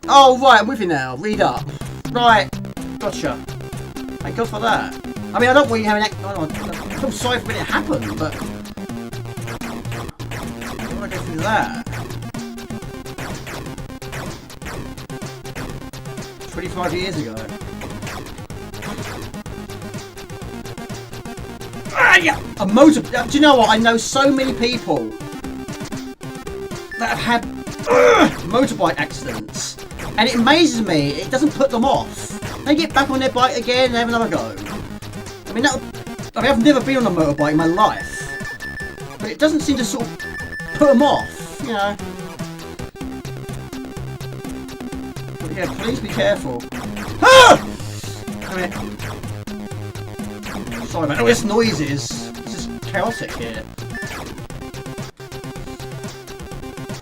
Oh, right, I'm with you now. Read up. Right. Gotcha. Thank God for that. I mean, I don't want you having... I feel sorry for when it happened, but... I don't want to go through that. 25 years ago. Yeah. A motor... Do you know what? I know so many people that have had motorbike accidents. And it amazes me, it doesn't put them off. They get back on their bike again and have another go. I mean, I've never been on a motorbike in my life. But it doesn't seem to sort of put them off, you know. But yeah, please be careful. Ah! I mean, sorry about all this noises. It's just chaotic here.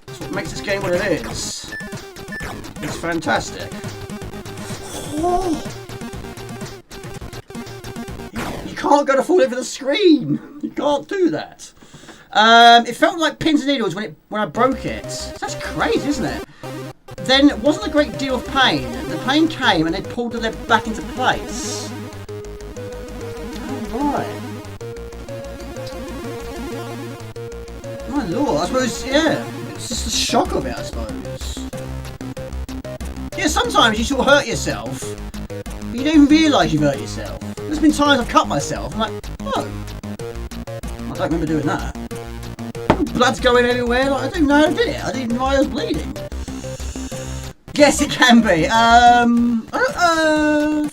That's what makes this game what it is. It's fantastic. Oh. You can't go to fall over the screen. You can't do that. It felt like pins and needles when I broke it. That's crazy, isn't it? Then it wasn't a great deal of pain. The pain came and they pulled the lead back into place. Alright. My lord, I suppose, yeah. It's just the shock of it, I suppose. Yeah, sometimes you sort of hurt yourself, but you don't even realise you've hurt yourself. There's been times I've cut myself, I'm like, oh. I don't remember doing that. Blood's going everywhere, like, I didn't know I did it. I didn't even know I was bleeding. Yes, it can be.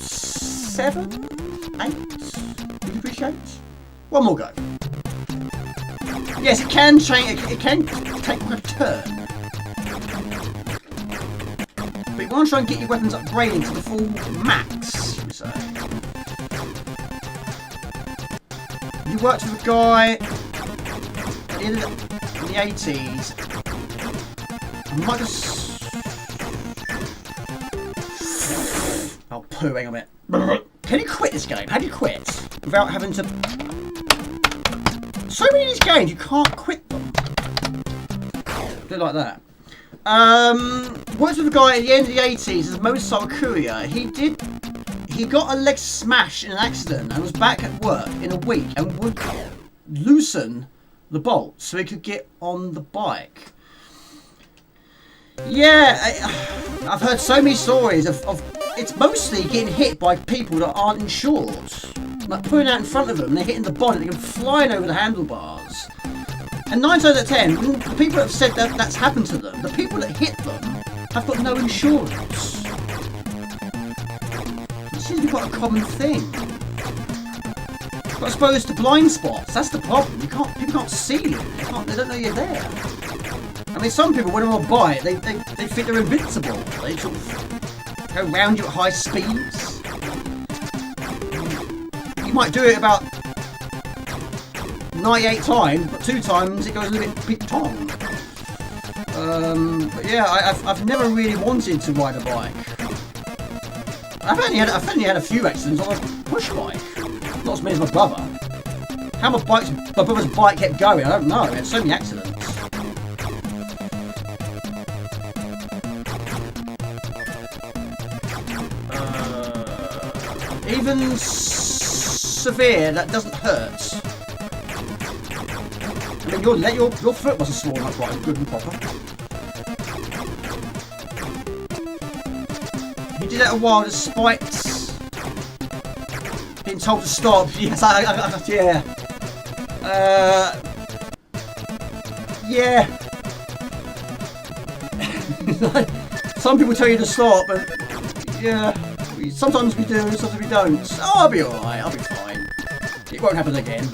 7, 8. Would you appreciate? One more go. Yes, it can change. It can take a turn. But you want to try and get your weapons upgraded to the full max, should we say? You worked with a guy in the 80s. I might just. Oh, poo, hang on a minute. Can you quit this game? How do you quit? Without having to... So many of these games, you can't quit them. Do it like that. Worked with a guy at the end of the 80s as a motorcycle courier. He got a leg smashed in an accident and was back at work in a week and would loosen the bolt so he could get on the bike. Yeah, I've heard so many stories of it's mostly getting hit by people that aren't insured. Like pulling out in front of them, they're hitting the bonnet, they're flying over the handlebars. And 9 times out of 10, the people that have said that that's happened to them, the people that hit them have got no insurance. It seems to be quite a common thing. But I suppose the blind spots, that's the problem. People can't see you. They don't know you're there. I mean, some people, when they're on a bike, they think they're invincible. They sort of go around you at high speeds. You might do it about 98 times, but 2 times it goes a little bit big tong. But yeah, I've never really wanted to ride a bike. I've only had a few accidents on a push bike. Not as many as my brother. How my brother's bike kept going, I don't know. He had so many accidents. Even severe, that doesn't hurt. I mean, your foot must have swollen up right good and proper. He did that a while despite being told to stop. Yes, yeah. Yeah. Some people tell you to stop, but yeah. Sometimes we do, sometimes we don't. Oh, I'll be alright, I'll be fine. It won't happen again.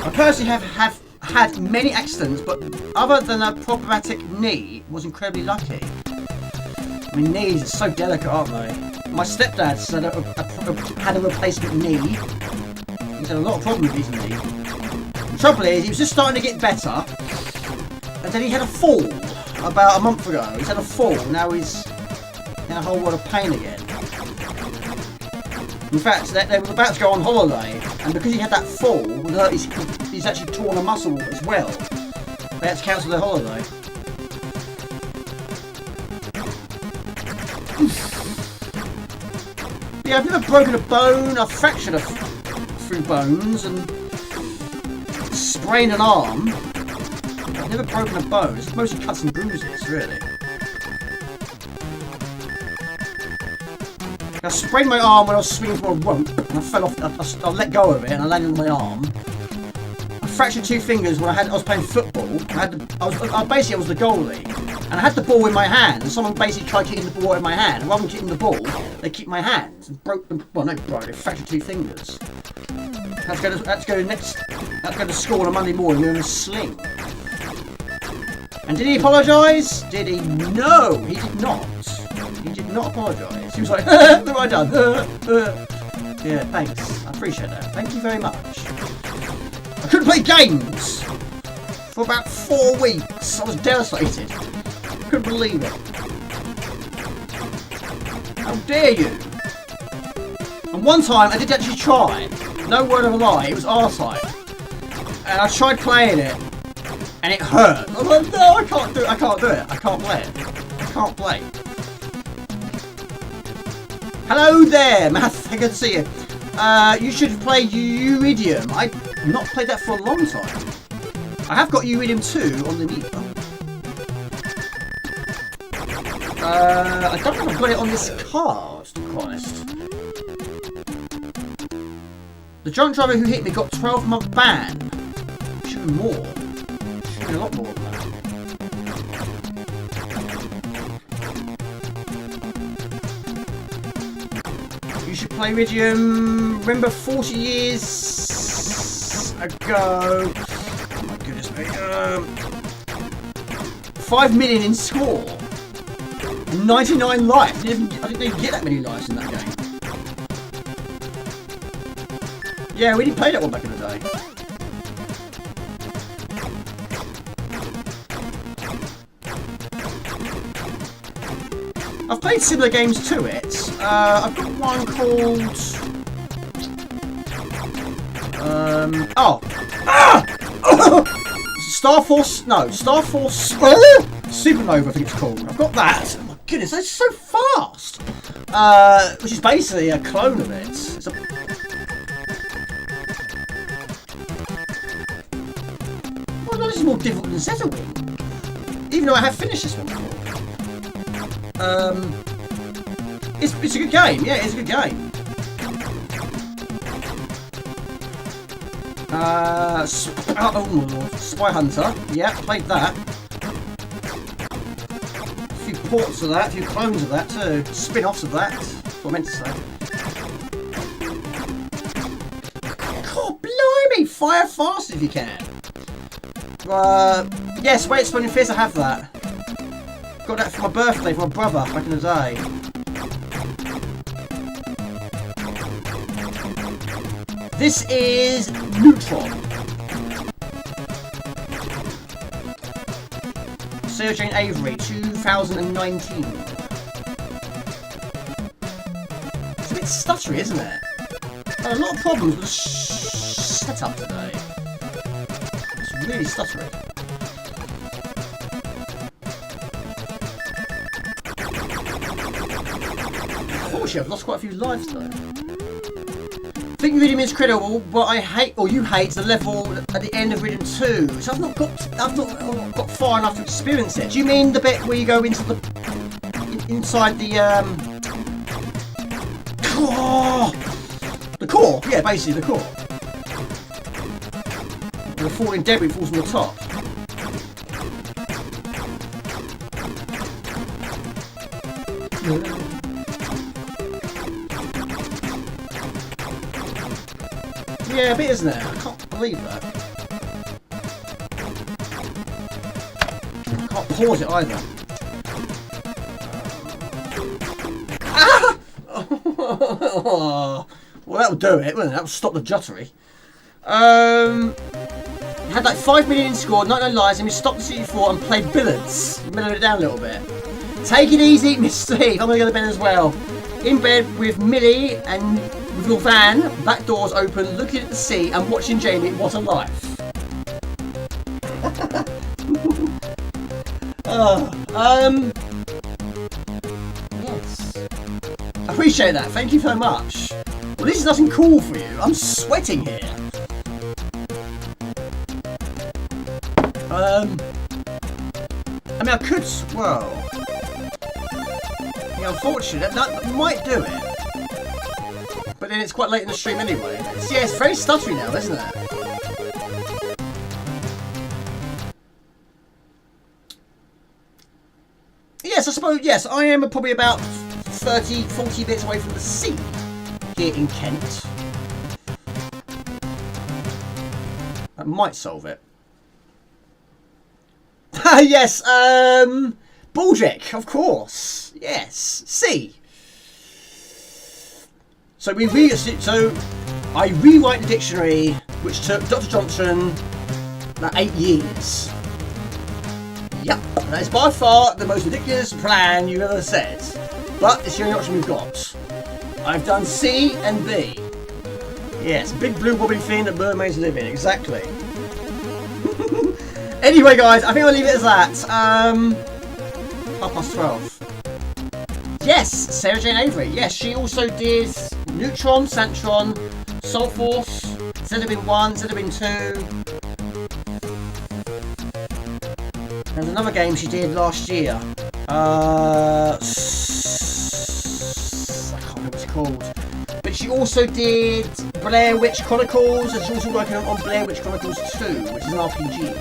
I personally have had many accidents, but other than a problematic knee, was incredibly lucky. I mean, knees are so delicate, aren't they? My stepdad said had a replacement knee. He's had a lot of problems with his knee. The trouble is, he was just starting to get better, and then he had a fall about a month ago. He's had a fall, now he's in a whole world of pain again. In fact, they were about to go on holiday, and because he had that fall, he's actually torn a muscle as well. They had to cancel their holiday. Yeah, I've never broken a bone. I've fractured a few bones and sprained an arm. I've never broken a bone. It's mostly cuts and bruises, really. I sprained my arm when I was swinging from a rope, and I fell off. I let go of it, and I landed on my arm. I fractured 2 fingers when I was playing football. I was the goalie, and I had the ball in my hand, and someone basically tried kicking the ball in my hand. Rather than kicking the ball, they kicked my hands and broke them. Well, no, they fractured 2 fingers. Let's go to school on a Monday morning in a sling. And did he apologise? Did he? No, he did not. He did not apologise. He was like, what have I done? Yeah, thanks. I appreciate that. Thank you very much. I couldn't play games for about 4 weeks. I was devastated. Couldn't believe it. How dare you? And one time I did actually try. No word of a lie. It was R-Type. And I tried playing it. And it hurt. I was like, no, I can't do it. I can't do it. I can't play it. I can't play. Hello there, Math. Good to see you. You should play Uridium. I've not played that for a long time. I have got Uridium 2 on the Amiga. I don't know if I've got it on this card, to be honest. The drunk driver who hit me got 12-month ban. Should be more. Should be a lot more than that. You should play Iridium. Remember 40 years ago. Oh my goodness me. 5 million in score. 99 lives. I didn't even get that many lives in that game. Yeah, we didn't play that one back in the day. I've played similar games to it. I've got one called... Star Force... No, Star Force... Supernova, I think it's called. I've got that. Oh my goodness, that's so fast! Which is basically a clone of it. It's a... Well, no, this is more difficult than Zeta Wing. Even though I have finished this one before. It's a good game. Yeah, it's a good game. Oh my lord, Spy Hunter. Yeah, played that. A few ports of that, a few clones of that too. Spin-offs of that. That's what I meant to say. God, blimey! Fire fast if you can. Yes, wait, Spawning Fist, I have that. Got that for my birthday for my brother back in the day. This is Neutron. Sarah Jane Avery, 2019. It's a bit stuttery, isn't it? Had a lot of problems with the setup today. It's really stuttery. Unfortunately, I've lost quite a few lives though. I think Rhythm is credible, but I hate, or you hate, the level at the end of Rhythm 2. So I've not got far enough to experience it. Do you mean the bit where you go into the inside the core? Yeah, basically the core. And the falling debris falls from the top. Yeah, a bit, isn't it? I can't believe that. I can't pause it either. Ah! Well, that'll do it, won't it? That'll stop the juttery. Had like 5 million score, 99 lives, and we stopped the C64 and played billiards. Mellowed it down a little bit. Take it easy, Miss Steve. I'm gonna go to bed as well. In bed with Millie and with your van, back doors open, looking at the sea and watching Jamie. What a life. Yes. I appreciate that. Thank you so much. Well, this is nothing cool for you. I'm sweating here. I mean, I could swirl. Yeah, unfortunately, that might do it. But then it's quite late in the stream anyway. Yeah, it's very stuttery now, isn't it? Yes, I suppose, yes, I am probably about 30, 40 bits away from the sea here in Kent. That might solve it. Yes, Baldrick, of course. Yes, C. So I rewrite the dictionary, which took Dr. Johnson about 8 years. Yep, that is by far the most ridiculous plan you've ever said. But it's the only option we've got. I've done C and B. Yes, big blue wobbly thing that mermaids live in, exactly. Anyway, guys, I think I'll leave it as that. 12:30. Yes, Sarah Jane Avery. Yes, she also did Neutron, Santron, Soul Force, Zeta Wing 1, Zeta Wing 2. There's another game she did last year. I can't remember what it's called. But she also did Blair Witch Chronicles, and she's also working on Blair Witch Chronicles 2, which is an RPG.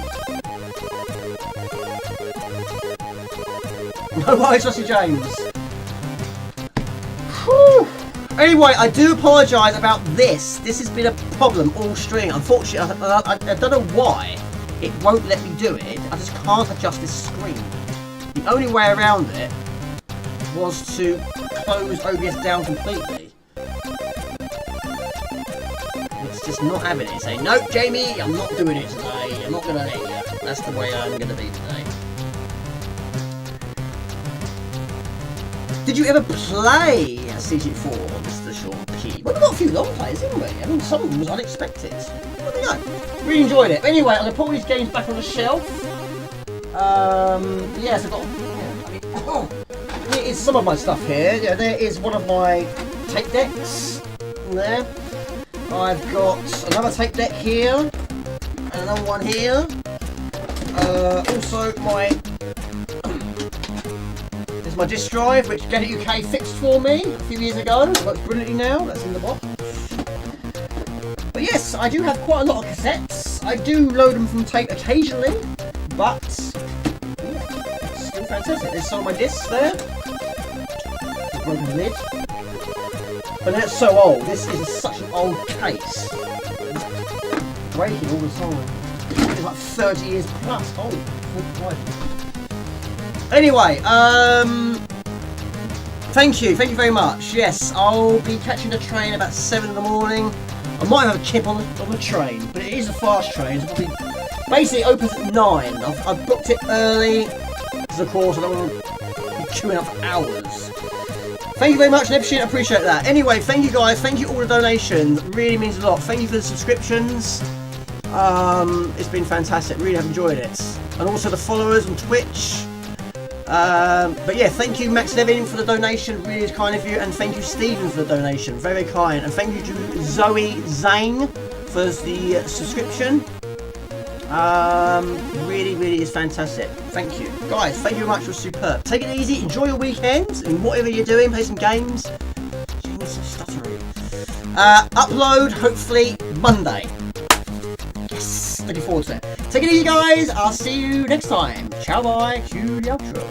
No worries, Rusty James. Whew. Anyway, I do apologise about this. This has been a problem all string. Unfortunately, I don't know why it won't let me do it. I just can't adjust this screen. The only way around it was to close OBS down completely. It's just not having it. It's saying, nope, Jamie, I'm not doing it today. I'm not going to let you. That's the way I'm going to be today. Did you ever play C64, Mr. Sean P? Well, we've got a few long plays, haven't we? I mean, some of them was unexpected. What do we know? Really enjoyed it. But anyway, I'm going to put all these games back on the shelf. Yes, I've got... Yeah, I mean, here is some of my stuff here. Yeah, there is one of my tape decks. There. I've got another tape deck here. And another one here. Also, my disk drive, which Get It UK fixed for me a few years ago. It works brilliantly now. That's in the box. But yes, I do have quite a lot of cassettes. I do load them from tape occasionally, but yeah, it's still fantastic. There's some of my discs there. The broken lid. But that's so old. This is such an old case. It's breaking all the time. It's like 30 years plus old. Anyway, thank you very much. Yes, I'll be catching the train about 7 in the morning. I might have a chip on the train, but it is a fast train, so probably basically it opens at 9. I've booked it early, because of course I don't want to be queuing up for hours. Thank you very much, Neptune, I appreciate that. Anyway, thank you guys, thank you all the donations, it really means a lot. Thank you for the subscriptions. It's been fantastic, really have enjoyed it. And also the followers on Twitch. But yeah, thank you Max Levin for the donation, really is kind of you, and thank you Stephen for the donation, very kind, and thank you to Zoe Zane for the subscription. Really is fantastic. Thank you guys, thank you very much, you're superb. Take it easy, enjoy your weekends and whatever you're doing, play some games. Upload hopefully Monday. Yes, looking forward to it. Take it easy guys, I'll see you next time. Ciao bye, cue the outro.